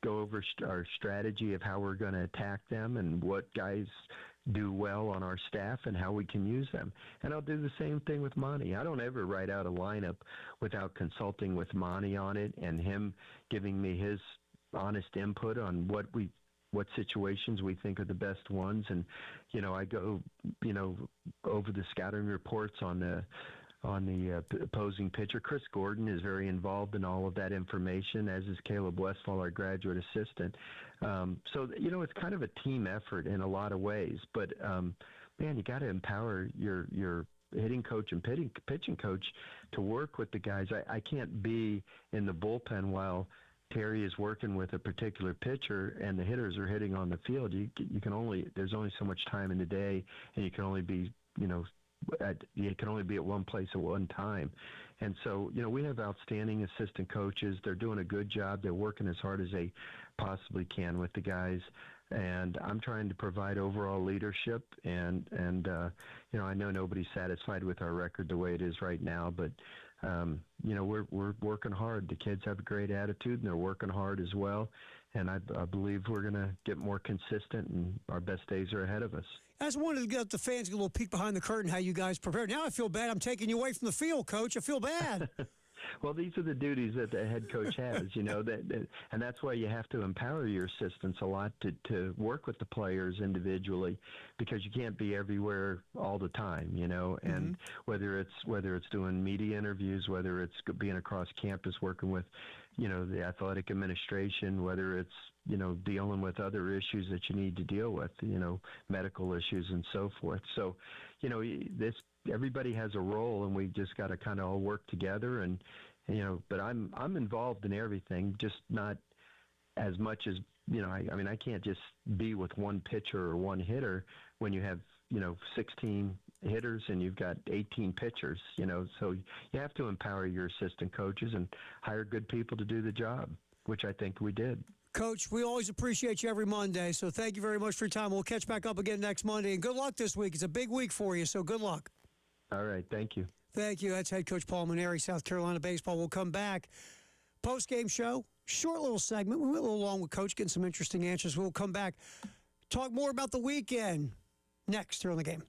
go over our strategy of how we're going to attack them and what guys do well on our staff and how we can use them. And I'll do the same thing with Monty. I don't ever write out a lineup without consulting with Monty on it and him giving me his honest input on what situations we think are the best ones. And, I go, over the scouting reports on the opposing pitcher. Chris Gordon is very involved in all of that information, as is Caleb Westfall, our graduate assistant. So, it's kind of a team effort in a lot of ways. But, man, you got to empower your hitting coach and pitching coach to work with the guys. I can't be in the bullpen while Terry is working with a particular pitcher and the hitters are hitting on the field. There's only so much time in the day, and you can only be, you can only be at one place at one time. And so, we have outstanding assistant coaches. They're doing a good job. They're working as hard as they possibly can with the guys. And I'm trying to provide overall leadership. And I know nobody's satisfied with our record the way it is right now, but, we're working hard. The kids have a great attitude, and they're working hard as well. And I believe we're going to get more consistent, and our best days are ahead of us. I just wanted to get the fans a little peek behind the curtain how you guys prepare. Now I feel bad. I'm taking you away from the field, Coach. I feel bad. Well, these are the duties that the head coach has, and that's why you have to empower your assistants a lot to work with the players individually, because you can't be everywhere all the time, and whether it's doing media interviews, whether it's being across campus working with, the athletic administration, whether it's, dealing with other issues that you need to deal with, medical issues and so forth. So, everybody has a role, and we just got to kind of all work together. And but I'm involved in everything, just not as much as I can't just be with one pitcher or one hitter when you have 16 hitters and you've got 18 pitchers. So you have to empower your assistant coaches and hire good people to do the job, which I think we did. Coach, we always appreciate you every Monday, so thank you very much for your time. We'll catch back up again next Monday, and good luck this week. It's a big week for you, so good luck. All right, thank you. Thank you. That's head coach Paul Mainieri, South Carolina baseball. We'll come back. Post-game show Short little segment. We went a little long with Coach, getting some interesting answers. We'll come back, talk more about the weekend next here on The Game.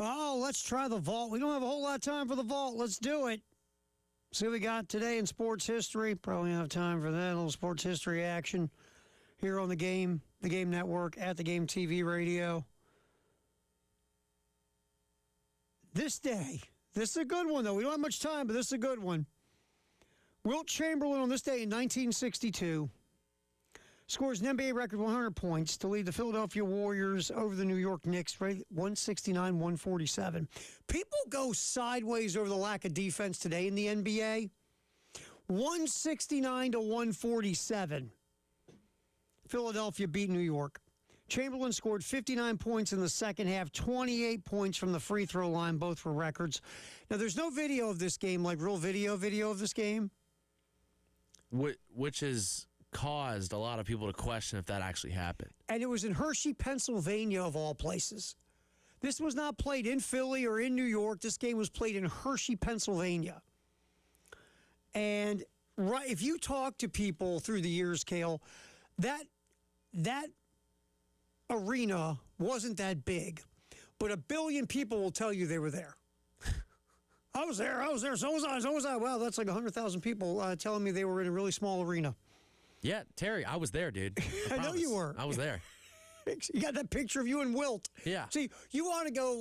Oh, let's try the vault. We don't have a whole lot of time for the vault. Let's do it. See what we got today in sports history. Probably don't have time for that. A little sports history action here on The Game Network, at The Game TV radio. This day, this is a good one, though. We don't have much time, but this is a good one. Wilt Chamberlain on this day in 1962 scores an NBA record 100 points to lead the Philadelphia Warriors over the New York Knicks, right? 169-147. People go sideways over the lack of defense today in the NBA. 169-147. Philadelphia beat New York. Chamberlain scored 59 points in the second half, 28 points from the free throw line, both for records. Now, there's no video of this game, like real video of this game. Which has caused a lot of people to question if that actually happened. And it was in Hershey, Pennsylvania, of all places. This was not played in Philly or in New York. This game was played in Hershey, Pennsylvania. And if you talk to people through the years, Cale, that arena wasn't that big, but 1 billion people will tell you they were there. I was there, so was I. Wow, that's like 100,000 people telling me they were in a really small arena. Yeah, Terry, I was there, dude. I know you were. I was there. You got that picture of you and Wilt. Yeah. See, you want to go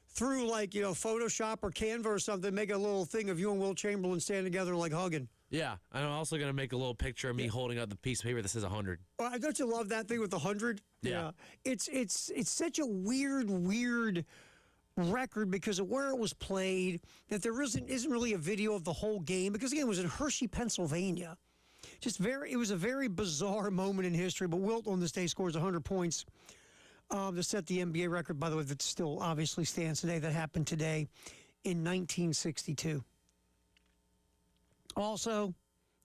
through Photoshop or Canva or something, make a little thing of you and Wilt Chamberlain standing together hugging. Yeah, and I'm also going to make a little picture of me holding up the piece of paper that says 100. Oh, don't you love that thing with the 100? Yeah. It's such a weird record because of where it was played, that there isn't really a video of the whole game, because again, it was in Hershey, Pennsylvania. It was a very bizarre moment in history, but Wilt on this day scores 100 points to set the NBA record, by the way, that still obviously stands today. That happened today in 1962. Also,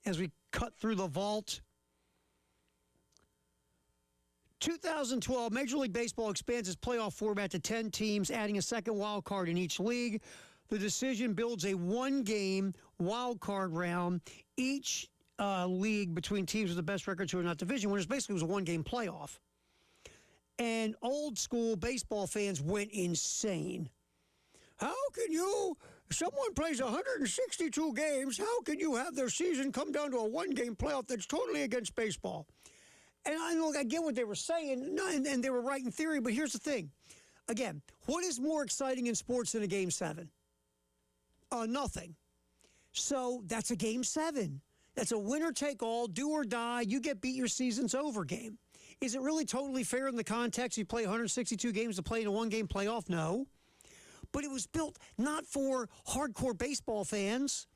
as we cut through the vault, 2012, Major League Baseball expands its playoff format to 10 teams, adding a second wild card in each league. The decision builds a one-game wild card round. Each league between teams with the best records who are not division winners. Basically, it was a one-game playoff. And old-school baseball fans went insane. How can you, someone plays 162 games, how can you have their season come down to a one-game playoff that's totally against baseball? And I get what they were saying, and they were right in theory, but here's the thing. Again, what is more exciting in sports than a Game 7? Nothing. So that's a Game 7. That's a winner-take-all, do-or-die, you get beat, your season's over game. Is it really totally fair in the context you play 162 games to play in a one-game playoff? No. But it was built not for hardcore baseball fans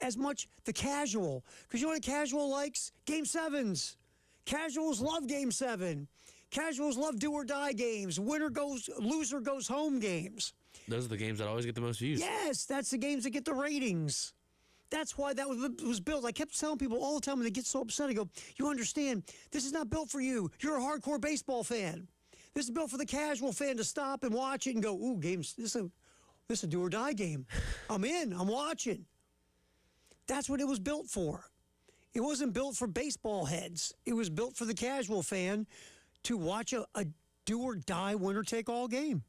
as much the casual. Because you know what a casual likes? Game 7s. Casuals love Game 7. Casuals love do-or-die games. Loser goes home games. Those are the games that always get the most views. Yes, that's the games that get the ratings. That's why that was built. I kept telling people all the time when they get so upset, I go, you understand, this is not built for you. You're a hardcore baseball fan. This is built for the casual fan to stop and watch it and go, ooh, games, this is a do-or-die game. I'm in. I'm watching. That's what it was built for. It wasn't built for baseball heads. It was built for the casual fan to watch a do-or-die winner-take-all game.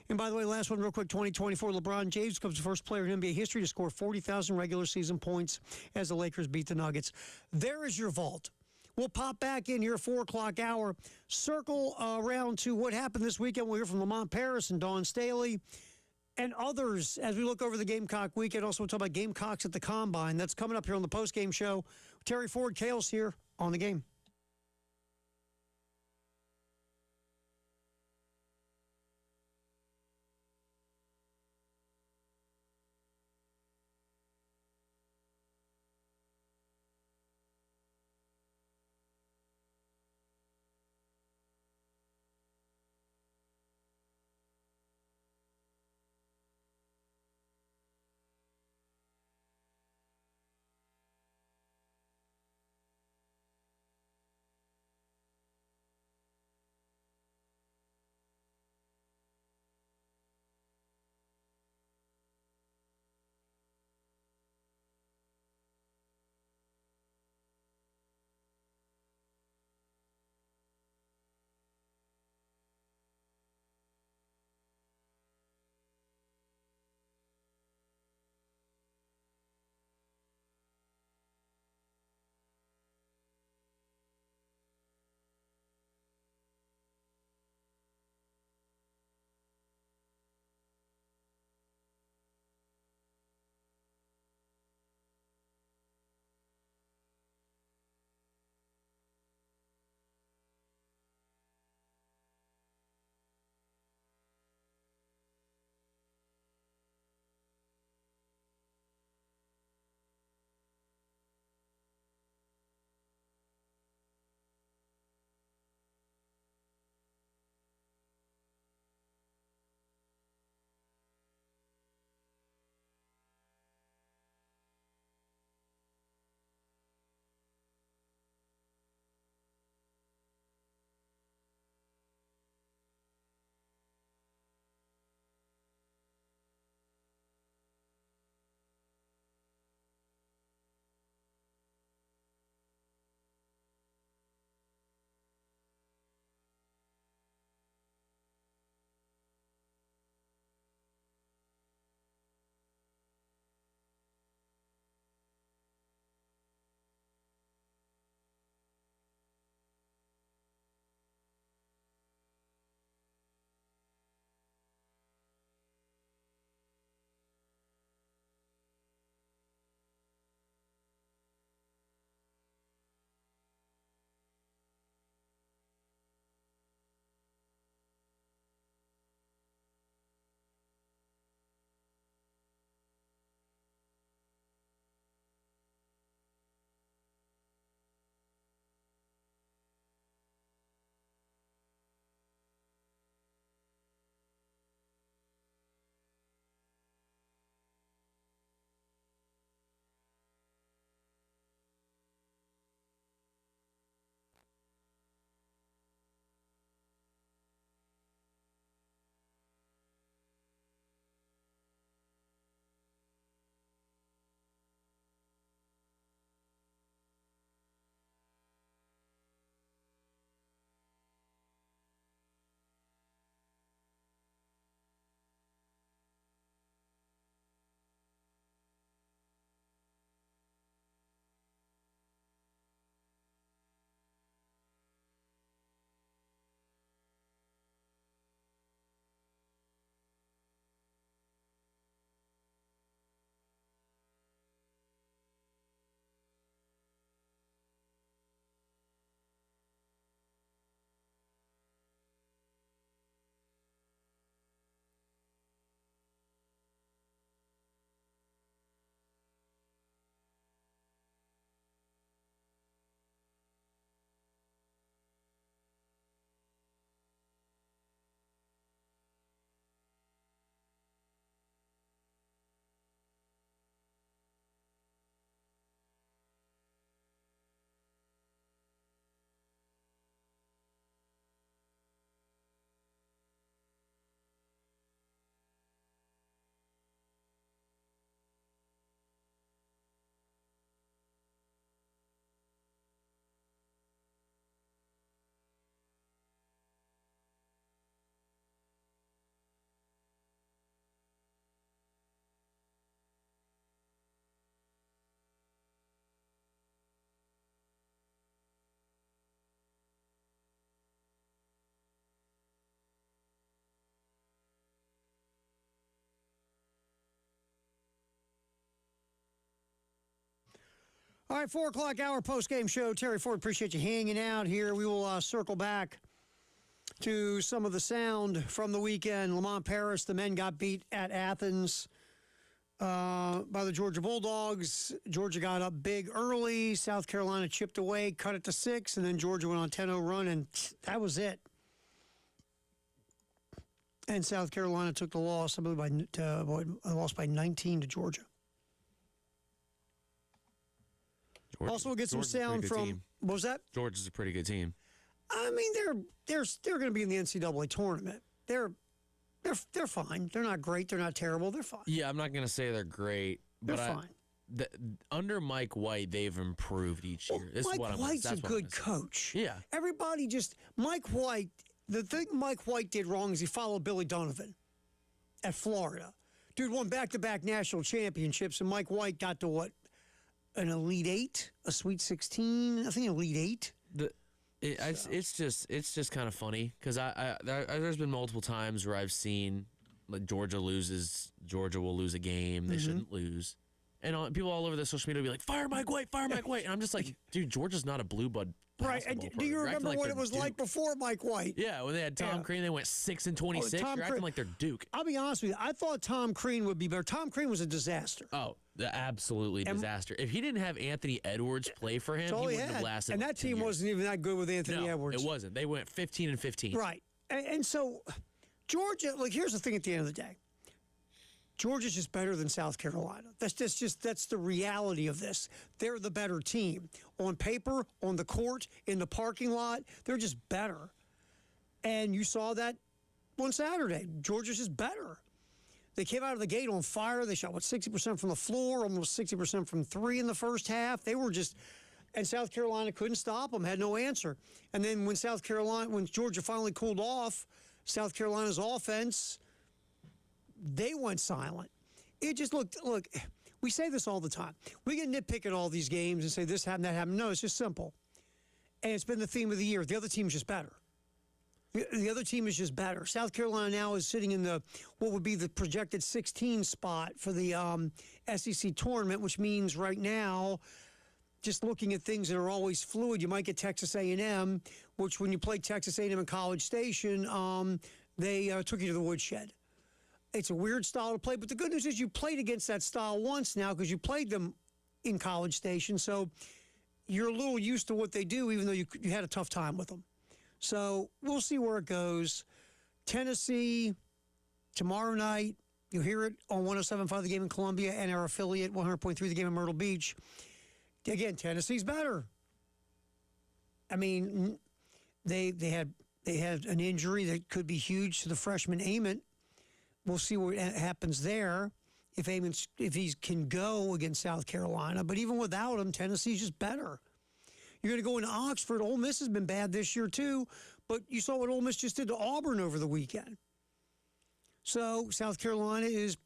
And by the way, last one real quick, 2024, LeBron James becomes the first player in NBA history to score 40,000 regular season points as the Lakers beat the Nuggets. There is your vault. We'll pop back in here, 4 o'clock hour, circle around to what happened this weekend. We'll hear from Lamont Paris and Dawn Staley and others as we look over the Gamecock weekend. Also, we'll talk about Gamecocks at the Combine. That's coming up here on the postgame show. Terry Ford, Kales here on the game. All right, 4 o'clock hour post-game show. Terry Ford, appreciate you hanging out here. We will circle back to some of the sound from the weekend. Lamont Paris, the men got beat at Athens by the Georgia Bulldogs. Georgia got up big early. South Carolina chipped away, cut it to 6, and then Georgia went on a 10-0 run, and that was it. And South Carolina took the loss, I believe, lost by 19 to Georgia. Also, we'll get some sound from. Team. What was that? Georgia's a pretty good team. I mean, they're going to be in the NCAA tournament. They're fine. They're not great. They're not terrible. They're fine. Yeah, I'm not going to say they're great, They're but fine. Under Mike White, they've improved each year. Mike White's a good coach. Yeah. Everybody Mike White. The thing Mike White did wrong is he followed Billy Donovan at Florida. Dude won back-to-back national championships, and Mike White got to what? An Elite Eight, a Sweet 16, I think Elite 8. It's just kind of funny because there's been multiple times where I've seen like Georgia will lose a game they shouldn't lose, and people all over the social media will be like, fire Mike White, and I'm just like, dude, Georgia's not a blue blood. Right, and do you remember what it was like before Mike White? Yeah, when they had Tom Crean, they went 6-26. You're acting like they're Duke. I'll be honest with you. I thought Tom Crean would be better. Tom Crean was a disaster. Oh, absolutely disaster. If he didn't have Anthony Edwards play for him, he wouldn't have lasted. And that team wasn't even that good with Anthony Edwards. It wasn't. They went 15-15. Right, and so Georgia. Like, here's the thing. At the end of the day, Georgia's just better than South Carolina. That's the reality of this. They're the better team. On paper, on the court, in the parking lot, they're just better. And you saw that on Saturday. Georgia's just better. They came out of the gate on fire. They shot, 60% from the floor, almost 60% from three in the first half. They were just, and South Carolina couldn't stop them, had no answer. And then when Georgia finally cooled off, South Carolina's offense, they went silent. It just look, we say this all the time. We get nitpick at all these games and say this happened, that happened. No, it's just simple. And it's been the theme of the year. The other team's just better. The other team is just better. South Carolina now is sitting in what would be the projected 16 spot for the SEC tournament, which means right now, just looking at things that are always fluid, you might get Texas A&M, which when you played Texas A&M in College Station, they took you to the woodshed. It's a weird style to play, but the good news is you played against that style once now because you played them in College Station, so you're a little used to what they do, even though you had a tough time with them. So we'll see where it goes. Tennessee, tomorrow night, you'll hear it on 107.5 The Game in Columbia and our affiliate 100.3 The Game in Myrtle Beach. Again, Tennessee's better. I mean, they had an injury that could be huge to the freshman Ament. We'll see what happens there if he can go against South Carolina. But even without him, Tennessee's just better. You're going to go into Oxford. Ole Miss has been bad this year too, but you saw what Ole Miss just did to Auburn over the weekend. So South Carolina is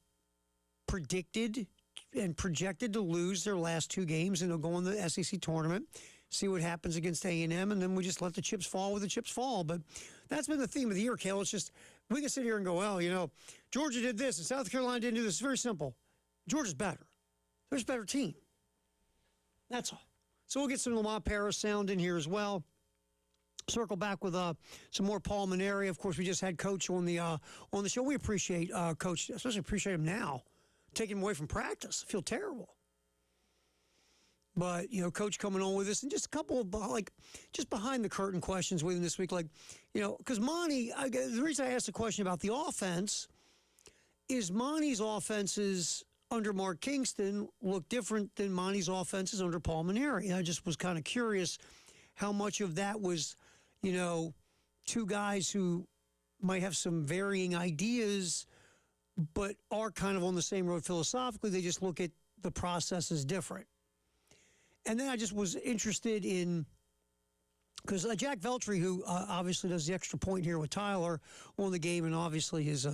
predicted and projected to lose their last two games, and they'll go in the SEC tournament, see what happens against A&M, and then we just let the chips fall where the chips fall. But that's been the theme of the year, Cale. It's just we can sit here and go, well, Georgia did this and South Carolina didn't do this. It's very simple. Georgia's better. There's a better team. That's all. So we'll get some Lamont Paris sound in here as well. Circle back with some more Paul Maneri. Of course, we just had Coach on the show. We appreciate Coach, especially appreciate him now, taking him away from practice. I feel terrible. But, Coach coming on with us, and just a couple of, just behind-the-curtain questions with him this week. Because Monty, the reason I asked the question about the offense is Monty's offenses under Mark Kingston look different than Monty's offenses under Paul Maneri. I just was kind of curious how much of that was, two guys who might have some varying ideas but are kind of on the same road philosophically. They just look at the process as different. And then I just was interested in, because Jack Veltri, who obviously does the extra point here with Tyler on the game, and obviously his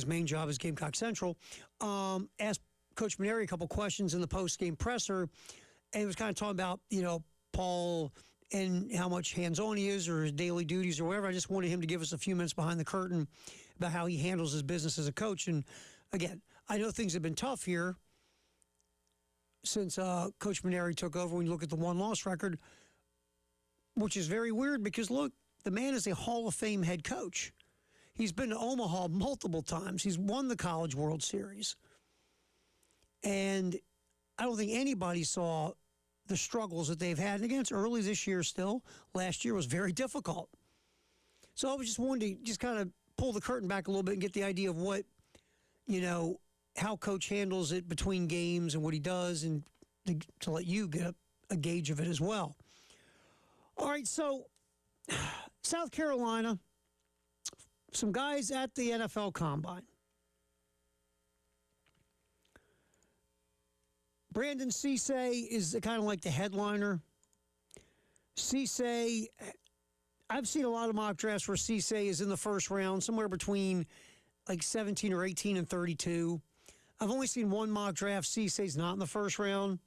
main job is Gamecock Central, asked Coach Maneri a couple questions in the post-game presser, and he was kind of talking about, Paul and how much hands-on he is or his daily duties or whatever. I just wanted him to give us a few minutes behind the curtain about how he handles his business as a coach. And, again, I know things have been tough here since Coach Maneri took over when you look at the one-loss record, which is very weird because, look, the man is a Hall of Fame head coach. He's been to Omaha multiple times. He's won the College World Series. And I don't think anybody saw the struggles that they've had. And against early this year still, last year was very difficult. So I was just wanting to just kind of pull the curtain back a little bit and get the idea of what, how Coach handles it between games and what he does, and to let you get a gauge of it as well. All right, so South Carolina, some guys at the NFL Combine. Brandon Cisse is kind of like the headliner. Cisse, I've seen a lot of mock drafts where Cisse is in the first round, somewhere between like 17 or 18 and 32. I've only seen one mock draft. Cisse's not in the first round.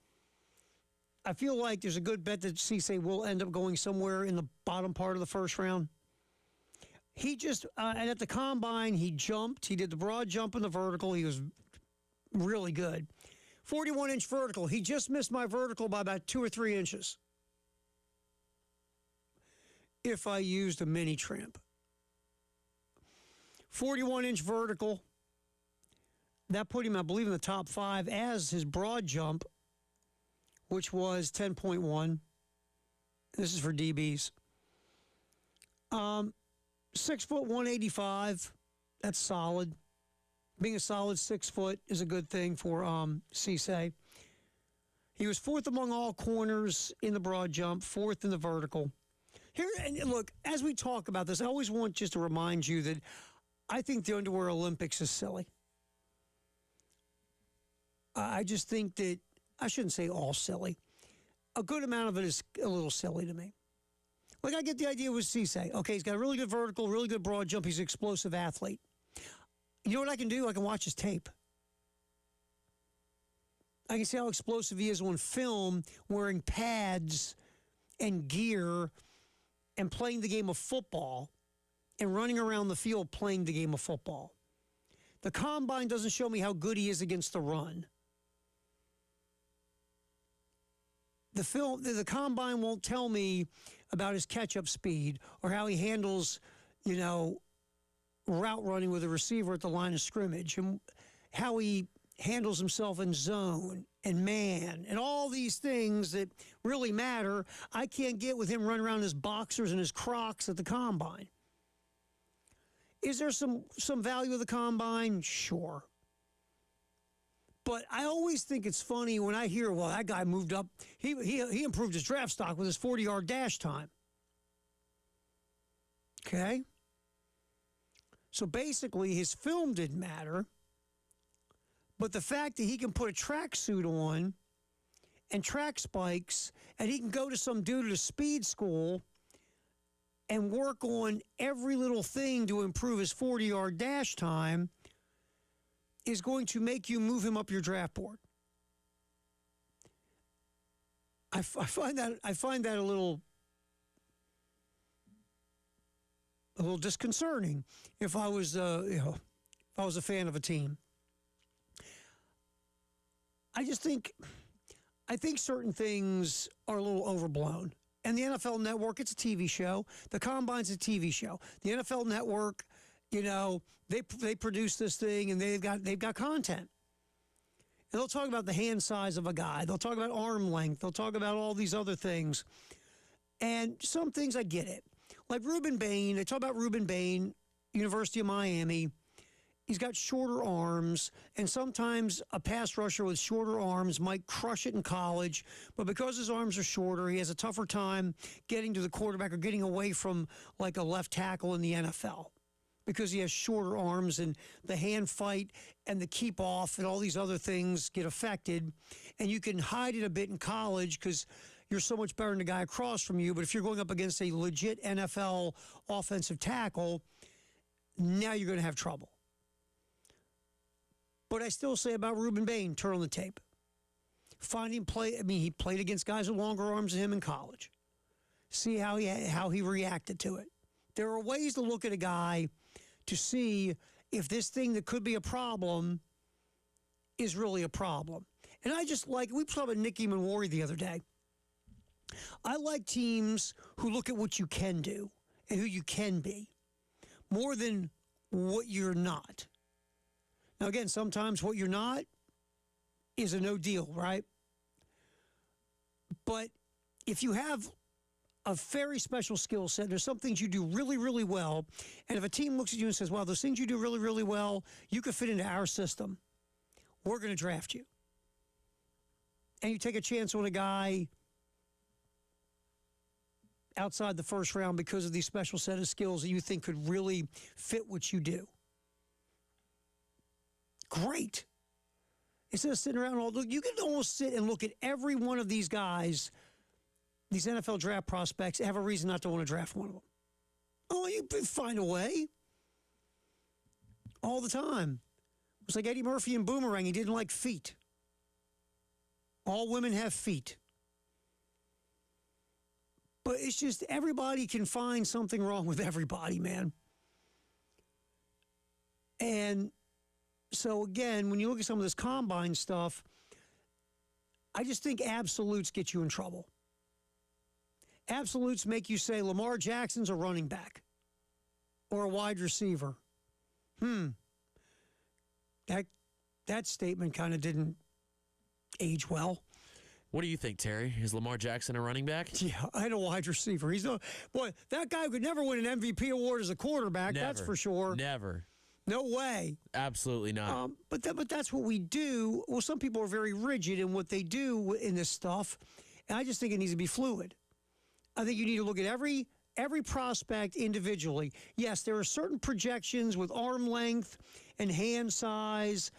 I feel like there's a good bet that Cisse will end up going somewhere in the bottom part of the first round. He just, and at the Combine, he jumped. He did the broad jump and the vertical. He was really good. 41-inch vertical. He just missed my vertical by about 2 or 3 inches. If I used a mini tramp. 41-inch vertical. That put him, I believe, in the top 5 as his broad jump, which was 10.1. This is for DBs. 6 foot 185. That's solid. Being a solid 6 foot is a good thing for Cisse. He was 4th among all corners in the broad jump, 4th in the vertical. Here, and look, as we talk about this, I always want just to remind you that I think the Underwear Olympics is silly. I just think that, I shouldn't say all silly. A good amount of it is a little silly to me. Like, I get the idea with Cisse. Okay, he's got a really good vertical, really good broad jump. He's an explosive athlete. You know what I can do? I can watch his tape. I can see how explosive he is on film, wearing pads and gear and playing the game of football and running around the field playing the game of football. The Combine doesn't show me how good he is against the run. The Combine won't tell me about his catch-up speed or how he handles, route running with a receiver at the line of scrimmage and how he handles himself in zone and man and all these things that really matter. I can't get with him running around in his boxers and his Crocs at the Combine. Is there some value of the Combine? Sure. But I always think it's funny when I hear, well, that guy moved up. He improved his draft stock with his 40-yard dash time. Okay? So basically, his film didn't matter. But the fact that he can put a tracksuit on and track spikes, and he can go to some dude at a speed school and work on every little thing to improve his 40-yard dash time is going to make you move him up your draft board. I find that a little disconcerting if I was if I was a fan of a team. I think certain things are a little overblown. And the NFL Network, it's a TV show. The Combine's a TV show. The NFL Network, they produce this thing and they've got content. And they'll talk about the hand size of a guy. They'll talk about arm length. They'll talk about all these other things. And some things I get it. Like Ruben Bain, they talk about Ruben Bain, University of Miami. He's got shorter arms, and sometimes a pass rusher with shorter arms might crush it in college, but because his arms are shorter, he has a tougher time getting to the quarterback or getting away from like a left tackle in the NFL because he has shorter arms, and the hand fight and the keep off and all these other things get affected, and you can hide it a bit in college because you're so much better than the guy across from you, but if you're going up against a legit NFL offensive tackle, now you're going to have trouble. But I still say about Ruben Bain, turn on the tape. Find him play. I mean, he played against guys with longer arms than him in college. See how he reacted to it. There are ways to look at a guy to see if this thing that could be a problem is really a problem. And I just like, we saw about Nicky Manwari the other day. I like teams who look at what you can do and who you can be more than what you're not. Now, again, sometimes what you're not is a no deal, right? But if you have a very special skill set, there's some things you do really, really well, and if a team looks at you and says, wow, those things you do really, really well, you could fit into our system, we're going to draft you. And you take a chance on a guy outside the first round because of these special set of skills that you think could really fit what you do. Great. Instead of sitting around and all, look, you can almost sit and look at every one of these guys, these NFL draft prospects, have a reason not to want to draft one of them. Oh, you find a way. All the time. It's like Eddie Murphy in Boomerang. He didn't like feet. All women have feet. But it's just everybody can find something wrong with everybody, man. And so, again, when you look at some of this combine stuff, I just think absolutes get you in trouble. Absolutes make you say Lamar Jackson's a running back or a wide receiver. That statement kind of didn't age well. What do you think, Terry? Is Lamar Jackson a running back? Yeah, I had a wide receiver. He's no boy. That guy could never win an MVP award as a quarterback. Never. That's for sure. Never. No way. Absolutely not. But that's what we do. Well, some people are very rigid in what they do in this stuff, and I just think it needs to be fluid. I think you need to look at every prospect individually. Yes, there are certain projections with arm length and hand size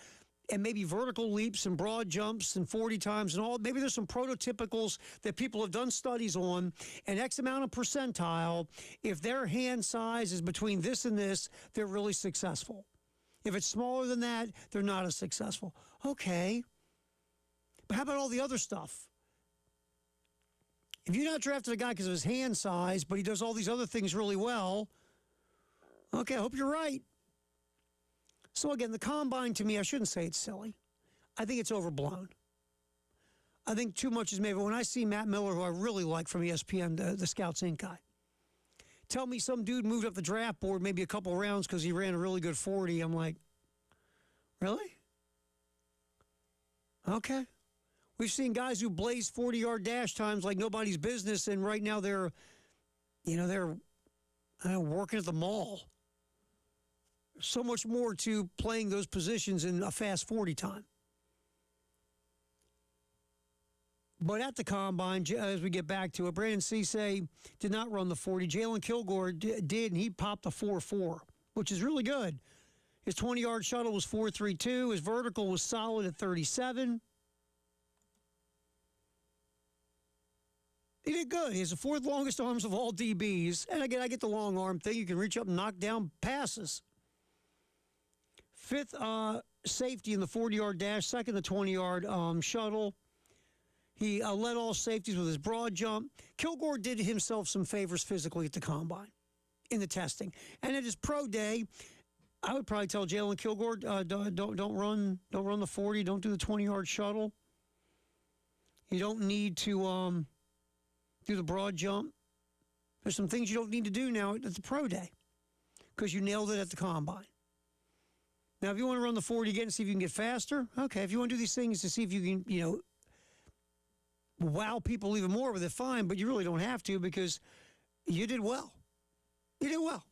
and maybe vertical leaps and broad jumps and 40 times and all. Maybe there's some prototypicals that people have done studies on, and X amount of percentile, if their hand size is between this and this, they're really successful. If it's smaller than that, they're not as successful. Okay. But how about all the other stuff? If you're not drafting a guy because of his hand size, but he does all these other things really well, okay, I hope you're right. So, again, the combine, to me, I shouldn't say it's silly. I think it's overblown. I think too much is made. But when I see Matt Miller, who I really like from ESPN, the Scouts Inc. guy, tell me some dude moved up the draft board maybe a couple rounds because he ran a really good 40, I'm like, really? Okay. We've seen guys who blaze 40-yard dash times like nobody's business, and right now they're working at the mall. So much more to playing those positions in a fast 40 time. But at the combine, as we get back to it, Brandon Cisse did not run the 40. Jalen Kilgore did, and he popped a 4.4, which is really good. His 20-yard shuttle was 4.32. His vertical was solid at 37. He did good. He has the fourth longest arms of all DBs. And again, I get the long arm thing. You can reach up and knock down passes. Fifth safety in the 40-yard dash, second the 20-yard shuttle. He led all safeties with his broad jump. Kilgore did himself some favors physically at the combine in the testing. And at his pro day, I would probably tell Jalen Kilgore, don't run the 40, don't do the 20-yard shuttle. You don't need to do the broad jump. There's some things you don't need to do now at the pro day because you nailed it at the combine. Now, if you want to run the 40 again and see if you can get faster, okay. If you want to do these things to see if you can, wow people even more with it, fine, but you really don't have to because you did well. You did well.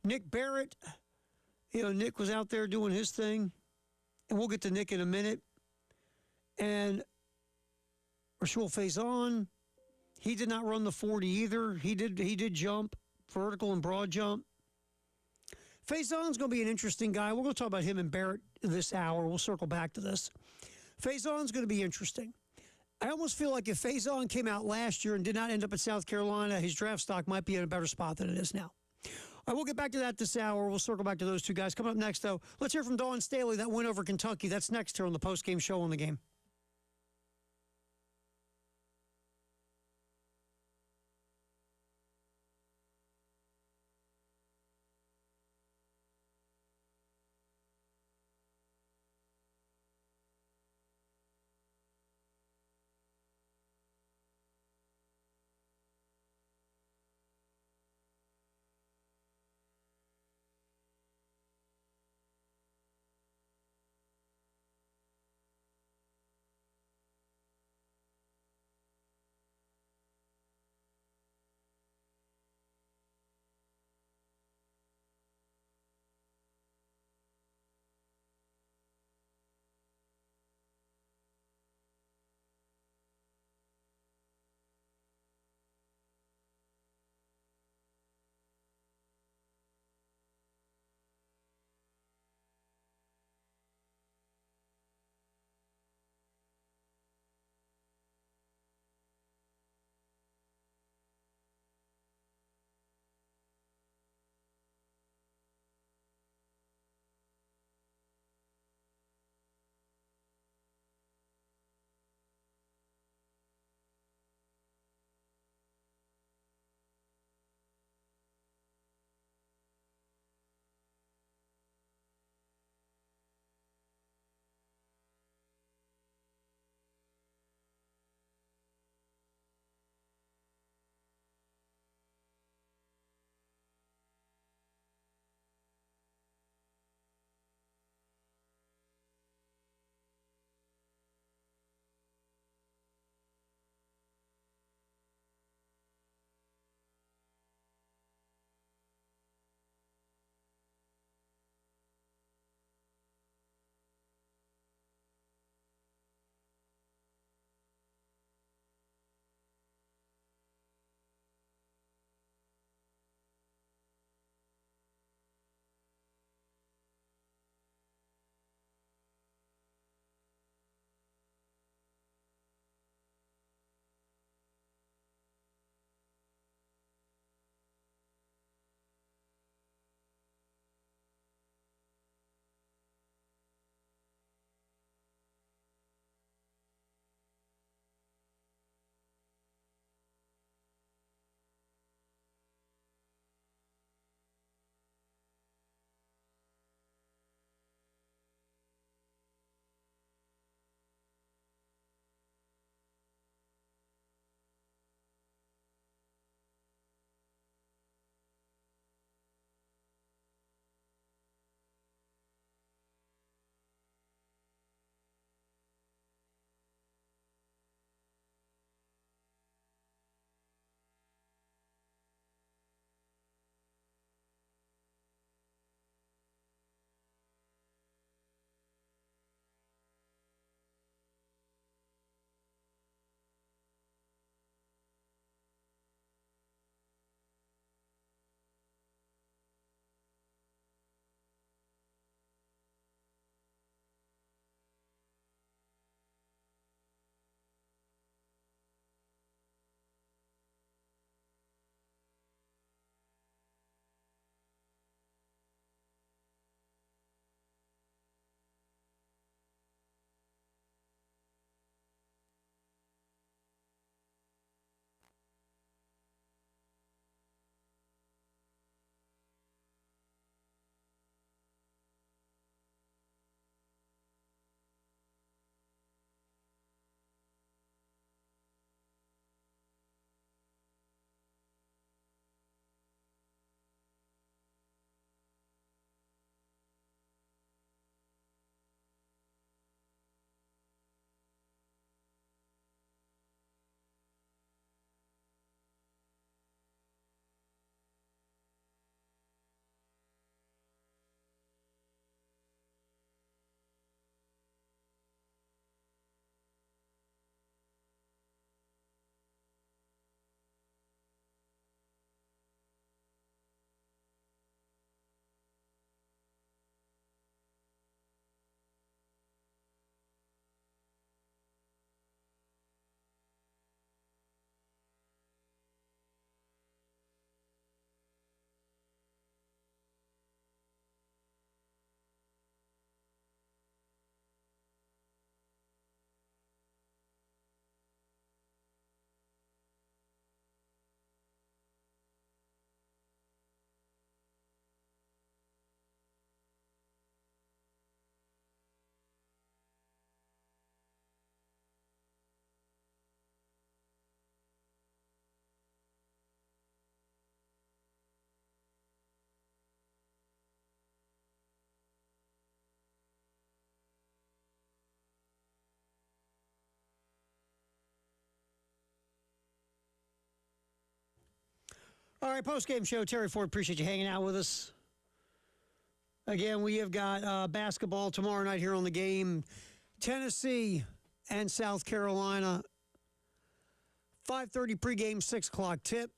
Nick Barrett, Nick was out there doing his thing, and we'll get to Nick in a minute. And Rashul Faison, he did not run the 40 either. He did jump, vertical and broad jump. Faison's going to be an interesting guy. We're going to talk about him and Barrett this hour. We'll circle back to this. Faison's going to be interesting. I almost feel like if Faison came out last year and did not end up at South Carolina, his draft stock might be in a better spot than it is now. All right, we'll get back to that this hour. We'll circle back to those two guys. Coming up next, though, let's hear from Dawn Staley, that win over Kentucky. That's next here on the postgame show on the Game. All right, post-game show. Terry Ford, appreciate you hanging out with us. Again, we have got basketball tomorrow night here on the game. Tennessee and South Carolina. 5:30 pregame, 6 o'clock tip.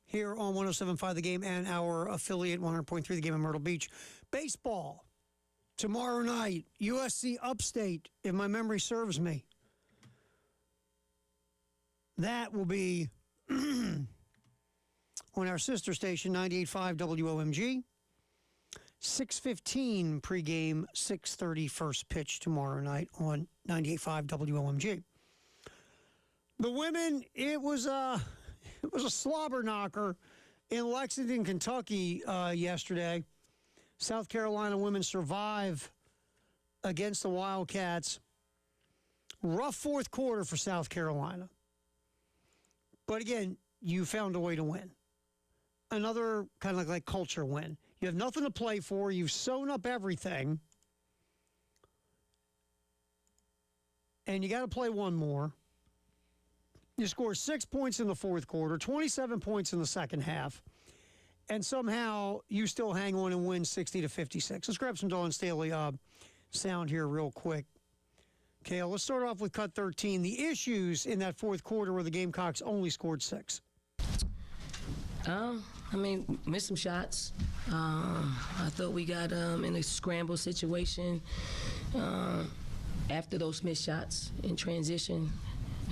Here on 107.5 The Game and our affiliate 100.3 The Game in Myrtle Beach. Baseball. Tomorrow night, USC Upstate, if my memory serves me. That will be on our sister station, 98.5 WOMG. 6:15 pregame, 6:30 first pitch tomorrow night on 98.5 WOMG. The women, it was a slobber knocker in Lexington, Kentucky yesterday. South Carolina women survive against the Wildcats. Rough fourth quarter for South Carolina. But again, you found a way to win. Another kind of like culture win. You have nothing to play for. You've sewn up everything. And you got to play one more. You score 6 points in the fourth quarter, 27 points in the second half, and somehow you still hang on and win 60-56. Let's grab some Dawn Staley sound here real quick. Okay, let's start off with cut 13. The issues in that fourth quarter where the Gamecocks only scored 6. Missed some shots. I thought we got in a scramble situation after those missed shots in transition.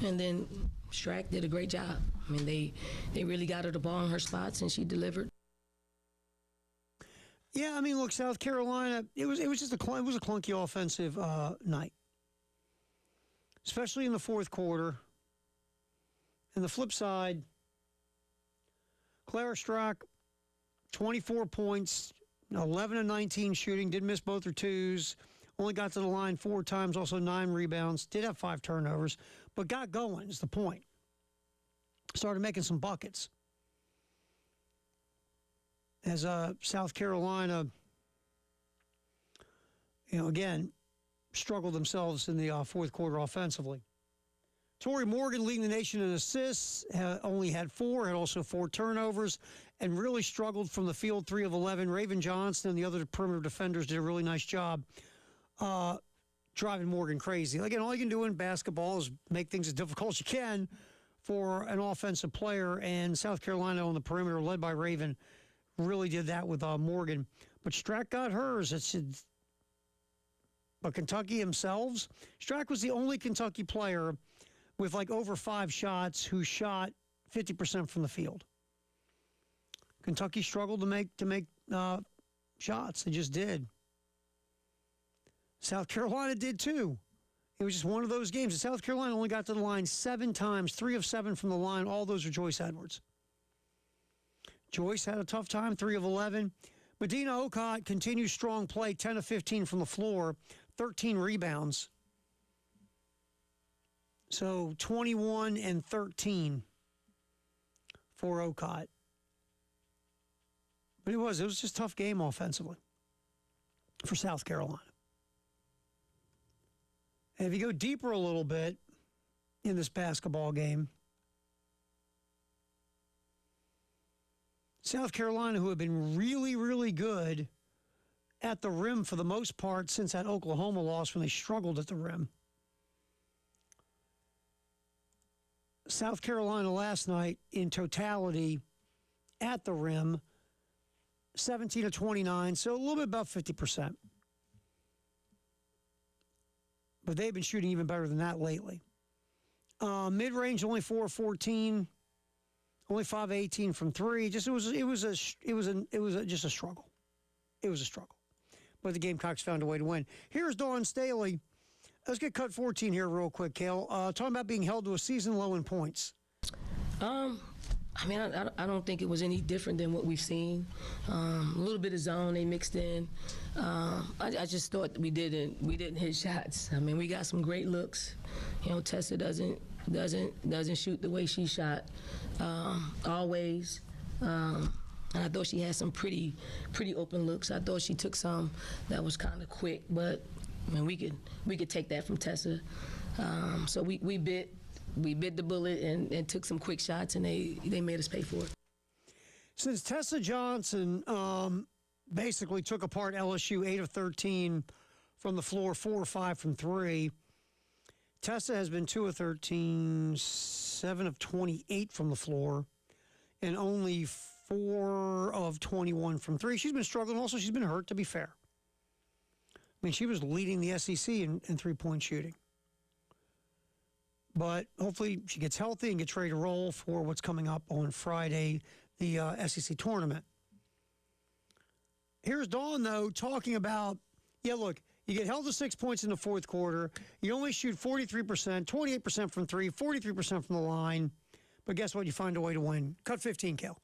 And then Strack did a great job. They really got her the ball in her spots, and she delivered. Yeah, look, South Carolina, it was just a clunky offensive night, especially in the fourth quarter. And the flip side, Clara Strack, 24 points, 11 of 19 shooting, did miss both her twos, only got to the line 4 times, also 9 rebounds, did have 5 turnovers, but got going is the point. Started making some buckets. As South Carolina, again, struggled themselves in the fourth quarter offensively. Tori Morgan leading the nation in assists, only had 4, had also 4 turnovers, and really struggled from the field, 3 of 11. Raven Johnson and the other perimeter defenders did a really nice job driving Morgan crazy. Again, all you can do in basketball is make things as difficult as you can for an offensive player, and South Carolina on the perimeter, led by Raven, really did that with Morgan. But Strack got hers. But Kentucky themselves, Strack was the only Kentucky player with over 5 shots who shot 50% from the field. Kentucky struggled to make shots. They just did. South Carolina did too. It was just one of those games. And South Carolina only got to the line 7 times, 3 of 7 from the line. All those are Joyce Edwards. Joyce had a tough time, 3 of 11. Medina Okot continues strong play, 10 of 15 from the floor, 13 rebounds. So 21 and 13 for Okot. But it was just a tough game offensively for South Carolina. And if you go deeper a little bit in this basketball game, South Carolina, who have been really, really good at the rim for the most part since that Oklahoma loss when they struggled at the rim. South Carolina last night in totality at the rim, 17 of 29, so a little bit above 50%. But they've been shooting even better than that lately. Mid-range, only 4 of 14, only 5 of 18 from 3. Just it was just a struggle. It was a struggle. But the Gamecocks found a way to win. Here's Dawn Staley. Let's get cut 14 here real quick, Kale. Talking about being held to a season low in points. I don't think it was any different than what we've seen. A little bit of zone they mixed in. I just thought we didn't hit shots. We got some great looks. Tessa doesn't shoot the way she shot always. And I thought she had some pretty open looks. I thought she took some that was kind of quick, but we could take that from Tessa. So we bit we bit the bullet and took some quick shots, and they made us pay for it. Since Tessa Johnson basically took apart LSU 8 of 13 from the floor, 4 or 5 from 3, Tessa has been 2 of 13, 7 of 28 from the floor, and only 4 of 21 from 3. She's been struggling. Also, she's been hurt, to be fair. I mean, she was leading the SEC in three-point shooting. But hopefully she gets healthy and gets ready to roll for what's coming up on Friday, the SEC tournament. Here's Dawn, though, talking about, look, you get held to 6 points in the fourth quarter. You only shoot 43%, 28% from 3, 43% from the line. But guess what? You find a way to win. Cut 15, Cal.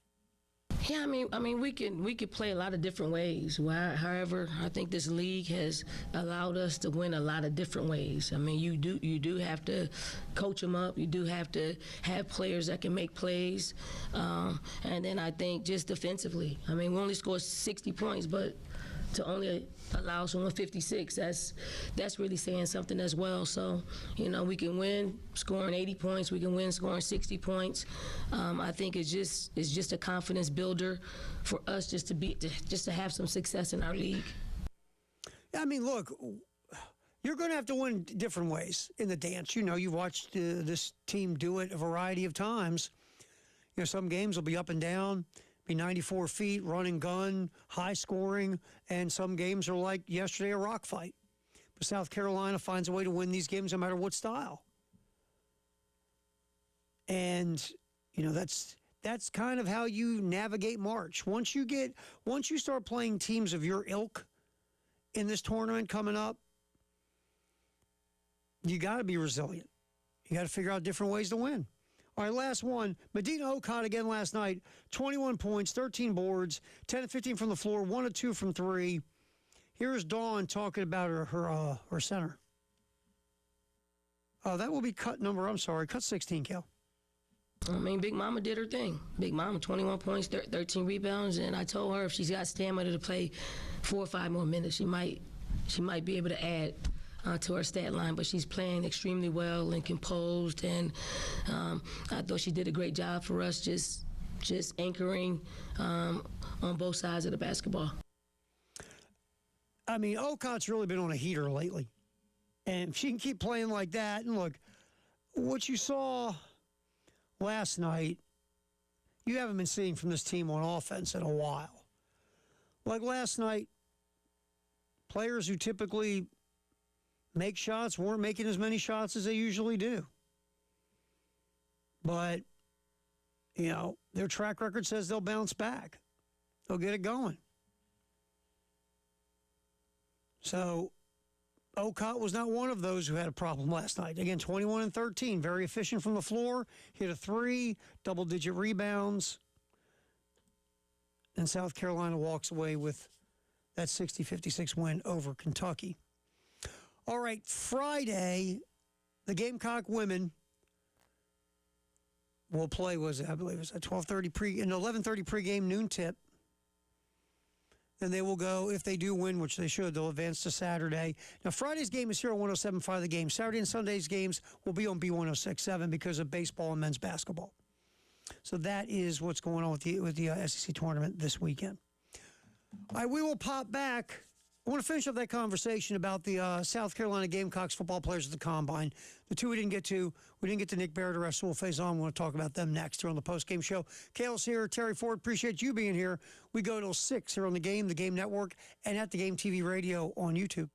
Yeah, I mean, we could play a lot of different ways. However, I think this league has allowed us to win a lot of different ways. I mean, you do have to coach them up. You do have to have players that can make plays, and then I think just defensively. I mean, we only scored 60 points, but to only allow someone 56, that's really saying something as well. So, we can win scoring 80 points. We can win scoring 60 points. I think it's just a confidence builder for us just to have some success in our league. I mean, look, you're going to have to win different ways in the dance. You've watched this team do it a variety of times. Some games will be up and down. 94 feet, run and gun, high scoring, and some games are like yesterday, a rock fight. But South Carolina finds a way to win these games no matter what style. And, that's kind of how you navigate March. Once you start playing teams of your ilk in this tournament coming up, you got to be resilient. You got to figure out different ways to win. All right, last one. Medina Okot again last night. 21 points, 13 boards, 10 of 15 from the floor, 1 of 2 from 3. Here's Dawn talking about her center. That will be cut 16, Cal. I mean, Big Mama did her thing. Big Mama, 21 points, 13 rebounds, and I told her if she's got stamina to play 4 or 5 more minutes, she might be able to add to her stat line, but she's playing extremely well and composed, and I thought she did a great job for us just anchoring on both sides of the basketball. I mean, Okot's really been on a heater lately, and if she can keep playing like that, and look, what you saw last night, you haven't been seeing from this team on offense in a while. Like last night, players who typically make shots weren't making as many shots as they usually do. But, their track record says they'll bounce back. They'll get it going. So, Okot was not one of those who had a problem last night. Again, 21 and 13, very efficient from the floor, hit a 3, double-digit rebounds. And South Carolina walks away with that 60-56 win over Kentucky. All right, Friday, the Gamecock women will play, I believe it was at 11:30 pregame, noon tip. Then they will go, if they do win, which they should, they'll advance to Saturday. Now, Friday's game is here on 107.5 The Game. Saturday and Sunday's games will be on B106.7 because of baseball and men's basketball. So that is what's going on with the SEC tournament this weekend. All right, we will pop back. I want to finish up that conversation about the South Carolina Gamecocks football players at the Combine. The two we didn't get to Nick Barrett or Rasul Faison. We want to talk about them next here on the postgame show. Kale's here. Terry Ford, appreciate you being here. We go till 6 here on the Game Network, and at the Game TV Radio on YouTube.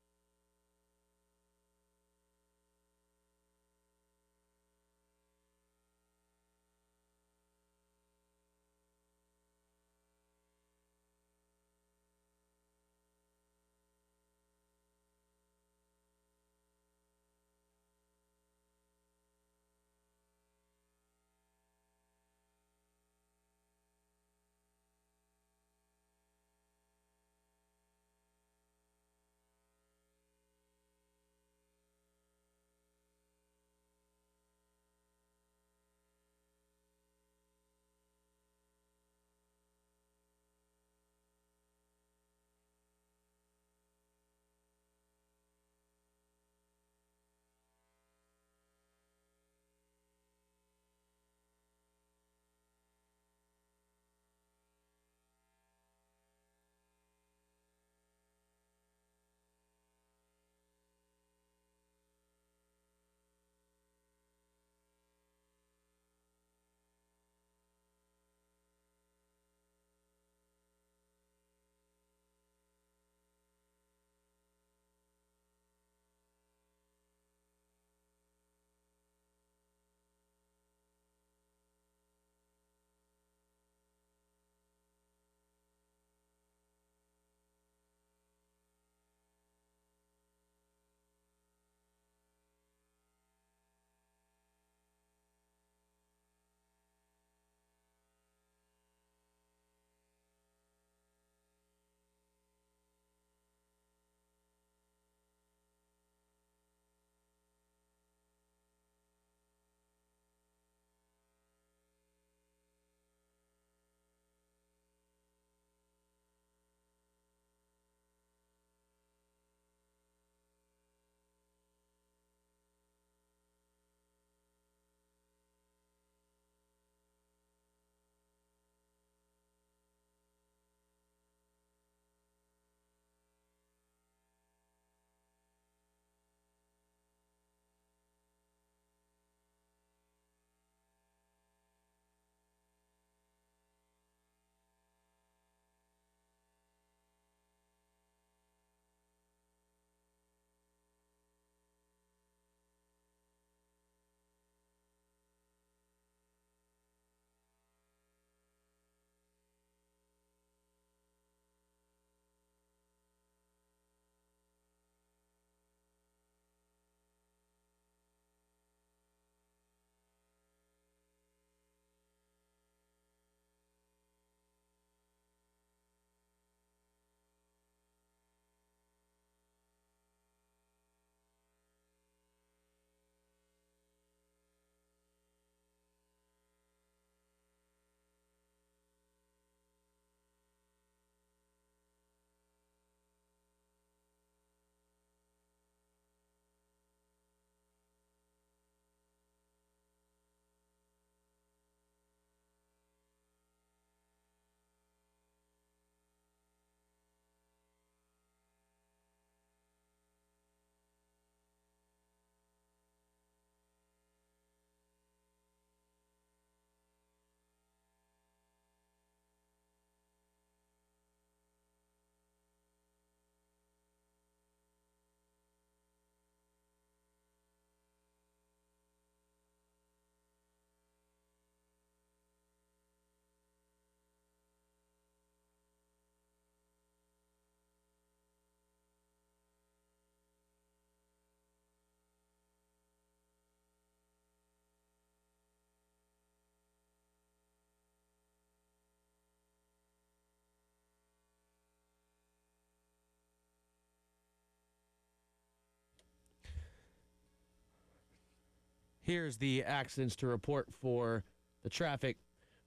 Here's the accidents to report for the traffic.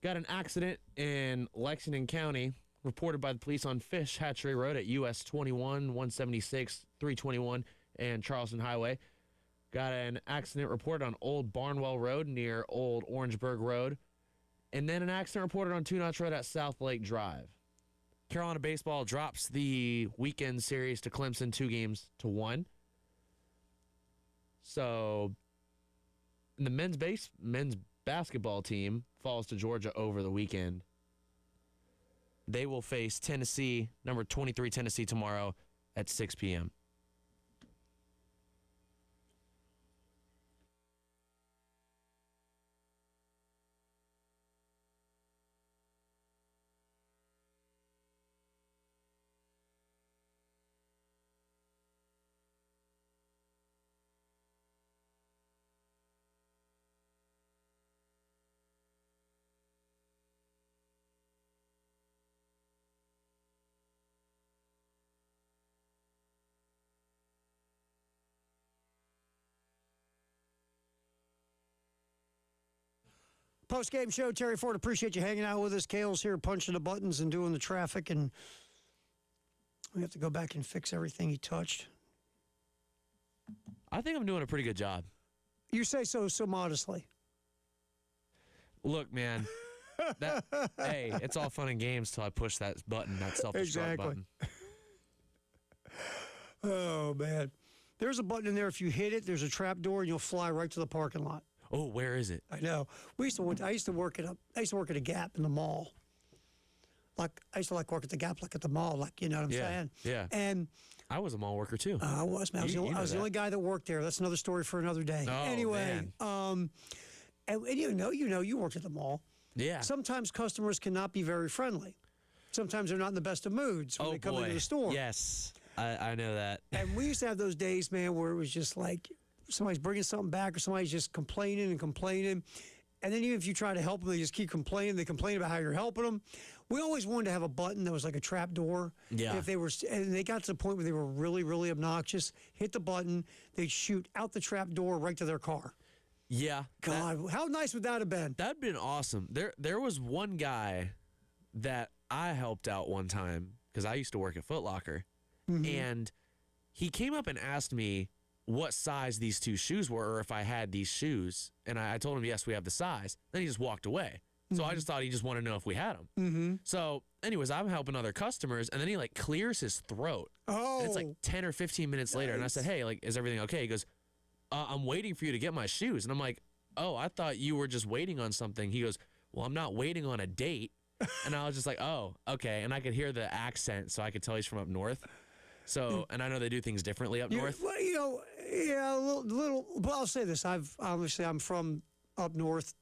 Got an accident in Lexington County reported by the police on Fish Hatchery Road at US 21, 176, 321, and Charleston Highway. Got an accident reported on Old Barnwell Road near Old Orangeburg Road. And then an accident reported on Two Notch Road at South Lake Drive. Carolina baseball drops the weekend series to Clemson 2-1. So the men's basketball team falls to Georgia over the weekend. They will face Tennessee, number 23 Tennessee, tomorrow at 6 p.m. Post-game show, Terry Ford, appreciate you hanging out with us. Kale's here punching the buttons and doing the traffic, and we have to go back and fix everything he touched. I think I'm doing a pretty good job. You say so modestly. Look, man, hey, it's all fun and games till I push that button, that self-destruct button. Oh, man. There's a button in there. If you hit it, there's a trap door, and you'll fly right to the parking lot. Oh, where is it? I know. I used to work at a Gap in the mall. Like I used to work at the Gap, like at the mall, like you know what I'm saying? Yeah. And I was a mall worker too. I was, man. I was the only guy that worked there. That's another story for another day. Oh, anyway, man. And you worked at the mall. Yeah. Sometimes customers cannot be very friendly. Sometimes they're not in the best of moods when they come into the store. Yes, I know that. And we used to have those days, man, where it was just like somebody's bringing something back or somebody's just complaining. And then even if you try to help them, they just keep complaining. They complain about how you're helping them. We always wanted to have a button that was like a trap door. Yeah. And they got to the point where they were really, really obnoxious. Hit the button, they'd shoot out the trap door right to their car. Yeah. God, how nice would that have been? That'd been awesome. There was one guy that I helped out one time because I used to work at Foot Locker, and he came up and asked me what size these two shoes were or if I had these shoes. And I told him, yes, we have the size. Then he just walked away. So I just thought he just wanted to know if we had them. So anyways, I'm helping other customers, and then he like clears his throat. Oh. And it's like 10 or 15 minutes later, and I said, hey, like, is everything okay? He goes, I'm waiting for you to get my shoes. And I'm like, oh, I thought you were just waiting on something. He goes, well, I'm not waiting on a date. And I was just like, oh, okay. And I could hear the accent, so I could tell he's from up north. So, and I know they do things differently up north. Well, a little. But I'll say this: I'm from up north.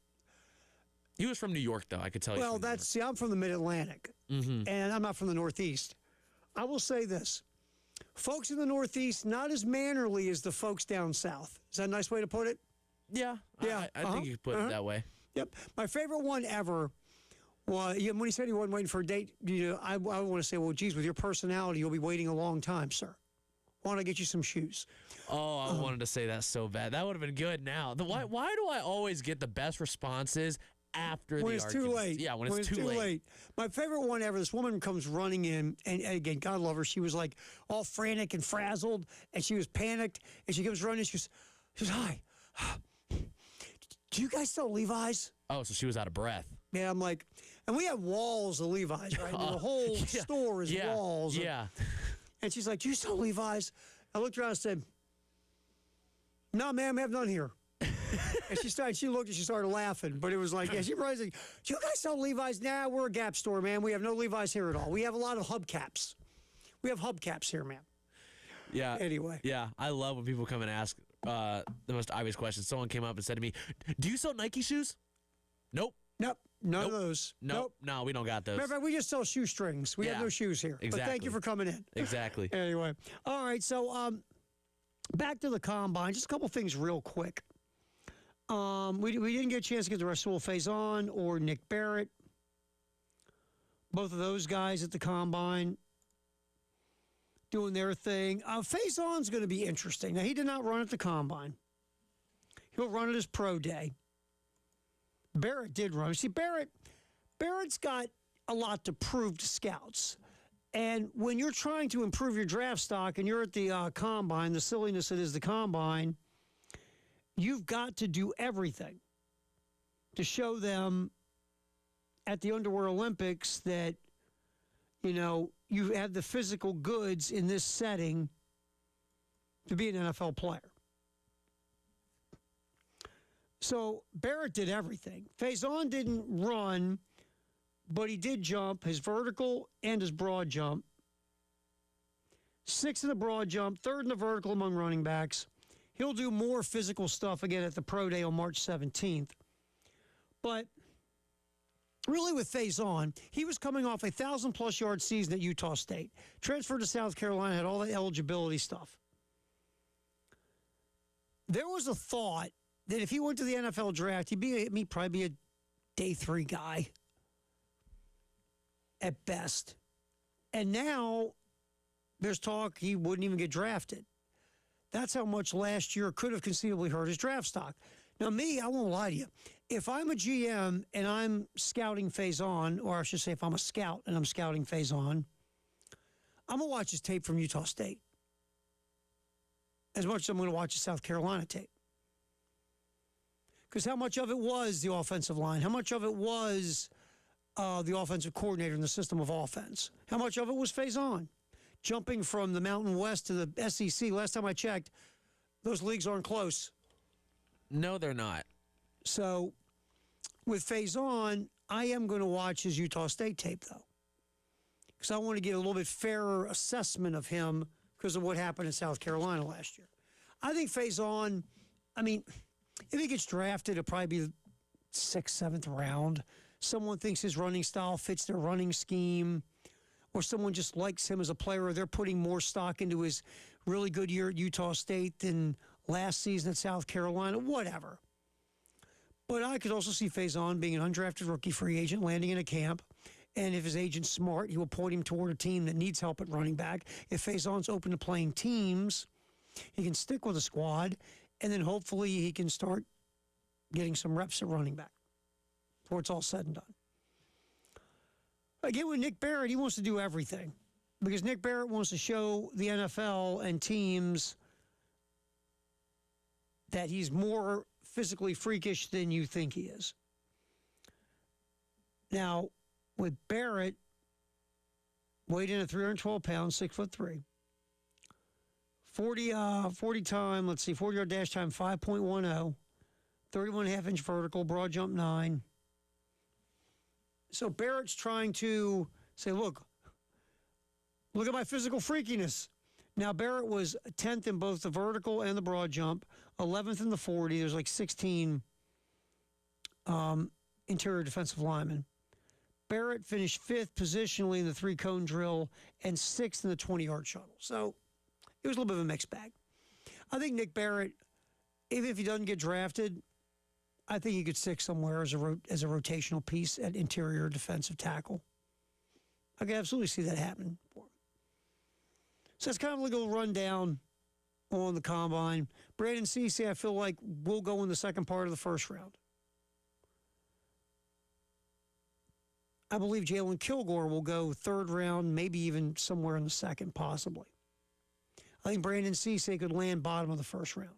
He was from New York, though. I could tell you. Well, I'm from the Mid-Atlantic, and I'm not from the Northeast. I will say this: folks in the Northeast not as mannerly as the folks down south. Is that a nice way to put it? Yeah. I think you could put it that way. Yep. My favorite one ever. Well, when he said he wasn't waiting for a date, I want to say, well, geez, with your personality, you'll be waiting a long time, sir. Why don't I get you some shoes? Oh, I wanted to say that so bad. That would have been good now. Why do I always get the best responses after when the it's argument? too late? Yeah, when it's too late. My favorite one ever, this woman comes running in, and again, God love her, she was like all frantic and frazzled, and she was panicked, and she comes running, she goes, hi, do you guys sell Levi's? Oh, so she was out of breath. Yeah, I'm like, and we have walls of Levi's, right? The whole store is walls. Yeah. And she's like, do you sell Levi's? I looked around and said, no, ma'am, we have none here. And she looked and she started laughing. But it was like, she was like, do you guys sell Levi's? Nah, we're a Gap store, man. We have no Levi's here at all. We have a lot of hubcaps. We have hubcaps here, man. Yeah. Anyway. Yeah, I love when people come and ask the most obvious questions. Someone came up and said to me, do you sell Nike shoes? Nope. Nope. None of those. Nope. No, we don't got those. Matter of fact, we just sell shoestrings. We have no shoes here. Exactly. But thank you for coming in. Exactly. Anyway. All right, so back to the combine. Just a couple things real quick. We didn't get a chance to get the Rasul Faison or Nick Barrett. Both of those guys at the combine doing their thing. Faison's going to be interesting. Now, he did not run at the combine. He'll run at his pro day. Barrett did run. See, Barrett's got a lot to prove to scouts. And when you're trying to improve your draft stock and you're at the combine, the silliness it is the combine, you've got to do everything to show them at the Underwear Olympics that, you have the physical goods in this setting to be an NFL player. So Barrett did everything. Faison didn't run, but he did jump, his vertical and his broad jump. 6th in the broad jump, 3rd in the vertical among running backs. He'll do more physical stuff again at the Pro Day on March 17th. But really with Faison, he was coming off a 1,000-plus yard season at Utah State. Transferred to South Carolina, had all that eligibility stuff. There was a thought that if he went to the NFL draft, he'd probably be a day 3 guy at best. And now there's talk he wouldn't even get drafted. That's how much last year could have conceivably hurt his draft stock. Now, me, I won't lie to you. If I'm a GM and I'm scouting Faison, or I should say if I'm a scout and I'm scouting Faison, I'm going to watch his tape from Utah State as much as I'm going to watch his South Carolina tape. Because how much of it was the offensive line? How much of it was the offensive coordinator in the system of offense? How much of it was Faison? Jumping from the Mountain West to the SEC, last time I checked, those leagues aren't close. No, they're not. So with Faison, I am going to watch his Utah State tape, though, because I want to get a little bit fairer assessment of him because of what happened in South Carolina last year. I think Faison, if he gets drafted, it'll probably be the 6th, 7th round. Someone thinks his running style fits their running scheme, or someone just likes him as a player, or they're putting more stock into his really good year at Utah State than last season at South Carolina, whatever. But I could also see Faison being an undrafted rookie free agent, landing in a camp, and if his agent's smart, he will point him toward a team that needs help at running back. If Faison's open to playing teams, he can stick with a squad, and then hopefully he can start getting some reps at running back before it's all said and done. Again, with Nick Barrett, he wants to do everything because Nick Barrett wants to show the NFL and teams that he's more physically freakish than you think he is. Now, with Barrett, weighed in at 312 pounds, 6'3". 40 time, 40-yard dash time, 5.10. 31.5-inch vertical, broad jump 9. So Barrett's trying to say, look at my physical freakiness. Now, Barrett was 10th in both the vertical and the broad jump, 11th in the 40. There's like 16 interior defensive linemen. Barrett finished 5th positionally in the 3-cone drill and 6th in the 20-yard shuttle. So it was a little bit of a mixed bag. I think Nick Barrett, even if he doesn't get drafted, I think he could stick somewhere as a rotational piece at interior defensive tackle. I can absolutely see that happening for him. So it's kind of like a little rundown on the combine. Brandon Cece, I feel like, will go in the second part of the first round. I believe Jalen Kilgore will go 3rd round, maybe even somewhere in the 2nd, possibly. I think Brandon Cece could land bottom of the 1st round.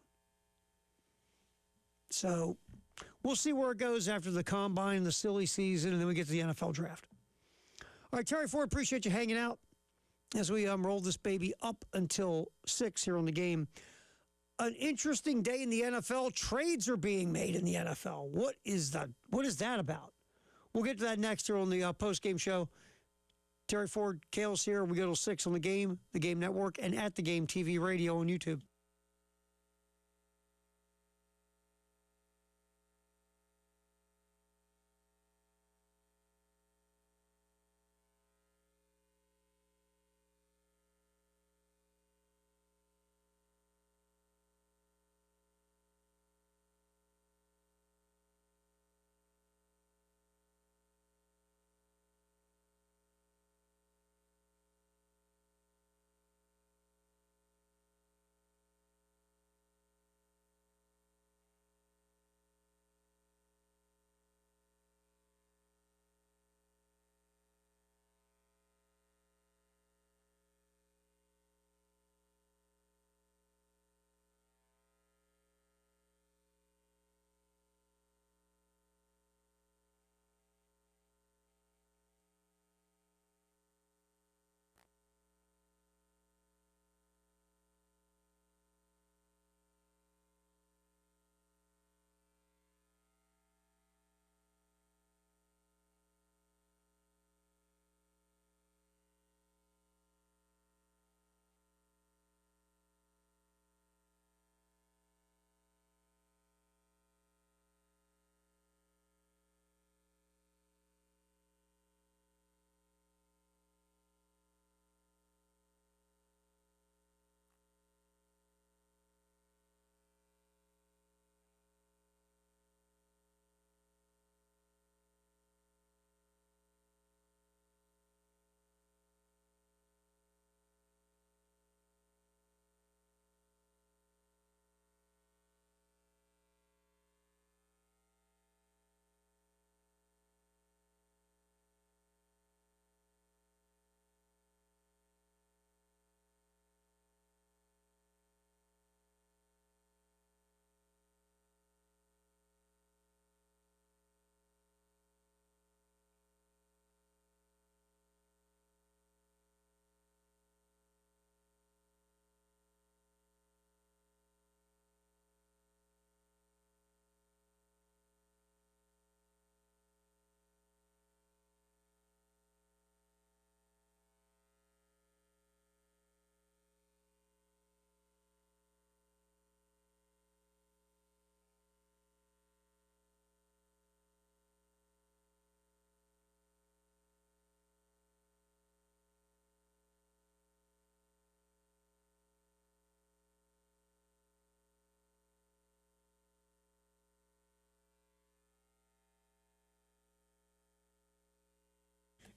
So we'll see where it goes after the combine and the silly season, and then we get to the NFL draft. All right, Terry Ford, appreciate you hanging out as we roll this baby up until 6 here on the game. An interesting day in the NFL. Trades are being made in the NFL. What is that about? We'll get to that next here on the post-game show. Terry Ford, Kale's here. We go till 6 on the Game Network, and at the Game TV radio on YouTube.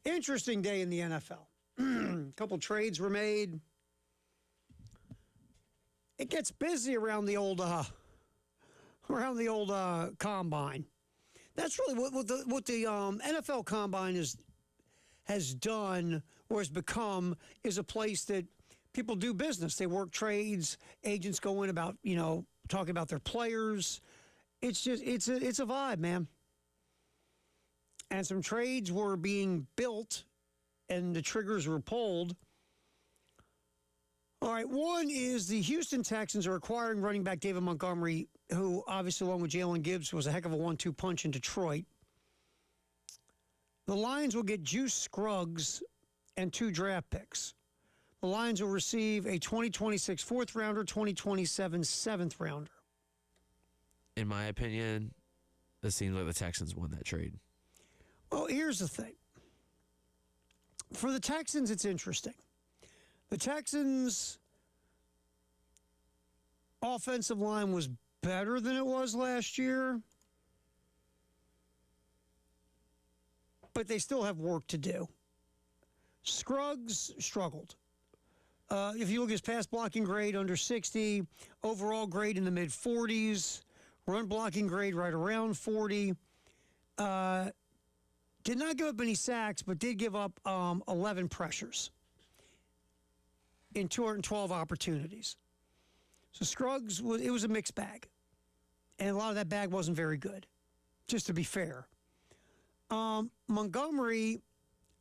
Interesting day in the NFL. A couple trades were made. It gets busy around the old combine. That's really what the NFL combine has done or has become, is a place that people do business. They work trades. Agents go in about, talking about their players. It's a vibe, man. And some trades were being built and the triggers were pulled. All right, one is the Houston Texans are acquiring running back David Montgomery, who obviously, along with Jalen Gibbs, was a heck of a 1-2 punch in Detroit. The Lions will get Juice Scruggs and 2 draft picks. The Lions will receive a 2026 fourth rounder, 2027 seventh rounder. In my opinion, it seems like the Texans won that trade. Well, here's the thing. For the Texans, it's interesting. The Texans' offensive line was better than it was last year, but they still have work to do. Scruggs struggled. If you look at his pass blocking grade, under 60, overall grade in the mid-40s, run blocking grade right around 40. Did not give up any sacks, but did give up 11 pressures in 212 opportunities. So Scruggs, it was a mixed bag. And a lot of that bag wasn't very good, just to be fair. Montgomery,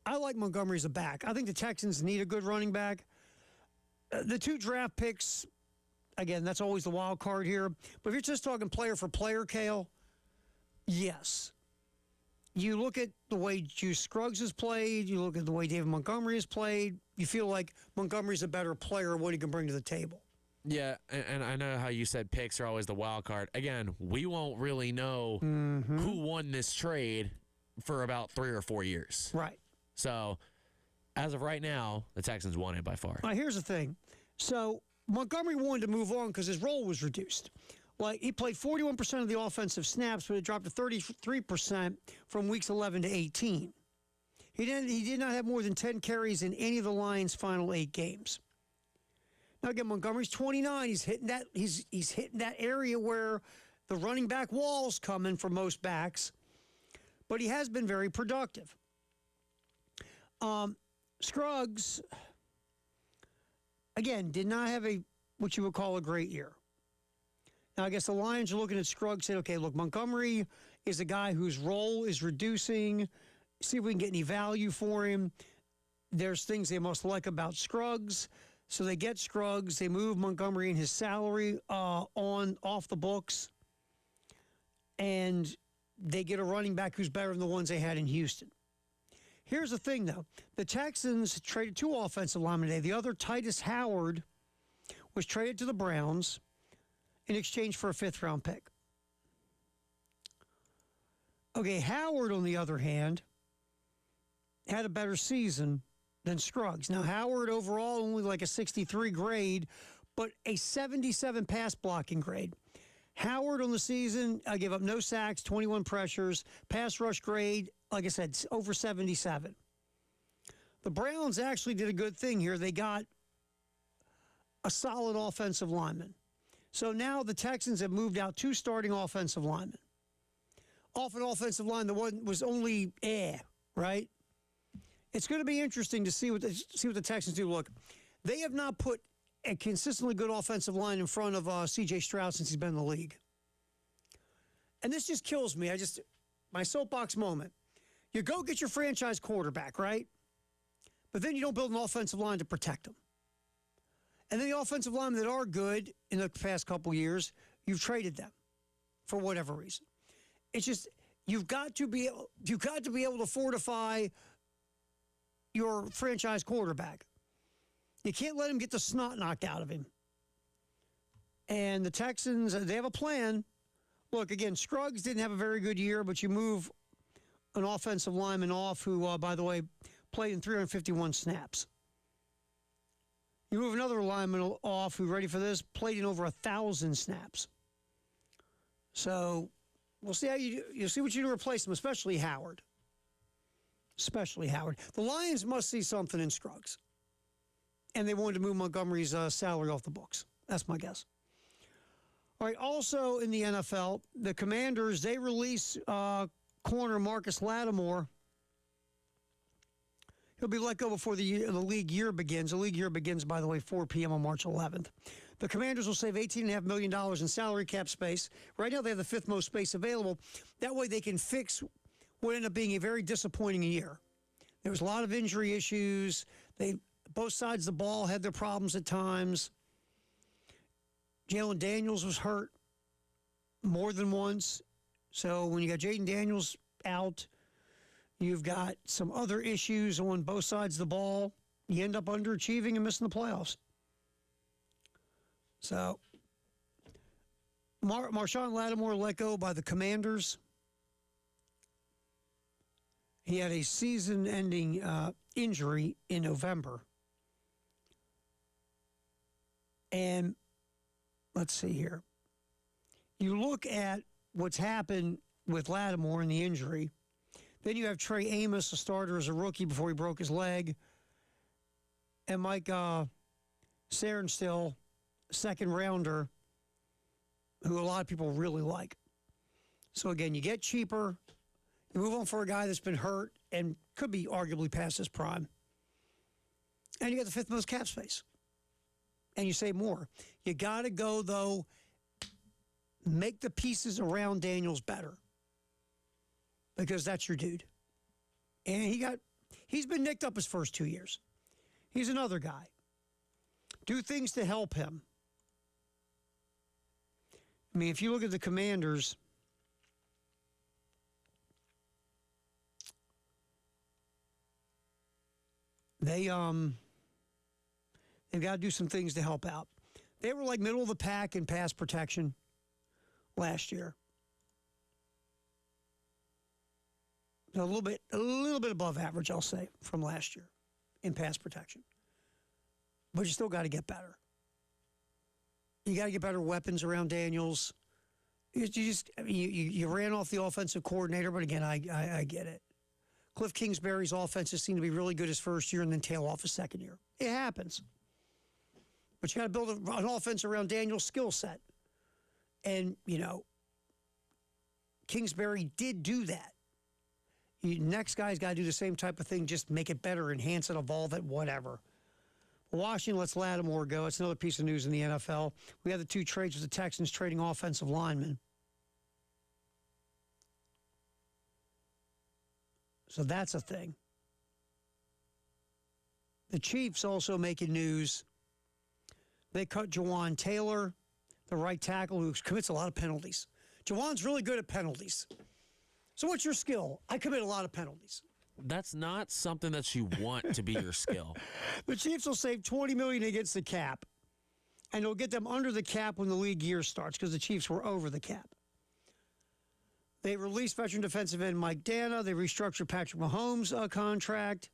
I like Montgomery as a back. I think the Texans need a good running back. The 2 draft picks, again, that's always the wild card here. But if you're just talking player for player, Cale, yes. You look at the way Juice Scruggs has played, you look at the way David Montgomery has played, you feel like Montgomery's a better player, what he can bring to the table. Yeah, and I know how you said picks are always the wild card. Again, we won't really know who won this trade for about 3 or 4 years. Right. So, as of right now, the Texans won it by far. All right, here's the thing. So, Montgomery wanted to move on because his role was reduced. Like, he played 41% of the offensive snaps, but it dropped to 33% from weeks 11 to 18. He did not have more than 10 carries in any of the Lions' final 8 games. Now, again, Montgomery's 29. He's hitting that area where the running back wall's coming for most backs, but he has been very productive. Scruggs, again, did not have what you would call a great year. Now, I guess the Lions are looking at Scruggs and saying, okay, look, Montgomery is a guy whose role is reducing. See if we can get any value for him. There's things they must like about Scruggs. So they get Scruggs. They move Montgomery and his salary off the books. And they get a running back who's better than the ones they had in Houston. Here's the thing, though. The Texans traded 2 offensive linemen today. The other, Titus Howard, was traded to the Browns in exchange for a 5th-round pick. Okay, Howard, on the other hand, had a better season than Scruggs. Now, Howard overall only like a 63 grade, but a 77 pass blocking grade. Howard on the season gave up no sacks, 21 pressures, pass rush grade, like I said, over 77. The Browns actually did a good thing here. They got a solid offensive lineman. So now the Texans have moved out 2 starting offensive linemen. Off an offensive line, the one was only right? It's going to be interesting to see what the Texans do. Look, they have not put a consistently good offensive line in front of C.J. Stroud since he's been in the league. And this just kills me. My soapbox moment. You go get your franchise quarterback, right? But then you don't build an offensive line to protect them. And then the offensive linemen that are good in the past couple years, you've traded them for whatever reason. It's just you've got to be able to fortify your franchise quarterback. You can't let him get the snot knocked out of him. And the Texans, they have a plan. Look, again, Scruggs didn't have a very good year, but you move an offensive lineman off who, by the way, played in 351 snaps. You move another lineman off who, ready for this, played in over 1,000 snaps. So we'll see how you'll see what you do to replace him, especially Howard. especially Howard. The Lions must see something in Scruggs. And they wanted to move Montgomery's salary off the books. That's my guess. All right, also in the NFL, the Commanders, they release corner Marcus Lattimore. He'll be let go before the league year begins. The league year begins, by the way, 4 p.m. on March 11th. The Commanders will save $18.5 million in salary cap space. Right now, they have the fifth most space available. That way, they can fix what ended up being a very disappointing year. There was a lot of injury issues. Both sides of the ball had their problems at times. Jalen Daniels was hurt more than once. So when you got Jaden Daniels out, you've got some other issues on both sides of the ball. You end up underachieving and missing the playoffs. So Marshawn Lattimore let go by the Commanders. He had a season-ending injury in November. And let's see here. You look at what's happened with Lattimore and the injury. Then you have Trey Amos, a starter as a rookie before he broke his leg. And Mike Sarenstill, second rounder, who a lot of people really like. So again, you get cheaper. You move on for a guy that's been hurt and could be arguably past his prime. And you got the fifth most cap space. And you save more. You got to go, though, make the pieces around Daniels better. Because that's your dude. And he's been nicked up his first 2 years. He's another guy. Do things to help him. I mean, if you look at the Commanders, they've got to do some things to help out. They were like middle of the pack in pass protection last year. A little bit above average, I'll say, from last year in pass protection. But you still got to get better. You got to get better weapons around Daniels. You ran off the offensive coordinator, but again, I get it. Cliff Kingsbury's offenses seem to be really good his first year and then tail off his second year. It happens. But you got to build an offense around Daniel's skill set. And, Kingsbury did do that. Next guy's got to do the same type of thing, just make it better, enhance it, evolve it, whatever. Washington lets Lattimore go. It's another piece of news in the NFL. We have the two trades with the Texans trading offensive linemen. So that's a thing. The Chiefs also making news. They cut Jawan Taylor, the right tackle, who commits a lot of penalties. Jawan's really good at penalties. So what's your skill? I commit a lot of penalties. That's not something that you want to be your skill. The Chiefs will save $20 million against the cap, and it'll get them under the cap when the league year starts because the Chiefs were over the cap. They released veteran defensive end Mike Dana. They restructured Patrick Mahomes' contract.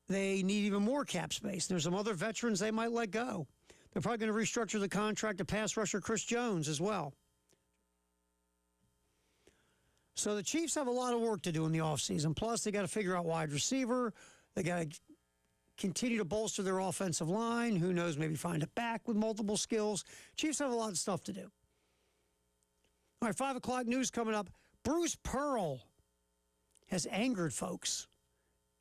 They need even more cap space. There's some other veterans they might let go. They're probably going to restructure the contract of pass rusher Chris Jones as well. So the Chiefs have a lot of work to do in the offseason. Plus, they got to figure out wide receiver. They got to continue to bolster their offensive line. Who knows, maybe find a back with multiple skills. Chiefs have a lot of stuff to do. All right, 5 o'clock news coming up. Bruce Pearl has angered folks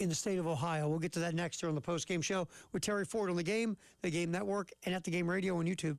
in the state of Ohio. We'll get to that next here on the postgame show with Terry Ford on The Game Network, and at The Game Radio on YouTube.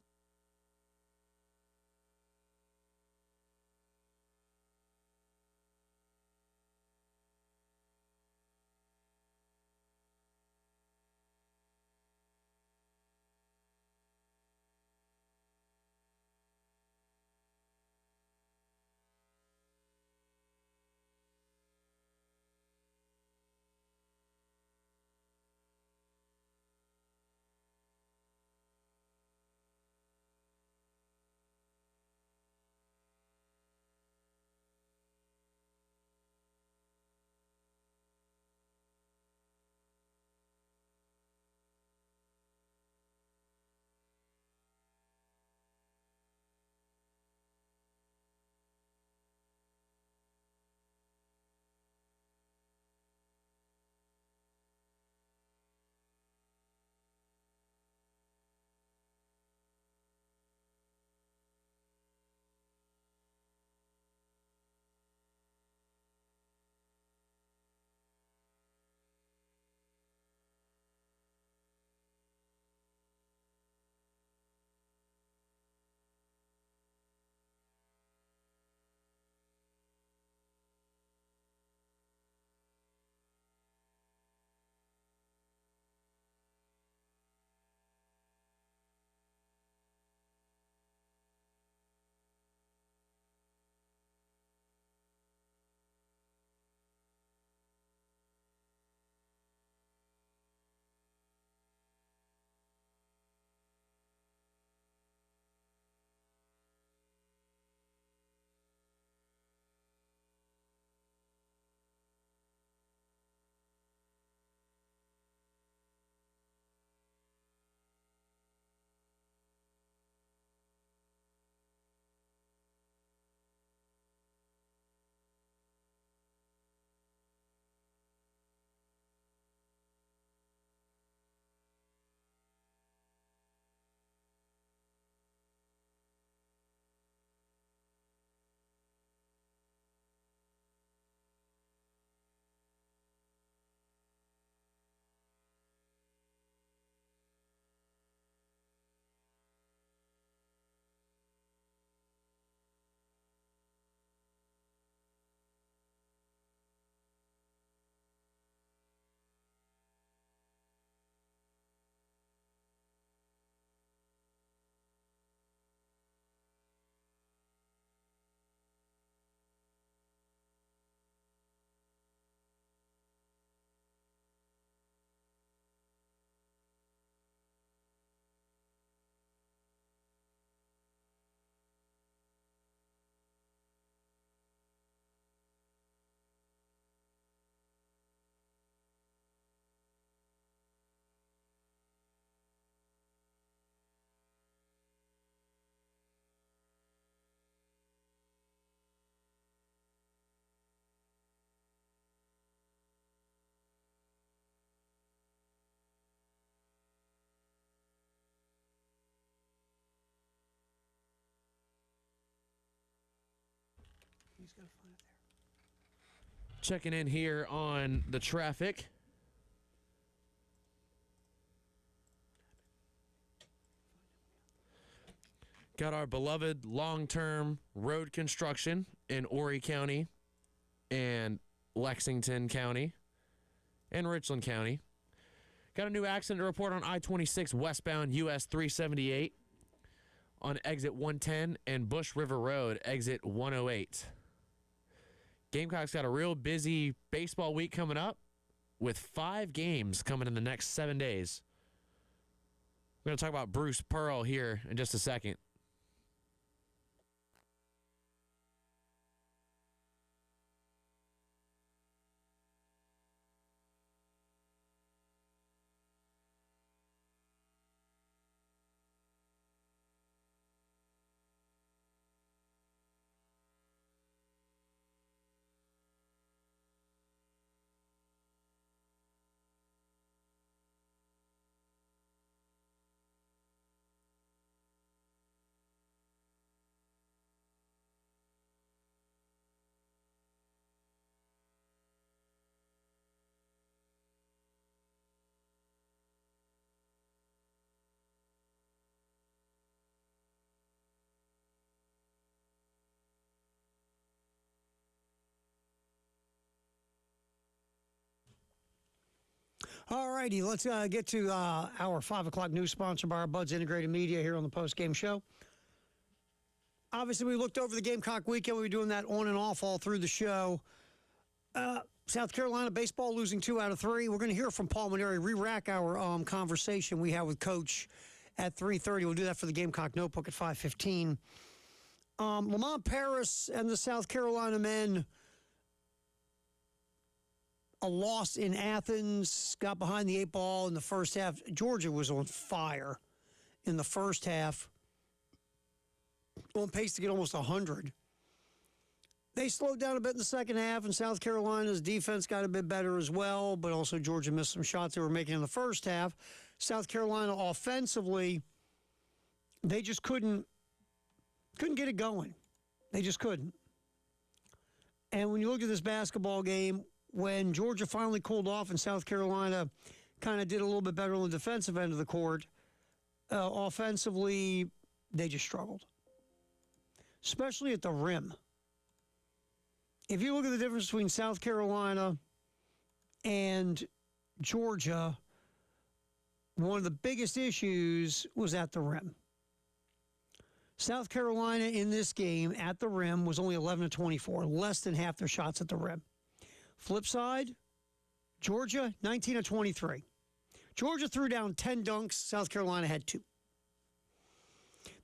Checking in here on the traffic. Got our beloved long-term road construction in Horry County and Lexington County and Richland County. Got a new accident report on I-26 westbound US 378 on exit 110 and Bush River Road, exit 108. Gamecocks got a real busy baseball week coming up with 5 games coming in the next 7 days. We're going to talk about Bruce Pearl here in just a second. All righty, let's get to our 5 o'clock news sponsored by our Buds Integrated Media here on the post-game show. Obviously, we looked over the Gamecock weekend. We were doing that on and off all through the show. South Carolina baseball losing 2 out of 3. We're going to hear from Paul Maneri, re-rack our conversation we had with Coach at 3:30. We'll do that for the Gamecock Notebook at 5:15. Lamont Paris and the South Carolina men, a loss in Athens, got behind the 8 ball in the first half. Georgia was on fire in the first half, on pace to get almost 100. They slowed down a bit in the second half, and South Carolina's defense got a bit better as well, but also Georgia missed some shots they were making in the first half. South Carolina offensively, they just couldn't get it going. They just couldn't. And when you look at this basketball game, when Georgia finally cooled off and South Carolina kind of did a little bit better on the defensive end of the court, offensively, they just struggled, especially at the rim. If you look at the difference between South Carolina and Georgia, one of the biggest issues was at the rim. South Carolina in this game at the rim was only 11 of 24, less than half their shots at the rim. Flip side, Georgia, 19 of 23. Georgia threw down 10 dunks. South Carolina had 2.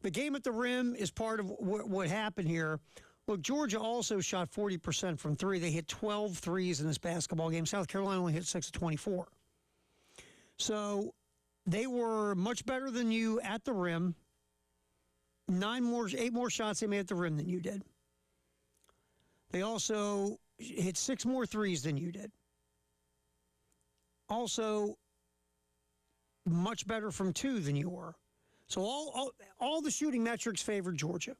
The game at the rim is part of what happened here. Look, Georgia also shot 40% from 3. They hit 12 threes in this basketball game. South Carolina only hit 6 of 24. So they were much better than you at the rim. 8 more shots they made at the rim than you did. They also hit 6 more threes than you did. Also, much better from 2 than you were. So all the shooting metrics favored Georgia.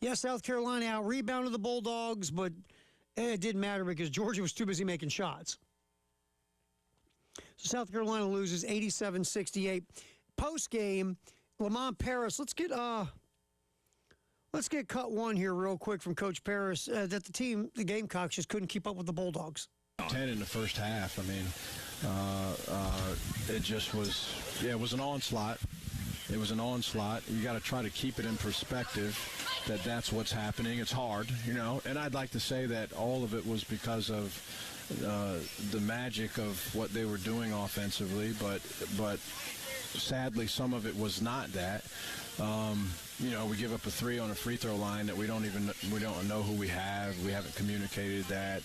Yes, South Carolina out-rebounded the Bulldogs, but it didn't matter because Georgia was too busy making shots. So South Carolina loses 87-68. Post-game, Lamont Paris, let's get cut one here real quick from Coach Paris, that the Gamecocks just couldn't keep up with the Bulldogs. 10 in the first half. I mean, it just was, it was an onslaught. It was an onslaught. You got to try to keep it in perspective that's what's happening. It's hard, and I'd like to say that all of it was because of the magic of what they were doing offensively, but sadly some of it was not that. We give up a 3 on a free throw line that we don't know who we have. We haven't communicated that.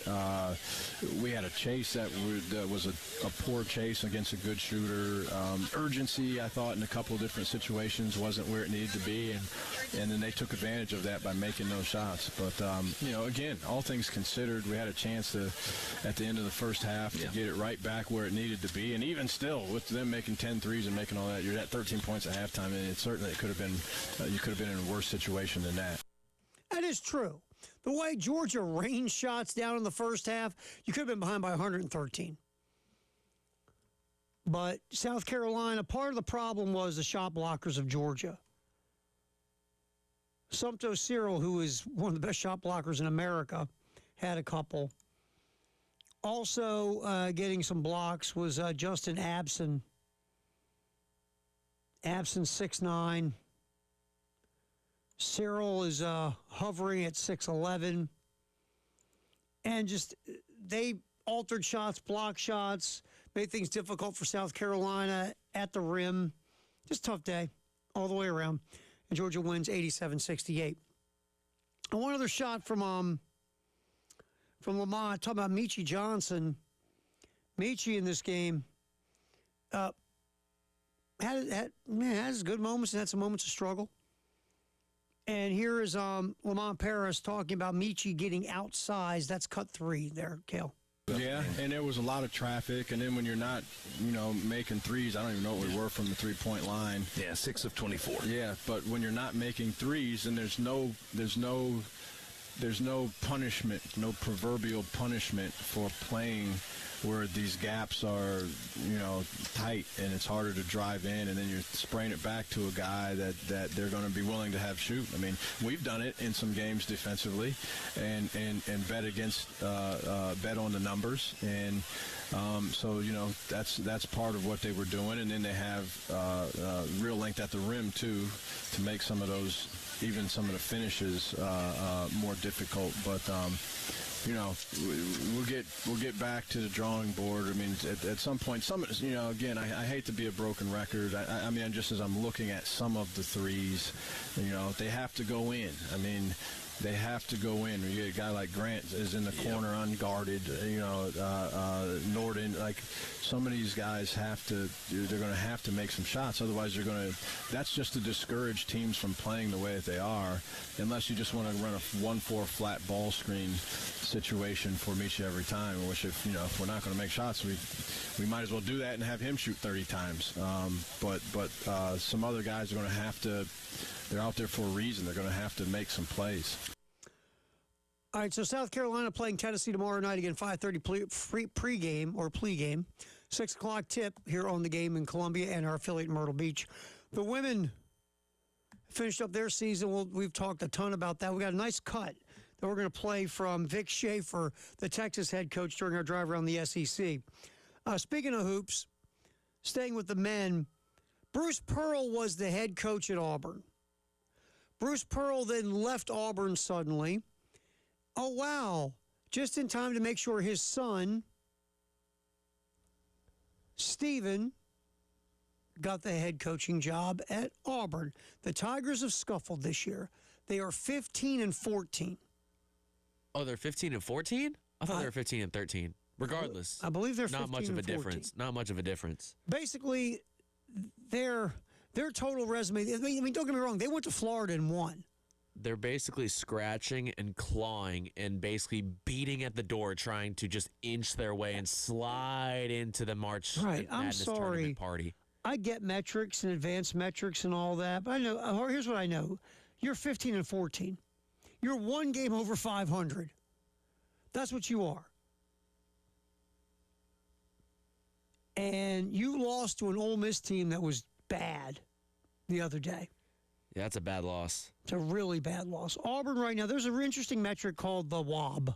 We had a chase that was a poor chase against a good shooter. Urgency, I thought, in a couple of different situations wasn't where it needed to be, and then they took advantage of that by making those shots. But again, all things considered, we had a chance at the end of the first half to get it right back where it needed to be. And even still, with them making 10 threes and making all that, you're at 13 points at halftime, and it could have been you could have been in a worse situation than that. That is true. The way Georgia rained shots down in the first half, you could have been behind by 113. But South Carolina, part of the problem was the shot blockers of Georgia. Sumpto Cyril, who is one of the best shot blockers in America, had a couple. Also getting some blocks was Justin Abson. Abson 6'9". Cyril is hovering at 6'11". And just they altered shots, blocked shots, made things difficult for South Carolina at the rim. Just a tough day all the way around. And Georgia wins 87-68. And one other shot from Lamont, talking about Meechie Johnson. Meechie in this game had his good moments and had some moments of struggle. And here is Lamont Paris talking about Meechie getting outsized. That's cut 3 there, Cale. Yeah, and there was a lot of traffic, and then when you're not, making threes, I don't even know what we were from the three-point line. Yeah, 6 of 24. Yeah, but when you're not making threes, and there's no punishment, no proverbial punishment for playing where these gaps are, tight and it's harder to drive in, and then you're spraying it back to a guy that they're going to be willing to have shoot. I mean, we've done it in some games defensively and bet on the numbers. And so, that's part of what they were doing. And then they have real length at the rim, too, to make some of those, even some of the finishes more difficult. But we'll get back to the drawing board. I mean, at some point, again, I hate to be a broken record. I mean, just as I'm looking at some of the threes, they have to go in. I mean, they have to go in. You get a guy like Grant is in the corner unguarded. Norden, like some of these guys they're going to have to make some shots. Otherwise, that's just to discourage teams from playing the way that they are, unless you just want to run a 1-4 flat ball screen situation for Meechie every time. Which if we're not going to make shots, we might as well do that and have him shoot 30 times. But some other guys are going to have to. They're out there for a reason. They're going to have to make some plays. All right, so South Carolina playing Tennessee tomorrow night again, 5:30 pregame or plea game. 6 o'clock tip here on the game in Columbia and our affiliate in Myrtle Beach. The women finished up their season. We've talked a ton about that. We got a nice cut that we're going to play from Vic Schaefer, the Texas head coach, during our drive around the SEC. Speaking of hoops, staying with the men, Bruce Pearl was the head coach at Auburn. Bruce Pearl then left Auburn suddenly. Oh, wow. Just in time to make sure his son, Steven, got the head coaching job at Auburn. The Tigers have scuffled this year. They are 15-14. Oh, they're 15-14? I thought they were 15-13. Regardless, I believe they're not much of a 15-14. difference. Not much of a difference. Basically, their total resume, I mean, don't get me wrong, they went to Florida and won. They're basically scratching and clawing and basically beating at the door, trying to just inch their way and slide into the March Madness tournament party. I get metrics and advanced metrics and all that, but I know. Here's what I know: you're 15-14. You're one game over 500. That's what you are. And you lost to an Ole Miss team that was bad the other day. Yeah, that's a bad loss. It's a really bad loss. Auburn right now, there's an interesting metric called the WAB,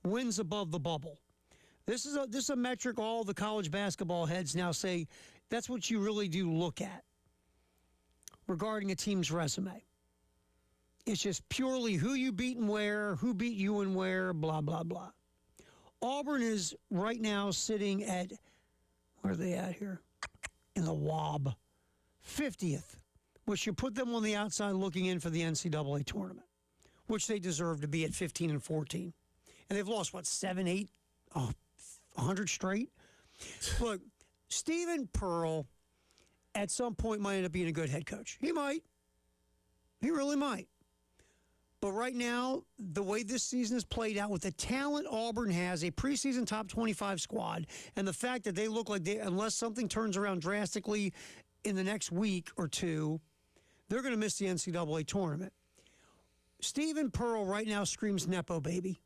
wins above the bubble. This is a metric all the college basketball heads now say that's what you really do look at regarding a team's resume. It's just purely who you beat and where, who beat you and where, blah, blah, blah. Auburn is right now sitting at, where are they at here? In the WAB, 50th, which should put them on the outside looking in for the NCAA tournament, which they deserve to be at 15-14. And they've lost, 7, 8, 100 straight? Look, Stephen Pearl at some point might end up being a good head coach. He might. He really might. But right now, the way this season is played out with the talent Auburn has, a preseason top 25 squad, and the fact that they look like unless something turns around drastically in the next week or two, they're going to miss the NCAA tournament. Stephen Pearl right now screams Nepo baby.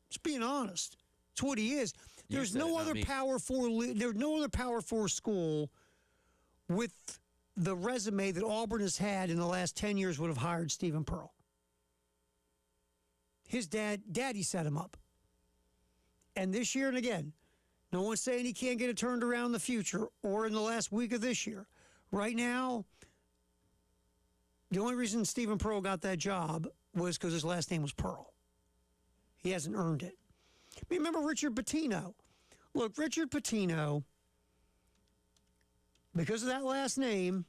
Just being honest. It's what he is. There's no other Power 4 there's no other Power 4 school with the resume that Auburn has had in the last 10 years would have hired Stephen Pearl. His daddy set him up. And this year and again, no one's saying he can't get it turned around in the future or in the last week of this year. Right now, the only reason Stephen Pearl got that job was because his last name was Pearl. He hasn't earned it. I mean, remember Richard Pitino? Look, Richard Pitino, because of that last name,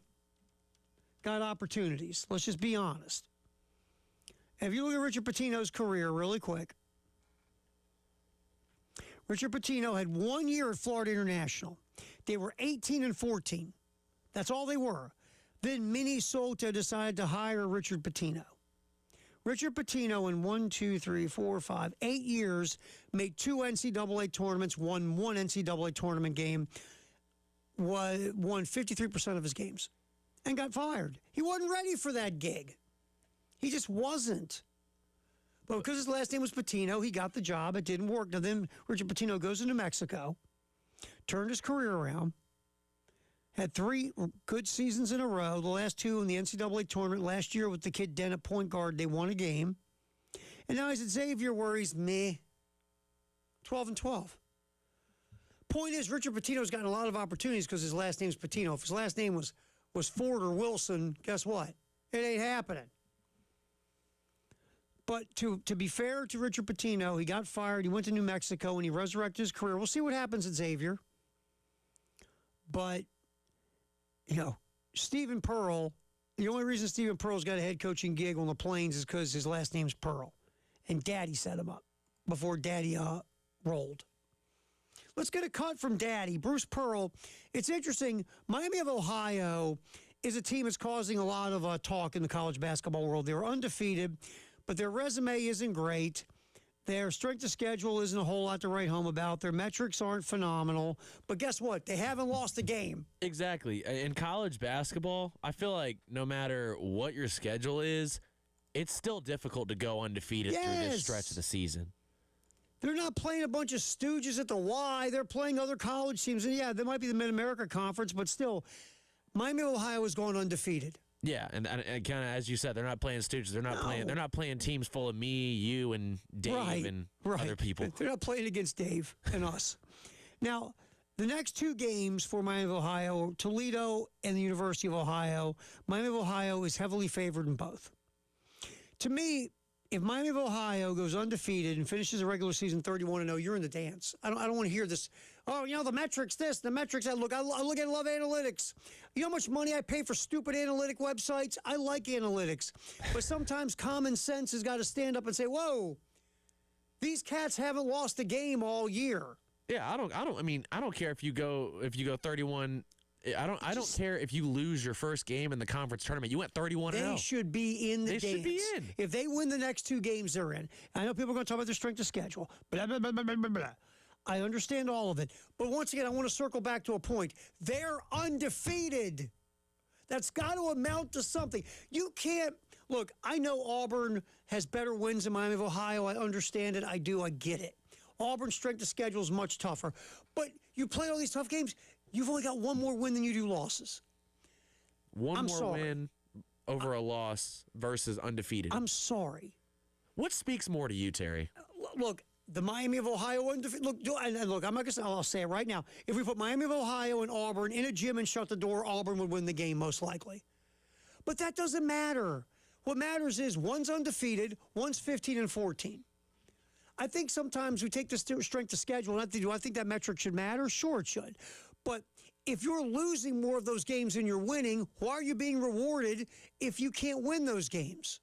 got opportunities. Let's just be honest. If you look at Richard Pitino's career really quick, Richard Pitino had 1 year at Florida International. They were 18-14. That's all they were. Then Minnesota decided to hire Richard Pitino. Richard Pitino in 8 years made 2 NCAA tournaments, won 1 NCAA tournament game, won 53% of his games, and got fired. He wasn't ready for that gig. He just wasn't. But because his last name was Pitino, he got the job. It didn't work. Now then Richard Pitino goes to New Mexico, turned his career around, had 3 good seasons in a row, the last 2 in the NCAA tournament. Last year with the kid Den at point guard, they won a game. And now he's at Xavier where he's 12-12. Point is, Richard Pitino's gotten a lot of opportunities because his last name's Pitino. If his last name was Ford or Wilson, guess what? It ain't happening. But to be fair to Richard Pitino, he got fired. He went to New Mexico, and he resurrected his career. We'll see what happens at Xavier. But, Stephen Pearl, the only reason Stephen Pearl's got a head coaching gig on the Plains is because his last name's Pearl. And Daddy set him up before Daddy rolled. Let's get a cut from Daddy. Bruce Pearl. It's interesting. Miami of Ohio is a team that's causing a lot of talk in the college basketball world. They were undefeated, but their resume isn't great. Their strength of schedule isn't a whole lot to write home about. Their metrics aren't phenomenal. But guess what? They haven't lost a game. Exactly. In college basketball, I feel like no matter what your schedule is, it's still difficult to go undefeated through this stretch of the season. They're not playing a bunch of stooges at the Y. They're playing other college teams. And, yeah, there might be the Mid-America Conference, but still, Miami of Ohio is going undefeated. Yeah, and kind of as you said, they're not playing stooges. They're not playing. They're not playing teams full of me, you, and Dave and other people. They're not playing against Dave and us. Now, the next 2 games for Miami of Ohio, Toledo and the University of Ohio. Miami of Ohio is heavily favored in both. To me, if Miami of Ohio goes undefeated and finishes the regular season 31-0, you're in the dance. I don't want to hear this. Oh, the metrics this, the metrics that. Look, I look at love analytics. You know how much money I pay for stupid analytic websites? I like analytics. But sometimes common sense has got to stand up and say, whoa, these cats haven't lost a game all year. Yeah, I don't care if you go 31. I don't care if you lose your first game in the conference tournament. You went 31-0. They should be in the dance. They should be in. If they win the next 2 games, they're in. I know people are going to talk about their strength of schedule. Blah, blah, blah, blah, blah, blah. I understand all of it. But once again, I want to circle back to a point. They're undefeated. That's got to amount to something. You can't. Look, I know Auburn has better wins than Miami of Ohio. I understand it. I do. I get it. Auburn's strength of schedule is much tougher. But you play all these tough games. You've only got 1 more win than you do losses. One more win over a loss versus undefeated. I'm sorry. What speaks more to you, Terry? Look, the Miami of Ohio undefeated. Look, I'm not going to say. I'll say it right now. If we put Miami of Ohio and Auburn in a gym and shut the door, Auburn would win the game most likely. But that doesn't matter. What matters is one's undefeated, one's 15-14. I think sometimes we take the strength of schedule, and do I think that metric should matter? Sure, it should. But if you're losing more of those games than you're winning, why are you being rewarded if you can't win those games?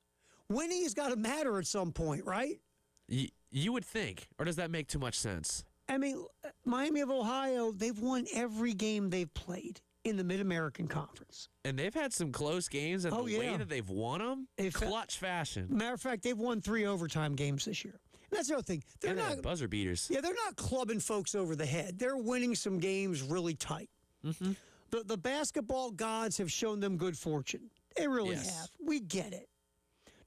Winning has got to matter at some point, right? You would think, or does that make too much sense? I mean, Miami of Ohio, they've won every game they've played in the Mid-American Conference. And they've had some close games, and the way that they've won them, clutch fashion. Matter of fact, they've won 3 overtime games this year. And that's the other thing. They're not buzzer beaters. Yeah, they're not clubbing folks over the head. They're winning some games really tight. Mm-hmm. The basketball gods have shown them good fortune. They really have. We get it.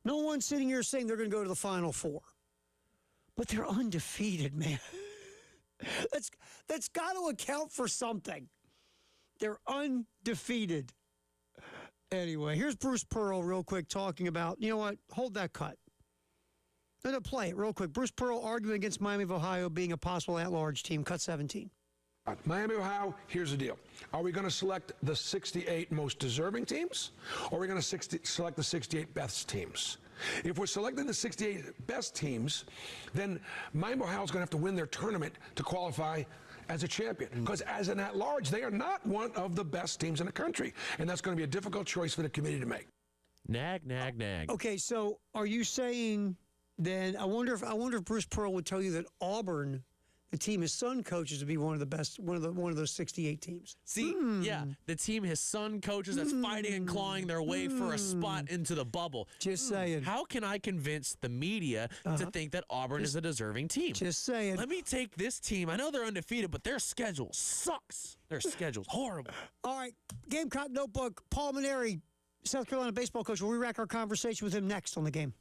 No one's sitting here saying they're going to go to the Final Four. But they're undefeated, man. That's got to account for something. They're undefeated. Anyway, here's Bruce Pearl real quick talking about, you know what, hold that cut. No, play it real quick. Bruce Pearl arguing against Miami of Ohio being a possible at-large team. Cut 17. Miami, Ohio, here's the deal. Are we going to select the 68 most deserving teams, or are we going to select the 68 best teams? If we're selecting the 68 best teams, then Miami, Ohio is going to have to win their tournament to qualify as a champion. Because as an at-large, they are not one of the best teams in the country. And that's going to be a difficult choice for the committee to make. Nag. Okay, so are you saying then, I wonder if Bruce Pearl would tell you that Auburn, the team his son coaches, would be one of the best, one of those 68 teams. See, yeah, the team his son coaches that's fighting and clawing their way for a spot into the bubble. Just saying. How can I convince the media to think that Auburn is a deserving team? Just saying. Let me take this team. I know they're undefeated, but their schedule sucks. Their schedule's horrible. All right, Gamecock Notebook, Paul Maneri, South Carolina baseball coach. We'll re-rack our conversation with him next on the game.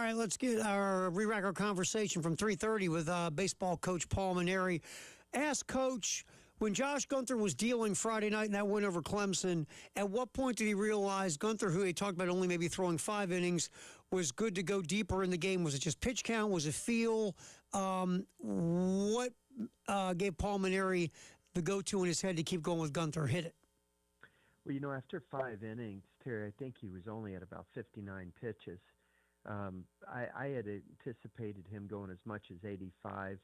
right, let's get re-rack our conversation from 3:30 with baseball coach Paul Mainieri. Ask Coach, when Josh Gunther was dealing Friday night in that win over Clemson, at what point did he realize Gunther, who he talked about only maybe throwing 5 innings, was good to go deeper in the game? Was it just pitch count? Was it feel? What gave Paul Mainieri the go-to in his head to keep going with Gunther? Hit it. Well, after 5 innings, Terry, I think he was only at about 59 pitches. I had anticipated him going as much as 85,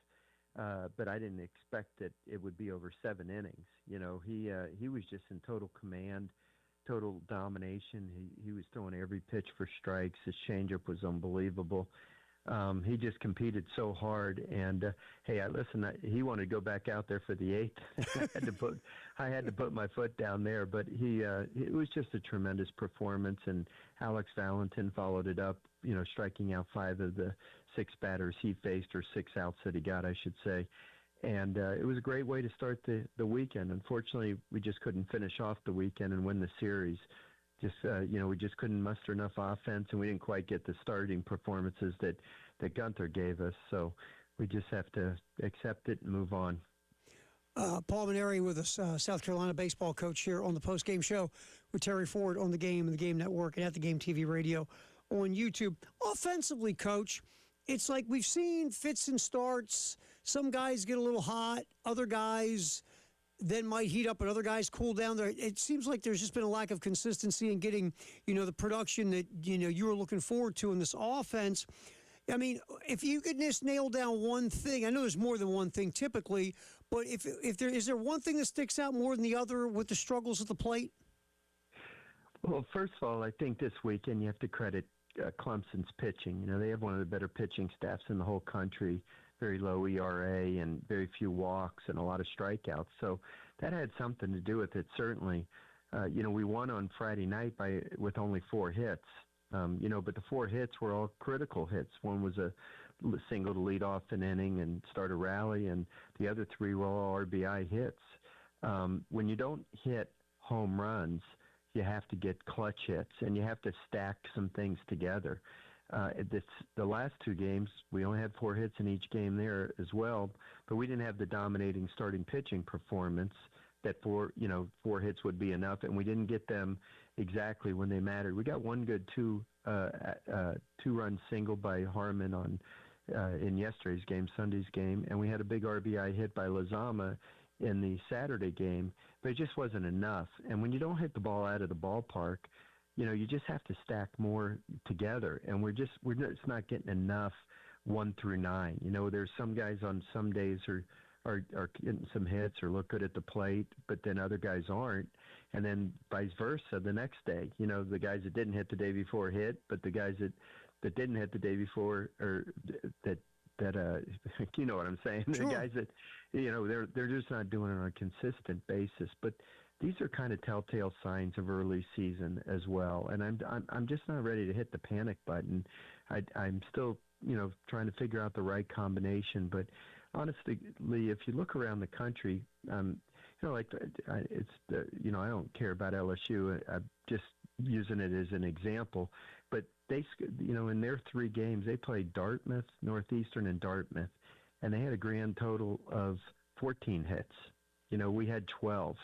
but I didn't expect that it would be over 7 innings. He was just in total command, total domination. He was throwing every pitch for strikes. His changeup was unbelievable. He just competed so hard, and he wanted to go back out there for the 8th. I had to put my foot down there, but it was just a tremendous performance. And Alex Valentin followed it up, striking out 5 of the 6 batters he faced, or 6 outs that he got, I should say. And it was a great way to start the weekend. Unfortunately, we just couldn't finish off the weekend and win the series. We just couldn't muster enough offense, and we didn't quite get the starting performances that Gunther gave us. So we just have to accept it and move on. Paul Mainieri with us, South Carolina baseball coach here on the post-game show with Terry Ford on the Game and the Game Network and at the Game TV Radio on YouTube. Offensively, Coach, it's like we've seen fits and starts. Some guys get a little hot, other guys then might heat up and other guys cool down. There, it seems like there's just been a lack of consistency in getting, the production that, you were looking forward to in this offense. I mean, if you could just nail down one thing, I know there's more than one thing typically, but is there one thing that sticks out more than the other with the struggles at the plate? Well, first of all, I think this weekend you have to credit Clemson's pitching. They have one of the better pitching staffs in the whole country. Very low ERA and very few walks and a lot of strikeouts. So that had something to do with it, certainly. We won on Friday night with only 4 hits. But the 4 hits were all critical hits. One was a single to lead off an inning and start a rally, and the other 3 were all RBI hits. When you don't hit home runs, you have to get clutch hits, and you have to stack some things together. The last 2 games, we only had 4 hits in each game there as well, but we didn't have the dominating starting pitching performance that 4 hits would be enough, and we didn't get them exactly when they mattered. We got one good 2-run single by Harmon in yesterday's game, Sunday's game, and we had a big RBI hit by Lozama in the Saturday game, but it just wasn't enough. And when you don't hit the ball out of the ballpark, you just have to stack more together, and we're just not getting enough 1 through 9. There's some guys on some days are getting some hits or look good at the plate, but then other guys aren't, and then vice versa the next day. The guys that didn't hit the day before hit, but the guys that didn't hit the day before, or that you know what I'm saying? Sure. The guys that they're just not doing it on a consistent basis, but these are kind of telltale signs of early season as well, and I'm just not ready to hit the panic button. I'm still trying to figure out the right combination. But honestly, Lee, if you look around the country, I don't care about LSU. I'm just using it as an example, but they in their 3 games they played Dartmouth, Northeastern, and Dartmouth, and they had a grand total of 14 hits. We had 12.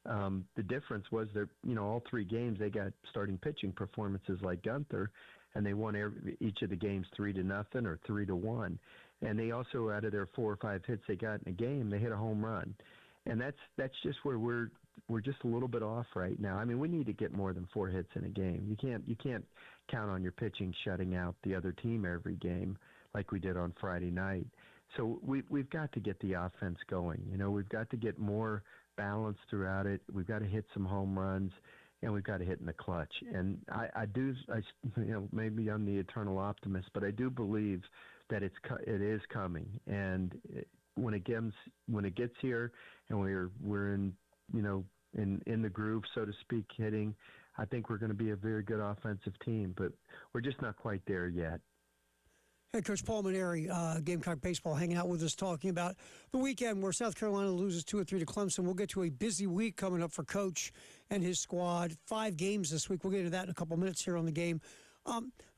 The difference was that, all 3 games they got starting pitching performances like Gunther, and they won each of the games 3-0 or 3-1. And they also, out of their 4 or 5 hits they got in a game, they hit a home run. And that's just where we're just a little bit off right now. I mean, we need to get more than 4 hits in a game. You can't count on your pitching shutting out the other team every game like we did on Friday night. So we've got to get the offense going. We've got to get more balance throughout it. We've got to hit some home runs, and we've got to hit in the clutch. And I maybe I'm the eternal optimist, but I do believe that it is coming. And when it gets here, and we're in the groove, so to speak, hitting, I think we're going to be a very good offensive team, but we're just not quite there yet. Head Coach Paul Mainieri, Gamecock Baseball, hanging out with us, talking about the weekend where South Carolina loses 2-3 to Clemson. We'll get to a busy week coming up for Coach and his squad. 5 games this week. We'll get into that in a couple minutes here on the Game.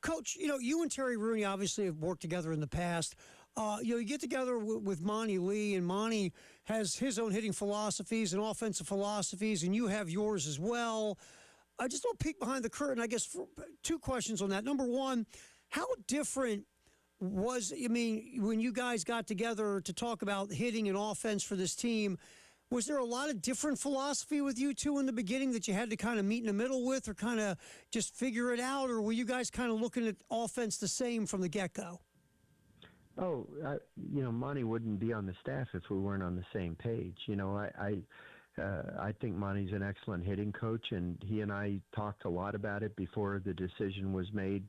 Coach, you and Terry Rooney obviously have worked together in the past. You get together with Monty Lee, and Monty has his own hitting philosophies and offensive philosophies, and you have yours as well. I just want to peek behind the curtain, I guess, for 2 questions on that. Number one, how different when you guys got together to talk about hitting and offense for this team, was there a lot of different philosophy with you two in the beginning that you had to kind of meet in the middle with or kind of just figure it out, or were you guys kind of looking at offense the same from the get-go? Oh, Monty wouldn't be on the staff if we weren't on the same page. I think Monty's an excellent hitting coach, and he and I talked a lot about it before the decision was made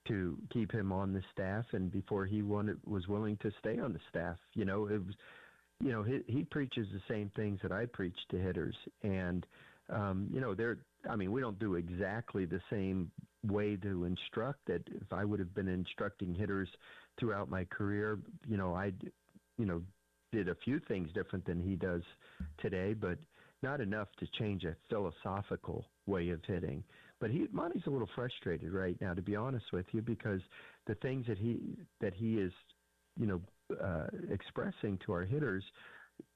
to keep him on the staff, and before he was willing to stay on the staff. He preaches the same things that I preach to hitters, and we don't do exactly the same way to instruct it. If I would have been instructing hitters throughout my career, I did a few things different than he does today, but not enough to change a philosophical way of hitting. But Monty's a little frustrated right now, to be honest with you, because the things that he is, expressing to our hitters,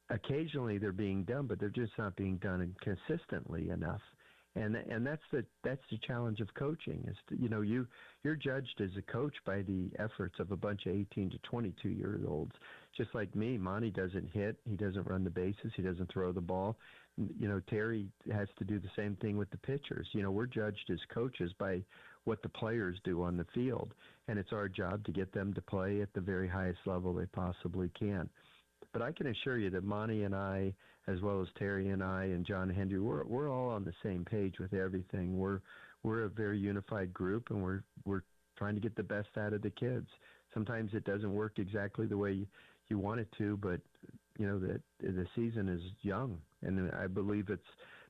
occasionally they're being done, but they're just not being done consistently enough. And that's the challenge of coaching. Is you're judged as a coach by the efforts of a bunch of 18 to 22-year-olds. Just like me, Monty doesn't hit, he doesn't run the bases, he doesn't throw the ball. Terry has to do the same thing with the pitchers. We're judged as coaches by what the players do on the field, and it's our job to get them to play at the very highest level they possibly can. But I can assure you that Monty and I, as well as Terry and I and John Hendry, we're all on the same page with everything. We're a very unified group, and we're trying to get the best out of the kids. Sometimes it doesn't work exactly the way you want it to, but that the season is young, and I believe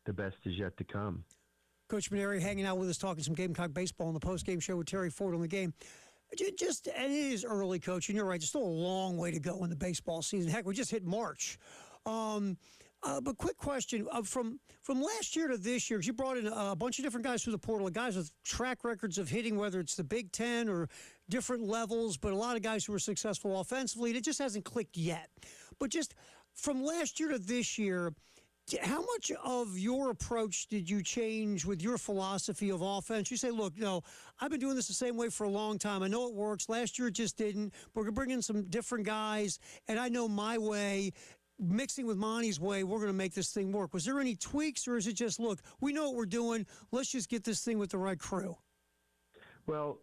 the best is yet to come. Coach Maneri hanging out with us, talking some Gamecock baseball on the post-game show with Terry Ford on the game. And it is early, Coach, and you're right. There's still a long way to go in the baseball season. Heck, we just hit March. But quick question, from last year to this year, because you brought in a bunch of different guys through the portal, guys with track records of hitting, whether it's the Big Ten or different levels, but a lot of guys who were successful offensively, and it just hasn't clicked yet. But just from last year to this year, how much of your approach did you change with your philosophy of offense? You say, look, I've been doing this the same way for a long time. I know it works. Last year it just didn't. We're going to bring in some different guys, and I know my way. Mixing with Monty's way, we're going to make this thing work. Was there any tweaks, or is it just, look, we know what we're doing. Let's just get this thing with the right crew? Well,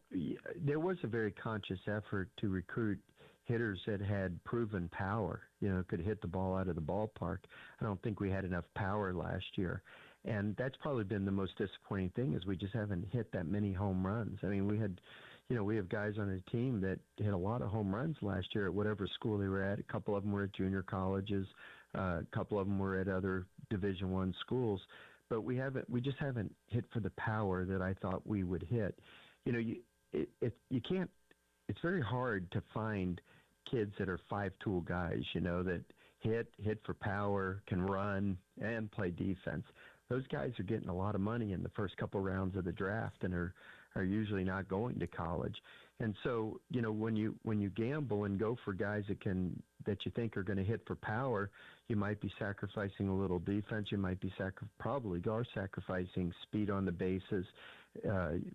there was a very conscious effort to recruit hitters that had proven power, could hit the ball out of the ballpark. I don't think we had enough power last year. And that's probably been the most disappointing thing, is we just haven't hit that many home runs. I mean, we have guys on the team that hit a lot of home runs last year at whatever school they were at. A couple of them were at junior colleges. A couple of them were at other Division I schools. But we just haven't hit for the power that I thought we would hit. You can't. It's very hard to find kids that are five-tool guys, that hit for power, can run, and play defense. Those guys are getting a lot of money in the first couple rounds of the draft and are usually not going to college. And so, when you gamble and go for guys that you think are going to hit for power, you might be sacrificing a little defense. You might be probably sacrificing speed on the bases,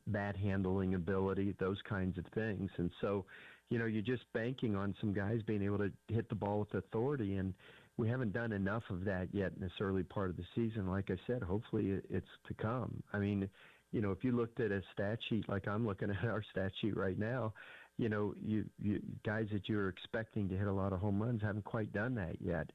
bat handling ability, those kinds of things. And so, you're just banking on some guys being able to hit the ball with authority, and we haven't done enough of that yet in this early part of the season. Like I said, hopefully it's to come. I mean, if you looked at a stat sheet like I'm looking at our stat sheet right now, you guys that you're expecting to hit a lot of home runs haven't quite done that yet,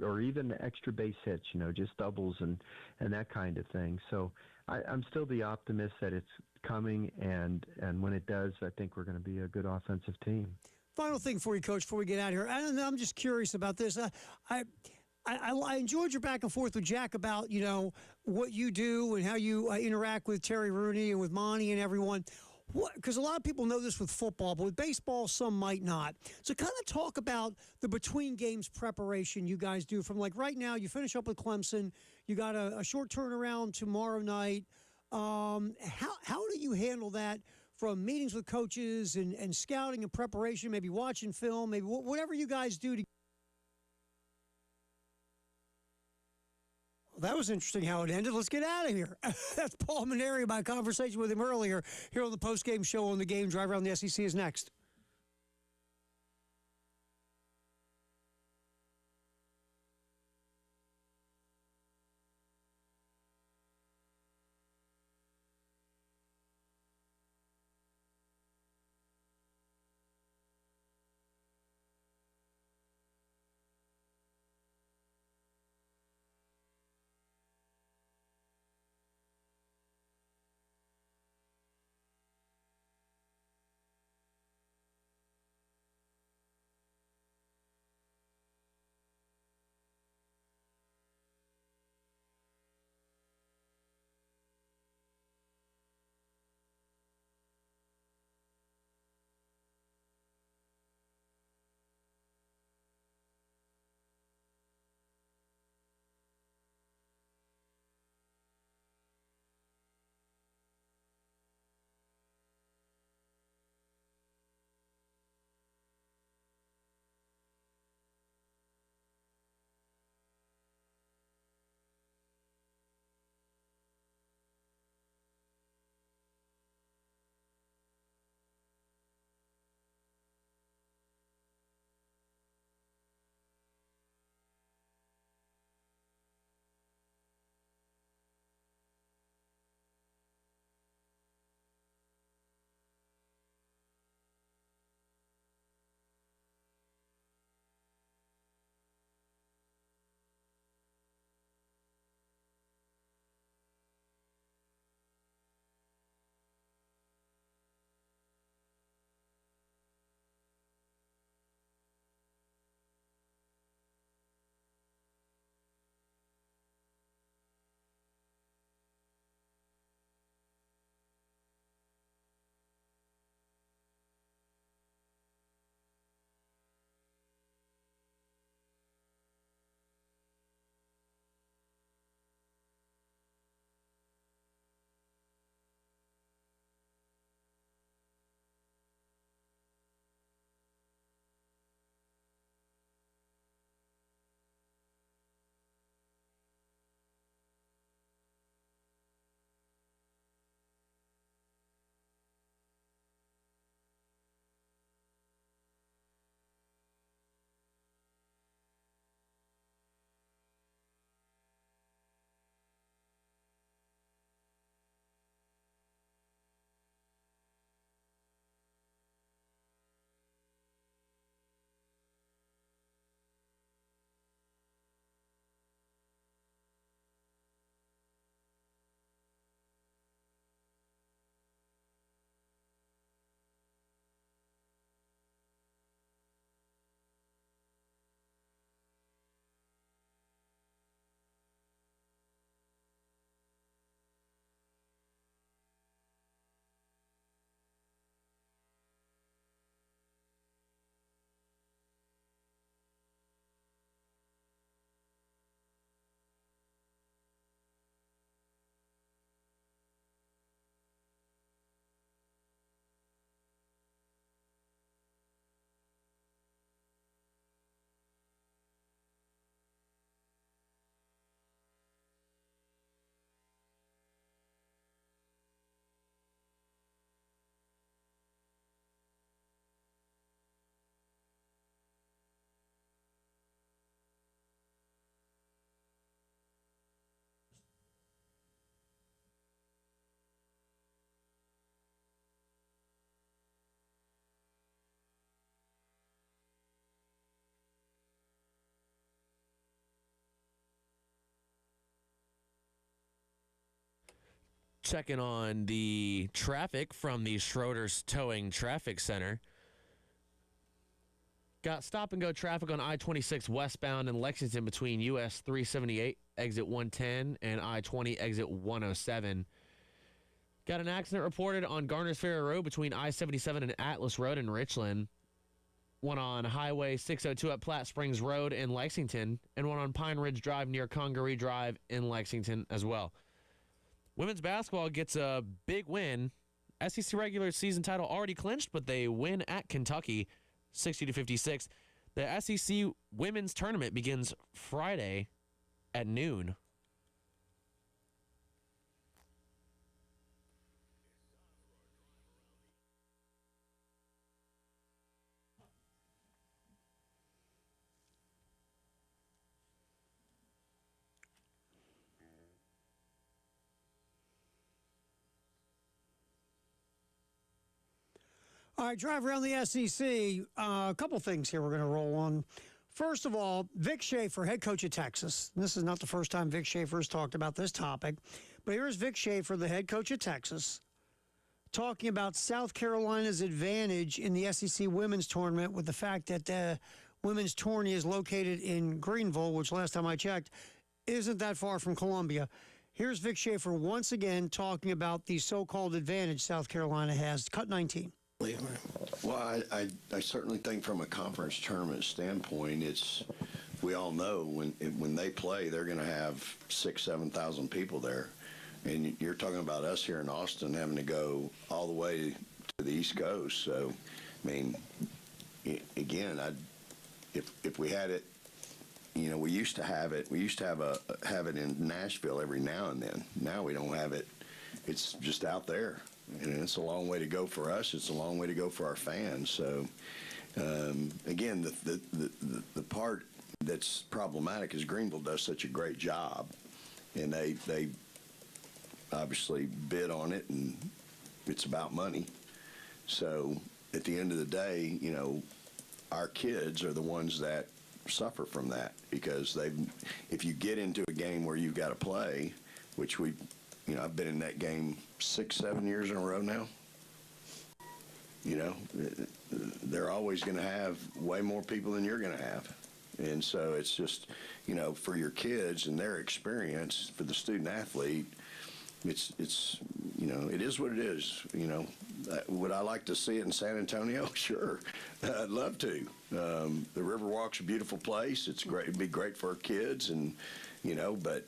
or even extra base hits, just doubles and that kind of thing. So I'm still the optimist that it's coming, and when it does, I think we're going to be a good offensive team. Final thing for you, Coach, before we get out of here. I'm just curious about this. I enjoyed your back and forth with Jack about, what you do and how you interact with Terry Rooney and with Monty and everyone. Because a lot of people know this with football, but with baseball, some might not. So kind of talk about the between games preparation you guys do from, like, right now, you finish up with Clemson. You got a short turnaround tomorrow night. How do you handle that from meetings with coaches and scouting and preparation, maybe watching film, maybe whatever you guys do to. That was interesting how it ended. Let's get out of here. That's Paul Maneri. My conversation with him earlier here on the postgame show on the Game Drive around the SEC is next. Checking on the traffic from the Schroeder's Towing Traffic Center. Got stop-and-go traffic on I-26 westbound in Lexington between US 378, exit 110, and I-20, exit 107. Got an accident reported on Garner's Ferry Road between I-77 and Atlas Road in Richland. One on Highway 602 at Platte Springs Road in Lexington, and one on Pine Ridge Drive near Congaree Drive in Lexington as well. Women's basketball gets a big win SEC regular season title already clinched, but they win at Kentucky 60-56. The SEC women's tournament begins Friday at noon. All right, drive around the SEC. A couple things here we're going to roll on. First of all, Vic Schaefer, head coach of Texas. This is not the first time Vic Schaefer has talked about this topic, but here's Vic Schaefer, the head coach of Texas, talking about South Carolina's advantage in the SEC women's tournament with the fact that the women's tourney is located in Greenville, which last time I checked isn't that far from Columbia. Here's Vic Schaefer once again talking about the so-called advantage South Carolina has. Cut 19. Well, I certainly think from a conference tournament standpoint, we all know when they play, they're going to have 6,000 to 7,000 people there. And you're talking about us here in Austin having to go all the way to the East Coast. So, I mean, again, if we had it, you know, we used to have it. We used to have it in Nashville every now and then. Now we don't have it. It's just out there. And it's a long way to go for us. It's a long way to go for our fans. So, again, the part that's problematic is Greenville does such a great job, and they obviously bid on it, and it's about money. So, at the end of the day, you know, our kids are the ones that suffer from that because if you get into a game where you've got to play, which I've been in that game 6-7 years in a row now. You know, they're always going to have way more people than you're going to have. And so it's just, you know, for your kids and their experience, for the student athlete, it's you know, it is what it is. You know, would I like to see it in San Antonio? Sure. I'd love to. The Riverwalk's a beautiful place. It's great. It'd be great for our kids and, you know, but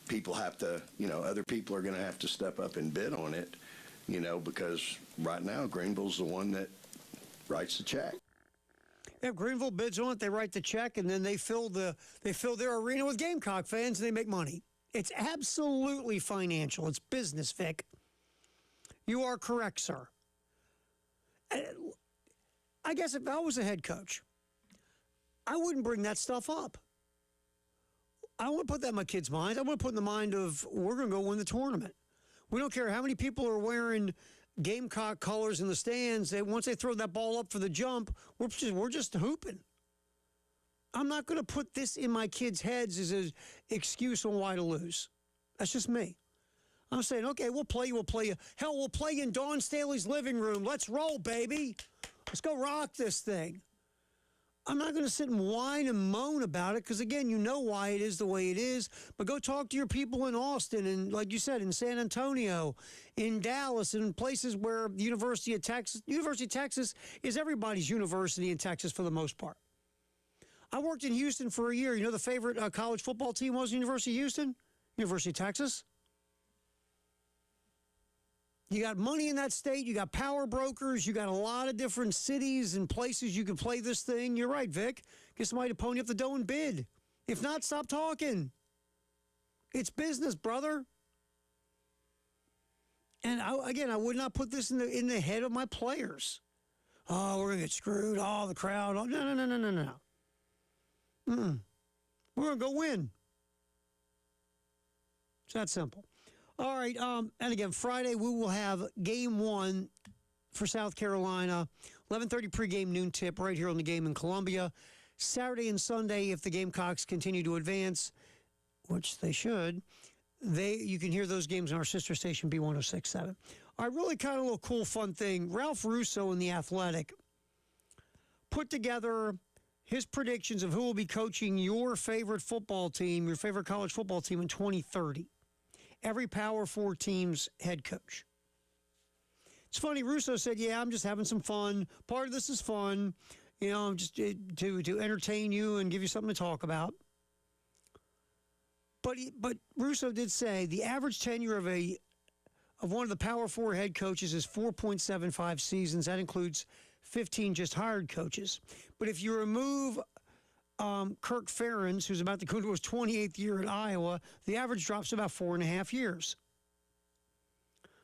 people have to, you know, other people are going to have to step up and bid on it, you know, because right now Greenville's the one that writes the check. If Greenville bids on it, they write the check, and then they fill their arena with Gamecock fans, and they make money. It's absolutely financial. It's business, Vic. You are correct, sir. I guess if I was a head coach, I wouldn't bring that stuff up. I don't want to put that in my kids' minds. I want to put in the mind of we're going to go win the tournament. We don't care how many people are wearing Gamecock colors in the stands. Once they throw that ball up for the jump, we're just hooping. I'm not going to put this in my kids' heads as an excuse on why to lose. That's just me. I'm saying, okay, we'll play you. Hell, we'll play you in Dawn Staley's living room. Let's roll, baby. Let's go rock this thing. I'm not going to sit and whine and moan about it because, again, you know why it is the way it is. But go talk to your people in Austin and, like you said, in San Antonio, in Dallas, and places where the University of Texas is everybody's university in Texas for the most part. I worked in Houston for a year. You know the favorite college football team was University of Houston? University of Texas. You got money in that state. You got power brokers. You got a lot of different cities and places you can play this thing. You're right, Vic. Get somebody to pony up the dough and bid. If not, stop talking. It's business, brother. And I would not put this in the head of my players. Oh, we're going to get screwed. Oh, the crowd. Oh, no. We're going to go win. It's that simple. All right, and again, Friday we will have Game 1 for South Carolina, 11:30 pregame, noon tip, right here on the Game in Columbia. Saturday and Sunday, if the Gamecocks continue to advance, which they should, you can hear those games on our sister station, B1067. All right, really kind of a little cool, fun thing. Ralph Russo in The Athletic put together his predictions of who will be coaching your favorite football team, your favorite college football team in 2030. Every Power 4 team's head coach. It's funny, Russo said, yeah, I'm just having some fun. Part of this is fun, you know, just to entertain you and give you something to talk about. But Russo did say the average tenure of of one of the Power Four head coaches is 4.75 seasons. That includes 15 just hired coaches. But if you remove Kirk Ferentz, who's about to go into his 28th year at Iowa, the average drops to about 4.5 years.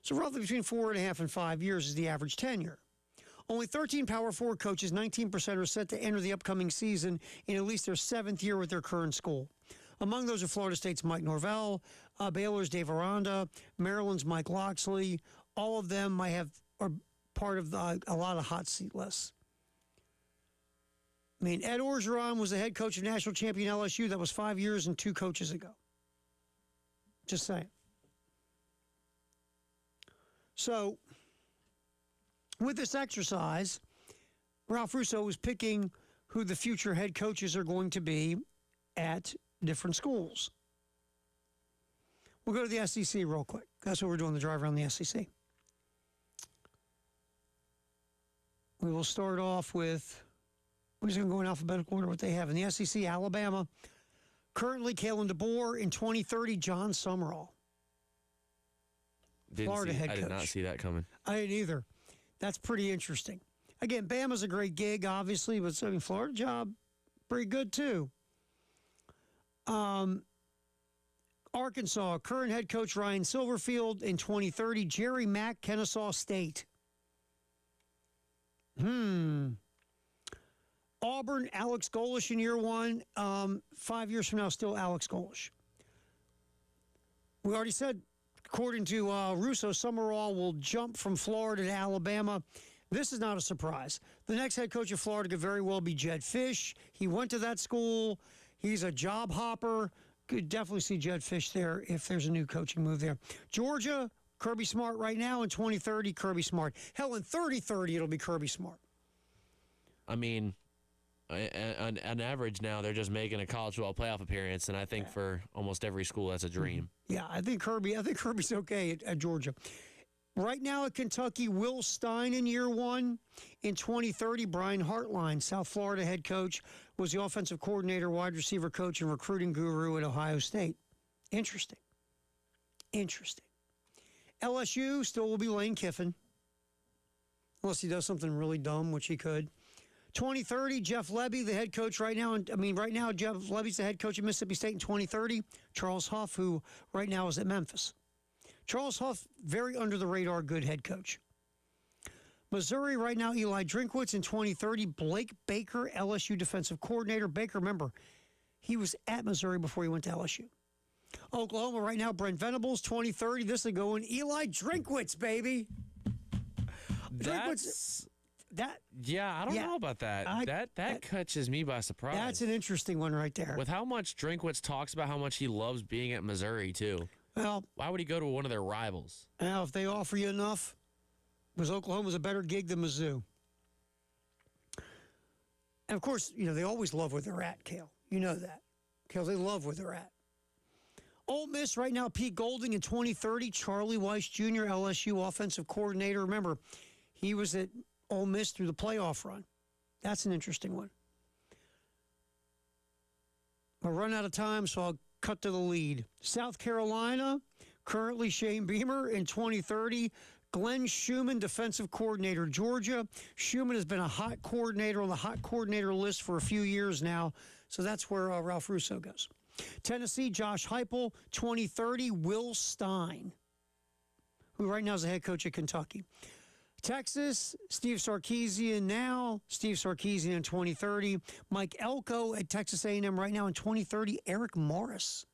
So roughly between 4.5 and 5 years is the average tenure. Only 13 Power Four coaches, 19% are set to enter the upcoming season in at least their 7th year with their current school. Among those are Florida State's Mike Norvell, Baylor's Dave Aranda, Maryland's Mike Loxley. All of them are part of a lot of hot seat lists. I mean, Ed Orgeron was the head coach of national champion LSU. That was 5 years and 2 coaches ago. Just saying. So, with this exercise, Ralph Russo was picking who the future head coaches are going to be at different schools. We'll go to the SEC real quick. That's what we're doing, the drive around the SEC. We will start off with, we're just going to go in alphabetical order what they have. In the SEC, Alabama, currently Kalen DeBoer. In 2030, John Summerall. Florida head coach. I did not see that coming. I didn't either. That's pretty interesting. Again, Bama's a great gig, obviously, but I mean, Florida job, pretty good too. Arkansas, current head coach Ryan Silverfield. In 2030, Jerry Mack, Kennesaw State. Auburn, Alex Golesh in year 1. 5 years from now, still Alex Golesh. We already said, according to Russo, Summerall will jump from Florida to Alabama. This is not a surprise. The next head coach of Florida could very well be Jed Fish. He went to that school. He's a job hopper. Could definitely see Jed Fish there if there's a new coaching move there. Georgia, Kirby Smart right now. In 2030, Kirby Smart. Hell, in 30-30, it'll be Kirby Smart. I mean, on average now, they're just making a college football playoff appearance, and I think for almost every school, that's a dream. Yeah, I think Kirby's okay at Georgia. Right now at Kentucky, Will Stein in year 1. In 2030, Brian Hartline, South Florida head coach, was the offensive coordinator, wide receiver coach, and recruiting guru at Ohio State. Interesting. LSU still will be Lane Kiffin, unless he does something really dumb, which he could. 2030, Jeff Lebby, the head coach right now. Right now, Jeff Lebby's the head coach at Mississippi State. In 2030, Charles Huff, who right now is at Memphis. Charles Huff, very under-the-radar good head coach. Missouri right now, Eli Drinkwitz. In 2030, Blake Baker, LSU defensive coordinator. Baker, remember, he was at Missouri before he went to LSU. Oklahoma right now, Brent Venables. 2030, this will go in Eli Drinkwitz, baby. Yeah, I don't know about that. That catches me by surprise. That's an interesting one right there. With how much Drinkwitz talks about how much he loves being at Missouri, too. Well, why would he go to one of their rivals? Now, if they offer you enough, because Oklahoma's a better gig than Mizzou. And, of course, they always love where they're at, Cale. You know that. Cale, they love where they're at. Ole Miss right now, Pete Golding. In 2030, Charlie Weiss Jr., LSU offensive coordinator. Remember, he was at Ole Miss through the playoff run. That's an interesting one. I'll run out of time, so I'll cut to the lead. South Carolina, currently Shane Beamer. In 2030, Glenn Schumann, defensive coordinator, Georgia. Schumann has been a hot coordinator on the hot coordinator list for a few years now, so that's where Ralph Russo goes. Tennessee, Josh Heupel. 2030, Will Stein, who right now is the head coach at Kentucky. Texas, Steve Sarkisian now. Steve Sarkisian in 2030. Mike Elko at Texas A&M right now in 2030. Eric Morris,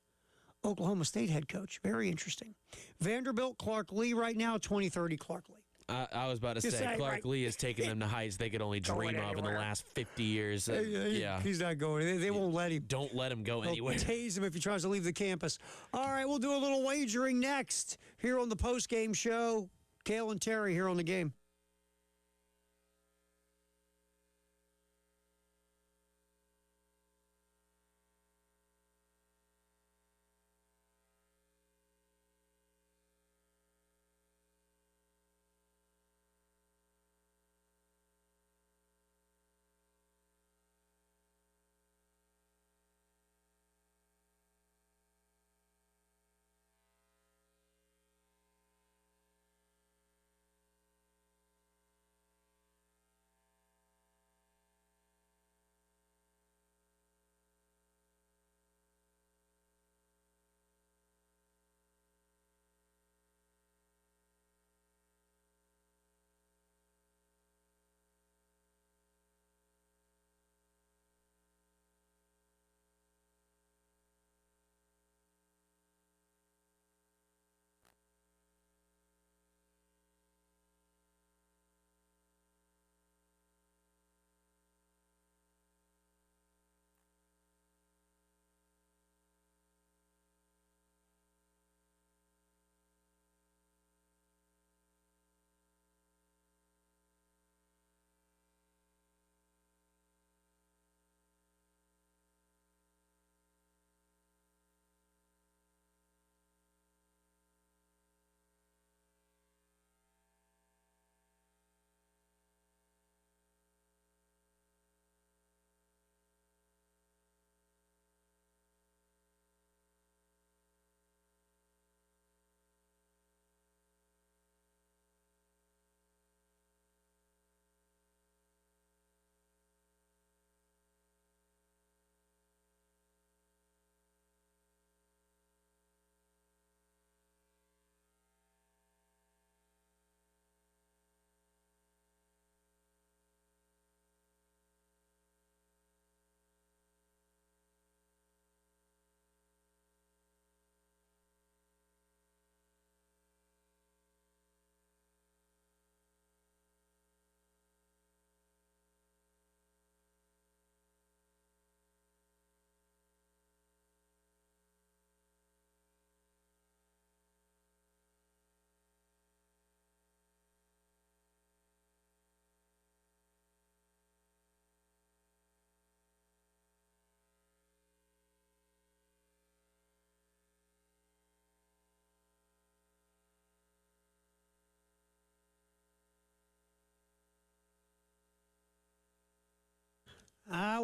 Oklahoma State head coach. Very interesting. Vanderbilt, Clark Lee right now, 2030 Clark Lee. I was about to say, Clark Lee has taken them to heights they could only dream of in the last 50 years. Yeah. He's not going. They won't let him. Don't let him go anywhere. They'll tase him if he tries to leave the campus. All right, we'll do a little wagering next here on the post-game show. Cale and Terry here on the game.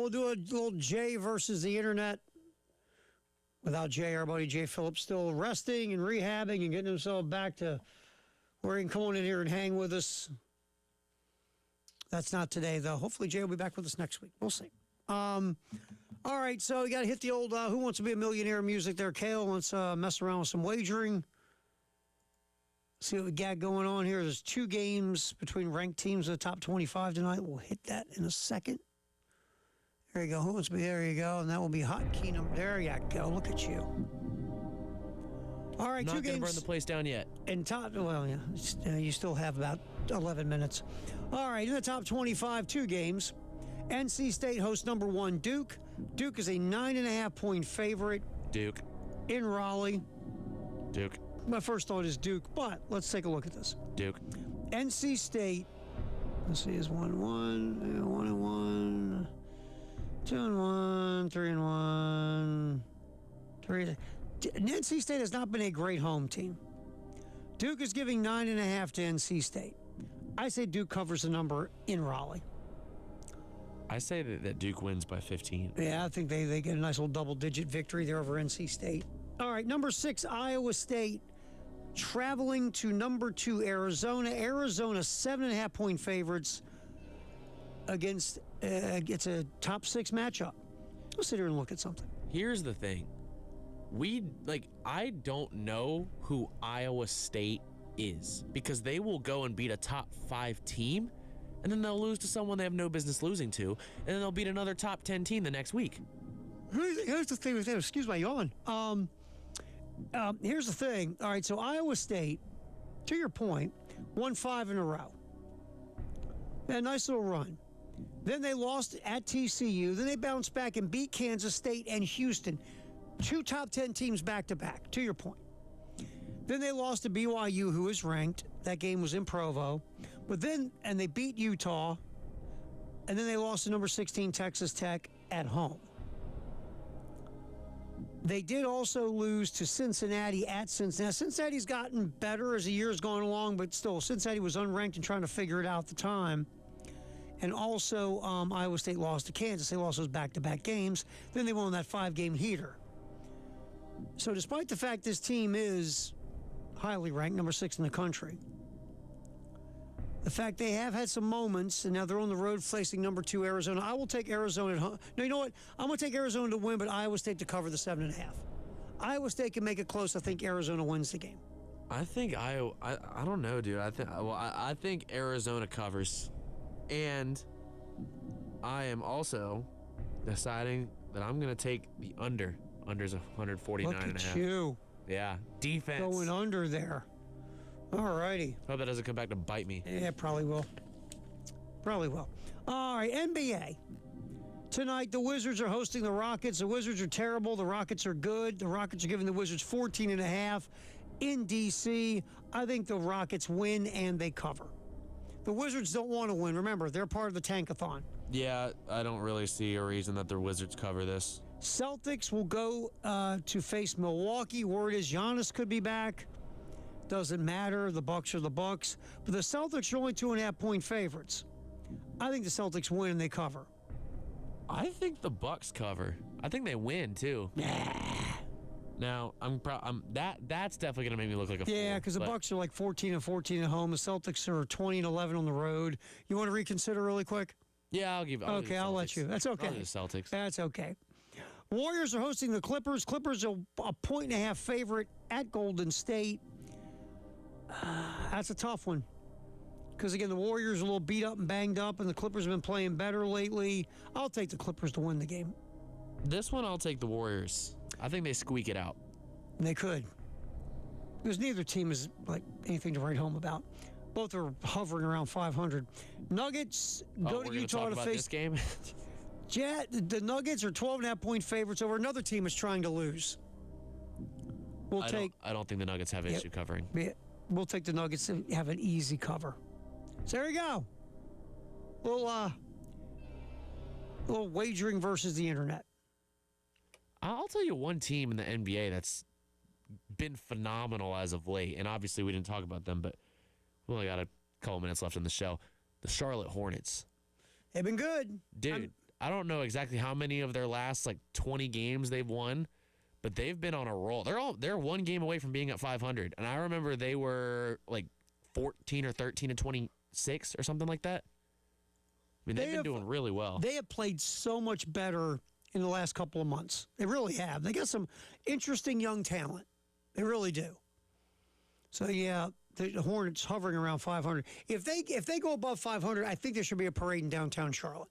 we'll do a little Jay versus the internet. Without Jay, our buddy Jay Phillips still resting and rehabbing and getting himself back to where he can come on in here and hang with us. That's not today, though. Hopefully, Jay will be back with us next week. We'll see. All right, so you got to hit the old Who Wants to Be a Millionaire music there. Kale, let's mess around with some wagering. See what we got going on here. There's 2 games between ranked teams in the top 25 tonight. We'll hit that in a second. There you go. Who wants to be? There you go. And that will be hotkey number. There you go. Look at you. All right, Not 2 games. Not going to burn the place down yet. In top, well, yeah, you still have about 11 minutes. All right, in the top 25, 2 games. NC State hosts number 1 Duke. Duke is a 9.5-point favorite. Duke. In Raleigh. Duke. My first thought is Duke, but let's take a look at this. Duke. NC State, let's see, is 1-1, 1-1, 2-1, 3-1, 3. NC State has not been a great home team. Duke is giving 9.5 to NC State. I say Duke covers the number in Raleigh. I say that Duke wins by 15. Yeah, I think they get a nice little double-digit victory there over NC State. All right, number 6, Iowa State, traveling to number 2, Arizona. Arizona, 7.5-point favorites against, it's a top 6 matchup. Let's sit here and look at something. Here's the thing. I don't know who Iowa State is because they will go and beat a top 5 team, and then they'll lose to someone they have no business losing to, and then they'll beat another top 10 team the next week. Here's the thing with them. Excuse my yawn. Here's the thing. All right, so Iowa State, to your point, won 5 in a row. They had a nice little run. Then they lost at TCU. Then they bounced back and beat Kansas State and Houston. 2 top 10 teams back-to-back, to your point. Then they lost to BYU, who is ranked. That game was in Provo. But then, and they beat Utah. And then they lost to number 16 Texas Tech at home. They did also lose to Cincinnati at Cincinnati. Cincinnati's gotten better as the year's gone along, but still, Cincinnati was unranked and trying to figure it out at the time. And also, Iowa State lost to Kansas. They lost those back-to-back games. Then they won that 5-game heater. So despite the fact this team is highly ranked, number 6 in the country, the fact they have had some moments, and now they're on the road facing number 2 Arizona. I will take Arizona at home. No, you know what? I'm going to take Arizona to win, but Iowa State to cover the 7.5. Iowa State can make it close. I think Arizona wins the game. I think I don't know, dude. I think Arizona covers, and I am also deciding that I'm going to take the under. Under's 149.5. Look at you. Yeah, defense. Going under there. All righty. Hope that doesn't come back to bite me. Yeah, probably will. Probably will. All right, NBA. Tonight, the Wizards are hosting the Rockets. The Wizards are terrible. The Rockets are good. The Rockets are giving the Wizards 14.5 in D.C. I think the Rockets win and they cover. The Wizards don't want to win. Remember, they're part of the tankathon. Yeah, I don't really see a reason that the Wizards cover this. Celtics will go to face Milwaukee. Word is Giannis could be back. Doesn't matter. The Bucks are the Bucks. But the Celtics are only 2.5-point favorites. I think the Celtics win and they cover. I think the Bucks cover. I think they win too. Now that's definitely gonna make me look like a fool. Yeah, because the Bucks are like 14-14 at home. The Celtics are 20-11 on the road. You want to reconsider really quick? Yeah, I'll let you. That's okay. I'll do the Celtics. That's okay. Warriors are hosting the Clippers. Clippers are a 1.5 favorite at Golden State. That's a tough one. Because, again, the Warriors are a little beat up and banged up, and the Clippers have been playing better lately. I'll take the Clippers to win the game. This one, I'll take the Warriors. I think they squeak it out. They could. Because neither team is, like, anything to write home about. Both are hovering around 500. Nuggets go to Utah to face this game. Yeah, the Nuggets are 12.5-point favorites over another team that's trying to lose. I don't think the Nuggets have issue covering. We'll take the Nuggets to have an easy cover. So there you go. Little wagering versus the internet. I'll tell you one team in the NBA that's been phenomenal as of late, and obviously we didn't talk about them, but we only got a couple minutes left in the show. The Charlotte Hornets. They've been good. Dude, I don't know exactly how many of their last 20 games they've won, but they've been on a roll. They're one game away from being at 500, and I remember they were 14 or 13 and 26 or something like that. I mean, they've been doing really well. They have played so much better in the last couple of months. They really have. They got some interesting young talent. They really do. So yeah, the Hornets hovering around 500. If they go above 500, I think there should be a parade in downtown Charlotte.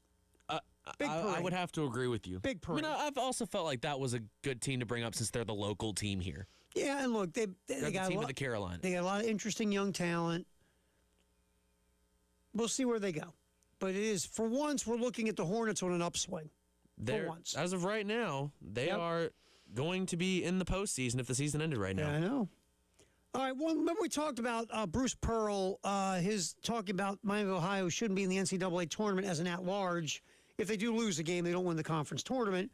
I would have to agree with you. Big parade. I mean, I've also felt like that was a good team to bring up since they're the local team here. Yeah, and look, they got the team of the Carolina. They got a lot of interesting young talent. We'll see where they go. But it is, for once, we're looking at the Hornets on an upswing. For once. As of right now, they are going to be in the postseason if the season ended right now. Yeah, I know. All right, well, remember we talked about Bruce Pearl, his talking about Miami of Ohio shouldn't be in the NCAA tournament as an at-large. If they do lose a game, they don't win the conference tournament.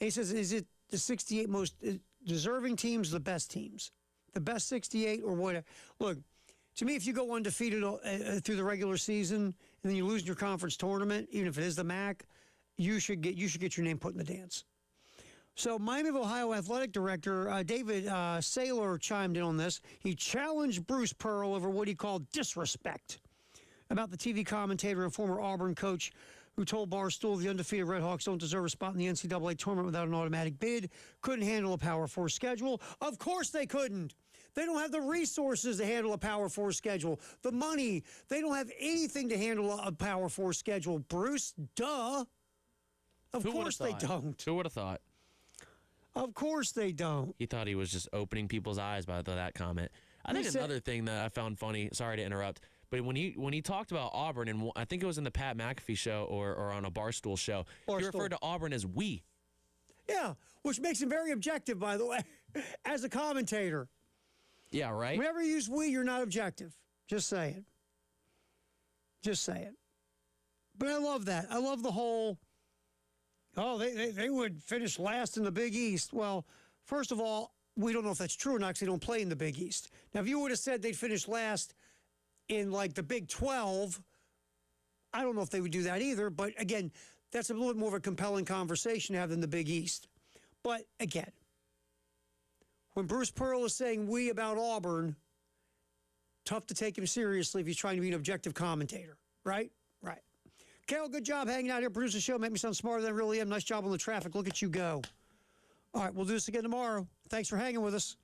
And he says, is it the 68 most deserving teams, the best teams? The best 68 or whatever? Look, to me, if you go undefeated through the regular season and then you lose in your conference tournament, even if it is the MAC, you should get your name put in the dance. So Miami of Ohio athletic director David Saylor chimed in on this. He challenged Bruce Pearl over what he called disrespect about the TV commentator and former Auburn coach who told Barstool the undefeated Redhawks don't deserve a spot in the NCAA tournament without an automatic bid, couldn't handle a Power 4 schedule. Of course they couldn't. They don't have the resources to handle a Power 4 schedule. The money. They don't have anything to handle a Power 4 schedule. Bruce, duh. Of course they don't. Who would have thought? Of course they don't. He thought he was just opening people's eyes by that comment. I think another thing that I found funny, sorry to interrupt, but when he talked about Auburn, and I think it was in the Pat McAfee show or on a Barstool show, he referred to Auburn as we. Yeah, which makes him very objective, by the way, as a commentator. Yeah, right? Whenever you use we, you're not objective. Just say it. Just say it. But I love that. I love the whole, they would finish last in the Big East. Well, first of all, we don't know if that's true or not because they don't play in the Big East. Now, if you would have said they'd finish last in, the Big 12, I don't know if they would do that either. But, again, that's a little bit more of a compelling conversation to have than the Big East. But, again, when Bruce Pearl is saying we about Auburn, tough to take him seriously if he's trying to be an objective commentator, right? Right. Kel, good job hanging out here, produce the show, make me sound smarter than I really am. Nice job on the traffic. Look at you go. All right, we'll do this again tomorrow. Thanks for hanging with us.